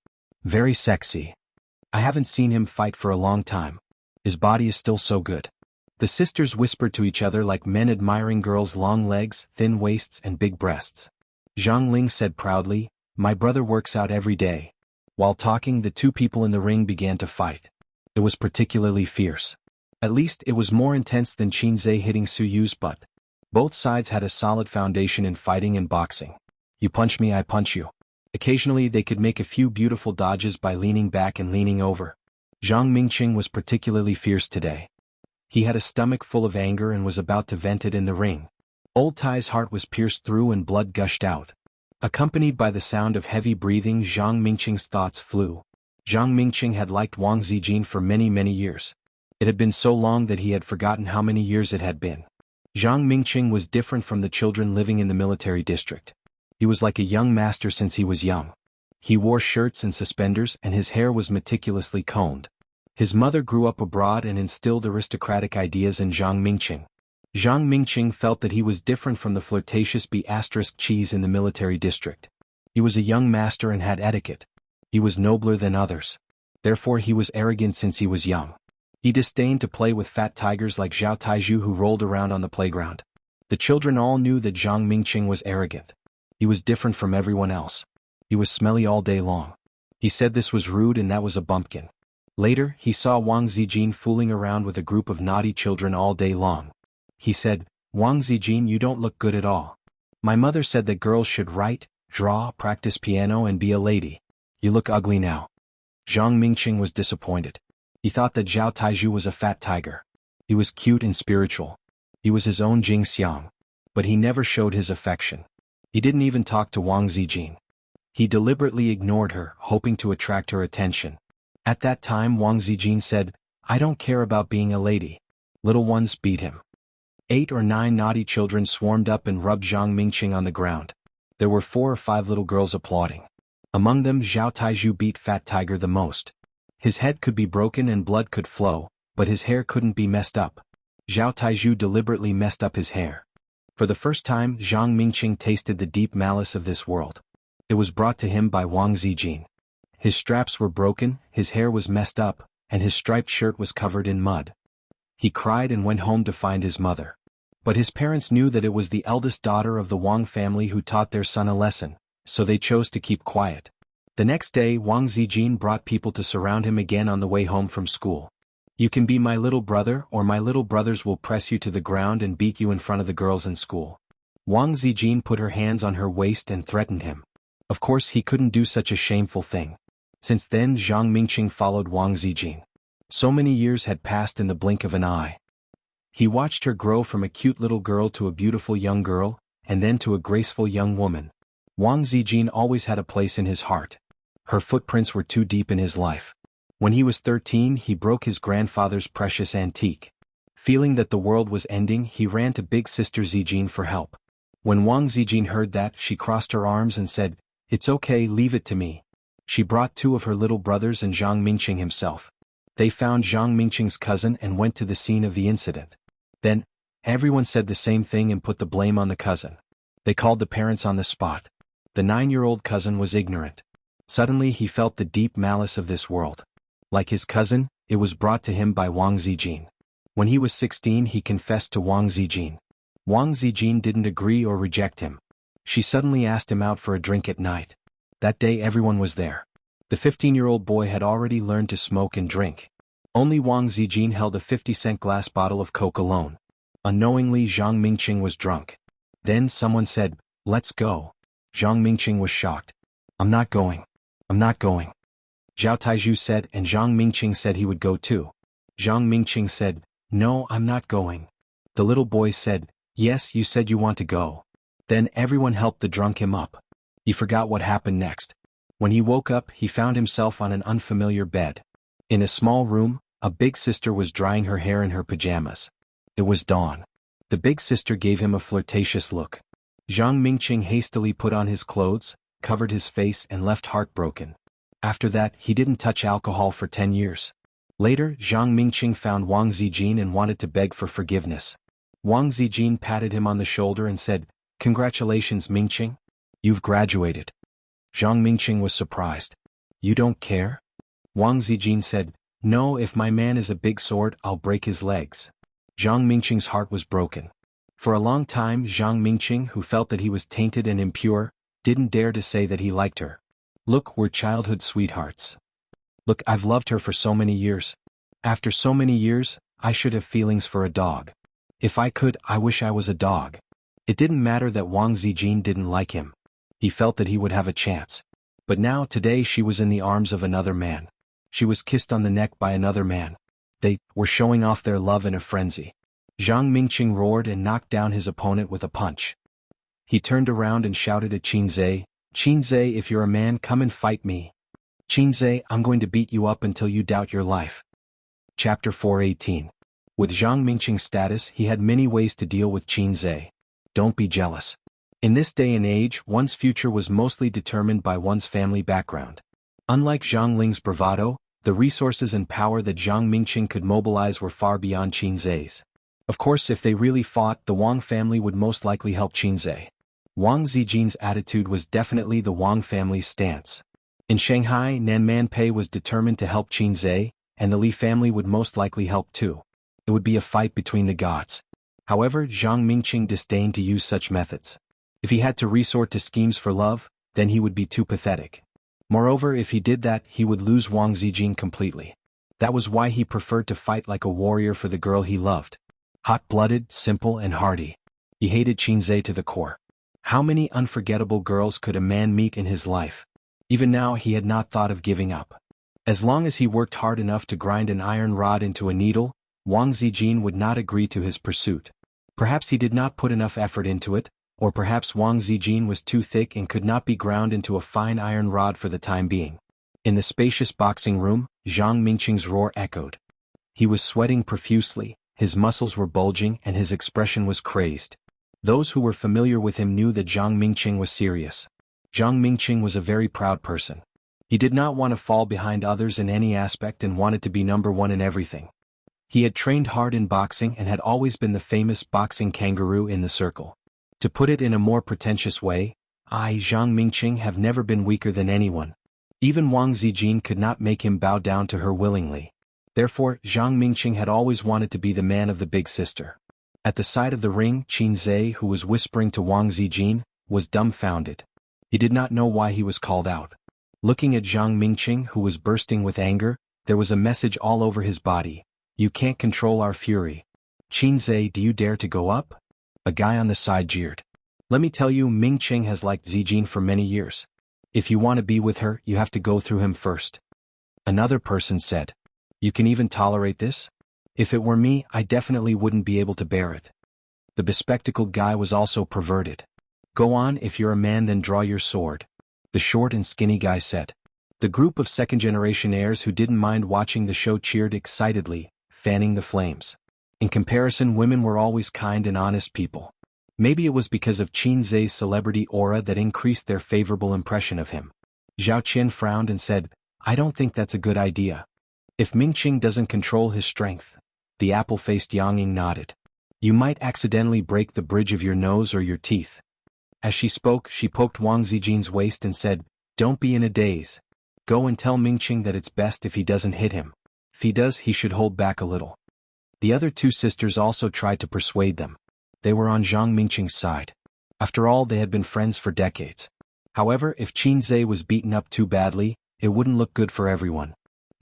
Very sexy. I haven't seen him fight for a long time. His body is still so good. The sisters whispered to each other like men admiring girls' long legs, thin waists, and big breasts. Zhang Ling said proudly, "My brother works out every day." While talking, the 2 people in the ring began to fight. It was particularly fierce. At least it was more intense than Qinzhe hitting Su Yu's butt. Both sides had a solid foundation in fighting and boxing. You punch me, I punch you. Occasionally they could make a few beautiful dodges by leaning back and leaning over. Zhang Mingqing was particularly fierce today. He had a stomach full of anger and was about to vent it in the ring. Old Tai's heart was pierced through and blood gushed out. Accompanied by the sound of heavy breathing, Zhang Mingqing's thoughts flew. Zhang Mingqing had liked Wang Zijin for many, many years. It had been so long that he had forgotten how many years it had been. Zhang Mingqing was different from the children living in the military district. He was like a young master since he was young. He wore shirts and suspenders and his hair was meticulously combed. His mother grew up abroad and instilled aristocratic ideas in Zhang Mingqing. Zhang Mingqing felt that he was different from the flirtatious B*cheese in the military district. He was a young master and had etiquette. He was nobler than others. Therefore he was arrogant since he was young. He disdained to play with fat tigers like Zhao Taizhu who rolled around on the playground. The children all knew that Zhang Mingqing was arrogant. He was different from everyone else. He was smelly all day long. He said this was rude and that was a bumpkin. Later, he saw Wang Zijin fooling around with a group of naughty children all day long. He said, "Wang Zijin, you don't look good at all. My mother said that girls should write, draw, practice piano and be a lady. You look ugly now." Zhang Mingqing was disappointed. He thought that Zhao Taizhu was a fat tiger. He was cute and spiritual. He was his own Jing Xiang. But he never showed his affection. He didn't even talk to Wang Zijin. He deliberately ignored her, hoping to attract her attention. At that time Wang Zijin said, "I don't care about being a lady. Little ones, beat him." 8 or 9 naughty children swarmed up and rubbed Zhang Mingqing on the ground. There were 4 or 5 little girls applauding. Among them Zhao Taizhu beat Fat Tiger the most. His head could be broken and blood could flow, but his hair couldn't be messed up. Zhao Taizhu deliberately messed up his hair. For the first time, Zhang Mingqing tasted the deep malice of this world. It was brought to him by Wang Zijin. His straps were broken, his hair was messed up, and his striped shirt was covered in mud. He cried and went home to find his mother. But his parents knew that it was the eldest daughter of the Wang family who taught their son a lesson, so they chose to keep quiet. The next day, Wang Zijin brought people to surround him again on the way home from school. "You can be my little brother, or my little brothers will press you to the ground and beat you in front of the girls in school." Wang Zijin put her hands on her waist and threatened him. Of course he couldn't do such a shameful thing. Since then Zhang Mingqing followed Wang Zijin. So many years had passed in the blink of an eye. He watched her grow from a cute little girl to a beautiful young girl, and then to a graceful young woman. Wang Zijin always had a place in his heart. Her footprints were too deep in his life. When he was 13, he broke his grandfather's precious antique. Feeling that the world was ending, he ran to big sister Zijin for help. When Wang Zijin heard that, she crossed her arms and said, "It's okay, leave it to me. She brought two of her little brothers and Zhang Mingqing himself. They found Zhang Mingqing's cousin and went to the scene of the incident. Then, everyone said the same thing and put the blame on the cousin. They called the parents on the spot. The 9-year-old cousin was ignorant. Suddenly he felt the deep malice of this world. Like his cousin, it was brought to him by Wang Zijin. When he was 16 he confessed to Wang Zijin. Wang Zijin didn't agree or reject him. She suddenly asked him out for a drink at night. That day everyone was there. The 15-year-old boy had already learned to smoke and drink. Only Wang Zijin held a 50-cent glass bottle of Coke alone. Unknowingly Zhang Mingqing was drunk. Then someone said, "Let's go." Zhang Mingqing was shocked. "I'm not going. I'm not going." Zhao Taizhu said, and Zhang Mingqing said he would go too. Zhang Mingqing said, "No, I'm not going." The little boy said, "Yes, you said you want to go." Then everyone helped the drunk him up. He forgot what happened next. When he woke up he found himself on an unfamiliar bed. In a small room, a big sister was drying her hair in her pajamas. It was dawn. The big sister gave him a flirtatious look. Zhang Mingqing hastily put on his clothes, covered his face and left heartbroken. After that he didn't touch alcohol for 10 years. Later Zhang Mingqing found Wang Zijin and wanted to beg for forgiveness. Wang Zijin patted him on the shoulder and said, "Congratulations Mingqing. You've graduated." Zhang Mingqing was surprised. "You don't care?" Wang Zijin said, "No, if my man is a big sword, I'll break his legs." Zhang Mingqing's heart was broken. For a long time Zhang Mingqing, who felt that he was tainted and impure, didn't dare to say that he liked her. "Look, we're childhood sweethearts. Look, I've loved her for so many years. After so many years, I should have feelings for a dog. If I could, I wish I was a dog." It didn't matter that Wang Zijin didn't like him. He felt that he would have a chance. But now today she was in the arms of another man. She was kissed on the neck by another man. They were showing off their love in a frenzy. Zhang Mingqing roared and knocked down his opponent with a punch. He turned around and shouted at Qinzhe, "Qinzhe, if you're a man, come and fight me. Qinzhe, I'm going to beat you up until you doubt your life." Chapter 418. With Zhang Mingqing's status he had many ways to deal with Qinzhe. Don't be jealous. In this day and age, one's future was mostly determined by one's family background. Unlike Zhang Ling's bravado, the resources and power that Zhang Mingqing could mobilize were far beyond Qinzhe's. Of course, if they really fought, the Wang family would most likely help Qinzhe. Wang Zijin's attitude was definitely the Wang family's stance. In Shanghai, Nanman Pei was determined to help Qinzhe, and the Li family would most likely help too. It would be a fight between the gods. However, Zhang Mingqing disdained to use such methods. If he had to resort to schemes for love, then he would be too pathetic. Moreover, if he did that, he would lose Wang Zijin completely. That was why he preferred to fight like a warrior for the girl he loved. Hot-blooded, simple and hardy. He hated Qinzhe to the core. How many unforgettable girls could a man meet in his life? Even now he had not thought of giving up. As long as he worked hard enough to grind an iron rod into a needle, Wang Zijin would not agree to his pursuit. Perhaps he did not put enough effort into it, or perhaps Wang Zijin was too thick and could not be ground into a fine iron rod for the time being. In the spacious boxing room, Zhang Mingqing's roar echoed. He was sweating profusely, his muscles were bulging and his expression was crazed. Those who were familiar with him knew that Zhang Mingqing was serious. Zhang Mingqing was a very proud person. He did not want to fall behind others in any aspect and wanted to be number one in everything. He had trained hard in boxing and had always been the famous boxing kangaroo in the circle. To put it in a more pretentious way, I, Zhang Mingqing, have never been weaker than anyone. Even Wang Zijin could not make him bow down to her willingly. Therefore, Zhang Mingqing had always wanted to be the man of the big sister. At the side of the ring, Qinzhe, who was whispering to Wang Zijin, was dumbfounded. He did not know why he was called out. Looking at Zhang Mingqing, who was bursting with anger, there was a message all over his body. "You can't control our fury. Qinzhe, do you dare to go up?" A guy on the side jeered. "Let me tell you, Mingqing has liked Zijin for many years. If you want to be with her, you have to go through him first." Another person said, "You can even tolerate this? If it were me, I definitely wouldn't be able to bear it." The bespectacled guy was also perverted. "Go on, if you're a man then draw your sword," the short and skinny guy said. The group of second-generation heirs who didn't mind watching the show cheered excitedly, fanning the flames. In comparison, women were always kind and honest people. Maybe it was because of Qinzhe's celebrity aura that increased their favorable impression of him. Zhao Qian frowned and said, I don't think that's a good idea. If Mingqing doesn't control his strength. The apple-faced Yang Ying nodded. You might accidentally break the bridge of your nose or your teeth. As she spoke, she poked Wang Zijin's waist and said, Don't be in a daze. Go and tell Mingqing that it's best if he doesn't hit him. If he does, he should hold back a little. The other two sisters also tried to persuade them. They were on Zhang Mingqing's side. After all, they had been friends for decades. However, if Qin Zhe was beaten up too badly, it wouldn't look good for everyone.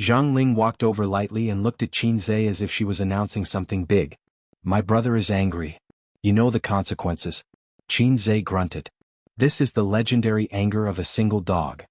Zhang Ling walked over lightly and looked at Qin Zhe as if she was announcing something big. My brother is angry. You know the consequences. Qin Zhe grunted. This is the legendary anger of a single dog.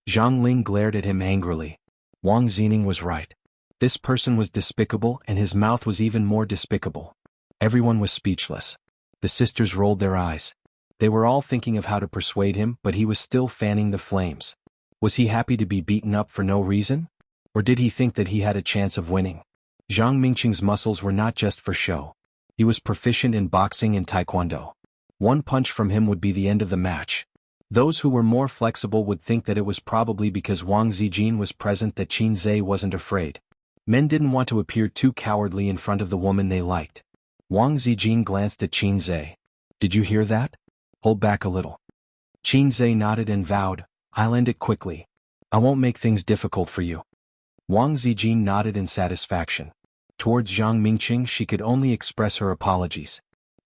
Zhang Ling glared at him angrily. Wang Zining was right. This person was despicable and his mouth was even more despicable. Everyone was speechless. The sisters rolled their eyes. They were all thinking of how to persuade him, but he was still fanning the flames. Was he happy to be beaten up for no reason? Or did he think that he had a chance of winning? Zhang Mingqing's muscles were not just for show. He was proficient in boxing and taekwondo. One punch from him would be the end of the match. Those who were more flexible would think that it was probably because Wang Zijin was present that Qin Zhe wasn't afraid. Men didn't want to appear too cowardly in front of the woman they liked. Wang Zijin glanced at Qin Zhe. Did you hear that? Hold back a little. Qin Zhe nodded and vowed, I'll end it quickly. I won't make things difficult for you. Wang Zijin nodded in satisfaction. Towards Zhang Mingqing she could only express her apologies.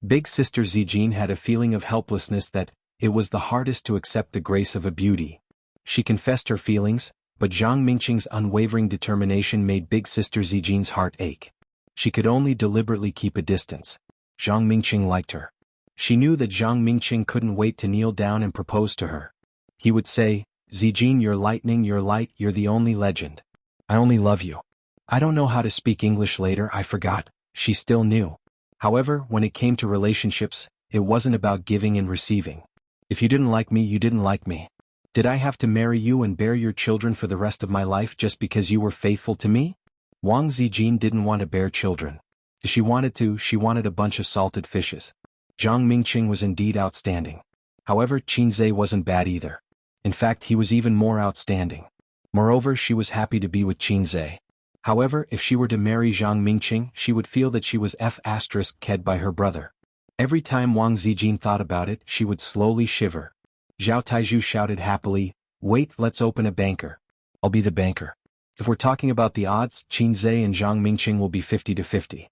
Big sister Zijin had a feeling of helplessness that it was the hardest to accept the grace of a beauty. She confessed her feelings, but Zhang Mingqing's unwavering determination made big sister Zijin's heart ache. She could only deliberately keep a distance. Zhang Mingqing liked her. She knew that Zhang Mingqing couldn't wait to kneel down and propose to her. He would say, Zijin, you're lightning, you're light, you're the only legend. I only love you. I don't know how to speak English later, I forgot. She still knew. However, when it came to relationships, it wasn't about giving and receiving. If you didn't like me, you didn't like me. Did I have to marry you and bear your children for the rest of my life just because you were faithful to me? Wang Zijin didn't want to bear children. If she wanted to, she wanted a bunch of salted fishes. Zhang Mingqing was indeed outstanding. However, Qin Zhe wasn't bad either. In fact, he was even more outstanding. Moreover, she was happy to be with Qin Zhe. However, if she were to marry Zhang Mingqing, she would feel that she was f***ed by her brother. Every time Wang Zijin thought about it, she would slowly shiver. Zhao Taizhu shouted happily, Wait, let's open a banker. I'll be the banker. If we're talking about the odds, Qin Zhe and Zhang Mingqing will be 50-50.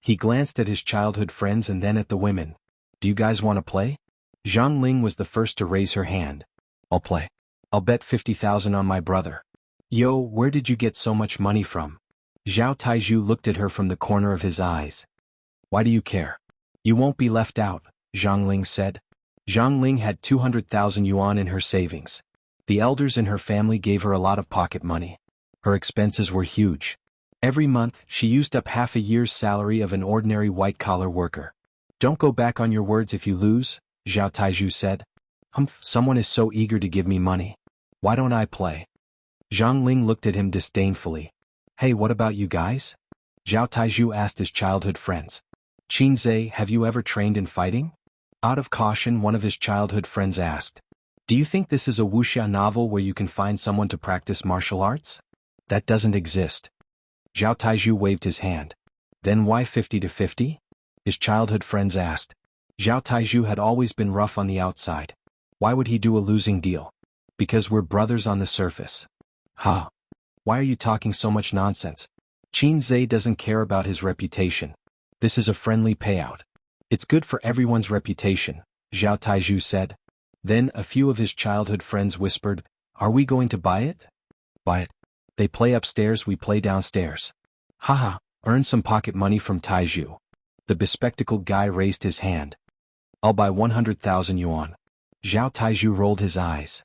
He glanced at his childhood friends and then at the women. Do you guys want to play? Zhang Ling was the first to raise her hand. I'll play. I'll bet 50,000 on my brother. Yo, where did you get so much money from? Zhao Taizhu looked at her from the corner of his eyes. Why do you care? You won't be left out, Zhang Ling said. Zhang Ling had 200,000 yuan in her savings. The elders in her family gave her a lot of pocket money. Her expenses were huge. Every month, she used up half a year's salary of an ordinary white-collar worker. Don't go back on your words if you lose, Zhao Taizhu said. Humph, someone is so eager to give me money. Why don't I play? Zhang Ling looked at him disdainfully. Hey, what about you guys? Zhao Taizhu asked his childhood friends. Qin Zhe, have you ever trained in fighting? Out of caution, one of his childhood friends asked. Do you think this is a Wuxia novel where you can find someone to practice martial arts? That doesn't exist. Zhao Taizhu waved his hand. Then why 50-50? His childhood friends asked. Zhao Taizhu had always been rough on the outside. Why would he do a losing deal? Because we're brothers on the surface. Ha! Why are you talking so much nonsense? Qin Zhe doesn't care about his reputation. This is a friendly payout. It's good for everyone's reputation, Zhao Taizhu said. Then a few of his childhood friends whispered, Are we going to buy it? Buy it. They play upstairs, we play downstairs. Haha, earn some pocket money from Taizhu. The bespectacled guy raised his hand. I'll buy 100,000 yuan. Zhao Taizhu rolled his eyes.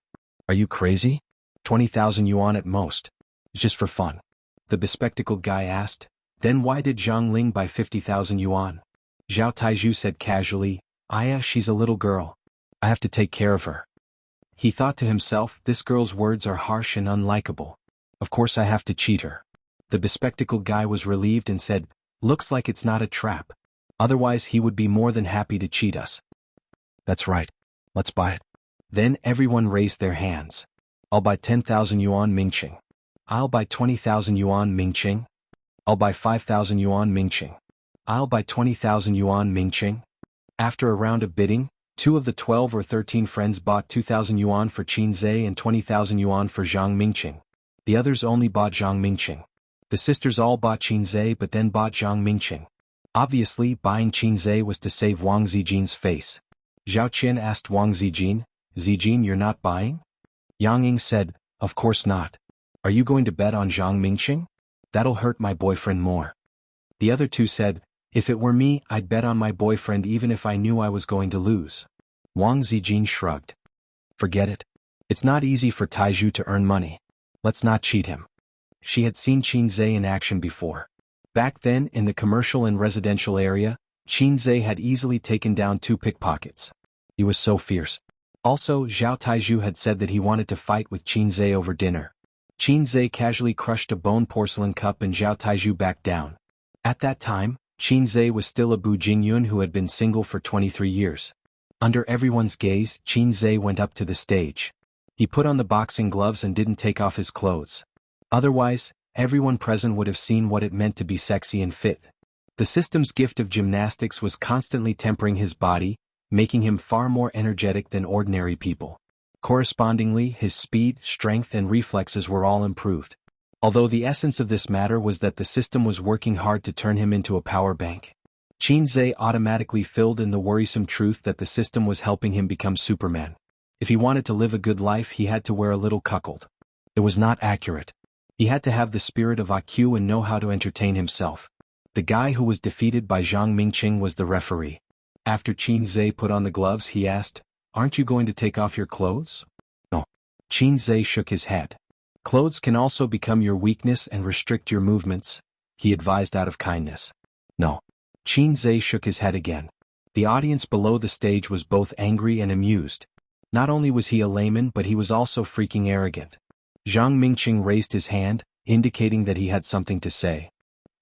Are you crazy? 20,000 yuan at most. It's just for fun. The bespectacled guy asked. Then why did Zhang Ling buy 50,000 yuan? Zhao Taizhu said casually, she's a little girl. I have to take care of her. He thought to himself, this girl's words are harsh and unlikable. Of course I have to cheat her. The bespectacled guy was relieved and said, Looks like it's not a trap. Otherwise he would be more than happy to cheat us. That's right. Let's buy it. Then everyone raised their hands. I'll buy 10,000 yuan Mingqing. I'll buy 20,000 yuan Mingqing. I'll buy 5,000 yuan Mingqing. I'll buy 20,000 yuan Mingqing. After a round of bidding, 2 of the 12 or 13 friends bought 2,000 yuan for Qin Zhe and 20,000 yuan for Zhang Mingqing. The others only bought Zhang Mingqing. The sisters all bought Qin Zhe but then bought Zhang Mingqing. Obviously, buying Qin Zhe was to save Wang Zijin's face. Zhao Qian asked Wang Zijin, "Zijin, you're not buying?" Yang Ying said, "Of course not. Are you going to bet on Zhang Mingqing? That'll hurt my boyfriend more." The other two said, "If it were me, I'd bet on my boyfriend even if I knew I was going to lose." Wang Zijin shrugged. "Forget it. It's not easy for Taizhu to earn money. Let's not cheat him." She had seen Qin Zhe in action before. Back then, in the commercial and residential area, Qin Zhe had easily taken down 2 pickpockets. He was so fierce. Also, Zhao Taizhu had said that he wanted to fight with Qin Zhe over dinner. Qin Zhe casually crushed a bone porcelain cup and Zhao Taizhu backed down. At that time, Qin Zhe was still a Bu Jingyun who had been single for 23 years. Under everyone's gaze, Qin Zhe went up to the stage. He put on the boxing gloves and didn't take off his clothes. Otherwise, everyone present would have seen what it meant to be sexy and fit. The system's gift of gymnastics was constantly tempering his body, making him far more energetic than ordinary people. Correspondingly, his speed, strength and reflexes were all improved. Although the essence of this matter was that the system was working hard to turn him into a power bank. Qin Zhe automatically filled in the worrisome truth that the system was helping him become Superman. If he wanted to live a good life, he had to wear a little cuckold. It was not accurate. He had to have the spirit of IQ and know how to entertain himself. The guy who was defeated by Zhang Mingqing was the referee. After Qin Zhe put on the gloves, he asked, "Aren't you going to take off your clothes?" "No." Qin Zhe shook his head. "Clothes can also become your weakness and restrict your movements," he advised out of kindness. "No." Qin Zhe shook his head again. The audience below the stage was both angry and amused. Not only was he a layman but he was also freaking arrogant. Zhang Mingqing raised his hand, indicating that he had something to say.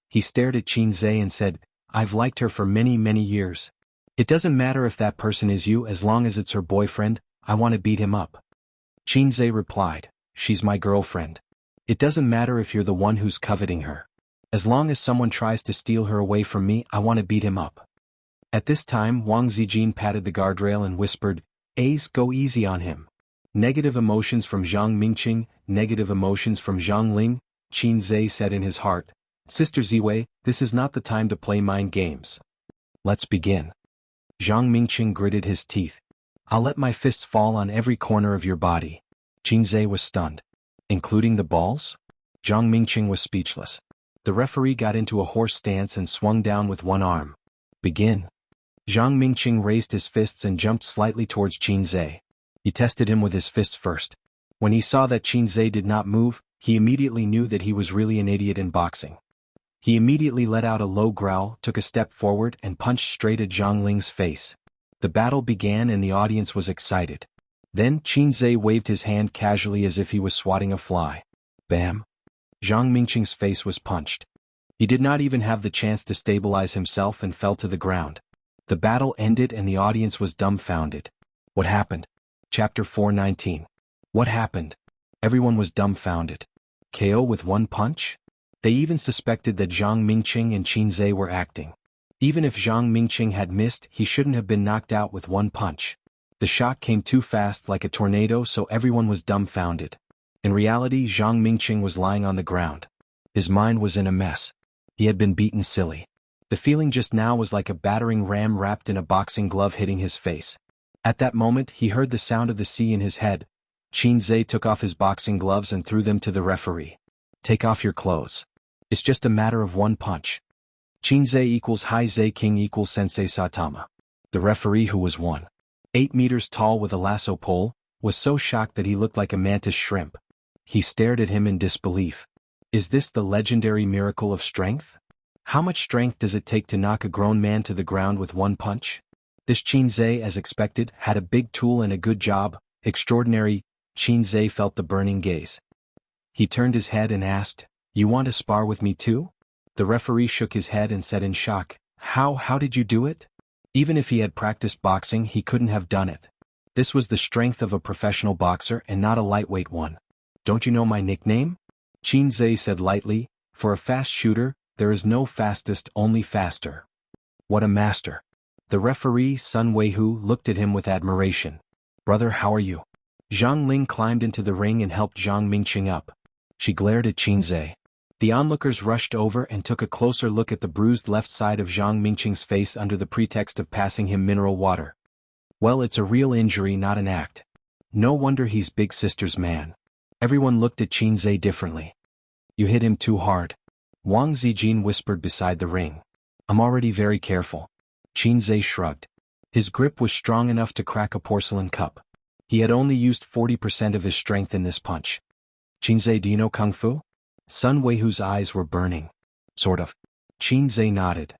He stared at Qin Zhe and said, "I've liked her for many, many years. It doesn't matter if that person is you as long as it's her boyfriend. I want to beat him up." Qin Zhe replied, "She's my girlfriend. It doesn't matter if you're the one who's coveting her. As long as someone tries to steal her away from me, I want to beat him up." At this time, Wang Zijin patted the guardrail and whispered, "Ace, go easy on him." Negative emotions from Zhang Mingqing, negative emotions from Zhang Ling, Qin Zhe said in his heart, "Sister Ziwei, this is not the time to play mind games. Let's begin." Zhang Mingqing gritted his teeth. "I'll let my fists fall on every corner of your body." Qin Zhe was stunned. "Including the balls?" Zhang Mingqing was speechless. The referee got into a horse stance and swung down with one arm. "Begin." Zhang Mingqing raised his fists and jumped slightly towards Qin Zhe. He tested him with his fists first. When he saw that Qin Zhe did not move, he immediately knew that he was really an idiot in boxing. He immediately let out a low growl, took a step forward and punched straight at Zhang Ling's face. The battle began and the audience was excited. Then Qin Zhe waved his hand casually as if he was swatting a fly. Bam! Zhang Mingqing's face was punched. He did not even have the chance to stabilize himself and fell to the ground. The battle ended and the audience was dumbfounded. What happened? Chapter 419. What happened? Everyone was dumbfounded. KO with one punch? They even suspected that Zhang Mingqing and Qin Zhe were acting. Even if Zhang Mingqing had missed, he shouldn't have been knocked out with one punch. The shot came too fast like a tornado, so everyone was dumbfounded. In reality, Zhang Mingqing was lying on the ground. His mind was in a mess. He had been beaten silly. The feeling just now was like a battering ram wrapped in a boxing glove hitting his face. At that moment, he heard the sound of the sea in his head. Qin Zhe took off his boxing gloves and threw them to the referee. "Take off your clothes. It's just a matter of one punch." Qin Zhe equals Hai Zhe King equals Sensei Satama. The referee, who was 1.8 meters tall with a lasso pole, was so shocked that he looked like a mantis shrimp. He stared at him in disbelief. Is this the legendary miracle of strength? How much strength does it take to knock a grown man to the ground with one punch? This Qin Zhe, as expected, had a big tool and a good job. Extraordinary. Qin Zhe felt the burning gaze. He turned his head and asked, "You want to spar with me too?" The referee shook his head and said in shock, How did you do it?" Even if he had practiced boxing, he couldn't have done it. This was the strength of a professional boxer and not a lightweight one. Don't you know my nickname? Qin Zhe said lightly, for a fast shooter, there is no fastest, only faster. What a master. The referee, Sun Weihu, looked at him with admiration. Brother, how are you? Zhang Ling climbed into the ring and helped Zhang Mingqing up. She glared at Qin Zhe. The onlookers rushed over and took a closer look at the bruised left side of Zhang Mingqing's face under the pretext of passing him mineral water. Well, it's a real injury, not an act. No wonder he's Big Sister's man. Everyone looked at Qin Zhe differently. You hit him too hard. Wang Zijin whispered beside the ring. I'm already very careful. Qin Zhe shrugged. His grip was strong enough to crack a porcelain cup. He had only used 40% of his strength in this punch. Qin Zhe, do you know Kung Fu? Sun Weihu's eyes were burning. Sort of. Qin Zhe nodded.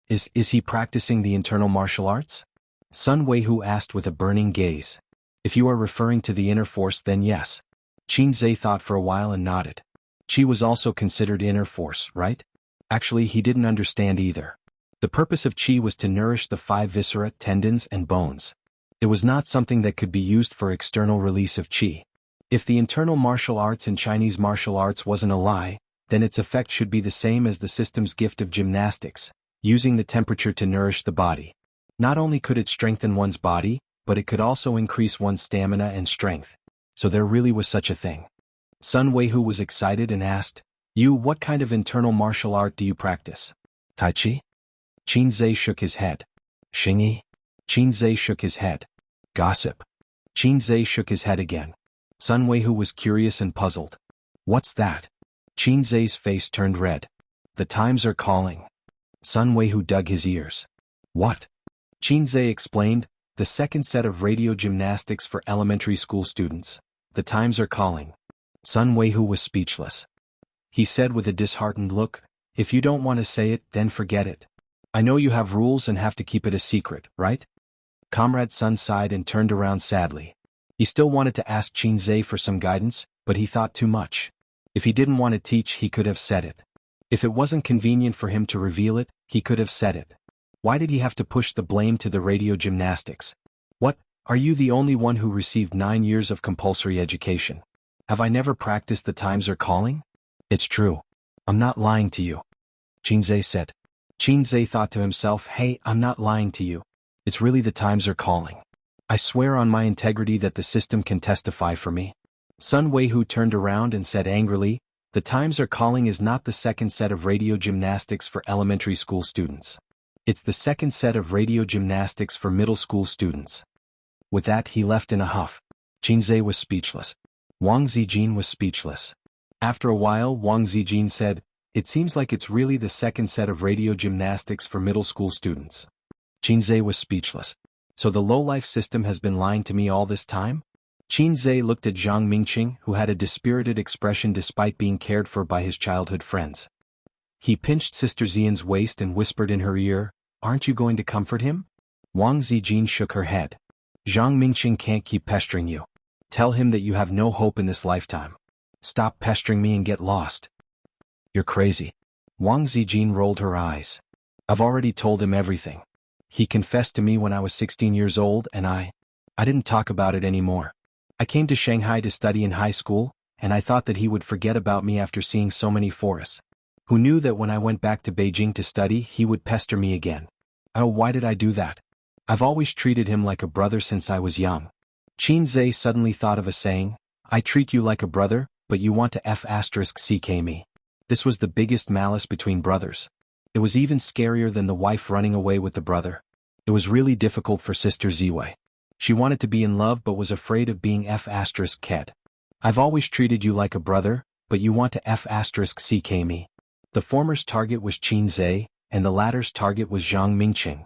Is he practicing the internal martial arts? Sun Weihu asked with a burning gaze. If you are referring to the inner force, then yes. Qin Zhe thought for a while and nodded. Qi was also considered inner force, right? Actually, he didn't understand either. The purpose of qi was to nourish the 5 viscera, tendons, and bones. It was not something that could be used for external release of qi. If the internal martial arts in Chinese martial arts wasn't a lie, then its effect should be the same as the system's gift of gymnastics, using the temperature to nourish the body. Not only could it strengthen one's body, but it could also increase one's stamina and strength. So there really was such a thing. Sun Weihu was excited and asked, what kind of internal martial art do you practice? Tai Chi? Qin Zhe shook his head. Xingyi? Qin Zhe shook his head. Gossip? Qin Zhe shook his head again. Sun Weihu was curious and puzzled. What's that? Qin Zhe's face turned red. The times are calling. Sun Weihu dug his ears. What? Qin Zhe explained, the second set of radio gymnastics for elementary school students. The times are calling. Sun Weihu was speechless. He said with a disheartened look, if you don't want to say it, then forget it. I know you have rules and have to keep it a secret, right? Comrade Sun sighed and turned around sadly. He still wanted to ask Qin Zhe for some guidance, but he thought too much. If he didn't want to teach, he could have said it. If it wasn't convenient for him to reveal it, he could have said it. Why did he have to push the blame to the radio gymnastics? What, are you the only one who received 9 years of compulsory education? Have I never practiced the times are calling? It's true. I'm not lying to you. Qin Zhe said. Qin Zhe thought to himself, hey, I'm not lying to you. It's really the times are calling. I swear on my integrity that the system can testify for me. Sun Weihu turned around and said angrily, the times are calling is not the second set of radio gymnastics for elementary school students. It's the second set of radio gymnastics for middle school students. With that, he left in a huff. Qin Zhe was speechless. Wang Zijin was speechless. After a while, Wang Zijin said, it seems like it's really the second set of radio gymnastics for middle school students. Qin Zhe was speechless. So the low-life system has been lying to me all this time? Qin Zhe looked at Zhang Mingqing, who had a dispirited expression despite being cared for by his childhood friends. He pinched Sister Xian's waist and whispered in her ear, aren't you going to comfort him? Wang Zijin shook her head. Zhang Mingqing can't keep pestering you. Tell him that you have no hope in this lifetime. Stop pestering me and get lost. You're crazy. Wang Zijin rolled her eyes. I've already told him everything. He confessed to me when I was 16 years old and I didn't talk about it anymore. I came to Shanghai to study in high school, and I thought that he would forget about me after seeing so many forests. Who knew that when I went back to Beijing to study, he would pester me again? Oh, why did I do that? I've always treated him like a brother since I was young. Qin Zhe suddenly thought of a saying, I treat you like a brother, but you want to *ck me. This was the biggest malice between brothers. It was even scarier than the wife running away with the brother. It was really difficult for Sister Ziwei. She wanted to be in love but was afraid of being *ked. I've always treated you like a brother, but you want to *ck me. The former's target was Qin Zhe, and the latter's target was Zhang Mingqing.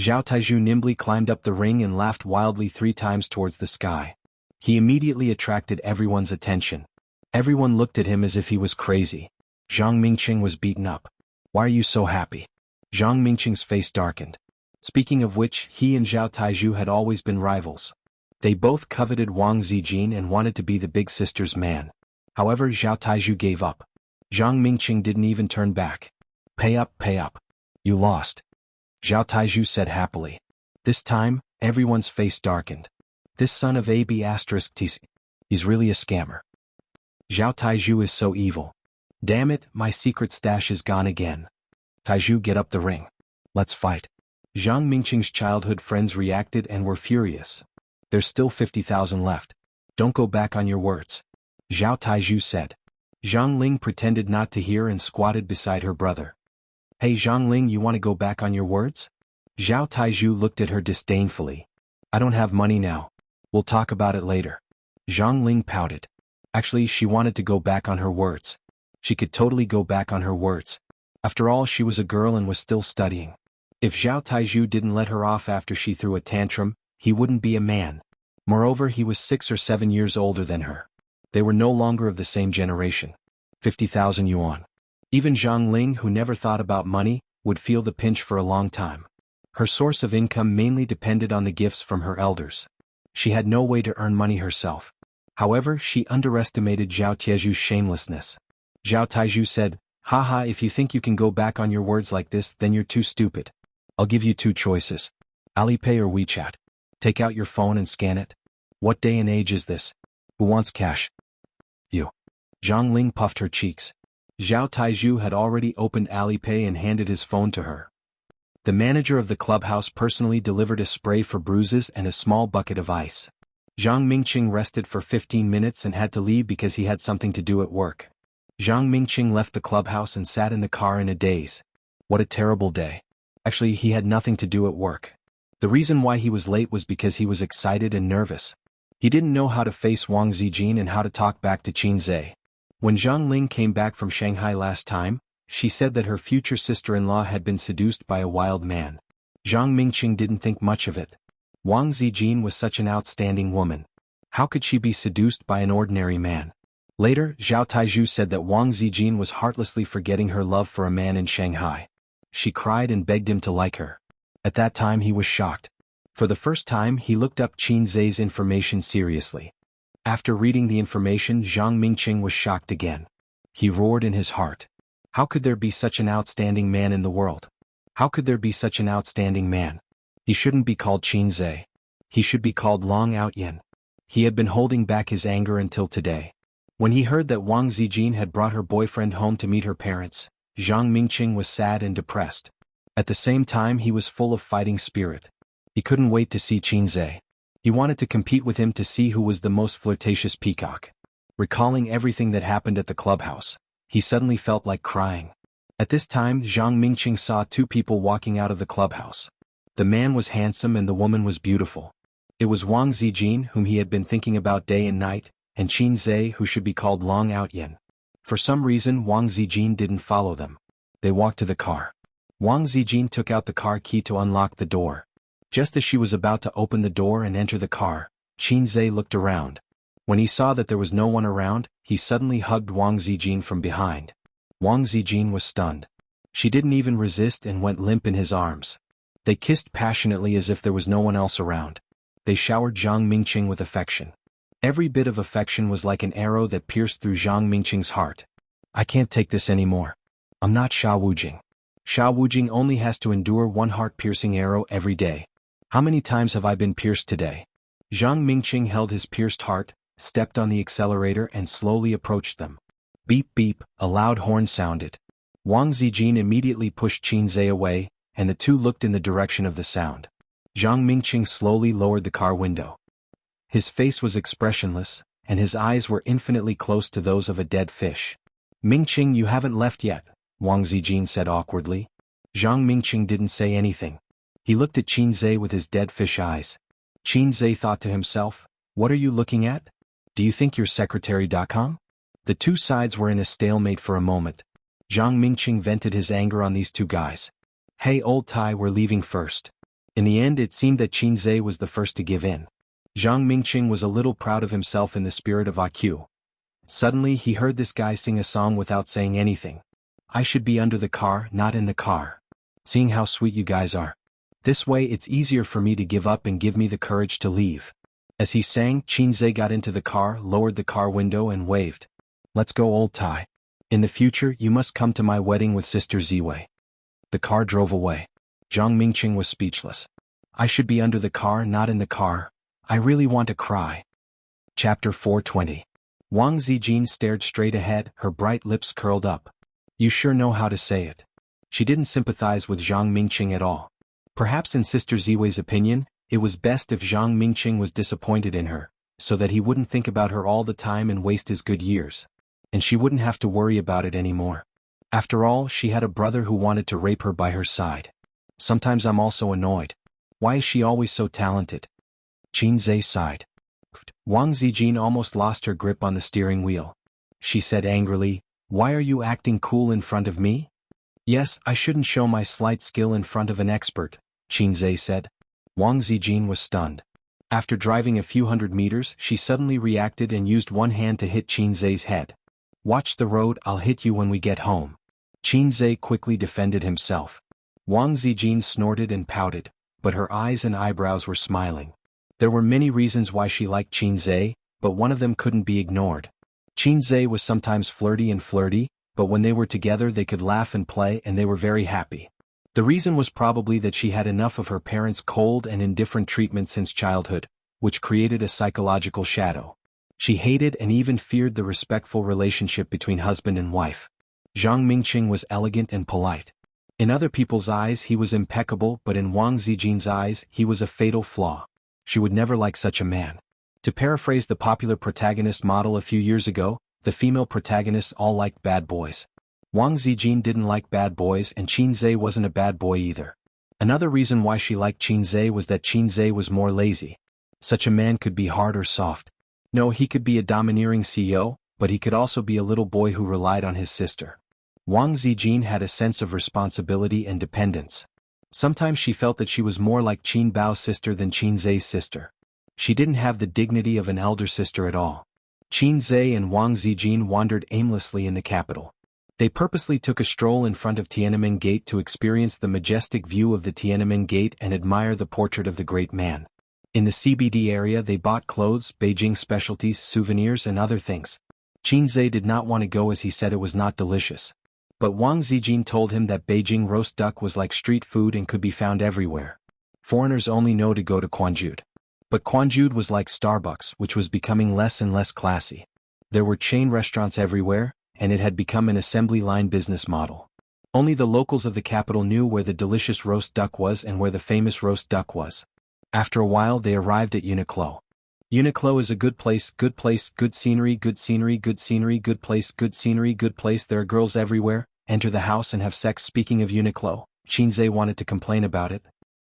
Zhao Taizhu nimbly climbed up the ring and laughed wildly 3 times towards the sky. He immediately attracted everyone's attention. Everyone looked at him as if he was crazy. Zhang Mingqing was beaten up. Why are you so happy? Zhang Mingqing's face darkened. Speaking of which, he and Zhao Taizhu had always been rivals. They both coveted Wang Zijin and wanted to be the big sister's man. However, Zhao Taizhu gave up. Zhang Mingqing didn't even turn back. Pay up, pay up. You lost. Zhao Taizhu said happily. This time, everyone's face darkened. This son of AB asterisk TC. He's really a scammer. Zhao Taizhu is so evil. Damn it, my secret stash is gone again. Taizhu, get up the ring. Let's fight. Zhang Mingqing's childhood friends reacted and were furious. There's still 50,000 left. Don't go back on your words. Zhao Taizhu said. Zhang Ling pretended not to hear and squatted beside her brother. Hey Zhang Ling, you want to go back on your words? Zhao Taizhu looked at her disdainfully. I don't have money now. We'll talk about it later. Zhang Ling pouted. Actually, she wanted to go back on her words. She could totally go back on her words. After all, she was a girl and was still studying. If Zhao Taizhu didn't let her off after she threw a tantrum, he wouldn't be a man. Moreover, he was 6 or 7 years older than her. They were no longer of the same generation. 50,000 yuan. Even Zhang Ling, who never thought about money, would feel the pinch for a long time. Her source of income mainly depended on the gifts from her elders. She had no way to earn money herself. However, she underestimated Zhao Taizhu's shamelessness. Zhao Taizhu said, Haha, if you think you can go back on your words like this, then you're too stupid. I'll give you 2 choices. Alipay or WeChat. Take out your phone and scan it. What day and age is this? Who wants cash? You. Zhang Ling puffed her cheeks. Zhao Taizhu had already opened Alipay and handed his phone to her. The manager of the clubhouse personally delivered a spray for bruises and a small bucket of ice. Zhang Mingqing rested for 15 minutes and had to leave because he had something to do at work. Zhang Mingqing left the clubhouse and sat in the car in a daze. What a terrible day. Actually, he had nothing to do at work. The reason why he was late was because he was excited and nervous. He didn't know how to face Wang Zijin and how to talk back to Qin Zhe. When Zhang Ling came back from Shanghai last time, she said that her future sister-in-law had been seduced by a wild man. Zhang Mingqing didn't think much of it. Wang Zijin was such an outstanding woman. How could she be seduced by an ordinary man? Later, Zhao Taizhu said that Wang Zijin was heartlessly forgetting her love for a man in Shanghai. She cried and begged him to like her. At that time he was shocked. For the first time he looked up Qin Zhe's information seriously. After reading the information, Zhang Mingqing was shocked again. He roared in his heart. How could there be such an outstanding man in the world? How could there be such an outstanding man? He shouldn't be called Qin Zhe. He should be called Long Outyin. He had been holding back his anger until today. When he heard that Wang Zijin had brought her boyfriend home to meet her parents, Zhang Mingqing was sad and depressed. At the same time he was full of fighting spirit. He couldn't wait to see Qin Zhe. He wanted to compete with him to see who was the most flirtatious peacock. Recalling everything that happened at the clubhouse, he suddenly felt like crying. At this time Zhang Mingqing saw 2 people walking out of the clubhouse. The man was handsome and the woman was beautiful. It was Wang Zijin, whom he had been thinking about day and night, and Qin Zhe, who should be called Long Outyin. For some reason Wang Zijin didn't follow them. They walked to the car. Wang Zijin took out the car key to unlock the door. Just as she was about to open the door and enter the car, Qin Zhe looked around. When he saw that there was no one around, he suddenly hugged Wang Zijin from behind. Wang Zijin was stunned. She didn't even resist and went limp in his arms. They kissed passionately as if there was no one else around. They showered Zhang Mingqing with affection. Every bit of affection was like an arrow that pierced through Zhang Mingqing's heart. I can't take this anymore. I'm not Sha Wujing. Sha Wujing only has to endure one heart-piercing arrow every day. How many times have I been pierced today? Zhang Mingqing held his pierced heart, stepped on the accelerator and slowly approached them. Beep beep, a loud horn sounded. Wang Zijin immediately pushed Qin Zhe away, and the 2 looked in the direction of the sound. Zhang Mingqing slowly lowered the car window. His face was expressionless, and his eyes were infinitely close to those of a dead fish. Mingqing, you haven't left yet, Wang Zijin said awkwardly. Zhang Mingqing didn't say anything. He looked at Qin Zhe with his dead fish eyes. Qin Zhe thought to himself, what are you looking at? Do you think you're secretary.com? The 2 sides were in a stalemate for a moment. Zhang Mingqing vented his anger on these 2 guys. Hey old Tai, we're leaving first. In the end it seemed that Qin Zhe was the first to give in. Zhang Mingqing was a little proud of himself in the spirit of IQ. Suddenly he heard this guy sing a song without saying anything. I should be under the car, not in the car. Seeing how sweet you guys are. This way it's easier for me to give up and give me the courage to leave. As he sang, Qin Zhe got into the car, lowered the car window and waved. Let's go old Tai. In the future you must come to my wedding with Sister Ziwei. The car drove away. Zhang Mingqing was speechless. I should be under the car, not in the car. I really want to cry. Chapter 420. Wang Zijin stared straight ahead, her bright lips curled up. You sure know how to say it. She didn't sympathize with Zhang Mingqing at all. Perhaps in Sister Ziwei's opinion, it was best if Zhang Mingqing was disappointed in her, so that he wouldn't think about her all the time and waste his good years. And she wouldn't have to worry about it anymore. After all, she had a brother who wanted to rape her by her side. Sometimes I'm also annoyed. Why is she always so talented? Qin Zhe sighed. Wang Zijin almost lost her grip on the steering wheel. She said angrily, Why are you acting cool in front of me? Yes, I shouldn't show my slight skill in front of an expert, Qin Zhe said. Wang Zijin was stunned. After driving a few hundred meters, she suddenly reacted and used one hand to hit Qin Zhe's head. Watch the road, I'll hit you when we get home. Qin Zhe quickly defended himself. Wang Zijin snorted and pouted, but her eyes and eyebrows were smiling. There were many reasons why she liked Qin Zhe, but one of them couldn't be ignored. Qin Zhe was sometimes flirty, but when they were together they could laugh and play and they were very happy. The reason was probably that she had enough of her parents' cold and indifferent treatment since childhood, which created a psychological shadow. She hated and even feared the respectful relationship between husband and wife. Zhang Mingqing was elegant and polite. In other people's eyes he was impeccable, but in Wang Zijin's eyes he was a fatal flaw. She would never like such a man. To paraphrase the popular protagonist model a few years ago, the female protagonists all liked bad boys. Wang Zijin didn't like bad boys and Qin Zhe wasn't a bad boy either. Another reason why she liked Qin Zhe was that Qin Zhe was more lazy. Such a man could be hard or soft. No, he could be a domineering CEO, but he could also be a little boy who relied on his sister. Wang Zijin had a sense of responsibility and dependence. Sometimes she felt that she was more like Qin Bao's sister than Qin Zhe's sister. She didn't have the dignity of an elder sister at all. Qin Zhe and Wang Zijin wandered aimlessly in the capital. They purposely took a stroll in front of Tiananmen Gate to experience the majestic view of the Tiananmen Gate and admire the portrait of the great man. In the CBD area they bought clothes, Beijing specialties, souvenirs and other things. Qin Zhe did not want to go as he said it was not delicious. But Wang Zijin told him that Beijing roast duck was like street food and could be found everywhere. Foreigners only know to go to Quanjude. But Quanjude was like Starbucks, which was becoming less and less classy. There were chain restaurants everywhere, and it had become an assembly line business model. Only the locals of the capital knew where the delicious roast duck was and where the famous roast duck was. After a while they arrived at Uniqlo. Uniqlo is a good place, good scenery, good scenery, good scenery, good place, good scenery, good place. There are girls everywhere. Enter the house and have sex. Speaking of Uniqlo, Qin Zhe wanted to complain about it.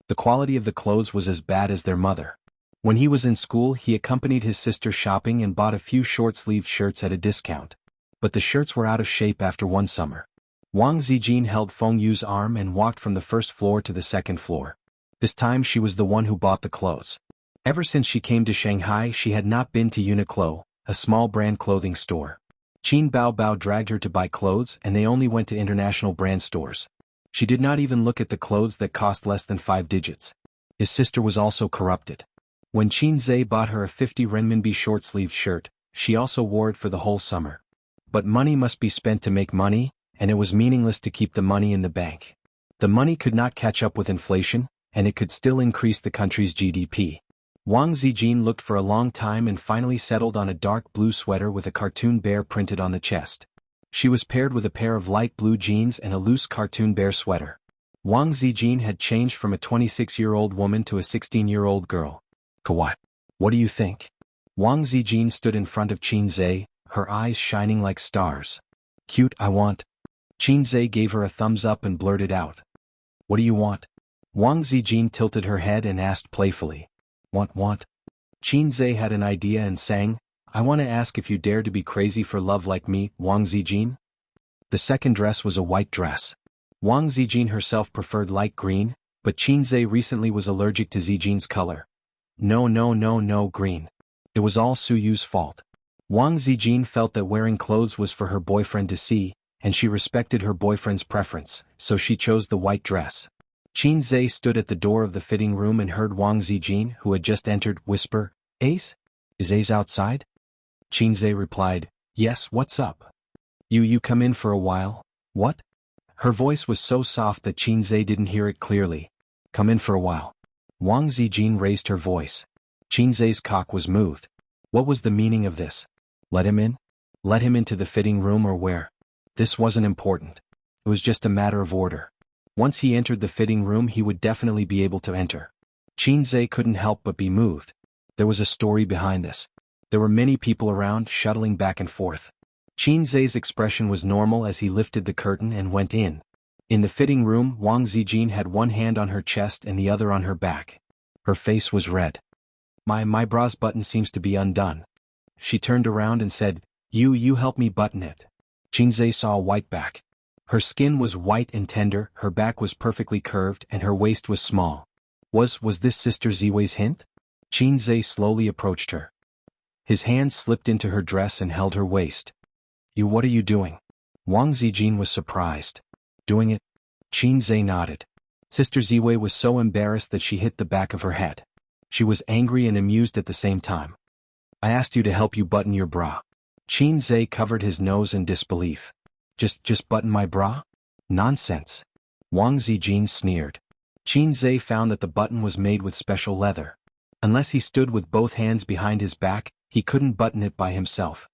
The quality of the clothes was as bad as their mother. When he was in school he accompanied his sister shopping and bought a few short-sleeved shirts at a discount. But the shirts were out of shape after one summer. Wang Zijin held Feng Yu's arm and walked from the first floor to the second floor. This time she was the one who bought the clothes. Ever since she came to Shanghai she had not been to Uniqlo, a small brand clothing store. Qin Bao dragged her to buy clothes and they only went to international brand stores. She did not even look at the clothes that cost less than 5 digits. His sister was also corrupted. When Qin Zhe bought her a 50 renminbi short-sleeved shirt, she also wore it for the whole summer. But money must be spent to make money, and it was meaningless to keep the money in the bank. The money could not catch up with inflation, and it could still increase the country's GDP. Wang Zijin looked for a long time and finally settled on a dark blue sweater with a cartoon bear printed on the chest. She was paired with a pair of light blue jeans and a loose cartoon bear sweater. Wang Zijin had changed from a 26-year-old woman to a 16-year-old girl. Kawaii. What do you think? Wang Zijin stood in front of Qin Zhe, her eyes shining like stars. Cute, I want. Qin Zhe gave her a thumbs up and blurted out. What do you want? Wang Zijin tilted her head and asked playfully. Want? Qin Zhe had an idea and sang, I want to ask if you dare to be crazy for love like me, Wang Zijin. The second dress was a white dress. Wang Zijin herself preferred light green, but Qin Zhe recently was allergic to Zijin's color. No, green. It was all Su Yu's fault. Wang Zijin felt that wearing clothes was for her boyfriend to see, and she respected her boyfriend's preference, so she chose the white dress. Qin Zhe stood at the door of the fitting room and heard Wang Zijin, who had just entered, whisper, Ace? Is Ace outside? Qin Zhe replied, Yes, what's up? You come in for a while? What? Her voice was so soft that Qin Zhe didn't hear it clearly. Come in for a while. Wang Zijin raised her voice. Qin Zhe's cock was moved. What was the meaning of this? Let him in? Let him into the fitting room or where? This wasn't important. It was just a matter of order. Once he entered the fitting room he would definitely be able to enter. Qin Zhe couldn't help but be moved. There was a story behind this. There were many people around, shuttling back and forth. Qin Zhe's expression was normal as he lifted the curtain and went in. In the fitting room, Wang Zijin had one hand on her chest and the other on her back. Her face was red. My bra's button seems to be undone. She turned around and said, You help me button it. Qin Zhe saw a white back. Her skin was white and tender, her back was perfectly curved and her waist was small. Was this Sister Ziwei's hint? Qin Zhe slowly approached her. His hands slipped into her dress and held her waist. What are you doing? Wang Zijin was surprised. Doing it? Qin Zhe nodded. Sister Ziwei was so embarrassed that she hit the back of her head. She was angry and amused at the same time. I asked you to help you button your bra. Qin Zhe covered his nose in disbelief. Just button my bra? Nonsense. Wang Zijin sneered. Qin Zhe found that the button was made with special leather. Unless he stood with both hands behind his back, he couldn't button it by himself.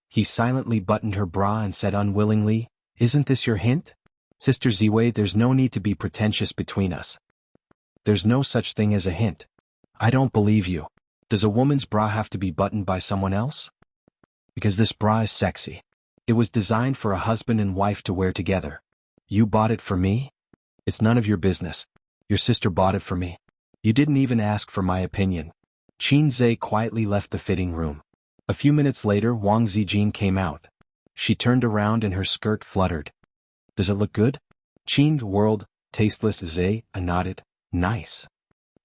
He silently buttoned her bra and said unwillingly, Isn't this your hint? Sister Ziwei, there's no need to be pretentious between us. There's no such thing as a hint. I don't believe you. Does a woman's bra have to be buttoned by someone else? Because this bra is sexy. It was designed for a husband and wife to wear together. You bought it for me? It's none of your business. Your sister bought it for me. You didn't even ask for my opinion. Qin Zhe quietly left the fitting room. A few minutes later Wang Zijin came out. She turned around and her skirt fluttered. Does it look good? Qin whirled, tasteless Zhe, nodded. Nice.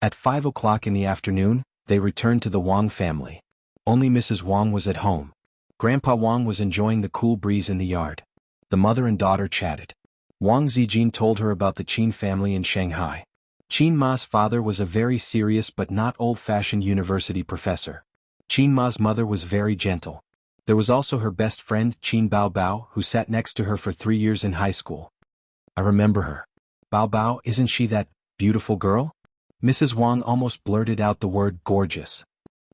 At 5 o'clock in the afternoon, they returned to the Wang family. Only Mrs. Wang was at home. Grandpa Wang was enjoying the cool breeze in the yard. The mother and daughter chatted. Wang Zijin told her about the Qin family in Shanghai. Qin Ma's father was a very serious but not old-fashioned university professor. Qin Ma's mother was very gentle. There was also her best friend, Qin Baobao, who sat next to her for 3 years in high school. I remember her. Baobao, isn't she that beautiful girl? Mrs. Wang almost blurted out the word gorgeous.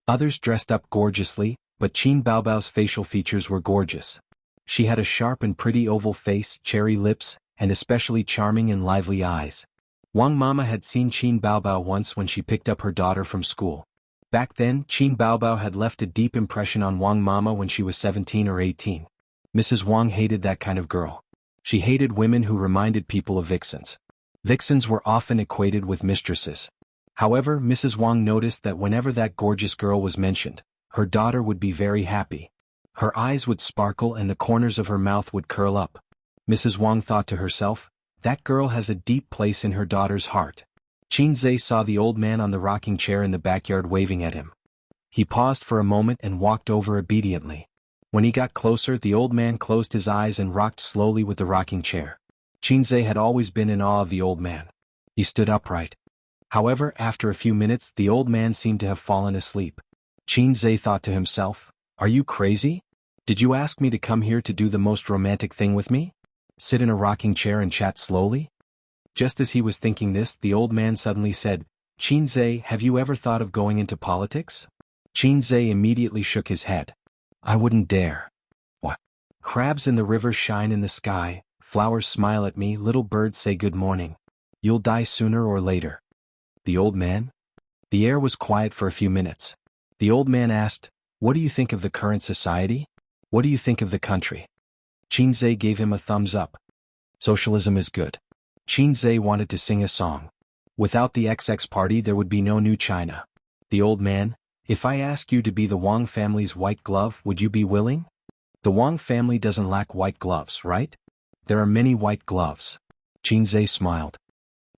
Others dressed up gorgeously, but Qin Baobao's facial features were gorgeous. She had a sharp and pretty oval face, cherry lips, and especially charming and lively eyes. Wang Mama had seen Qin Baobao once when she picked up her daughter from school. Back then, Qin Baobao had left a deep impression on Wang Mama when she was 17 or 18. Mrs. Wang hated that kind of girl. She hated women who reminded people of vixens. Vixens were often equated with mistresses. However, Mrs. Wang noticed that whenever that gorgeous girl was mentioned, her daughter would be very happy. Her eyes would sparkle and the corners of her mouth would curl up. Mrs. Wang thought to herself, that girl has a deep place in her daughter's heart. Qin Zhe saw the old man on the rocking chair in the backyard waving at him. He paused for a moment and walked over obediently. When he got closer, the old man closed his eyes and rocked slowly with the rocking chair. Qin Zhe had always been in awe of the old man. He stood upright. However, after a few minutes, the old man seemed to have fallen asleep. Qin Zhe thought to himself, Are you crazy? Did you ask me to come here to do the most romantic thing with me? Sit in a rocking chair and chat slowly? Just as he was thinking this, the old man suddenly said, Qin Zhe, have you ever thought of going into politics? Qin Zhe immediately shook his head. I wouldn't dare. What? Crabs in the river shine in the sky, flowers smile at me, little birds say good morning. You'll die sooner or later. The old man? The air was quiet for a few minutes. The old man asked, What do you think of the current society? What do you think of the country? Qin Zhe gave him a thumbs up. Socialism is good. Qin Zhe wanted to sing a song. Without the XX party there would be no new China. The old man, if I ask you to be the Wang family's white glove, would you be willing? The Wang family doesn't lack white gloves, right? There are many white gloves. Qin Zhe smiled.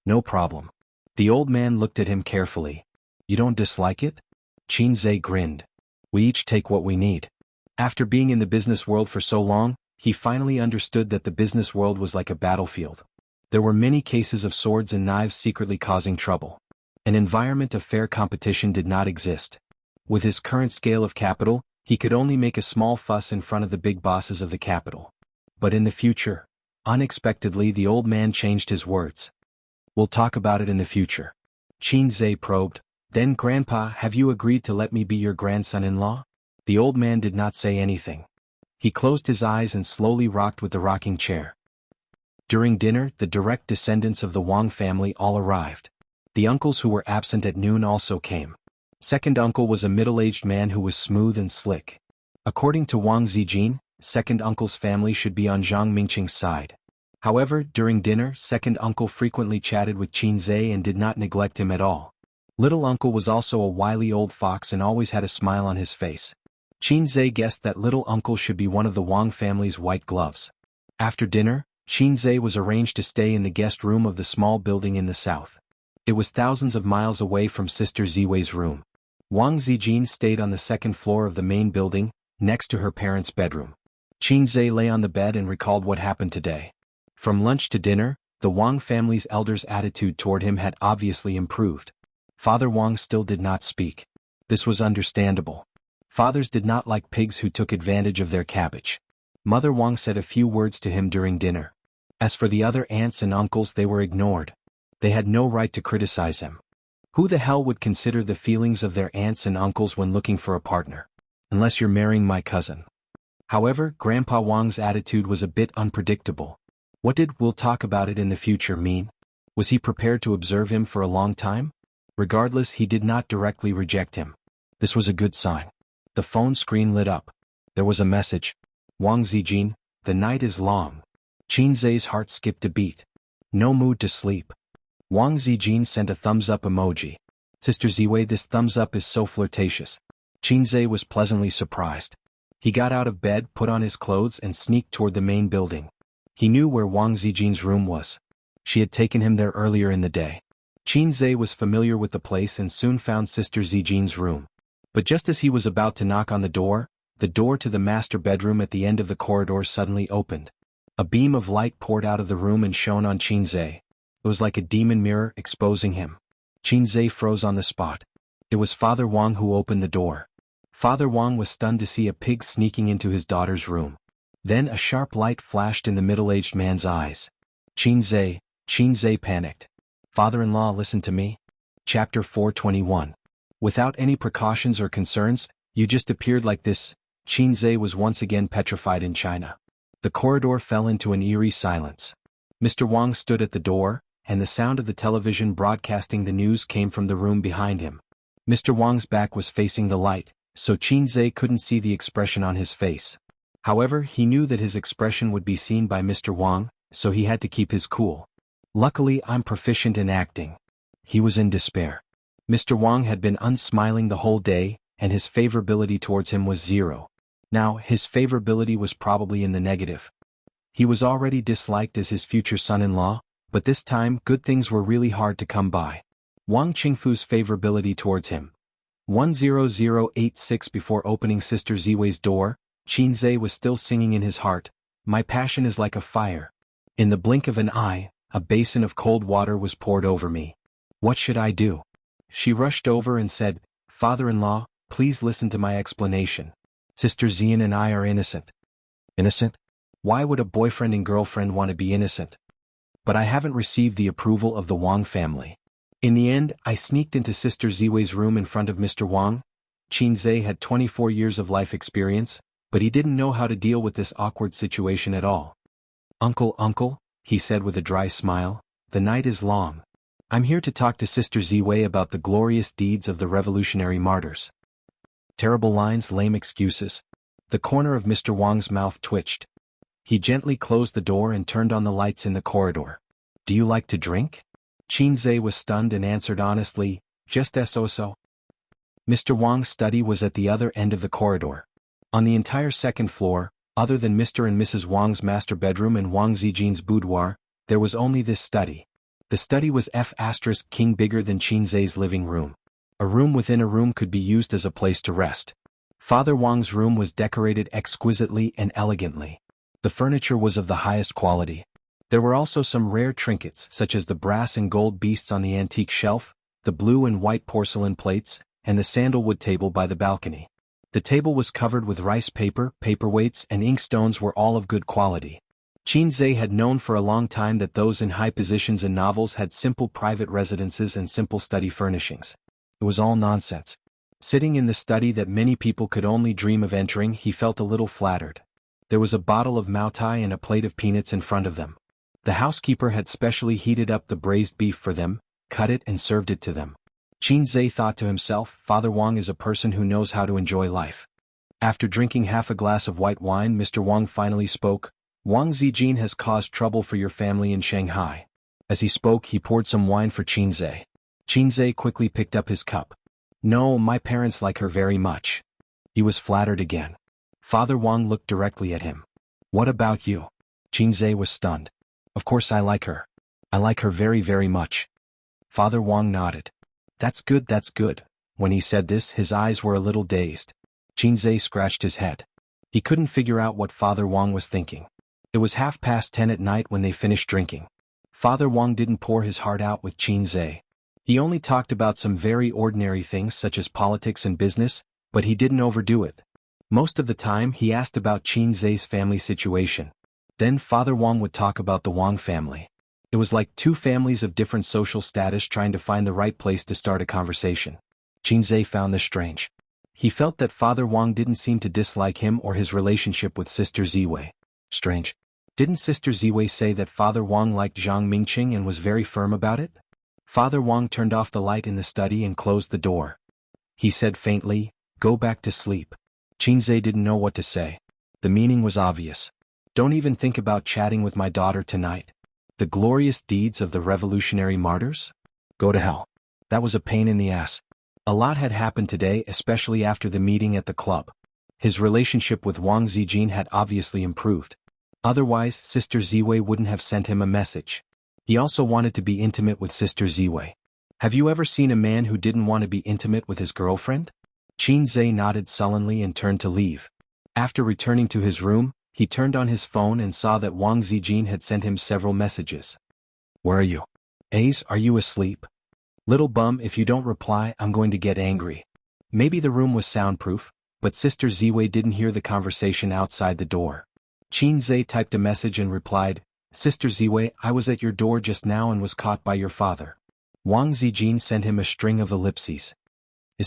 No problem. The old man looked at him carefully. You don't dislike it? Qin Zhe grinned. We each take what we need. After being in the business world for so long, he finally understood that the business world was like a battlefield. There were many cases of swords and knives secretly causing trouble. An environment of fair competition did not exist. With his current scale of capital, he could only make a small fuss in front of the big bosses of the capital. But in the future, unexpectedly the old man changed his words. We'll talk about it in the future. Qin Zhe probed, Then Grandpa, have you agreed to let me be your grandson-in-law? The old man did not say anything. He closed his eyes and slowly rocked with the rocking chair. During dinner, the direct descendants of the Wang family all arrived. The uncles who were absent at noon also came. Second uncle was a middle-aged man who was smooth and slick. According to Wang Zijin, second uncle's family should be on Zhang Mingqing's side. However, during dinner, second uncle frequently chatted with Qin Zhe and did not neglect him at all. Little uncle was also a wily old fox and always had a smile on his face. Qin Zhe guessed that little uncle should be one of the Wang family's white gloves. After dinner, Qin Zhe was arranged to stay in the guest room of the small building in the south. It was thousands of miles away from Sister Ziwei's room. Wang Zijin stayed on the second floor of the main building, next to her parents' bedroom. Qin Zhe lay on the bed and recalled what happened today. From lunch to dinner, the Wang family's elders' attitude toward him had obviously improved. Father Wang still did not speak. This was understandable. Fathers did not like pigs who took advantage of their cabbage. Mother Wang said a few words to him during dinner. As for the other aunts and uncles, they were ignored. They had no right to criticize him. Who the hell would consider the feelings of their aunts and uncles when looking for a partner? Unless you're marrying my cousin. However, Grandpa Wang's attitude was a bit unpredictable. What did "we'll talk about it in the future" mean? Was he prepared to observe him for a long time? Regardless, he did not directly reject him. This was a good sign. The phone screen lit up. There was a message. Wang Zijin, the night is long. Qin Zhe's heart skipped a beat. No mood to sleep. Wang Zijin sent a thumbs-up emoji. Sister Ziwei, this thumbs-up is so flirtatious. Qin Zhe was pleasantly surprised. He got out of bed, put on his clothes and sneaked toward the main building. He knew where Wang Zijin's room was. She had taken him there earlier in the day. Qin Zhe was familiar with the place and soon found Sister Zijin's room. But just as he was about to knock on the door to the master bedroom at the end of the corridor suddenly opened. A beam of light poured out of the room and shone on Qin Zhe. It was like a demon mirror exposing him. Qin Zhe froze on the spot. It was Father Wang who opened the door. Father Wang was stunned to see a pig sneaking into his daughter's room. Then a sharp light flashed in the middle-aged man's eyes. Qin Zhe panicked. Father-in-law, listen to me. Chapter 421. Without any precautions or concerns, you just appeared like this. Qin Zhe was once again petrified in China. The corridor fell into an eerie silence. Mr. Wang stood at the door, and the sound of the television broadcasting the news came from the room behind him. Mr. Wang's back was facing the light, so Qin Zhe couldn't see the expression on his face. However, he knew that his expression would be seen by Mr. Wang, so he had to keep his cool. Luckily, I'm proficient in acting. He was in despair. Mr. Wang had been unsmiling the whole day, and his favorability towards him was zero. Now, his favorability was probably in the negative. He was already disliked as his future son-in-law, but this time good things were really hard to come by. Wang Qingfu's favorability towards him. 10086. Before opening Sister Ziwei's door, Qin Zhe was still singing in his heart, "My passion is like a fire." In the blink of an eye, a basin of cold water was poured over me. What should I do? She rushed over and said, "Father-in-law, please listen to my explanation. Sister Zian and I are innocent." Innocent? Why would a boyfriend and girlfriend want to be innocent? But I haven't received the approval of the Wang family. In the end, I sneaked into Sister Ziwei's room in front of Mr. Wang. Qin Zhe had 24 years of life experience, but he didn't know how to deal with this awkward situation at all. Uncle, he said with a dry smile, the night is long. I'm here to talk to Sister Ziwei about the glorious deeds of the revolutionary martyrs. Terrible lines, lame excuses. The corner of Mr. Wang's mouth twitched. He gently closed the door and turned on the lights in the corridor. Do you like to drink? Qin Zhe was stunned and answered honestly, just so. Mr. Wang's study was at the other end of the corridor. On the entire second floor, other than Mr. and Mrs. Wang's master bedroom and Wang Zijin's boudoir, there was only this study. The study was F*** bigger than Qin Zhe's living room. A room within a room could be used as a place to rest. Father Wang's room was decorated exquisitely and elegantly. The furniture was of the highest quality. There were also some rare trinkets such as the brass and gold beasts on the antique shelf, the blue and white porcelain plates, and the sandalwood table by the balcony. The table was covered with rice paper, paperweights, and inkstones were all of good quality. Qin Zhe had known for a long time that those in high positions in novels had simple private residences and simple study furnishings. It was all nonsense. Sitting in the study that many people could only dream of entering, he felt a little flattered. There was a bottle of Maotai and a plate of peanuts in front of them. The housekeeper had specially heated up the braised beef for them, cut it and served it to them. Qin Zhe thought to himself, Father Wang is a person who knows how to enjoy life. After drinking half a glass of white wine, Mr. Wang finally spoke. Wang Zijin has caused trouble for your family in Shanghai. As he spoke, he poured some wine for Qin Zhe. Qin Zhe quickly picked up his cup. No, my parents like her very much. He was flattered again. Father Wang looked directly at him. What about you? Qin Zhe was stunned. Of course I like her. I like her very, very much. Father Wang nodded. That's good, that's good. When he said this, his eyes were a little dazed. Qin Zhe scratched his head. He couldn't figure out what Father Wang was thinking. It was 10:30 at night when they finished drinking. Father Wang didn't pour his heart out with Qin Zhe. He only talked about some very ordinary things such as politics and business, but he didn't overdo it. Most of the time he asked about Qin Zhe's family situation. Then Father Wang would talk about the Wang family. It was like two families of different social status trying to find the right place to start a conversation. Qin Zhe found this strange. He felt that Father Wang didn't seem to dislike him or his relationship with Sister Ziwei. Strange. Didn't Sister Ziwei say that Father Wang liked Zhang Mingqing and was very firm about it? Father Wang turned off the light in the study and closed the door. He said faintly, go back to sleep. Qin Zhe didn't know what to say. The meaning was obvious. Don't even think about chatting with my daughter tonight. The glorious deeds of the revolutionary martyrs? Go to hell. That was a pain in the ass. A lot had happened today, especially after the meeting at the club. His relationship with Wang Zijin had obviously improved. Otherwise, Sister Ziwei wouldn't have sent him a message. He also wanted to be intimate with Sister Ziwei. Have you ever seen a man who didn't want to be intimate with his girlfriend? Qin Zhe nodded sullenly and turned to leave. After returning to his room, he turned on his phone and saw that Wang Zijin had sent him several messages. Where are you? Ace, are you asleep? Little bum, if you don't reply, I'm going to get angry. Maybe the room was soundproof, but Sister Ziwei didn't hear the conversation outside the door. Qin Zhe typed a message and replied, Sister Ziwei, I was at your door just now and was caught by your father. Wang Zijin sent him a string of ellipses.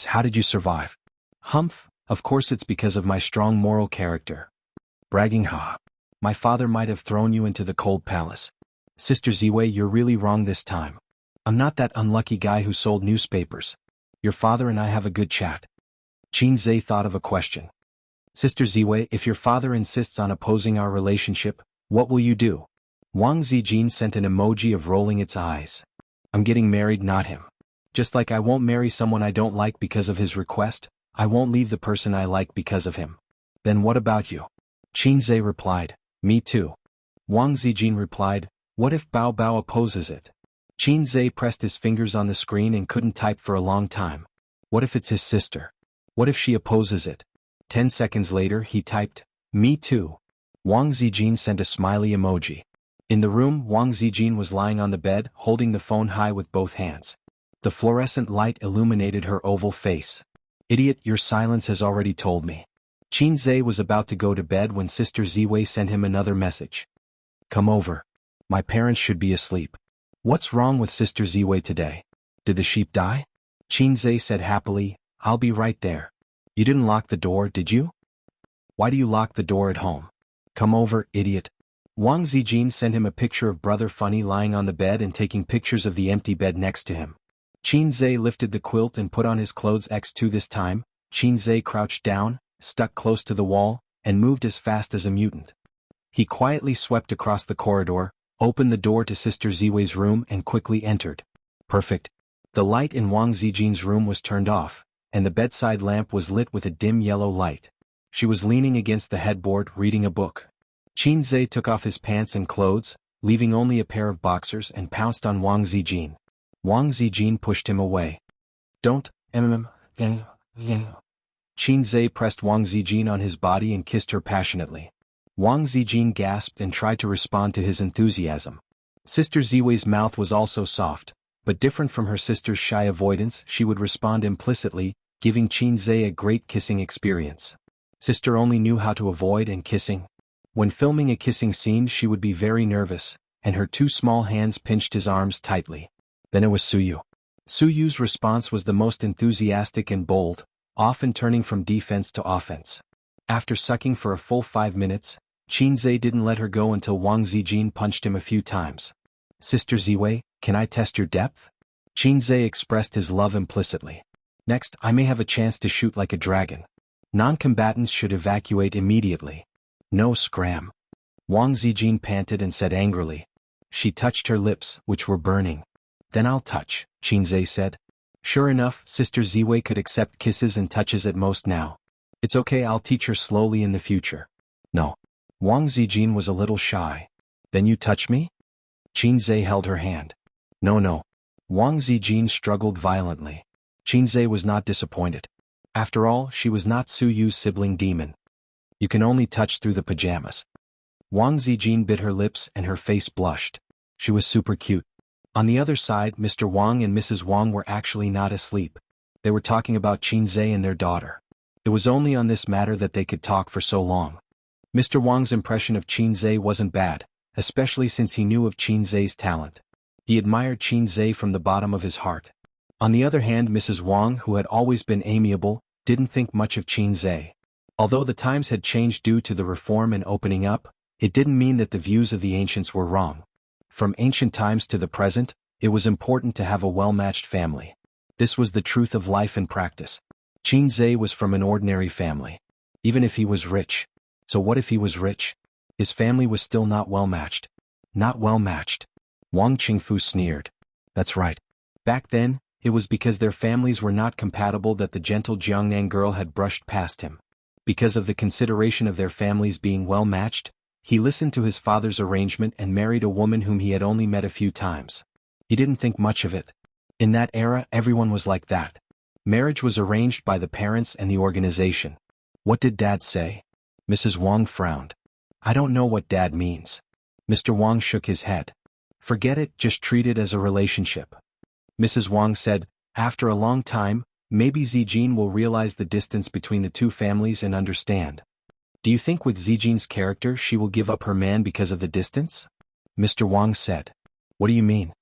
How did you survive? Humph, of course it's because of my strong moral character. Bragging ha. My father might have thrown you into the cold palace. Sister Ziwei, you're really wrong this time. I'm not that unlucky guy who sold newspapers. Your father and I have a good chat. Qin Zhe thought of a question. Sister Ziwei, if your father insists on opposing our relationship, what will you do? Wang Zijin sent an emoji of rolling its eyes. I'm getting married, not him. Just like I won't marry someone I don't like because of his request, I won't leave the person I like because of him. Then what about you? Qin Zhe replied, me too. Wang Zijin replied, what if Bao Bao opposes it? Qin Zhe pressed his fingers on the screen and couldn't type for a long time. What if it's his sister? What if she opposes it? 10 seconds later he typed, me too. Wang Zijin sent a smiley emoji. In the room, Wang Zijin was lying on the bed, holding the phone high with both hands. The fluorescent light illuminated her oval face. Idiot, your silence has already told me. Qin Zhe was about to go to bed when Sister Ziwei sent him another message. Come over. My parents should be asleep. What's wrong with Sister Ziwei today? Did the sheep die? Qin Zhe said happily, I'll be right there. You didn't lock the door, did you? Why do you lock the door at home? Come over, idiot. Wang Zijin sent him a picture of Brother Funny lying on the bed and taking pictures of the empty bed next to him. Qin Zhe lifted the quilt and put on his clothes. X2 this time, Qin Zhe crouched down, stuck close to the wall, and moved as fast as a mutant. He quietly swept across the corridor, opened the door to Sister Ziwei's room and quickly entered. Perfect. The light in Wang Zijin's room was turned off, and the bedside lamp was lit with a dim yellow light. She was leaning against the headboard reading a book. Qin Zhe took off his pants and clothes, leaving only a pair of boxers, and pounced on Wang Zijin. Wang Zijin pushed him away. Don't, Qin Zhe pressed Wang Zijin on his body and kissed her passionately. Wang Zijin gasped and tried to respond to his enthusiasm. Sister Ziwei's mouth was also soft, but different from her sister's shy avoidance, she would respond implicitly, giving Qin Zhe a great kissing experience. Sister only knew how to avoid and kissing. When filming a kissing scene she would be very nervous, and her two small hands pinched his arms tightly. Then it was Suyu. Su Yu's response was the most enthusiastic and bold, often turning from defense to offense. After sucking for a full 5 minutes, Qinzhe didn't let her go until Wang Zijin punched him a few times. Sister Ziwei, can I test your depth? Qinzhe expressed his love implicitly. Next, I may have a chance to shoot like a dragon. Non-combatants should evacuate immediately. No scram. Wang Zijin panted and said angrily. She touched her lips, which were burning. Then I'll touch, Qinzhe said. Sure enough, Sister Ziwei could accept kisses and touches at most now. It's okay, I'll teach her slowly in the future. No. Wang Zijin was a little shy. Then you touch me? Qinzhe held her hand. No. Wang Zijin struggled violently. Qinzhe was not disappointed. After all, she was not Su Yu's sibling demon. You can only touch through the pajamas. Wang Zijin bit her lips and her face blushed. She was super cute. On the other side, Mr. Wang and Mrs. Wang were actually not asleep. They were talking about Qinzhe and their daughter. It was only on this matter that they could talk for so long. Mr. Wang's impression of Qinzhe wasn't bad, especially since he knew of Qinzhe's talent. He admired Qinzhe from the bottom of his heart. On the other hand, Mrs. Wang, who had always been amiable, didn't think much of Qinzhe. Although the times had changed due to the reform and opening up, it didn't mean that the views of the ancients were wrong. From ancient times to the present, it was important to have a well-matched family. This was the truth of life and practice. Qinzhe was from an ordinary family. Even if he was rich. So what if he was rich? His family was still not well-matched. Not well-matched. Wang Qingfu sneered. That's right. Back then, it was because their families were not compatible that the gentle Jiangnan girl had brushed past him. Because of the consideration of their families being well-matched, he listened to his father's arrangement and married a woman whom he had only met a few times. He didn't think much of it. In that era, everyone was like that. Marriage was arranged by the parents and the organization. What did Dad say? Mrs. Wang frowned. I don't know what Dad means. Mr. Wang shook his head. Forget it, just treat it as a relationship. Mrs. Wang said, after a long time, maybe Zijin will realize the distance between the two families and understand. Do you think with Zijin's character she will give up her man because of the distance? Mr. Wang said. What do you mean?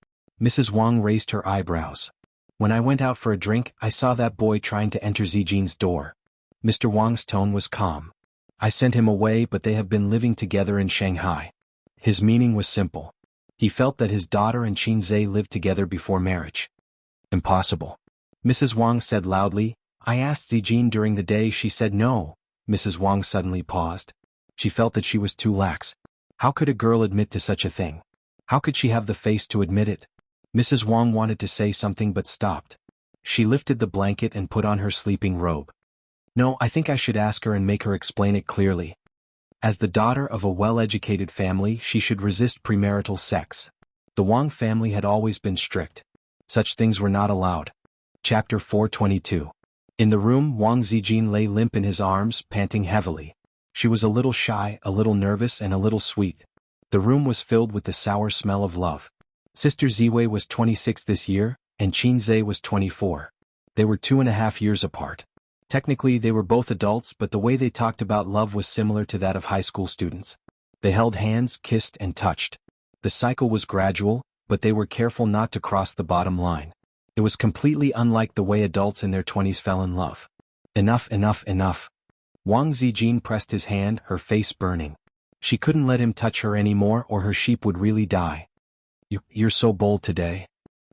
Mrs. Wang raised her eyebrows. When I went out for a drink, I saw that boy trying to enter Zijin's door. Mr. Wang's tone was calm. I sent him away, but they have been living together in Shanghai. His meaning was simple. He felt that his daughter and Qinzhe lived together before marriage. Impossible. Mrs. Wang said loudly. I asked Zijin during the day, she said no. Mrs. Wang suddenly paused. She felt that she was too lax. How could a girl admit to such a thing? How could she have the face to admit it? Mrs. Wang wanted to say something but stopped. She lifted the blanket and put on her sleeping robe. No, I think I should ask her and make her explain it clearly. As the daughter of a well-educated family, she should resist premarital sex. The Wang family had always been strict. Such things were not allowed. Chapter 422. In the room, Wang Zijin lay limp in his arms, panting heavily. She was a little shy, a little nervous, and a little sweet. The room was filled with the sour smell of love. Sister Ziwei was 26 this year, and Qinzhe was 24. They were 2.5 years apart. Technically, they were both adults, but the way they talked about love was similar to that of high school students. They held hands, kissed, and touched. The cycle was gradual, but they were careful not to cross the bottom line. It was completely unlike the way adults in their 20s fell in love. Enough. Wang Zijin pressed his hand, her face burning. She couldn't let him touch her anymore or her sheep would really die. You're so bold today.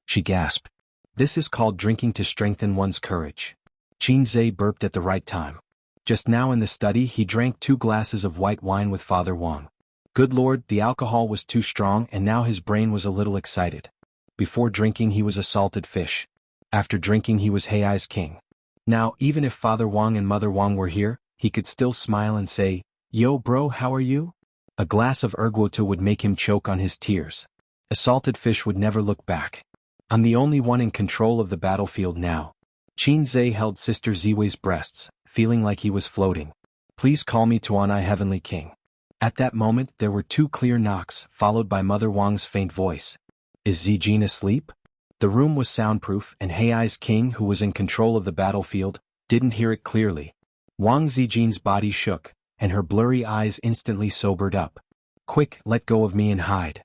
She gasped. This is called drinking to strengthen one's courage. Qinzhe burped at the right time. Just now in the study he drank 2 glasses of white wine with Father Wang. Good Lord, the alcohol was too strong and now his brain was a little excited. Before drinking he was a salted fish. After drinking he was Heiai's king. Now, even if Father Wang and Mother Wang were here, he could still smile and say, Yo bro, how are you? A glass of erguoto would make him choke on his tears. A salted fish would never look back. I'm the only one in control of the battlefield now. Qinzhe held Sister Ziwei's breasts, feeling like he was floating. Please call me Tuanai Heavenly King. At that moment there were 2 clear knocks, followed by Mother Wang's faint voice. Is Zijin asleep? The room was soundproof and Heiai's king, who was in control of the battlefield, didn't hear it clearly. Wang Zijin's body shook, and her blurry eyes instantly sobered up. Quick, let go of me and hide.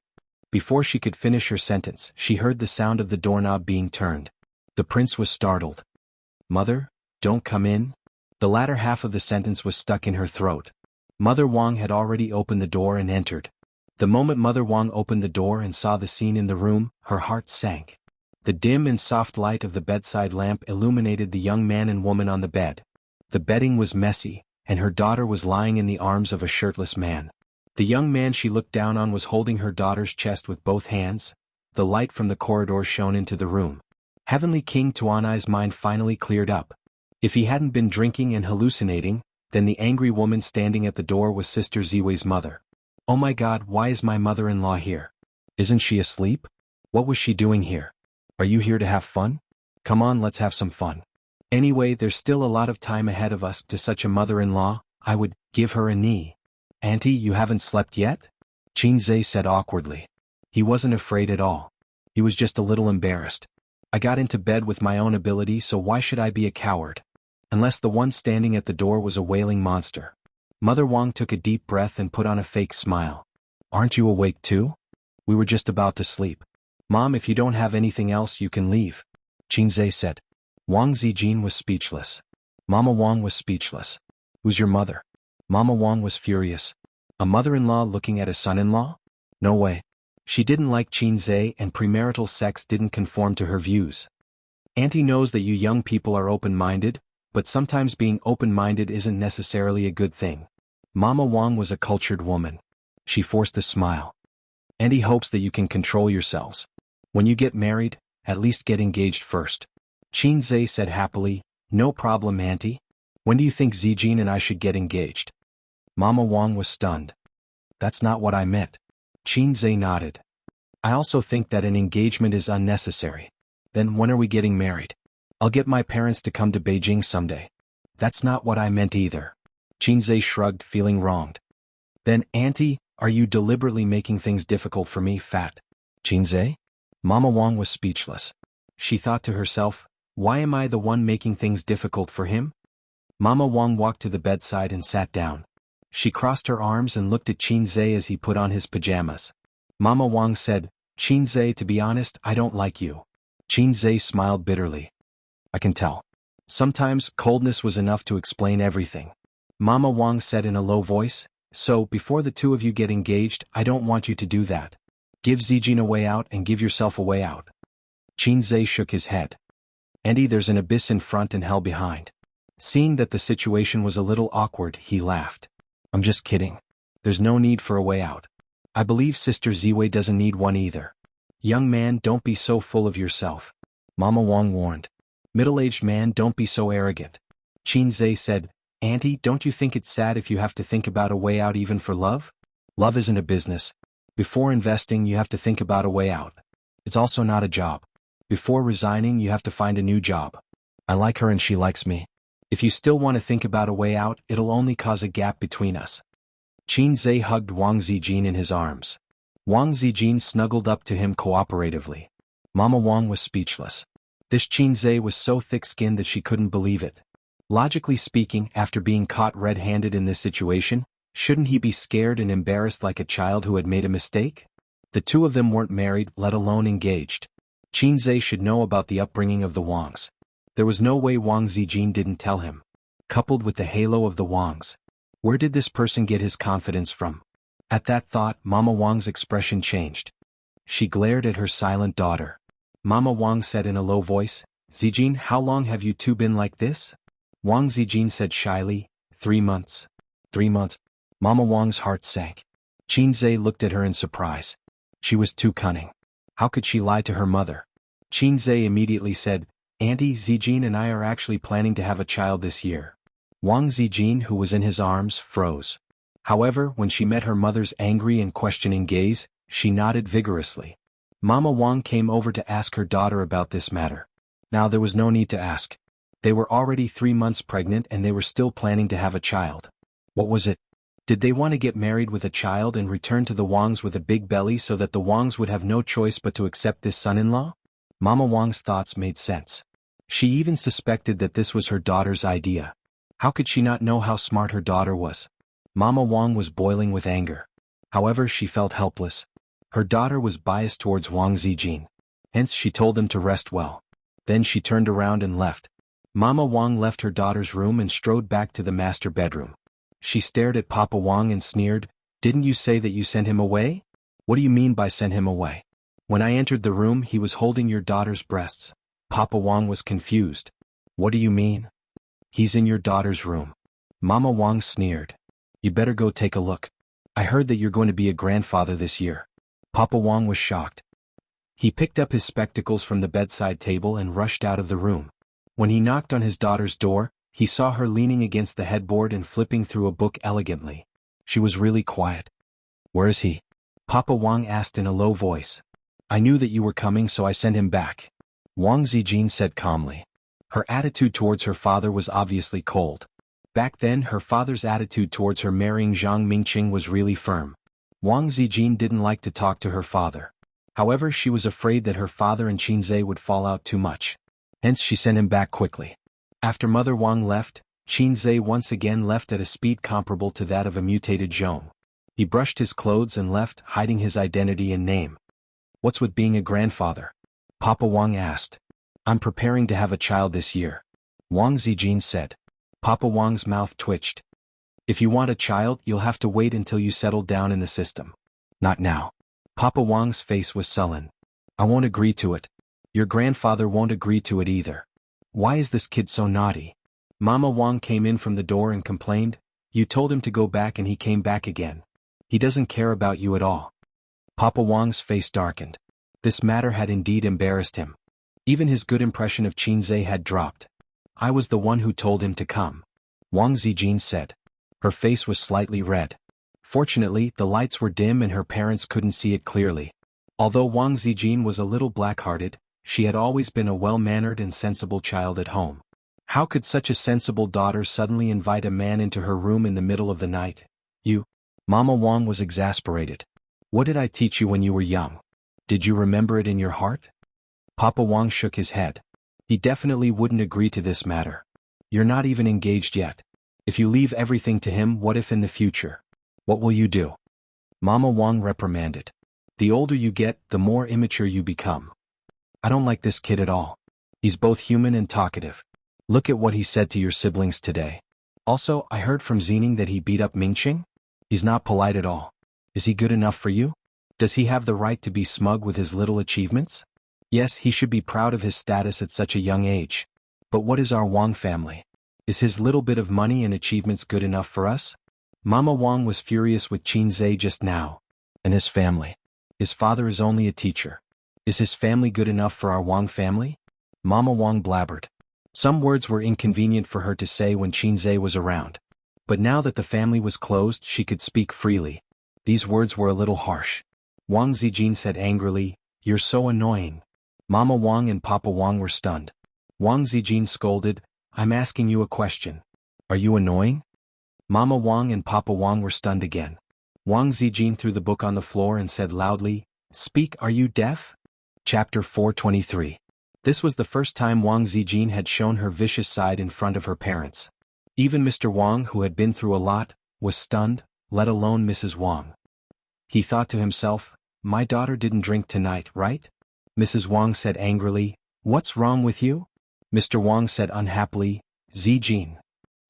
Before she could finish her sentence, she heard the sound of the doorknob being turned. The prince was startled. Mother, don't come in? The latter half of the sentence was stuck in her throat. Mother Wang had already opened the door and entered. The moment Mother Wang opened the door and saw the scene in the room, her heart sank. The dim and soft light of the bedside lamp illuminated the young man and woman on the bed. The bedding was messy, and her daughter was lying in the arms of a shirtless man. The young man she looked down on was holding her daughter's chest with both hands. The light from the corridor shone into the room. Heavenly King Tuanai's mind finally cleared up. If he hadn't been drinking and hallucinating, then the angry woman standing at the door was Sister Ziwei's mother. Oh my God, why is my mother-in-law here? Isn't she asleep? What was she doing here? Are you here to have fun? Come on, let's have some fun. Anyway, there's still a lot of time ahead of us. To such a mother-in-law, I would give her a knee. Auntie, you haven't slept yet? Qin Zhe said awkwardly. He wasn't afraid at all. He was just a little embarrassed. I got into bed with my own ability, so why should I be a coward? Unless the one standing at the door was a wailing monster. Mother Wang took a deep breath and put on a fake smile. Aren't you awake too? We were just about to sleep. Mom, if you don't have anything else, you can leave. Qin Zhe said. Wang Zijin was speechless. Mama Wang was speechless. Who's your mother? Mama Wang was furious. A mother-in-law looking at a son-in-law? No way. She didn't like Qin Zhe, and premarital sex didn't conform to her views. Auntie knows that you young people are open-minded, but sometimes being open-minded isn't necessarily a good thing. Mama Wang was a cultured woman. She forced a smile. Auntie hopes that you can control yourselves. When you get married, at least get engaged first. Qin Zhe said happily, no problem, Auntie. When do you think Zijin and I should get engaged? Mama Wang was stunned. That's not what I meant. Qin Zhe nodded. I also think that an engagement is unnecessary. Then when are we getting married? I'll get my parents to come to Beijing someday. That's not what I meant either. Qin Zhe shrugged, feeling wronged. Then, Auntie, are you deliberately making things difficult for me, fat? Qin Zhe? Mama Wang was speechless. She thought to herself, why am I the one making things difficult for him? Mama Wang walked to the bedside and sat down. She crossed her arms and looked at Qin Zhe as he put on his pajamas. Mama Wang said, Qin Zhe, to be honest, I don't like you. Qin Zhe smiled bitterly. I can tell. Sometimes coldness was enough to explain everything. Mama Wang said in a low voice, so before the two of you get engaged, I don't want you to do that. Give Zijin a way out and give yourself a way out. Qin Zhe shook his head. Auntie, there's an abyss in front and hell behind. Seeing that the situation was a little awkward, he laughed. I'm just kidding. There's no need for a way out. I believe Sister Ziwei doesn't need one either. Young man, don't be so full of yourself. Mama Wang warned. Middle-aged man, don't be so arrogant. Qin Zhe said, Auntie, don't you think it's sad if you have to think about a way out even for love? Love isn't a business. Before investing, you have to think about a way out. It's also not a job. Before resigning, you have to find a new job. I like her and she likes me. If you still want to think about a way out, it'll only cause a gap between us. Qin Zhe hugged Wang Zijin in his arms. Wang Zijin snuggled up to him cooperatively. Mama Wang was speechless. This Qin Zhe was so thick-skinned that she couldn't believe it. Logically speaking, after being caught red-handed in this situation, shouldn't he be scared and embarrassed like a child who had made a mistake? The two of them weren't married, let alone engaged. Qin Zhe should know about the upbringing of the Wangs. There was no way Wang Zijin didn't tell him. Coupled with the halo of the Wangs. Where did this person get his confidence from? At that thought, Mama Wang's expression changed. She glared at her silent daughter. Mama Wang said in a low voice, Zijin, how long have you two been like this? Wang Zijin said shyly, 3 months. 3 months. Mama Wang's heart sank. Qin Zhe looked at her in surprise. She was too cunning. How could she lie to her mother? Qin Zhe immediately said, Auntie, Zijin and I are actually planning to have a child this year. Wang Zijin, who was in his arms, froze. However, when she met her mother's angry and questioning gaze, she nodded vigorously. Mama Wang came over to ask her daughter about this matter. Now there was no need to ask. They were already 3 months pregnant and they were still planning to have a child. What was it? Did they want to get married with a child and return to the Wangs with a big belly so that the Wangs would have no choice but to accept this son-in-law? Mama Wang's thoughts made sense. She even suspected that this was her daughter's idea. How could she not know how smart her daughter was? Mama Wang was boiling with anger. However, she felt helpless. Her daughter was biased towards Wang Zijin. Hence she told them to rest well. Then she turned around and left. Mama Wang left her daughter's room and strode back to the master bedroom. She stared at Papa Wang and sneered, "Didn't you say that you sent him away? What do you mean by sent him away? When I entered the room he was holding your daughter's breasts." Papa Wang was confused. "What do you mean?" "He's in your daughter's room." Mama Wang sneered. "You better go take a look. I heard that you're going to be a grandfather this year." Papa Wang was shocked. He picked up his spectacles from the bedside table and rushed out of the room. When he knocked on his daughter's door, he saw her leaning against the headboard and flipping through a book elegantly. She was really quiet. "Where is he?" Papa Wang asked in a low voice. "I knew that you were coming, so I sent him back," Wang Zijin said calmly. Her attitude towards her father was obviously cold. Back then her father's attitude towards her marrying Zhang Mingqing was really firm. Wang Zijin didn't like to talk to her father. However, she was afraid that her father and Qinzhe would fall out too much. Hence she sent him back quickly. After Mother Wang left, Qinzhe once again left at a speed comparable to that of a mutated Zhong. He brushed his clothes and left, hiding his identity and name. "What's with being a grandfather?" Papa Wang asked. "I'm preparing to have a child this year," Wang Zijin said. Papa Wang's mouth twitched. "If you want a child, you'll have to wait until you settle down in the system. Not now." Papa Wang's face was sullen. "I won't agree to it. Your grandfather won't agree to it either. Why is this kid so naughty?" Mama Wang came in from the door and complained, "You told him to go back and he came back again. He doesn't care about you at all." Papa Wang's face darkened. This matter had indeed embarrassed him. Even his good impression of Qinzhe had dropped. "I was the one who told him to come," Wang Zijin said. Her face was slightly red. Fortunately, the lights were dim and her parents couldn't see it clearly. Although Wang Zijin was a little black-hearted, she had always been a well-mannered and sensible child at home. How could such a sensible daughter suddenly invite a man into her room in the middle of the night? "You?" Mama Wang was exasperated. "What did I teach you when you were young? Did you remember it in your heart?" Papa Wang shook his head. He definitely wouldn't agree to this matter. "You're not even engaged yet. If you leave everything to him, what if in the future? What will you do?" Mama Wang reprimanded. "The older you get, the more immature you become. I don't like this kid at all. He's both human and talkative. Look at what he said to your siblings today. Also, I heard from Zining that he beat up Mingqing. He's not polite at all. Is he good enough for you? Does he have the right to be smug with his little achievements? Yes, he should be proud of his status at such a young age. But what is our Wang family? Is his little bit of money and achievements good enough for us?" Mama Wang was furious with Qinzhe just now. And his family. His father is only a teacher. Is his family good enough for our Wang family? Mama Wang blabbered. Some words were inconvenient for her to say when Qinzhe was around. But now that the family was closed, she could speak freely. These words were a little harsh. Wang Zijin said angrily, "You're so annoying." Mama Wang and Papa Wang were stunned. Wang Zijin scolded, "I'm asking you a question. Are you annoying?" Mama Wang and Papa Wang were stunned again. Wang Zijin threw the book on the floor and said loudly, "Speak, are you deaf?" Chapter 423. This was the first time Wang Zijin had shown her vicious side in front of her parents. Even Mr. Wang, who had been through a lot, was stunned, let alone Mrs. Wang. He thought to himself, "My daughter didn't drink tonight, right?" Mrs. Wang said angrily, "What's wrong with you?" Mr. Wang said unhappily, "Zijin.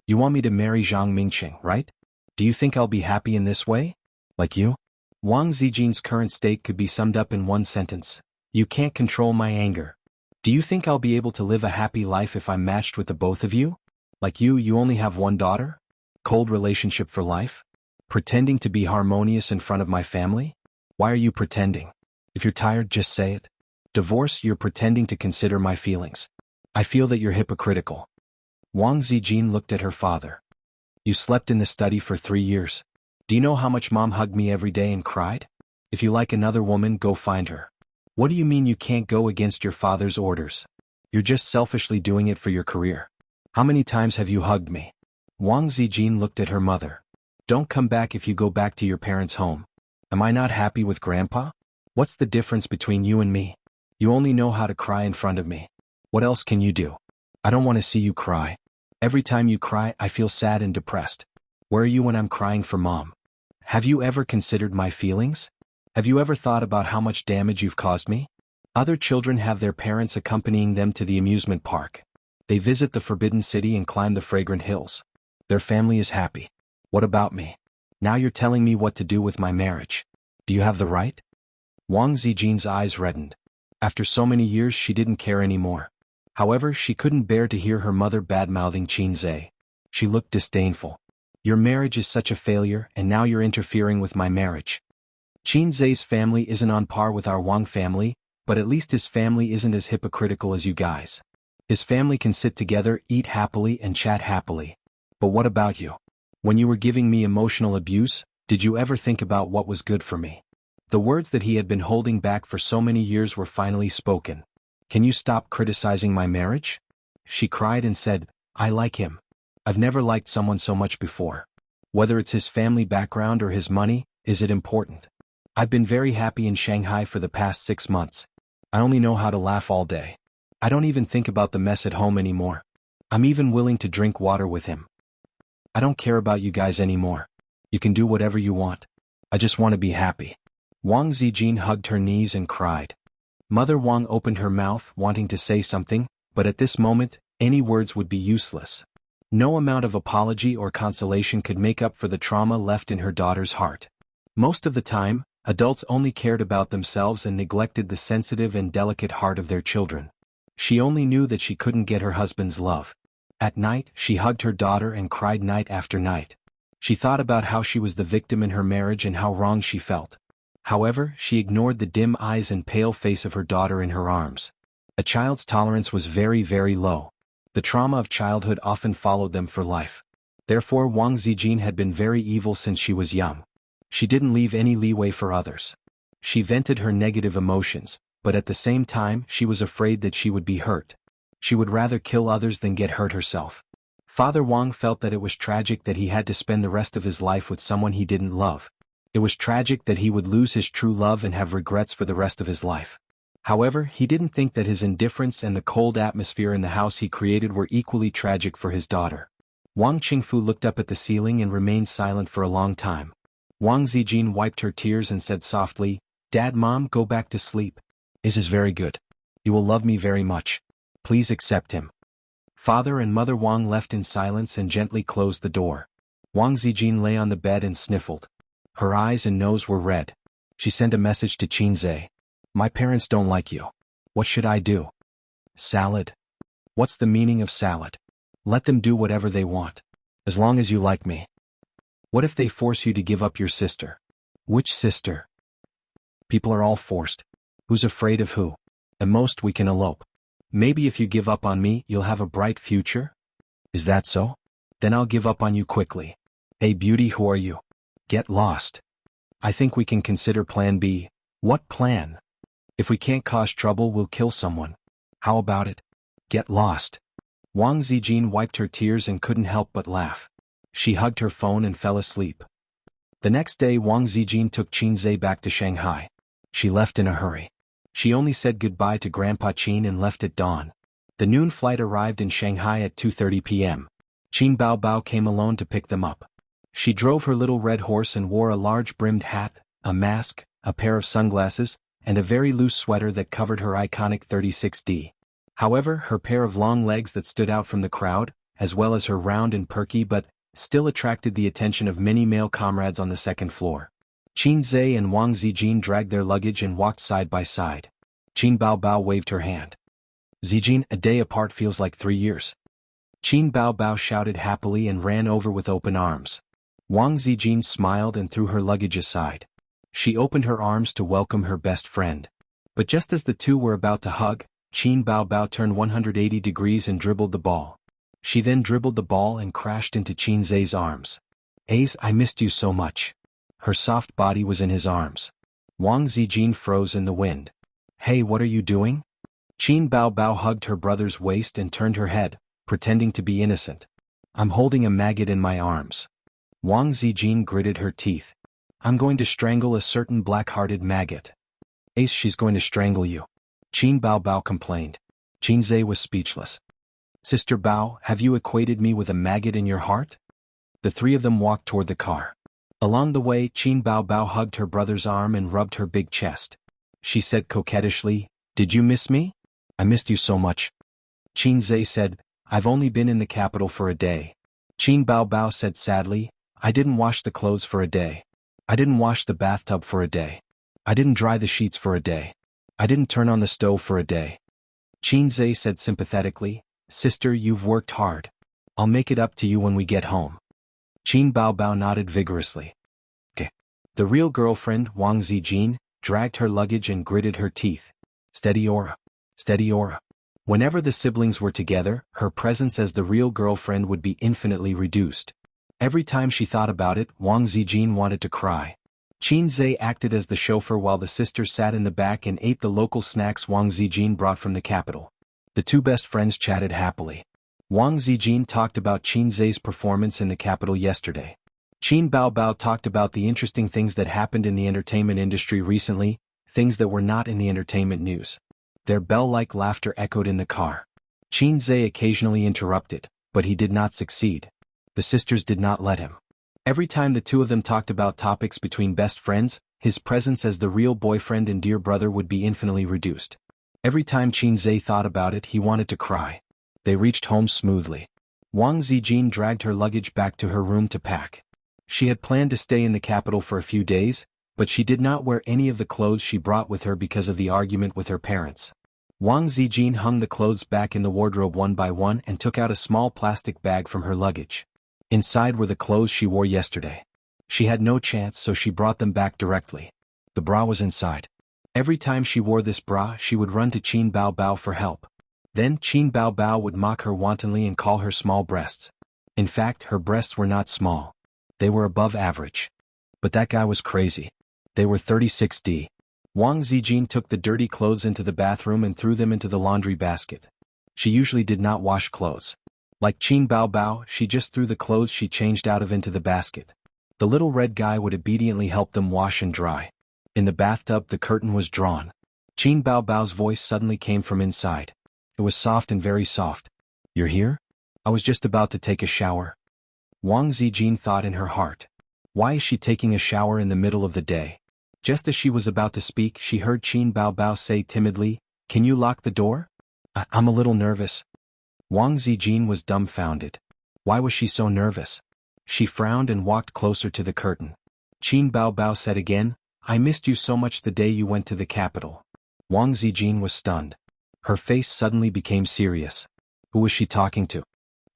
You want me to marry Zhang Mingqing, right? Do you think I'll be happy in this way? Like you?" Wang Zijin's current state could be summed up in one sentence. "You can't control my anger. Do you think I'll be able to live a happy life if I'm matched with the both of you? Like you only have one daughter? Cold relationship for life? Pretending to be harmonious in front of my family? Why are you pretending? If you're tired, just say it. Divorce, you're pretending to consider my feelings. I feel that you're hypocritical." Wang Zijin looked at her father. "You slept in the study for 3 years. Do you know how much Mom hugged me every day and cried? If you like another woman, go find her. What do you mean you can't go against your father's orders? You're just selfishly doing it for your career. How many times have you hugged me?" Wang Zijin looked at her mother. "Don't come back if you go back to your parents' home. Am I not happy with Grandpa? What's the difference between you and me? You only know how to cry in front of me. What else can you do? I don't want to see you cry. Every time you cry, I feel sad and depressed. Where are you when I'm crying for Mom? Have you ever considered my feelings? Have you ever thought about how much damage you've caused me? Other children have their parents accompanying them to the amusement park. They visit the Forbidden City and climb the fragrant hills. Their family is happy. What about me? Now you're telling me what to do with my marriage. Do you have the right? Wang Zijin's eyes reddened. After so many years she didn't care anymore. However, she couldn't bear to hear her mother bad-mouthing Qin Zhe. She looked disdainful. Your marriage is such a failure, and now you're interfering with my marriage. Qin Zhe's family isn't on par with our Wang family, but at least his family isn't as hypocritical as you guys. His family can sit together, eat happily and chat happily. But what about you? When you were giving me emotional abuse, did you ever think about what was good for me? The words that he had been holding back for so many years were finally spoken. Can you stop criticizing my marriage? She cried and said, I like him. I've never liked someone so much before. Whether it's his family background or his money, is it important? I've been very happy in Shanghai for the past 6 months. I only know how to laugh all day. I don't even think about the mess at home anymore. I'm even willing to drink water with him. I don't care about you guys anymore. You can do whatever you want. I just want to be happy. Wang Zijin hugged her knees and cried. Mother Wang opened her mouth, wanting to say something, but at this moment, any words would be useless. No amount of apology or consolation could make up for the trauma left in her daughter's heart. Most of the time, adults only cared about themselves and neglected the sensitive and delicate heart of their children. She only knew that she couldn't get her husband's love. At night, she hugged her daughter and cried night after night. She thought about how she was the victim in her marriage and how wrong she felt. However, she ignored the dim eyes and pale face of her daughter in her arms. A child's tolerance was very, very low. The trauma of childhood often followed them for life. Therefore, Wang Zijin had been very evil since she was young. She didn't leave any leeway for others. She vented her negative emotions, but at the same time she was afraid that she would be hurt. She would rather kill others than get hurt herself. Father Wang felt that it was tragic that he had to spend the rest of his life with someone he didn't love. It was tragic that he would lose his true love and have regrets for the rest of his life. However, he didn't think that his indifference and the cold atmosphere in the house he created were equally tragic for his daughter. Wang Qingfu looked up at the ceiling and remained silent for a long time. Wang Zijin wiped her tears and said softly, Dad, Mom, go back to sleep. This is very good. You will love me very much. Please accept him. Father and Mother Wang left in silence and gently closed the door. Wang Zijin lay on the bed and sniffled. Her eyes and nose were red. She sent a message to Qin Zhe. My parents don't like you. What should I do? Salad? What's the meaning of salad? Let them do whatever they want. As long as you like me. What if they force you to give up your sister? Which sister? People are all forced. Who's afraid of who? At most we can elope. Maybe if you give up on me, you'll have a bright future? Is that so? Then I'll give up on you quickly. Hey beauty, who are you? Get lost. I think we can consider plan B. What plan? If we can't cause trouble, we'll kill someone. How about it? Get lost. Wang Zijin wiped her tears and couldn't help but laugh. She hugged her phone and fell asleep. The next day, Wang Zijin took Qin Zhe back to Shanghai. She left in a hurry. She only said goodbye to Grandpa Qin and left at dawn. The noon flight arrived in Shanghai at 2:30 p.m. Qin Baobao came alone to pick them up. She drove her little red horse and wore a large brimmed hat, a mask, a pair of sunglasses, and a very loose sweater that covered her iconic 36D. However, her pair of long legs that stood out from the crowd, as well as her round and perky but still attracted the attention of many male comrades on the second floor. Qin Zhe and Wang Zijin dragged their luggage and walked side by side. Qin Baobao waved her hand. Zijin, a day apart feels like 3 years. Qin Baobao shouted happily and ran over with open arms. Wang Zijin smiled and threw her luggage aside. She opened her arms to welcome her best friend. But just as the two were about to hug, Qin Baobao turned 180 degrees and dribbled the ball. She then dribbled the ball and crashed into Qin Zhe's arms. Ace, I missed you so much. Her soft body was in his arms. Wang Zijin froze in the wind. Hey, what are you doing? Qin Baobao hugged her brother's waist and turned her head, pretending to be innocent. I'm holding a maggot in my arms. Wang Zijin gritted her teeth. I'm going to strangle a certain black-hearted maggot. Ace, she's going to strangle you. Qin Baobao complained. Qin Zhe was speechless. Sister Bao, have you equated me with a maggot in your heart? The three of them walked toward the car. Along the way, Qin Baobao hugged her brother's arm and rubbed her big chest. She said coquettishly, Did you miss me? I missed you so much. Qin Zhe said, I've only been in the capital for a day. Qin Baobao said sadly, I didn't wash the clothes for a day. I didn't wash the bathtub for a day. I didn't dry the sheets for a day. I didn't turn on the stove for a day. Qin Zhe said sympathetically, Sister, you've worked hard. I'll make it up to you when we get home. Qin Baobao nodded vigorously. Okay. The real girlfriend, Wang Zijin, dragged her luggage and gritted her teeth. Steady aura. Steady aura. Whenever the siblings were together, her presence as the real girlfriend would be infinitely reduced. Every time she thought about it, Wang Zijin wanted to cry. Qin Zhe acted as the chauffeur while the sisters sat in the back and ate the local snacks Wang Zijin brought from the capital. The two best friends chatted happily. Wang Zijin talked about Qin Zhe's performance in the capital yesterday. Qin Baobao talked about the interesting things that happened in the entertainment industry recently, things that were not in the entertainment news. Their bell-like laughter echoed in the car. Qin Zhe occasionally interrupted, but he did not succeed. The sisters did not let him. Every time the two of them talked about topics between best friends, his presence as the real boyfriend and dear brother would be infinitely reduced. Every time Qin Zhe thought about it, he wanted to cry. They reached home smoothly. Wang Zijin dragged her luggage back to her room to pack. She had planned to stay in the capital for a few days, but she did not wear any of the clothes she brought with her because of the argument with her parents. Wang Zijin hung the clothes back in the wardrobe one by one and took out a small plastic bag from her luggage. Inside were the clothes she wore yesterday. She had no chance, so she brought them back directly. The bra was inside. Every time she wore this bra, she would run to Qin Baobao for help. Then Qin Baobao would mock her wantonly and call her small breasts. In fact, her breasts were not small. They were above average. But that guy was crazy. They were 36D. Wang Zijin took the dirty clothes into the bathroom and threw them into the laundry basket. She usually did not wash clothes. Like Qin Baobao, she just threw the clothes she changed out of into the basket. The little red guy would obediently help them wash and dry. In the bathtub, the curtain was drawn. Qin Baobao's voice suddenly came from inside. It was soft and very soft. You're here? I was just about to take a shower. Wang Zijin thought in her heart. Why is she taking a shower in the middle of the day? Just as she was about to speak, she heard Qin Baobao say timidly, Can you lock the door? I'm a little nervous. Wang Zijin was dumbfounded. Why was she so nervous? She frowned and walked closer to the curtain. Qin Baobao said again, I missed you so much the day you went to the capital. Wang Zijin was stunned. Her face suddenly became serious. Who was she talking to?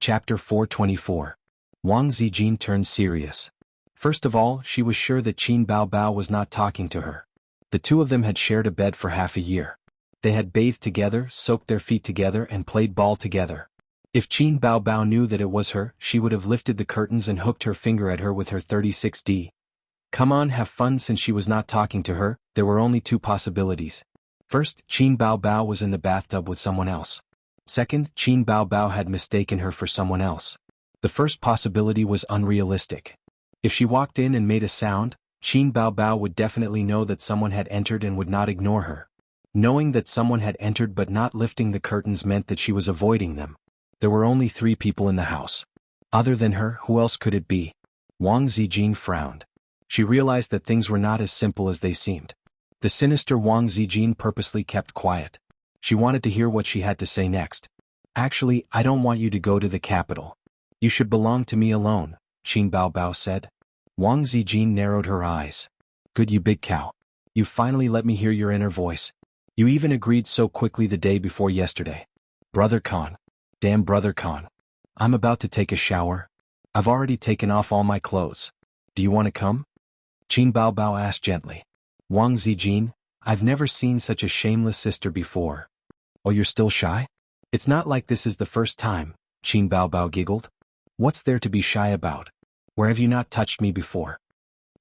Chapter 424. Wang Zijin turned serious. First of all, she was sure that Qin Baobao was not talking to her. The two of them had shared a bed for half a year. They had bathed together, soaked their feet together, and played ball together. If Qin Baobao knew that it was her, she would have lifted the curtains and hooked her finger at her with her 36D. Come on, have fun. Since she was not talking to her, there were only two possibilities. First, Qin Baobao was in the bathtub with someone else. Second, Qin Baobao had mistaken her for someone else. The first possibility was unrealistic. If she walked in and made a sound, Qin Baobao would definitely know that someone had entered and would not ignore her. Knowing that someone had entered but not lifting the curtains meant that she was avoiding them. There were only 3 people in the house. Other than her, who else could it be? Wang Zijin frowned. She realized that things were not as simple as they seemed. The sinister Wang Zijin purposely kept quiet. She wanted to hear what she had to say next. Actually, I don't want you to go to the capital. You should belong to me alone, Qin Baobao said. Wang Zijin narrowed her eyes. Good, you big cow. You finally let me hear your inner voice. You even agreed so quickly the day before yesterday. Brother Khan. Damn Brother Khan. I'm about to take a shower. I've already taken off all my clothes. Do you want to come? Qin Baobao asked gently. Wang Zijin, I've never seen such a shameless sister before. Oh, you're still shy? It's not like this is the first time, Qin Baobao giggled. What's there to be shy about? Where have you not touched me before?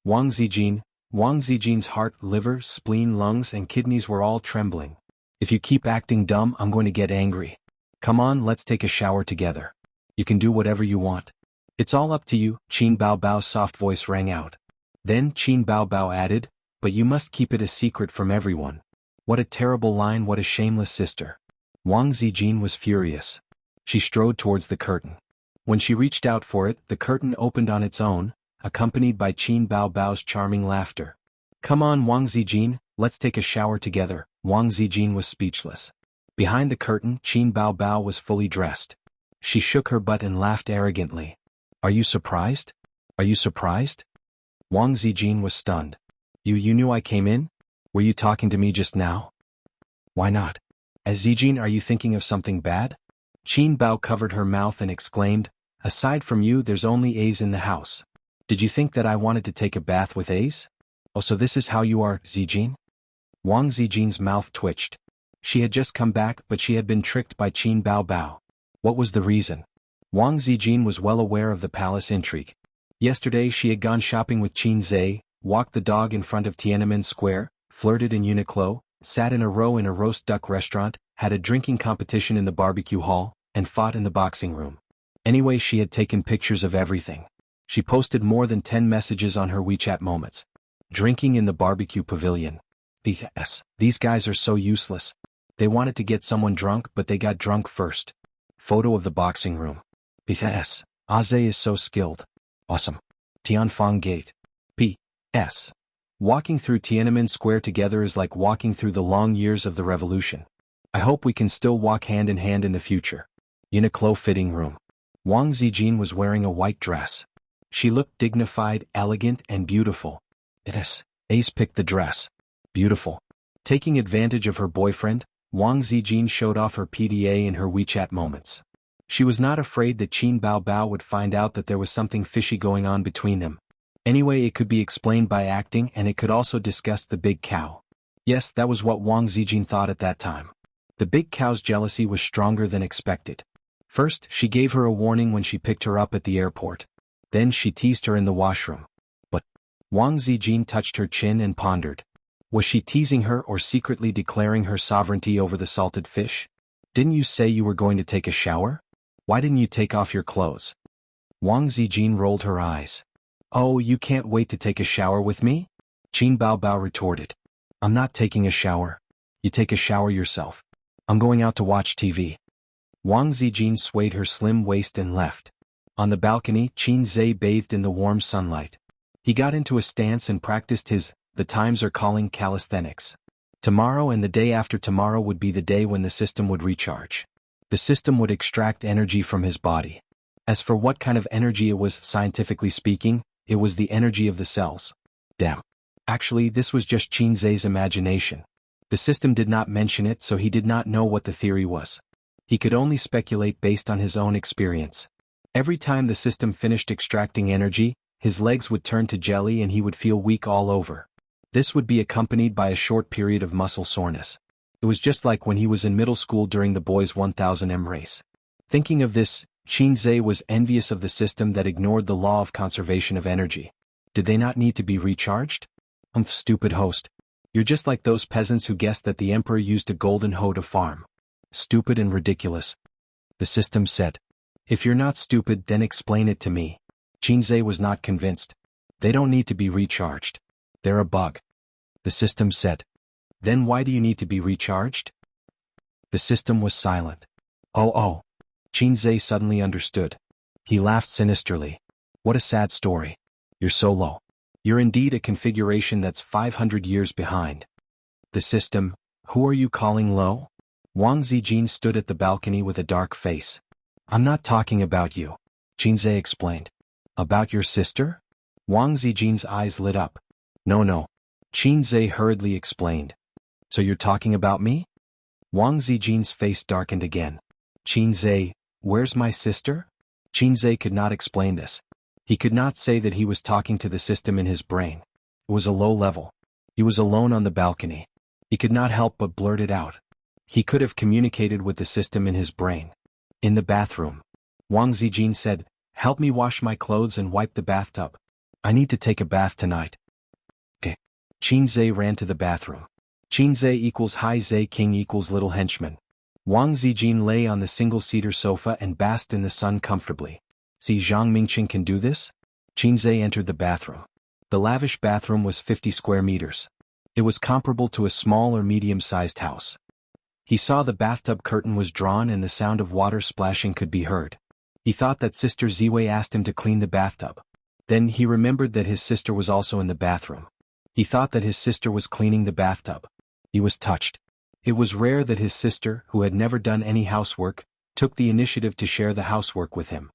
Wang Zijin's heart, liver, spleen, lungs, and kidneys were all trembling. If you keep acting dumb, I'm going to get angry. Come on, let's take a shower together. You can do whatever you want. It's all up to you, Qin Baobao's soft voice rang out. Then Qin Baobao added, but you must keep it a secret from everyone. What a terrible line, what a shameless sister. Wang Zijin was furious. She strode towards the curtain. When she reached out for it, the curtain opened on its own, accompanied by Qin Baobao's charming laughter. Come on, Wang Zijin, let's take a shower together, Wang Zijin was speechless. Behind the curtain, Qin Baobao was fully dressed. She shook her butt and laughed arrogantly. Are you surprised? Are you surprised? Wang Zijin was stunned. You knew I came in? Were you talking to me just now? Why not? As Zijin, are you thinking of something bad? Qin Bao covered her mouth and exclaimed, aside from you there's only A's in the house. Did you think that I wanted to take a bath with A's? Oh, so this is how you are, Zijin? Wang Zijin's mouth twitched. She had just come back, but she had been tricked by Qin Baobao. What was the reason? Wang Zijin was well aware of the palace intrigue. Yesterday she had gone shopping with Qin Zhe, walked the dog in front of Tiananmen Square, flirted in Uniqlo, sat in a row in a roast duck restaurant, had a drinking competition in the barbecue hall, and fought in the boxing room. Anyway, she had taken pictures of everything. She posted more than 10 messages on her WeChat moments. Drinking in the barbecue pavilion. P.S. These guys are so useless. They wanted to get someone drunk, but they got drunk first. Photo of the boxing room. P.S. Aze is so skilled. Awesome. Tianfang Gate. P.S. Walking through Tiananmen Square together is like walking through the long years of the revolution. I hope we can still walk hand in hand in the future. Uniqlo fitting room. Wang Zijin was wearing a white dress. She looked dignified, elegant, and beautiful. Yes, Ace picked the dress. Beautiful. Taking advantage of her boyfriend, Wang Zijin showed off her PDA in her WeChat moments. She was not afraid that Qin Baobao would find out that there was something fishy going on between them. Anyway, it could be explained by acting, and it could also discuss the big cow. Yes, that was what Wang Zijin thought at that time. The big cow's jealousy was stronger than expected. First, she gave her a warning when she picked her up at the airport. Then she teased her in the washroom. But Wang Zijin touched her chin and pondered. Was she teasing her or secretly declaring her sovereignty over the salted fish? Didn't you say you were going to take a shower? Why didn't you take off your clothes? Wang Zijin rolled her eyes. Oh, you can't wait to take a shower with me? Qin Baobao retorted. I'm not taking a shower. You take a shower yourself. I'm going out to watch TV. Wang Zijin swayed her slim waist and left. On the balcony, Qin Zhe bathed in the warm sunlight. He got into a stance and practiced his, the times are calling calisthenics. Tomorrow and the day after tomorrow would be the day when the system would recharge. The system would extract energy from his body. As for what kind of energy it was, scientifically speaking, it was the energy of the cells. Damn. Actually, this was just Qin Zhe's imagination. The system did not mention it, so he did not know what the theory was. He could only speculate based on his own experience. Every time the system finished extracting energy, his legs would turn to jelly and he would feel weak all over. This would be accompanied by a short period of muscle soreness. It was just like when he was in middle school during the boys' 1000m race. Thinking of this, Qin Zhe was envious of the system that ignored the law of conservation of energy. Did they not need to be recharged? Stupid host. You're just like those peasants who guessed that the emperor used a golden hoe to farm. Stupid and ridiculous. The system said. If you're not stupid, then explain it to me. Qin Zhe was not convinced. They don't need to be recharged. They're a bug. The system said. Then why do you need to be recharged? The system was silent. Oh. Qin Zhe suddenly understood. He laughed sinisterly. What a sad story. You're so low. You're indeed a configuration that's 500 years behind. The system, who are you calling low? Wang Zijin stood at the balcony with a dark face. I'm not talking about you, Qin Zhe explained. About your sister? Wang Zijin's eyes lit up. No. Qin Zhe hurriedly explained. So you're talking about me? Wang Zijin's face darkened again. Qin Zhe, where's my sister? Qin Zhe could not explain this. He could not say that he was talking to the system in his brain. It was a low level. He was alone on the balcony. He could not help but blurt it out. He could have communicated with the system in his brain. In the bathroom. Wang Zijin said, help me wash my clothes and wipe the bathtub. I need to take a bath tonight. Okay. Qin Zhe ran to the bathroom. Qin Zhe equals Hai Zhe King equals little henchman. Wang Zijin lay on the single-seater sofa and basked in the sun comfortably. See, Zhang Mingqing can do this? Qin Zhe entered the bathroom. The lavish bathroom was 50 square meters. It was comparable to a small or medium-sized house. He saw the bathtub curtain was drawn and the sound of water splashing could be heard. He thought that Sister Ziwei asked him to clean the bathtub. Then he remembered that his sister was also in the bathroom. He thought that his sister was cleaning the bathtub. He was touched. It was rare that his sister, who had never done any housework, took the initiative to share the housework with him.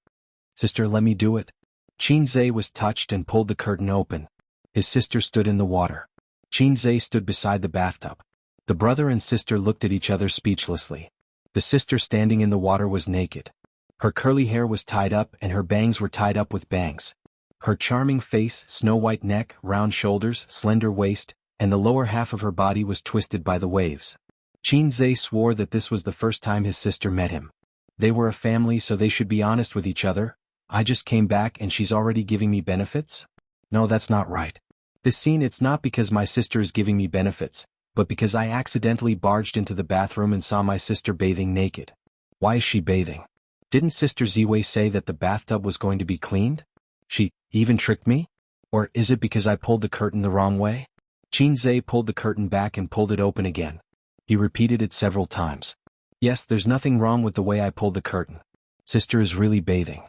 "Sister, let me do it." Qinzhe was touched and pulled the curtain open. His sister stood in the water. Qinzhe stood beside the bathtub. The brother and sister looked at each other speechlessly. The sister standing in the water was naked. Her curly hair was tied up and her bangs were tied up with bangs. Her charming face, snow-white neck, round shoulders, slender waist, and the lower half of her body was twisted by the waves. Qinzhe swore that this was the first time his sister met him. They were a family, so they should be honest with each other. "I just came back and she's already giving me benefits? No, that's not right. This scene, it's not because my sister is giving me benefits, but because I accidentally barged into the bathroom and saw my sister bathing naked. Why is she bathing? Didn't Sister Ziwei say that the bathtub was going to be cleaned? She even tricked me? Or is it because I pulled the curtain the wrong way?" Qinzhe pulled the curtain back and pulled it open again. He repeated it several times. "Yes, there's nothing wrong with the way I pulled the curtain. Sister is really bathing."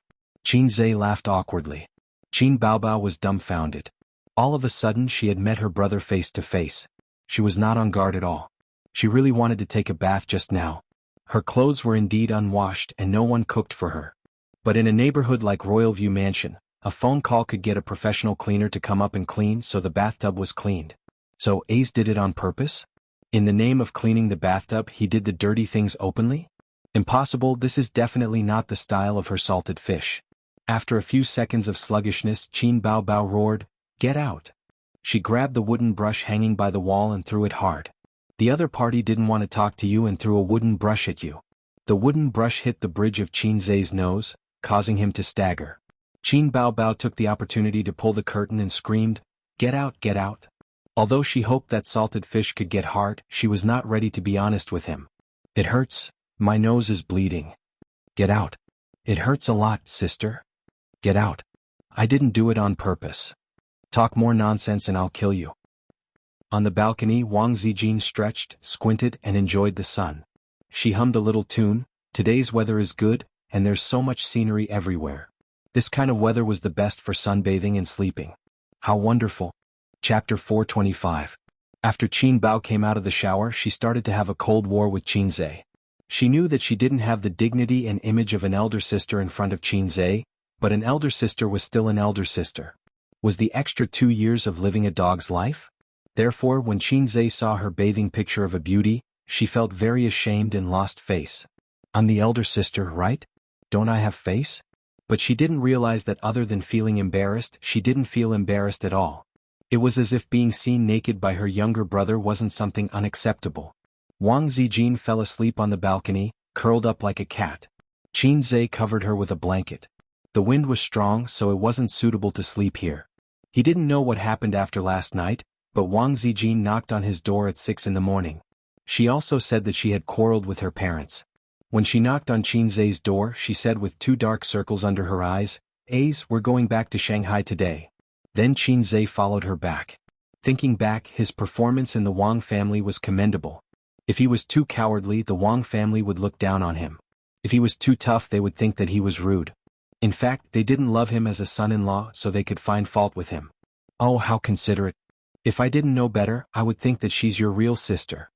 Qinzhe laughed awkwardly. Qin Baobao was dumbfounded. All of a sudden she had met her brother face to face. She was not on guard at all. She really wanted to take a bath just now. Her clothes were indeed unwashed and no one cooked for her. But in a neighborhood like Royal View Mansion, a phone call could get a professional cleaner to come up and clean, so the bathtub was cleaned. So Ace did it on purpose? In the name of cleaning the bathtub, he did the dirty things openly? Impossible. This is definitely not the style of her salted fish. After a few seconds of sluggishness, Qin Baobao roared, "Get out!" She grabbed the wooden brush hanging by the wall and threw it hard. "The other party didn't want to talk to you and threw a wooden brush at you." The wooden brush hit the bridge of Qinzhe's nose, causing him to stagger. Qin Baobao took the opportunity to pull the curtain and screamed, "Get out, get out!" Although she hoped that salted fish could get hard, she was not ready to be honest with him. "It hurts. My nose is bleeding." "Get out." "It hurts a lot, sister." "Get out." "I didn't do it on purpose." "Talk more nonsense and I'll kill you." On the balcony, Wang Zijin stretched, squinted, and enjoyed the sun. She hummed a little tune. "Today's weather is good, and there's so much scenery everywhere. This kind of weather was the best for sunbathing and sleeping. How wonderful." Chapter 425. After Qin Bao came out of the shower, she started to have a cold war with Qinzhe. She knew that she didn't have the dignity and image of an elder sister in front of Qinzhe, but an elder sister was still an elder sister. Was the extra 2 years of living a dog's life? Therefore, when Qinzhe saw her bathing picture of a beauty, she felt very ashamed and lost face. "I'm the elder sister, right? Don't I have face?" But she didn't realize that other than feeling embarrassed, she didn't feel embarrassed at all. It was as if being seen naked by her younger brother wasn't something unacceptable. Wang Zijin fell asleep on the balcony, curled up like a cat. Qinzhe covered her with a blanket. The wind was strong, so it wasn't suitable to sleep here. He didn't know what happened after last night, but Wang Zijin knocked on his door at 6 in the morning. She also said that she had quarreled with her parents. When she knocked on Qinzhe's door, she said with 2 dark circles under her eyes, "Ace, we're going back to Shanghai today." Then Qinzhe followed her back. Thinking back, his performance in the Wang family was commendable. If he was too cowardly, the Wang family would look down on him. If he was too tough, they would think that he was rude. In fact, they didn't love him as a son-in-law, so they could find fault with him. "Oh, how considerate. If I didn't know better, I would think that she's your real sister."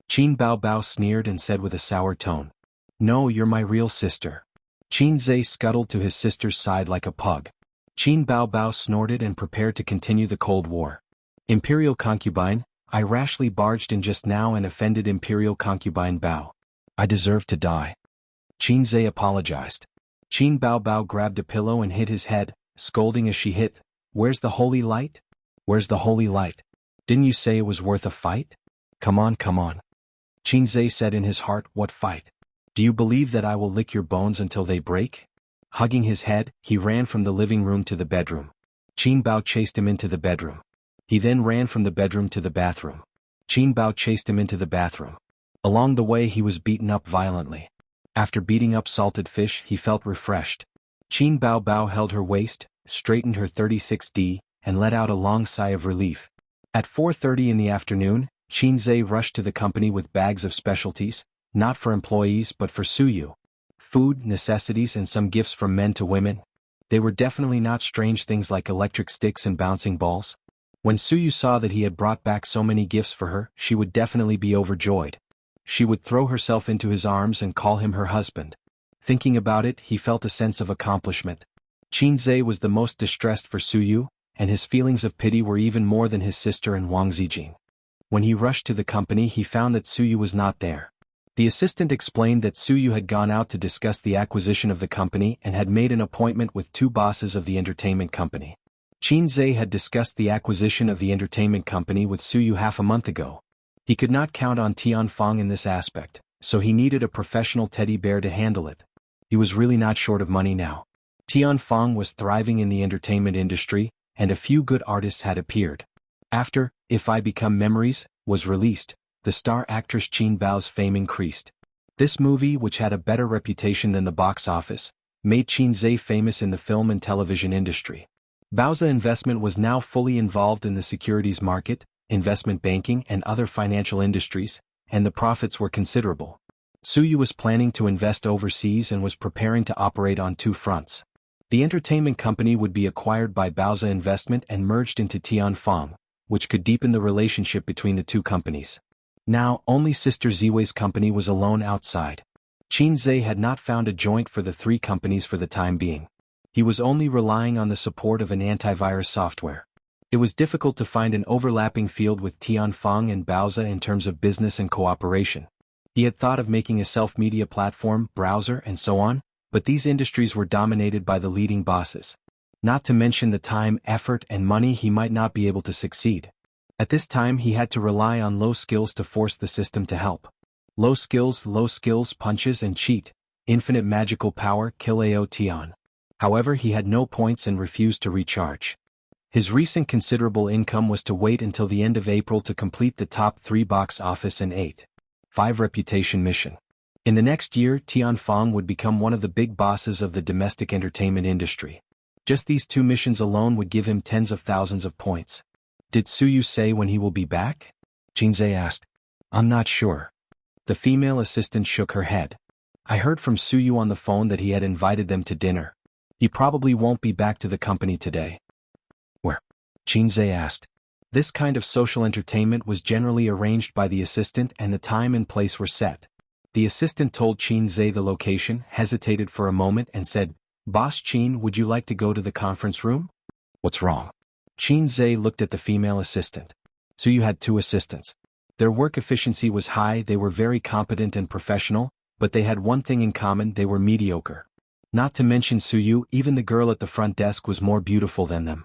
Qin Baobao sneered and said with a sour tone, "No, you're my real sister." Qinzhe scuttled to his sister's side like a pug. Qin Baobao snorted and prepared to continue the Cold War. "Imperial concubine, I rashly barged in just now and offended Imperial concubine Bao. I deserve to die." Qinzhe apologized. Qin Baobao grabbed a pillow and hit his head, scolding as she hit, "Where's the holy light? Where's the holy light? Didn't you say it was worth a fight? Come on, come on." Qinzhe said in his heart, "What fight? Do you believe that I will lick your bones until they break?" Hugging his head, he ran from the living room to the bedroom. Qin Bao chased him into the bedroom. He then ran from the bedroom to the bathroom. Qin Bao chased him into the bathroom. Along the way he was beaten up violently. After beating up salted fish, he felt refreshed. Qin Bao held her waist, straightened her 36D, and let out a long sigh of relief. At 4:30 in the afternoon, Qinzhe rushed to the company with bags of specialties, not for employees but for Suyu. Food, necessities, and some gifts from men to women. They were definitely not strange things like electric sticks and bouncing balls. When Suyu saw that he had brought back so many gifts for her, she would definitely be overjoyed. She would throw herself into his arms and call him her husband. Thinking about it, he felt a sense of accomplishment. Qinzhe was the most distressed for Suyu, and his feelings of pity were even more than his sister and Wang Zijing. When he rushed to the company, he found that Suyu was not there. The assistant explained that Suyu had gone out to discuss the acquisition of the company and had made an appointment with two bosses of the entertainment company. Qinzhe had discussed the acquisition of the entertainment company with Suyu half a month ago. He could not count on Tianfeng in this aspect, so he needed a professional teddy bear to handle it. He was really not short of money now. Tianfeng was thriving in the entertainment industry, and a few good artists had appeared. After If I Become Memories was released, the star actress Qin Bao's fame increased. This movie, which had a better reputation than the box office, made Qinzhe famous in the film and television industry. Bao's investment was now fully involved in the securities market, investment banking and other financial industries, and the profits were considerable. Suyu was planning to invest overseas and was preparing to operate on two fronts. The entertainment company would be acquired by Bao's investment and merged into Tianfeng, which could deepen the relationship between the two companies. Now, only Sister Ziwei's company was alone outside. Qinzhe had not found a joint for the three companies for the time being. He was only relying on the support of an antivirus software. It was difficult to find an overlapping field with Tianfeng and Baoza in terms of business and cooperation. He had thought of making a self-media platform, browser, and so on, but these industries were dominated by the leading bosses. Not to mention the time, effort, and money he might not be able to succeed. At this time he had to rely on low skills to force the system to help. Low skills, punches and cheat. Infinite magical power, kill AO Tian. However, he had no points and refused to recharge. His recent considerable income was to wait until the end of April to complete the top 3 box office and 5 reputation mission. In the next year, Tianfeng would become one of the big bosses of the domestic entertainment industry. Just these 2 missions alone would give him tens of thousands of points. Did Suyu say when he will be back? Qinzhe asked. I'm not sure. The female assistant shook her head. I heard from Suyu on the phone that he had invited them to dinner. He probably won't be back to the company today. Where? Qinzhe asked. This kind of social entertainment was generally arranged by the assistant and the time and place were set. The assistant told Qinzhe the location, hesitated for a moment and said, Boss Qin, would you like to go to the conference room? What's wrong? Qinzhe looked at the female assistant. Suyu had 2 assistants. Their work efficiency was high, they were very competent and professional, but they had one thing in common, they were mediocre. Not to mention Suyu, even the girl at the front desk was more beautiful than them.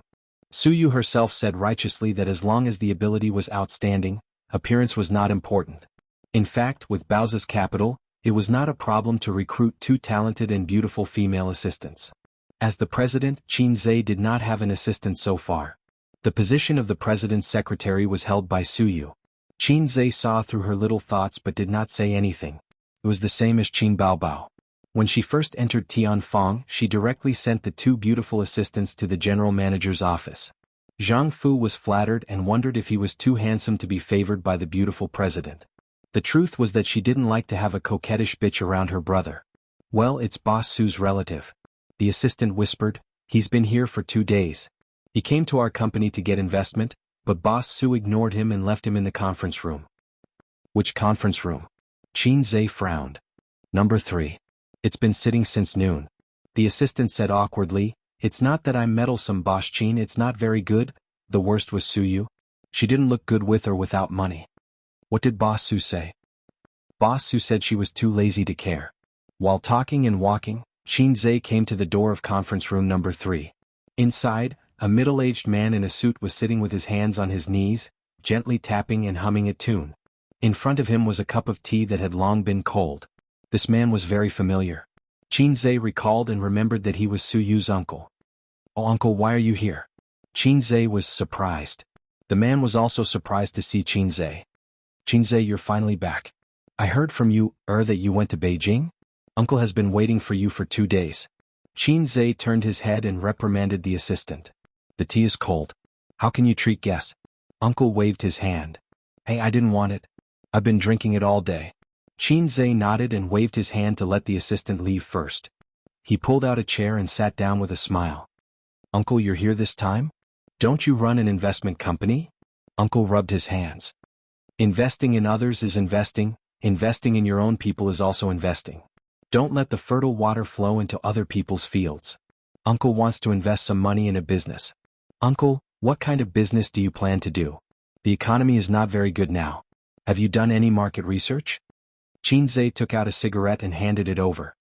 Suyu herself said righteously that as long as the ability was outstanding, appearance was not important. In fact, with Baoza's capital, it was not a problem to recruit 2 talented and beautiful female assistants. As the president, Qinzhe did not have an assistant so far. The position of the president's secretary was held by Suyu. Qinzhe saw through her little thoughts but did not say anything. It was the same as Qin Baobao. When she first entered Tianfeng, she directly sent the 2 beautiful assistants to the general manager's office. Zhang Fu was flattered and wondered if he was too handsome to be favored by the beautiful president. The truth was that she didn't like to have a coquettish bitch around her brother. Well, it's Boss Su's relative. The assistant whispered, he's been here for 2 days. He came to our company to get investment, but Boss Su ignored him and left him in the conference room. Which conference room? Qinzhe frowned. Number 3. It's been sitting since noon. The assistant said awkwardly, it's not that I'm meddlesome, Boss Qin, it's not very good. The worst was Suyu. She didn't look good with or without money. What did Boss Su say? Boss Su said she was too lazy to care. While talking and walking, Qinzhe came to the door of conference room number 3. Inside, a middle-aged man in a suit was sitting with his hands on his knees, gently tapping and humming a tune. In front of him was a cup of tea that had long been cold. This man was very familiar. Qinzhe recalled and remembered that he was Suyu's uncle. Oh, uncle, why are you here? Qinzhe was surprised. The man was also surprised to see Qinzhe. Qinzhe, you're finally back. I heard from you, that you went to Beijing? Uncle has been waiting for you for 2 days. Qinzhe turned his head and reprimanded the assistant. The tea is cold. How can you treat guests? Uncle waved his hand. Hey, I didn't want it. I've been drinking it all day. Qinzhe nodded and waved his hand to let the assistant leave first. He pulled out a chair and sat down with a smile. Uncle, you're here this time? Don't you run an investment company? Uncle rubbed his hands. Investing in others is investing, investing in your own people is also investing. Don't let the fertile water flow into other people's fields. Uncle wants to invest some money in a business. Uncle, what kind of business do you plan to do? The economy is not very good now. Have you done any market research? Qinzhe took out a cigarette and handed it over.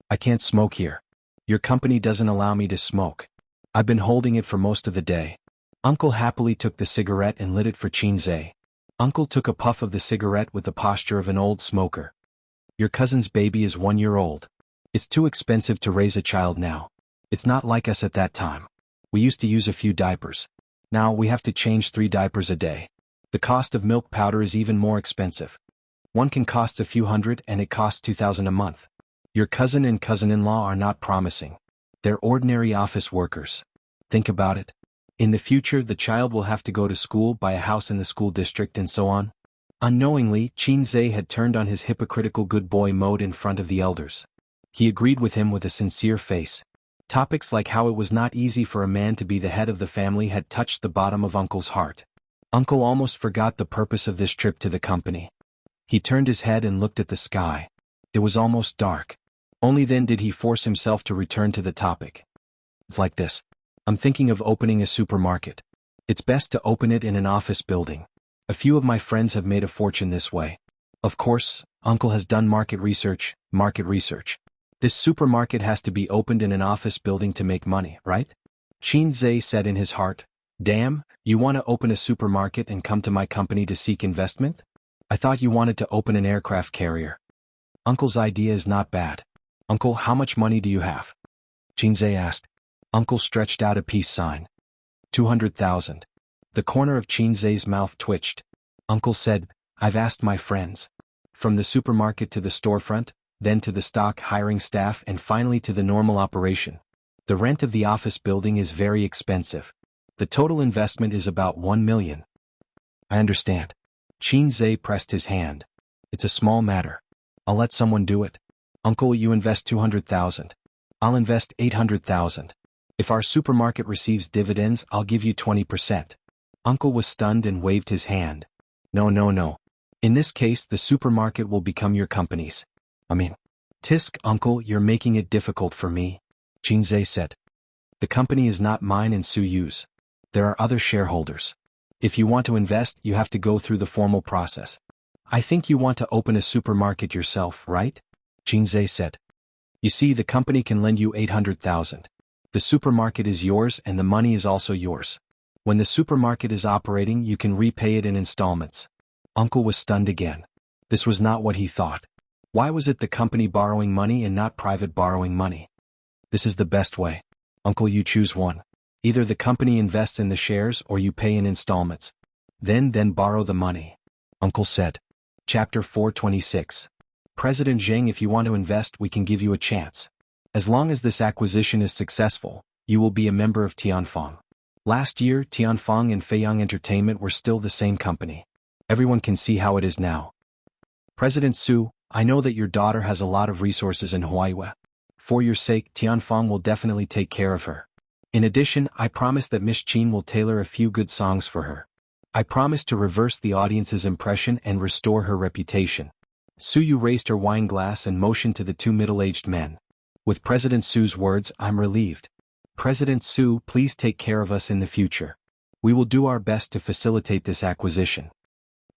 I can't smoke here. Your company doesn't allow me to smoke. I've been holding it for most of the day. Uncle happily took the cigarette and lit it for Qinzhe. Uncle took a puff of the cigarette with the posture of an old smoker. Your cousin's baby is 1 year old. It's too expensive to raise a child now. It's not like us at that time. We used to use a few diapers. Now we have to change 3 diapers a day. The cost of milk powder is even more expensive. One can cost a few hundred and it costs 2,000 a month. Your cousin and cousin-in-law are not promising. They're ordinary office workers. Think about it. In the future the child will have to go to school, buy a house in the school district and so on. Unknowingly, Qinzhe had turned on his hypocritical good boy mode in front of the elders. He agreed with him with a sincere face. Topics like how it was not easy for a man to be the head of the family had touched the bottom of Uncle's heart. Uncle almost forgot the purpose of this trip to the company. He turned his head and looked at the sky. It was almost dark. Only then did he force himself to return to the topic. It's like this. I'm thinking of opening a supermarket. It's best to open it in an office building. A few of my friends have made a fortune this way. Of course, Uncle has done market research. This supermarket has to be opened in an office building to make money, right? Qinzhe said in his heart, damn, you want to open a supermarket and come to my company to seek investment? I thought you wanted to open an aircraft carrier. Uncle's idea is not bad. Uncle, how much money do you have? Qinzhe asked. Uncle stretched out a peace sign. 200,000. The corner of Qinzhe's mouth twitched. Uncle said, I've asked my friends. From the supermarket to the storefront, then to the stock hiring staff and finally to the normal operation. The rent of the office building is very expensive. The total investment is about 1 million. I understand. Qinzhe pressed his hand. It's a small matter. I'll let someone do it. Uncle, you invest 200,000. I'll invest 800,000. If our supermarket receives dividends, I'll give you 20%. Uncle was stunned and waved his hand. No. In this case, the supermarket will become your company's. Tisk, Uncle, you're making it difficult for me, Qinzhe said. The company is not mine and Su Yu's. There are other shareholders. If you want to invest, you have to go through the formal process. I think you want to open a supermarket yourself, right? Qinzhe said. You see, the company can lend you 800,000. The supermarket is yours and the money is also yours. When the supermarket is operating, you can repay it in installments. Uncle was stunned again. This was not what he thought. Why was it the company borrowing money and not private borrowing money? This is the best way. Uncle, you choose one. Either the company invests in the shares or you pay in installments. Then borrow the money. Uncle said. Chapter 426. President Zheng, if you want to invest, we can give you a chance. As long as this acquisition is successful, you will be a member of Tianfeng. Last year, Tianfeng and Feiyang Entertainment were still the same company. Everyone can see how it is now. President Su, I know that your daughter has a lot of resources in Huaihua. For your sake, Tianfeng will definitely take care of her. In addition, I promise that Miss Qin will tailor a few good songs for her. I promise to reverse the audience's impression and restore her reputation. Su Yu raised her wine glass and motioned to the 2 middle-aged men. With President Su's words, I'm relieved. President Su, please take care of us in the future. We will do our best to facilitate this acquisition.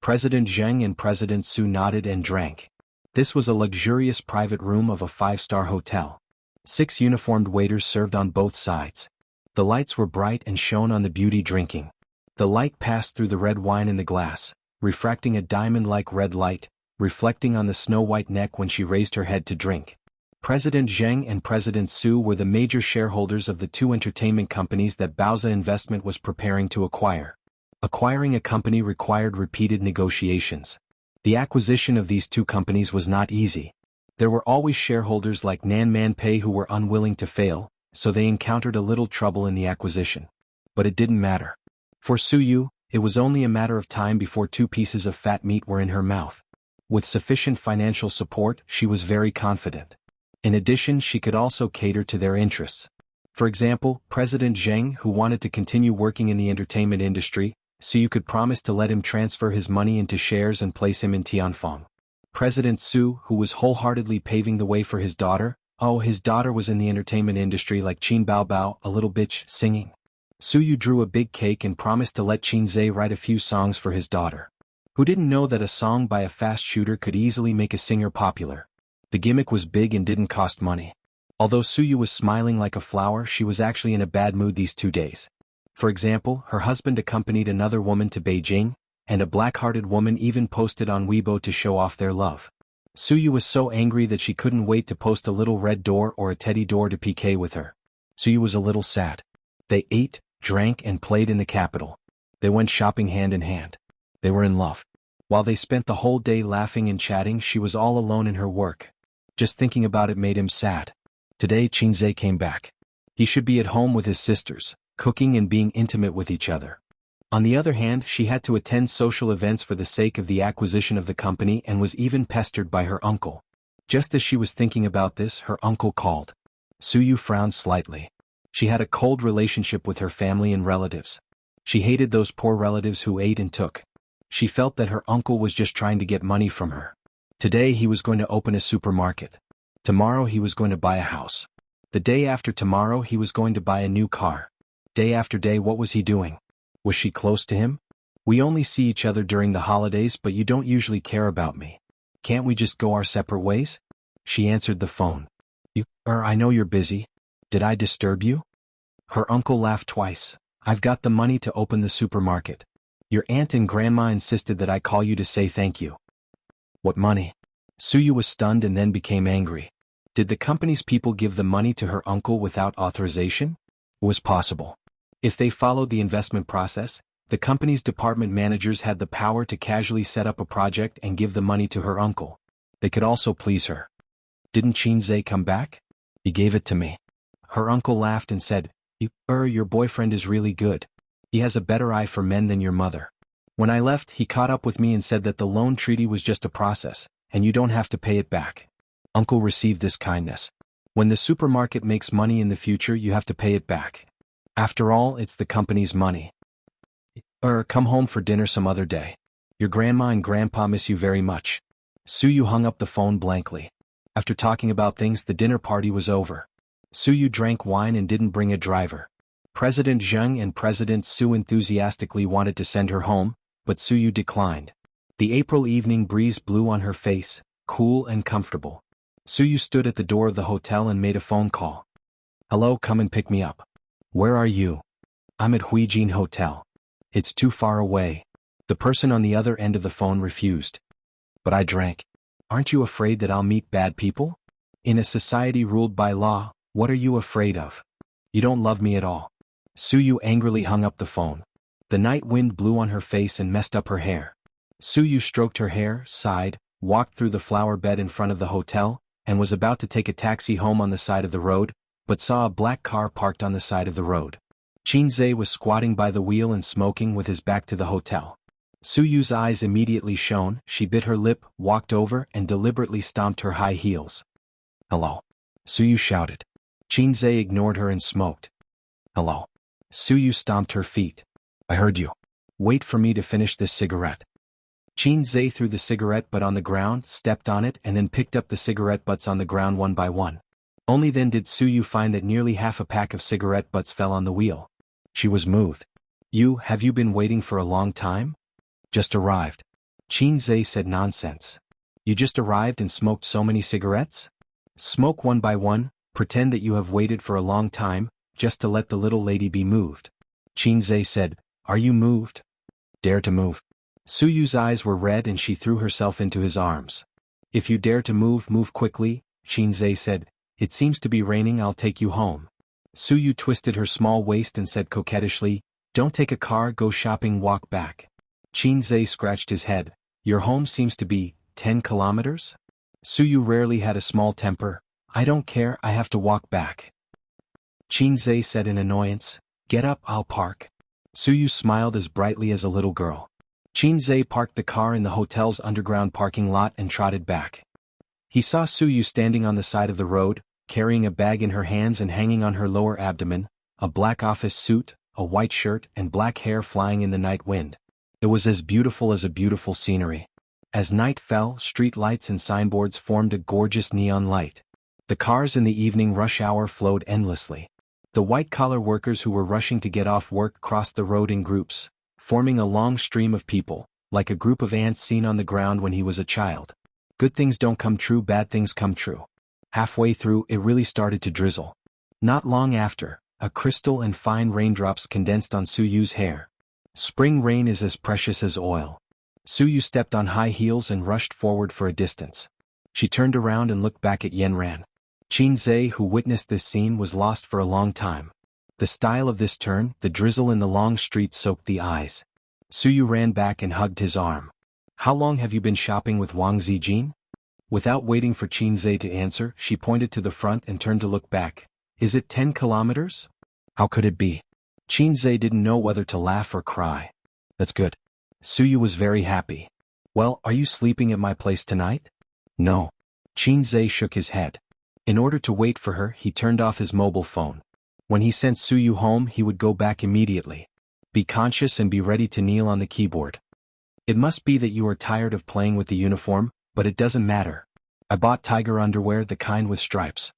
President Zheng and President Su nodded and drank. This was a luxurious private room of a 5-star hotel. 6 uniformed waiters served on both sides. The lights were bright and shone on the beauty drinking. The light passed through the red wine in the glass, refracting a diamond-like red light, reflecting on the snow-white neck when she raised her head to drink. President Zheng and President Su were the major shareholders of the 2 entertainment companies that Baoza Investment was preparing to acquire. Acquiring a company required repeated negotiations. The acquisition of these 2 companies was not easy. There were always shareholders like Nan Manpei who were unwilling to fail, so they encountered a little trouble in the acquisition. But it didn't matter. For Su Yu, it was only a matter of time before 2 pieces of fat meat were in her mouth. With sufficient financial support, she was very confident. In addition, she could also cater to their interests. For example, President Zheng, who wanted to continue working in the entertainment industry, Su Yu could promise to let him transfer his money into shares and place him in Tianfeng. President Su, who was wholeheartedly paving the way for his daughter. Oh, his daughter was in the entertainment industry like Qin Baobao, a little bitch, singing. Su Yu drew a big cake and promised to let Qin Zhe write a few songs for his daughter. Who didn't know that a song by a fast shooter could easily make a singer popular? The gimmick was big and didn't cost money. Although Su Yu was smiling like a flower, she was actually in a bad mood these 2 days. For example, her husband accompanied another woman to Beijing, and a black-hearted woman even posted on Weibo to show off their love. Su Yu was so angry that she couldn't wait to post a little red door or a teddy door to PK with her. Su Yu was a little sad. They ate, drank and played in the capital. They went shopping hand in hand. They were in love. While they spent the whole day laughing and chatting, she was all alone in her work. Just thinking about it made him sad. Today Qin Zhe came back. He should be at home with his sisters, cooking and being intimate with each other. On the other hand, she had to attend social events for the sake of the acquisition of the company and was even pestered by her uncle. Just as she was thinking about this, her uncle called. Su Yu frowned slightly. She had a cold relationship with her family and relatives. She hated those poor relatives who ate and took. She felt that her uncle was just trying to get money from her. Today he was going to open a supermarket. Tomorrow he was going to buy a house. The day after tomorrow he was going to buy a new car. Day after day, what was he doing? Was she close to him? We only see each other during the holidays, but you don't usually care about me. Can't we just go our separate ways? She answered the phone. I know you're busy. Did I disturb you? Her uncle laughed twice. I've got the money to open the supermarket. Your aunt and grandma insisted that I call you to say thank you. What money? Su Yu was stunned and then became angry. Did the company's people give the money to her uncle without authorization? It was possible. If they followed the investment process, the company's department managers had the power to casually set up a project and give the money to her uncle. They could also please her. Didn't Qin Zhe come back? He gave it to me. Her uncle laughed and said, your boyfriend is really good. He has a better eye for men than your mother. When I left, he caught up with me and said that the loan treaty was just a process, and you don't have to pay it back. Uncle received this kindness. When the supermarket makes money in the future, you have to pay it back. After all, it's the company's money. Come home for dinner some other day. Your grandma and grandpa miss you very much. Su Yu hung up the phone blankly. After talking about things, the dinner party was over. Su Yu drank wine and didn't bring a driver. President Zheng and President Su enthusiastically wanted to send her home, but Su Yu declined. The April evening breeze blew on her face, cool and comfortable. Su Yu stood at the door of the hotel and made a phone call. Hello, come and pick me up. Where are you? I'm at Huijin Hotel. It's too far away. The person on the other end of the phone refused. But I drank. Aren't you afraid that I'll meet bad people? In a society ruled by law, what are you afraid of? You don't love me at all. Su Yu angrily hung up the phone. The night wind blew on her face and messed up her hair. Su Yu stroked her hair, sighed, walked through the flower bed in front of the hotel, and was about to take a taxi home on the side of the road, but saw a black car parked on the side of the road. Qin Zhe was squatting by the wheel and smoking with his back to the hotel. Su Yu's eyes immediately shone. She bit her lip, walked over, and deliberately stomped her high heels. Hello. Su Yu shouted. Qin Zhe ignored her and smoked. Hello. Su Yu stomped her feet. I heard you. Wait for me to finish this cigarette. Qin Zhe threw the cigarette butt on the ground, stepped on it, and then picked up the cigarette butts on the ground one by one. Only then did Su Yu find that nearly half a pack of cigarette butts fell on the wheel. She was moved. Have you been waiting for a long time? Just arrived. Qin Zhe said nonsense. You just arrived and smoked so many cigarettes? Smoke one by one, pretend that you have waited for a long time, just to let the little lady be moved. Qin Zhe said, Are you moved? Dare to move. Su Yu's eyes were red and she threw herself into his arms. If you dare to move, move quickly, Qin Zhe said. It seems to be raining, I'll take you home. Su Yu twisted her small waist and said coquettishly, Don't take a car, go shopping, walk back. Qin Zhe scratched his head. Your home seems to be 10 kilometers? Su Yu rarely had a small temper. I don't care, I have to walk back. Qin Zhe said in annoyance, Get up, I'll park. Su Yu smiled as brightly as a little girl. Qin Zhe parked the car in the hotel's underground parking lot and trotted back. He saw Su Yu standing on the side of the road, carrying a bag in her hands and hanging on her lower abdomen, a black office suit, a white shirt, and black hair flying in the night wind. It was as beautiful as a beautiful scenery. As night fell, street lights and signboards formed a gorgeous neon light. The cars in the evening rush hour flowed endlessly. The white-collar workers who were rushing to get off work crossed the road in groups, forming a long stream of people, like a group of ants seen on the ground when he was a child. Good things don't come true, bad things come true. Halfway through, it really started to drizzle. Not long after, a crystal and fine raindrops condensed on Suyu's hair. Spring rain is as precious as oil. Suyu stepped on high heels and rushed forward for a distance. She turned around and looked back at Yanran. Qinzhe, who witnessed this scene, was lost for a long time. The style of this turn, the drizzle in the long street soaked the eyes. Suyu ran back and hugged his arm. How long have you been shopping with Wang Zijin? Without waiting for Qinzhe to answer, she pointed to the front and turned to look back. Is it 10 kilometers? How could it be? Qinzhe didn't know whether to laugh or cry. That's good. Suyu was very happy. Well, are you sleeping at my place tonight? No. Qinzhe shook his head. In order to wait for her, he turned off his mobile phone. When he sent Suyu home, he would go back immediately. Be conscious and be ready to kneel on the keyboard. It must be that you are tired of playing with the uniform, but it doesn't matter. I bought tiger underwear, the kind with stripes.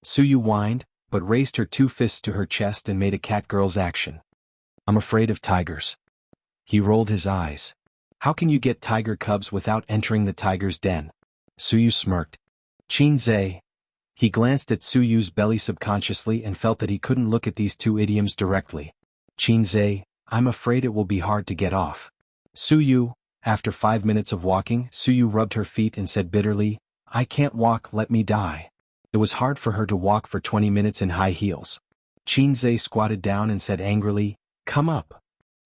Suyu whined, but raised her 2 fists to her chest and made a catgirl's action. I'm afraid of tigers. He rolled his eyes. How can you get tiger cubs without entering the tiger's den? Suyu smirked. Qinzhe. He glanced at Suyu's belly subconsciously and felt that he couldn't look at these 2 idioms directly. Qinzhe, I'm afraid it will be hard to get off. Suyu. After 5 minutes of walking, Suyu rubbed her feet and said bitterly, I can't walk, let me die. It was hard for her to walk for 20 minutes in high heels. Qinzhe squatted down and said angrily, come up.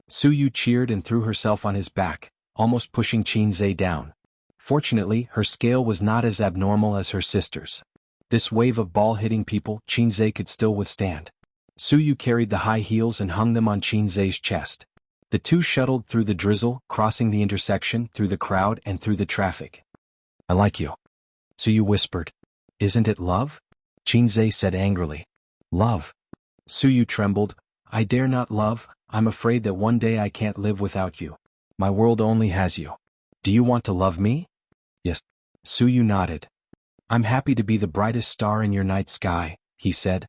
Suyu cheered and threw herself on his back, almost pushing Qinzhe down. Fortunately, her scale was not as abnormal as her sister's. This wave of ball-hitting people, Qinzhe could still withstand. Suyu carried the high heels and hung them on Qinzhe's chest. The two shuttled through the drizzle, crossing the intersection, through the crowd and through the traffic. I like you. Suyu whispered. Isn't it love? Qinzhe said angrily. Love. Suyu trembled. I dare not love, I'm afraid that one day I can't live without you. My world only has you. Do you want to love me? Yes. Suyu nodded. I'm happy to be the brightest star in your night sky, he said.